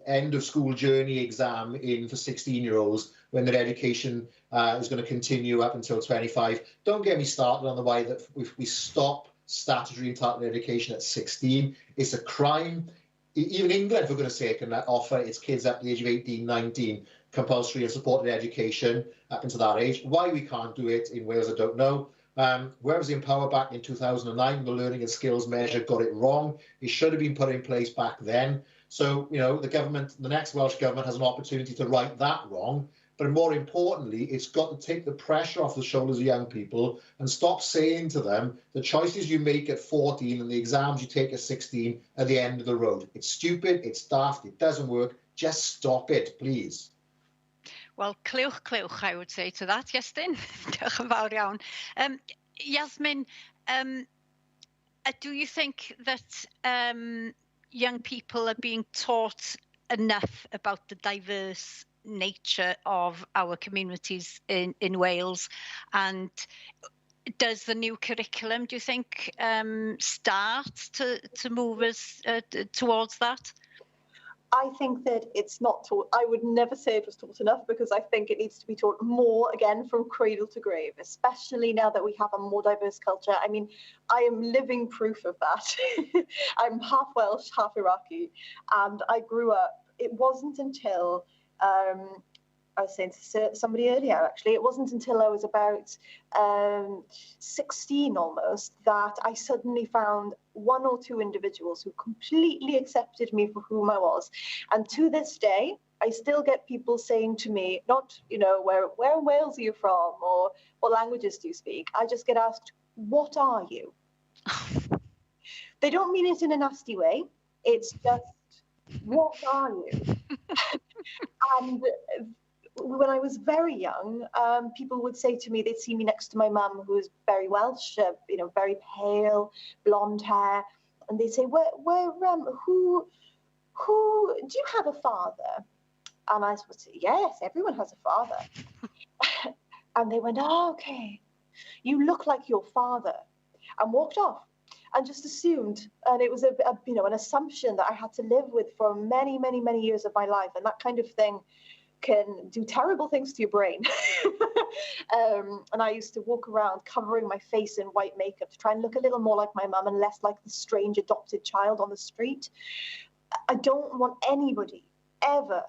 end of school journey exam in for 16-year-olds when their education is going to continue up until 25? Don't get me started on the way that we stop statutory entitlement education at 16. It's a crime. Even England, for goodness sake, can offer its kids up to the age of 18, 19, compulsory and supported education up until that age. Why we can't do it in Wales, I don't know. Where was the Empower back in 2009? The learning and skills measure got it wrong. It should have been put in place back then. So, the next Welsh Government has an opportunity to right that wrong. But more importantly, it's got to take the pressure off the shoulders of young people and stop saying to them the choices you make at 14 and the exams you take at 16 are the end of the road. It's stupid, it's daft, it doesn't work. Just stop it, please. Well, clywch, I would say to that, Iestyn. Diolch yn fawr iawn. Yasmin, do you think that young people are being taught enough about the diverse nature of our communities in Wales, and does the new curriculum, do you think, start to move us towards that? I think that it's not taught. I would never say it was taught enough, because I think it needs to be taught more, again, from cradle to grave, especially now that we have a more diverse culture. I mean, I am living proof of that. I'm half Welsh, half Iraqi, and I grew up, it wasn't until, I was saying to somebody earlier, actually, it wasn't until I was about 16 almost that I suddenly found one or two individuals who completely accepted me for whom I was. And to this day, I still get people saying to me, not, where in Wales are you from, or what languages do you speak? I just get asked, what are you? They don't mean it in a nasty way. It's just, what are you? And when I was very young, people would say to me, they'd see me next to my mum, who was very Welsh, very pale, blonde hair. and they'd say, who do you have a father? And I would say, yes, everyone has a father. And they went, oh, okay, you look like your father, and walked off and just assumed. And it was an assumption that I had to live with for many, many, many years of my life. And that kind of thing can do terrible things to your brain. And I used to walk around covering my face in white makeup to try and look a little more like my mum and less like the strange adopted child on the street. I don't want anybody ever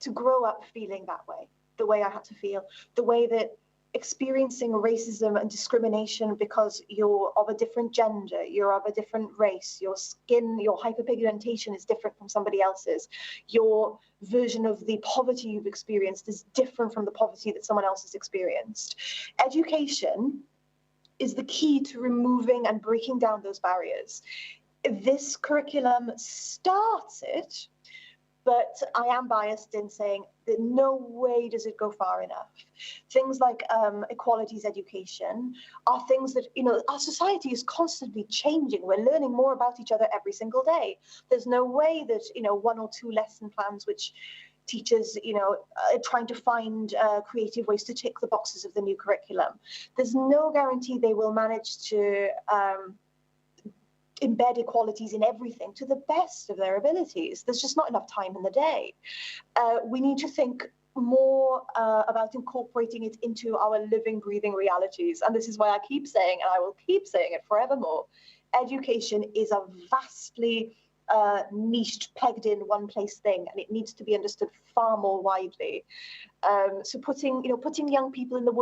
to grow up feeling that way, the way I had to feel, the way that experiencing racism and discrimination because you're of a different gender, you're of a different race, your skin, your hyperpigmentation is different from somebody else's, your version of the poverty you've experienced is different from the poverty that someone else has experienced. Education is the key to removing and breaking down those barriers. This curriculum starts it, but I am biased in saying that no way does it go far enough. Things like equalities education are things that, our society is constantly changing. We're learning more about each other every single day. There's no way that, 1 or 2 lesson plans which teachers, are trying to find creative ways to tick the boxes of the new curriculum. There's no guarantee they will manage to embed equalities in everything to the best of their abilities. There's just not enough time in the day. We need to think more about incorporating it into our living, breathing realities. And this is why I keep saying, and I will keep saying it forevermore, education is a vastly niched, pegged in one place thing, and it needs to be understood far more widely. So putting young people in the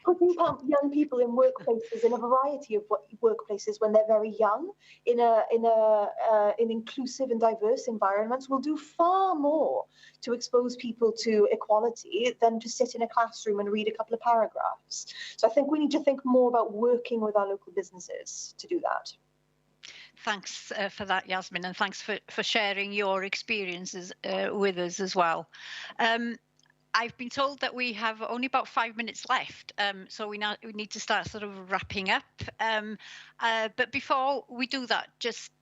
putting young people in workplaces, in a variety of workplaces when they're very young, in inclusive and diverse environments, will do far more to expose people to equality than to sit in a classroom and read a couple of paragraphs. So I think we need to think more about working with our local businesses to do that. Thanks for that, Yasmin, and thanks for sharing your experiences with us as well. I've been told that we have only about 5 minutes left, so we need to start sort of wrapping up. But before we do that, just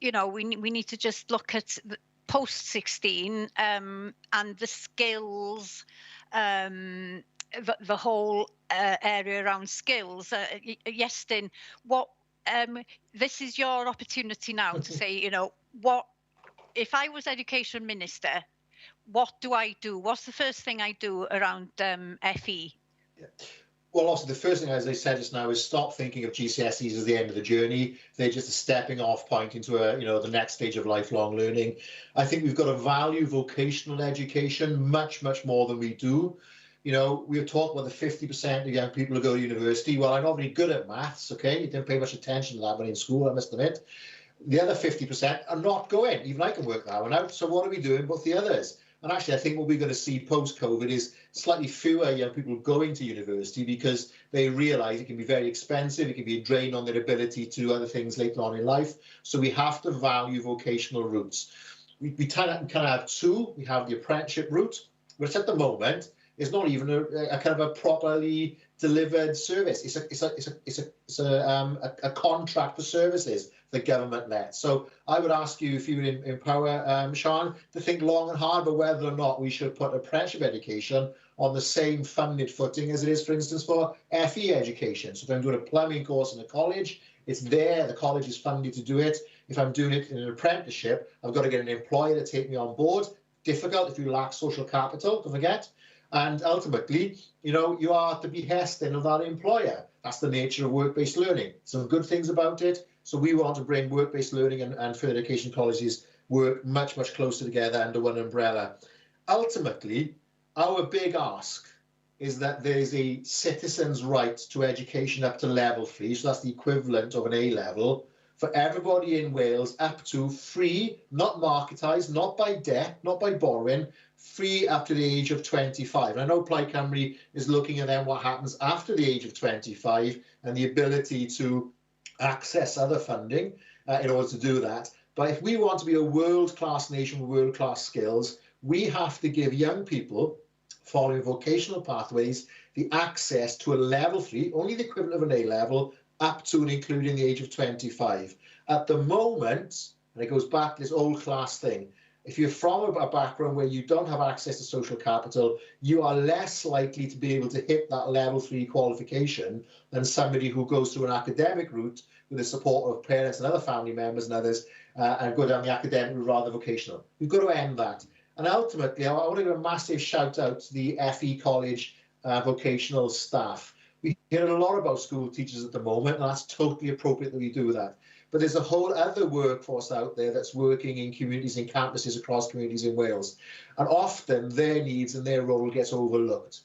we need to just look at post-16 and the skills, the whole area around skills. Iestyn, this is your opportunity now to say, what if I was Education Minister? What do I do? What's the first thing I do around FE? Yeah. Well, also the first thing, as I said just now, is stop thinking of GCSEs as the end of the journey. They're just a stepping off point into the next stage of lifelong learning. I think we've got to value vocational education much, much more than we do. We've talked about the 50% of young people who go to university. Well, I'm not very good at maths, okay? You didn't pay much attention to that when in school, I must admit. The other 50% are not going. Even I can work that one out. So what are we doing with the others? And actually, I think what we're going to see post-COVID is slightly fewer young people going to university because they realise it can be very expensive. It can be a drain on their ability to do other things later on in life. So we have to value vocational routes. We kind of have 2. We have the apprenticeship route, which at the moment is not even a kind of a properly delivered service. It's a contract for services the government lets. So I would ask you, if you would empower Sian, to think long and hard about whether or not we should put apprenticeship education on the same funded footing as it is, for instance, for FE education. So if I'm doing a plumbing course in a college, it's there, the college is funded to do it. If I'm doing it in an apprenticeship, I've got to get an employer to take me on board. Difficult if you lack social capital, don't forget. And ultimately, you are at the behesting of that employer. That's the nature of work-based learning. Some good things about it. So we want to bring work-based learning and further education colleges work much, much closer together under one umbrella. Ultimately, our big ask is that there's a citizen's right to education up to level 3. So that's the equivalent of an A-level for everybody in Wales, up to free, not marketised, not by debt, not by borrowing, free up to the age of 25. And I know Plaid Cymru is looking at then what happens after the age of 25 and the ability to access other funding in order to do that. But if we want to be a world-class nation with world-class skills, we have to give young people following vocational pathways the access to a level 3, only the equivalent of an A-level, up to and including the age of 25. At the moment, and it goes back to this old class thing, if you're from a background where you don't have access to social capital, you are less likely to be able to hit that level 3 qualification than somebody who goes through an academic route with the support of parents and other family members and others, and go down the academic route rather than vocational. We've got to end that. And ultimately, I want to give a massive shout out to the FE College vocational staff. We hear a lot about school teachers at the moment, and that's totally appropriate that we do that. But there's a whole other workforce out there that's working in communities and campuses across communities in Wales. And often their needs and their role gets overlooked.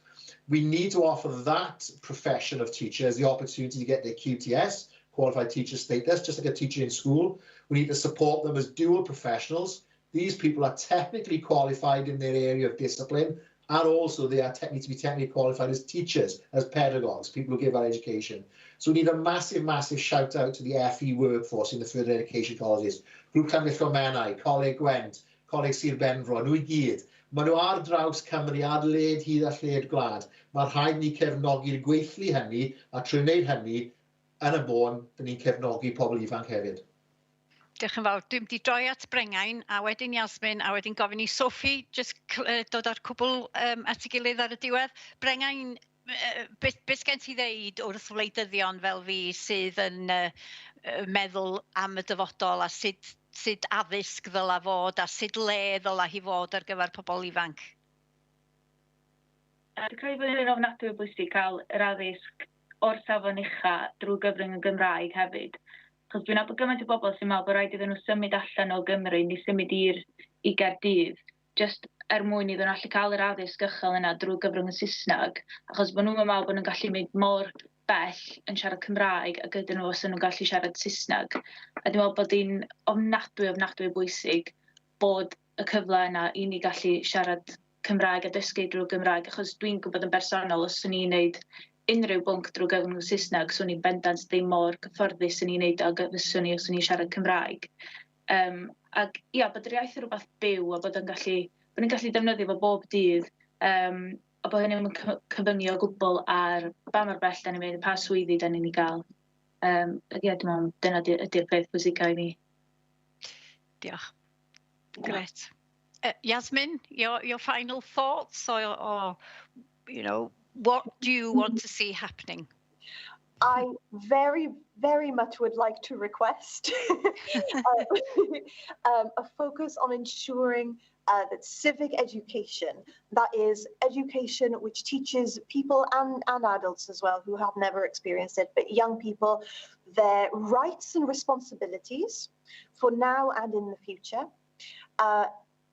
We need to offer that profession of teachers the opportunity to get their QTS, qualified teacher status, just like a teacher in school. We need to support them as dual professionals. These people are technically qualified in their area of discipline, and also they are technically qualified as teachers, as pedagogues, people who give our education. So we need a massive, massive shout out to the FE workforce in the further education colleges. Grŵp Cymru Llomenau, Coleg Gwent, Coleg Sir Benfro, nhw I gyd. Maen nhw ar draws Cymru, ar led hyd a lled gwlad. Mae'r rhaid ni cefnogi'r gweithlu hynny, a trwy wneud hynny, yn y bôn, dyn ni'n cefnogi pobl ifanc hefyd. Diolch yn fawr. Dwi'n di droi at Brengain, a wedyn Iasmin, a wedyn gofyn i Sophie, jyst dod ar cwbl at ei gilydd ar y diwedd. Brengain, beth gen ti ddeud wrth wleidyddion fel fi sydd yn meddwl am y dyfodol a sut addysg ddyla fod a sut le ddyla hi fod ar gyfer pobl ifanc? Dwi'n credu bod yn ofnadwy o bwysig cael yr addysg o'r safon ucha drwy gyfrwng y Gymraeg hefyd. Chos dwi'n abod gymaint o bobl sy'n meddwl bod rhaid iddyn nhw symud allan o Gymru neu symud i Gaerdydd, just mwyn iddyn nhw allu cael yr addysg uchel yna drwy gyfrwng y Saesneg, achos bod nhw'n meddwl bod nhw'n gallu mynd mor bell yn siarad Cymraeg ac ydyn nhw os nhw'n gallu siarad Saesneg. A dwi'n meddwl bod hi'n ofnadwy o bwysig bod y cyfle yna i ni gallu siarad Cymraeg a dysgu drwy Gymraeg, achos dwi'n gwybod yn bersonol os o'n i'n gwneud unrhyw bwnc drwy gyfrwng y Saesneg, so ni'n bendant ddim mor gyfforddus yn ei wneud o fyswn i os o'n i'n siarad Cymraeg. Ac ia, bod yr iaith yn rhywbeth byw a bod ni'n gallu defnyddio fo bob dydd, a bod hynny'n cyfyngu o gwbl ar ba mor bell da ni'n mynd, pa swyddi da ni'n ei gael. Ia, dwi'n meddwl, dyna ydy'r peth pwysicau i ni. Diolch. Gret. Yasmin, your final thoughts or what do you want to see happening? I very, very much would like to request a focus on ensuring that civic education, that is education which teaches people and adults as well who have never experienced it, but young people, their rights and responsibilities for now and in the future,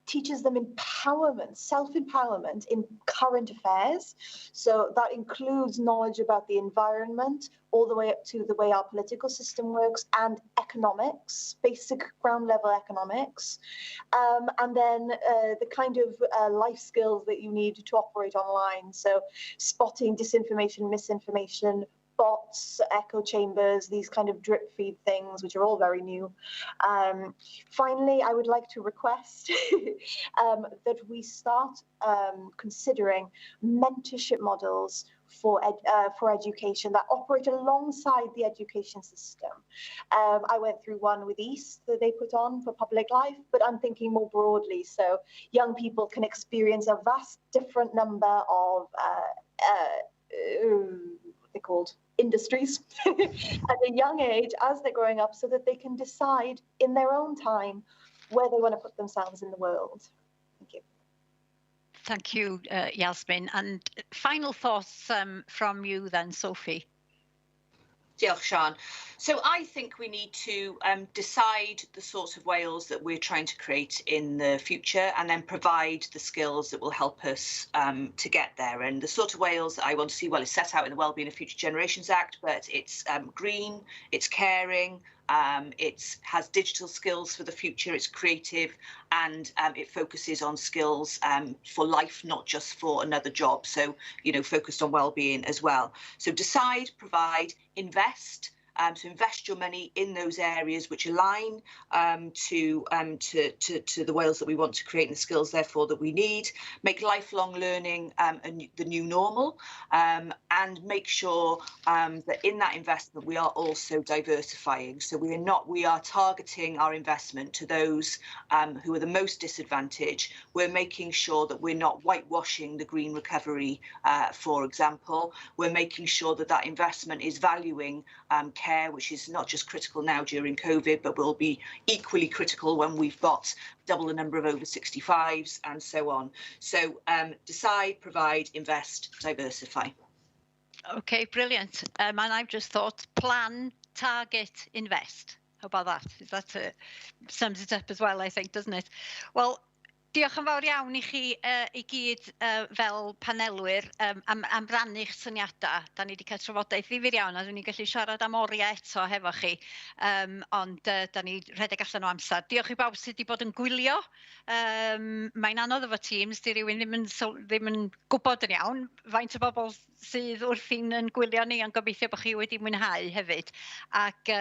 teaches them empowerment, self-empowerment in current affairs. So that includes knowledge about the environment, all the way up to the way our political system works, and economics, basic ground level economics. And then the kind of life skills that you need to operate online. So spotting disinformation, misinformation, bots, echo chambers, these kind of drip feed things, which are all very new. Finally, I would like to request that we start considering mentorship models for education that operate alongside the education system. I went through one with East that they put on for public life, but I'm thinking more broadly. So young people can experience a vast different number of they're called industries at a young age as they're growing up, so that they can decide in their own time where they want to put themselves in the world. Thank you. Thank you, Yasmin. And final thoughts from you then, Sophie. Diolch, Sian. So I think we need to decide the sorts of Wales that we're trying to create in the future, and then provide the skills that will help us to get there. And the sort of Wales that I want to see, well, is set out in the Wellbeing of Future Generations Act, but it's green, it's caring, it has digital skills for the future, it's creative, and it focuses on skills for life, not just for another job. So, focused on well-being as well. So decide, provide, invest, So invest your money in those areas which align to the Wales that we want to create and the skills, therefore, that we need. Make lifelong learning the new normal, and make sure that in that investment we are also diversifying. So we are targeting our investment to those who are the most disadvantaged. We're making sure that we're not whitewashing the green recovery, for example. We're making sure that that investment is valuing care, which is not just critical now during COVID, but will be equally critical when we've got double the number of over 65s and so on. So decide, provide, invest, diversify. Okay, brilliant. And I've just thought plan, target, invest. How about that? That sums it up as well, I think, doesn't it? Well, diolch yn fawr iawn i chi i gyd fel panelwyr am rannu'ch syniadau. Da ni wedi cael trafodaeth ddifyr iawn a dwi'n ni'n gallu siarad am oriau eto hefo chi, ond da ni rhedeg allan o amser. Diolch i bawb sydd wedi bod yn gwylio. Mae'n anodd efo Teams, di rywun ddim yn gwybod yn iawn faint o bobl sydd wrthi'n yn gwylio ni, ond gobeithio bod chi wedi mwynhau hefyd. Ac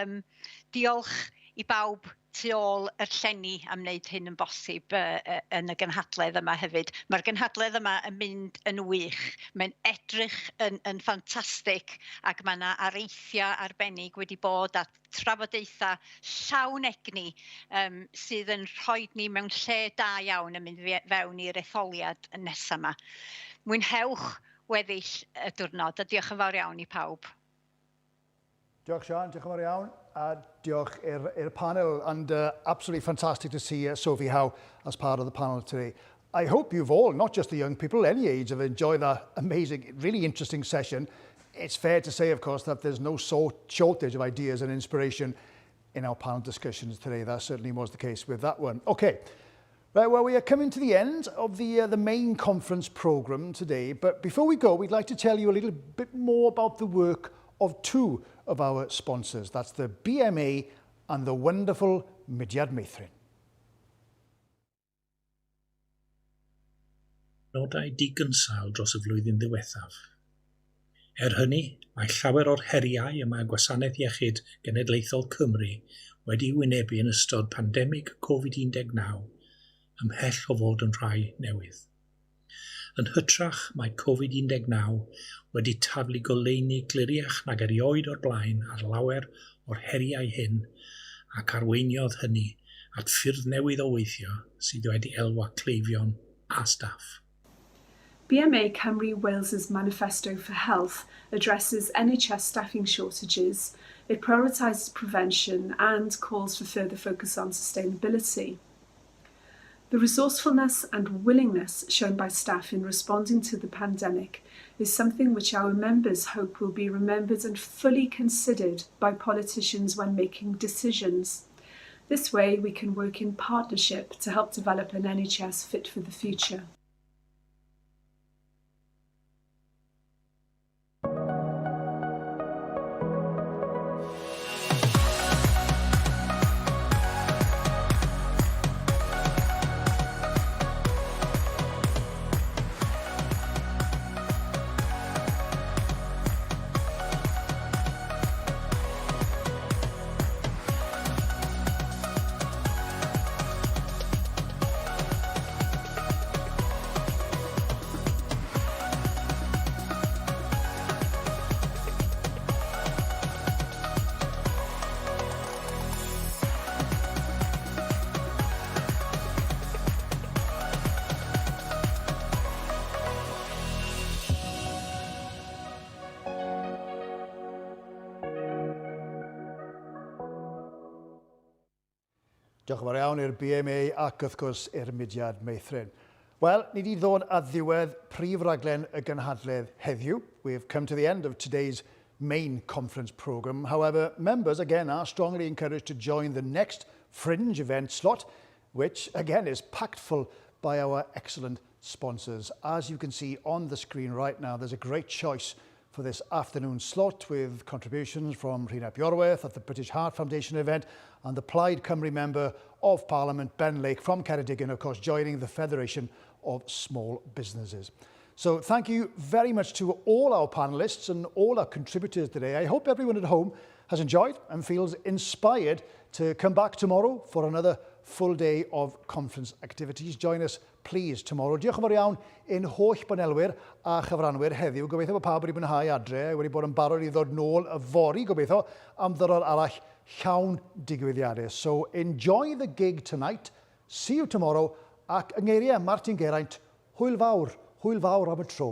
diolch i bawb tu ôl yr llenni am wneud hyn yn bosib yn y gynhadledd yma hefyd. Mae'r gynhadledd yma yn mynd yn wych. Mae'n edrych yn ffantastig ac mae yna areithiau arbennig wedi bod a trafodaethau llawn egni sydd yn rhoi ni mewn lle da iawn yn mynd fewn i'r etholiad nesaf yma. Mwynhewch weddill y diwrnod a diolch yn fawr iawn i pawb. Diolch Sian, diolch yn fawr iawn, a diolch i'r panel, and absolutely fantastic to see Sophie Howe as part of the panel today. I hope you've all, not just the young people, any age, have enjoyed that amazing, really interesting session. It's fair to say, of course, that there's no shortage of ideas and inspiration in our panel discussions today. That certainly was the case with that one. Okay, right, well, we are coming to the end of the main conference programme today, but before we go, we'd like to tell you a little bit more about the work of two of our sponsors. That's the BMA and the wonderful Mudiad Meithrin. Nodau digynsal dros y flwyddyn ddiwethaf. Hynny, mae llawer o'r heriau y mae Gwasanaeth Iechyd Genedlaethol Cymru wedi wynebu yn ystod pandemig Covid-19 ymhell o fod yn rhai newydd. Yn hytrach mae Covid-19 wedi taflu goleuni gliriach nag erioed o'r blaen ar lawer o'r heriau hyn ac arweiniodd hynny at ffyrdd newydd o weithio sydd wedi elwa cleifion a staff. BMA Cymru Wales's Manifesto for Health addresses NHS staffing shortages, it prioritises prevention and calls for further focus on sustainability. The resourcefulness and willingness shown by staff in responding to the pandemic is something which our members hope will be remembered and fully considered by politicians when making decisions. This way, we can work in partnership to help develop an NHS fit for the future. Diolch yn fawr iawn i'r BMA ac wrth gwrs i'r Mudiad Meithrin. Wel, ni wedi ddod at ddiwedd prif raglen y gynhadledd heddiw. We've come to the end of today's main conference programme. However, members again are strongly encouraged to join the next fringe event slot, which again is packed full by our excellent sponsors. As you can see on the screen right now, there's a great choice for this afternoon slot with contributions from Rhina Bjorwerth at the British Heart Foundation event and the Plaid Cymru Member of Parliament, Ben Lake from Ceredigion, of course, joining the Federation of Small Businesses. So thank you very much to all our panellists and all our contributors today. I hope everyone at home has enjoyed and feels inspired to come back tomorrow for another full day of conference activities. Join us, please, tomorrow. Diolch yn fawr iawn i'n holl banelwyr a chyfranwyr heddiw. Gobeithio bod pawb wedi mwynhau adre, wedi bod yn barod i ddod nôl y fori, gobeithio, am ddyror arall llawn digwyddiadau. So enjoy the gig tonight. See you tomorrow. Ac yng ngeiriau Martin Geraint, hwyl fawr am y tro.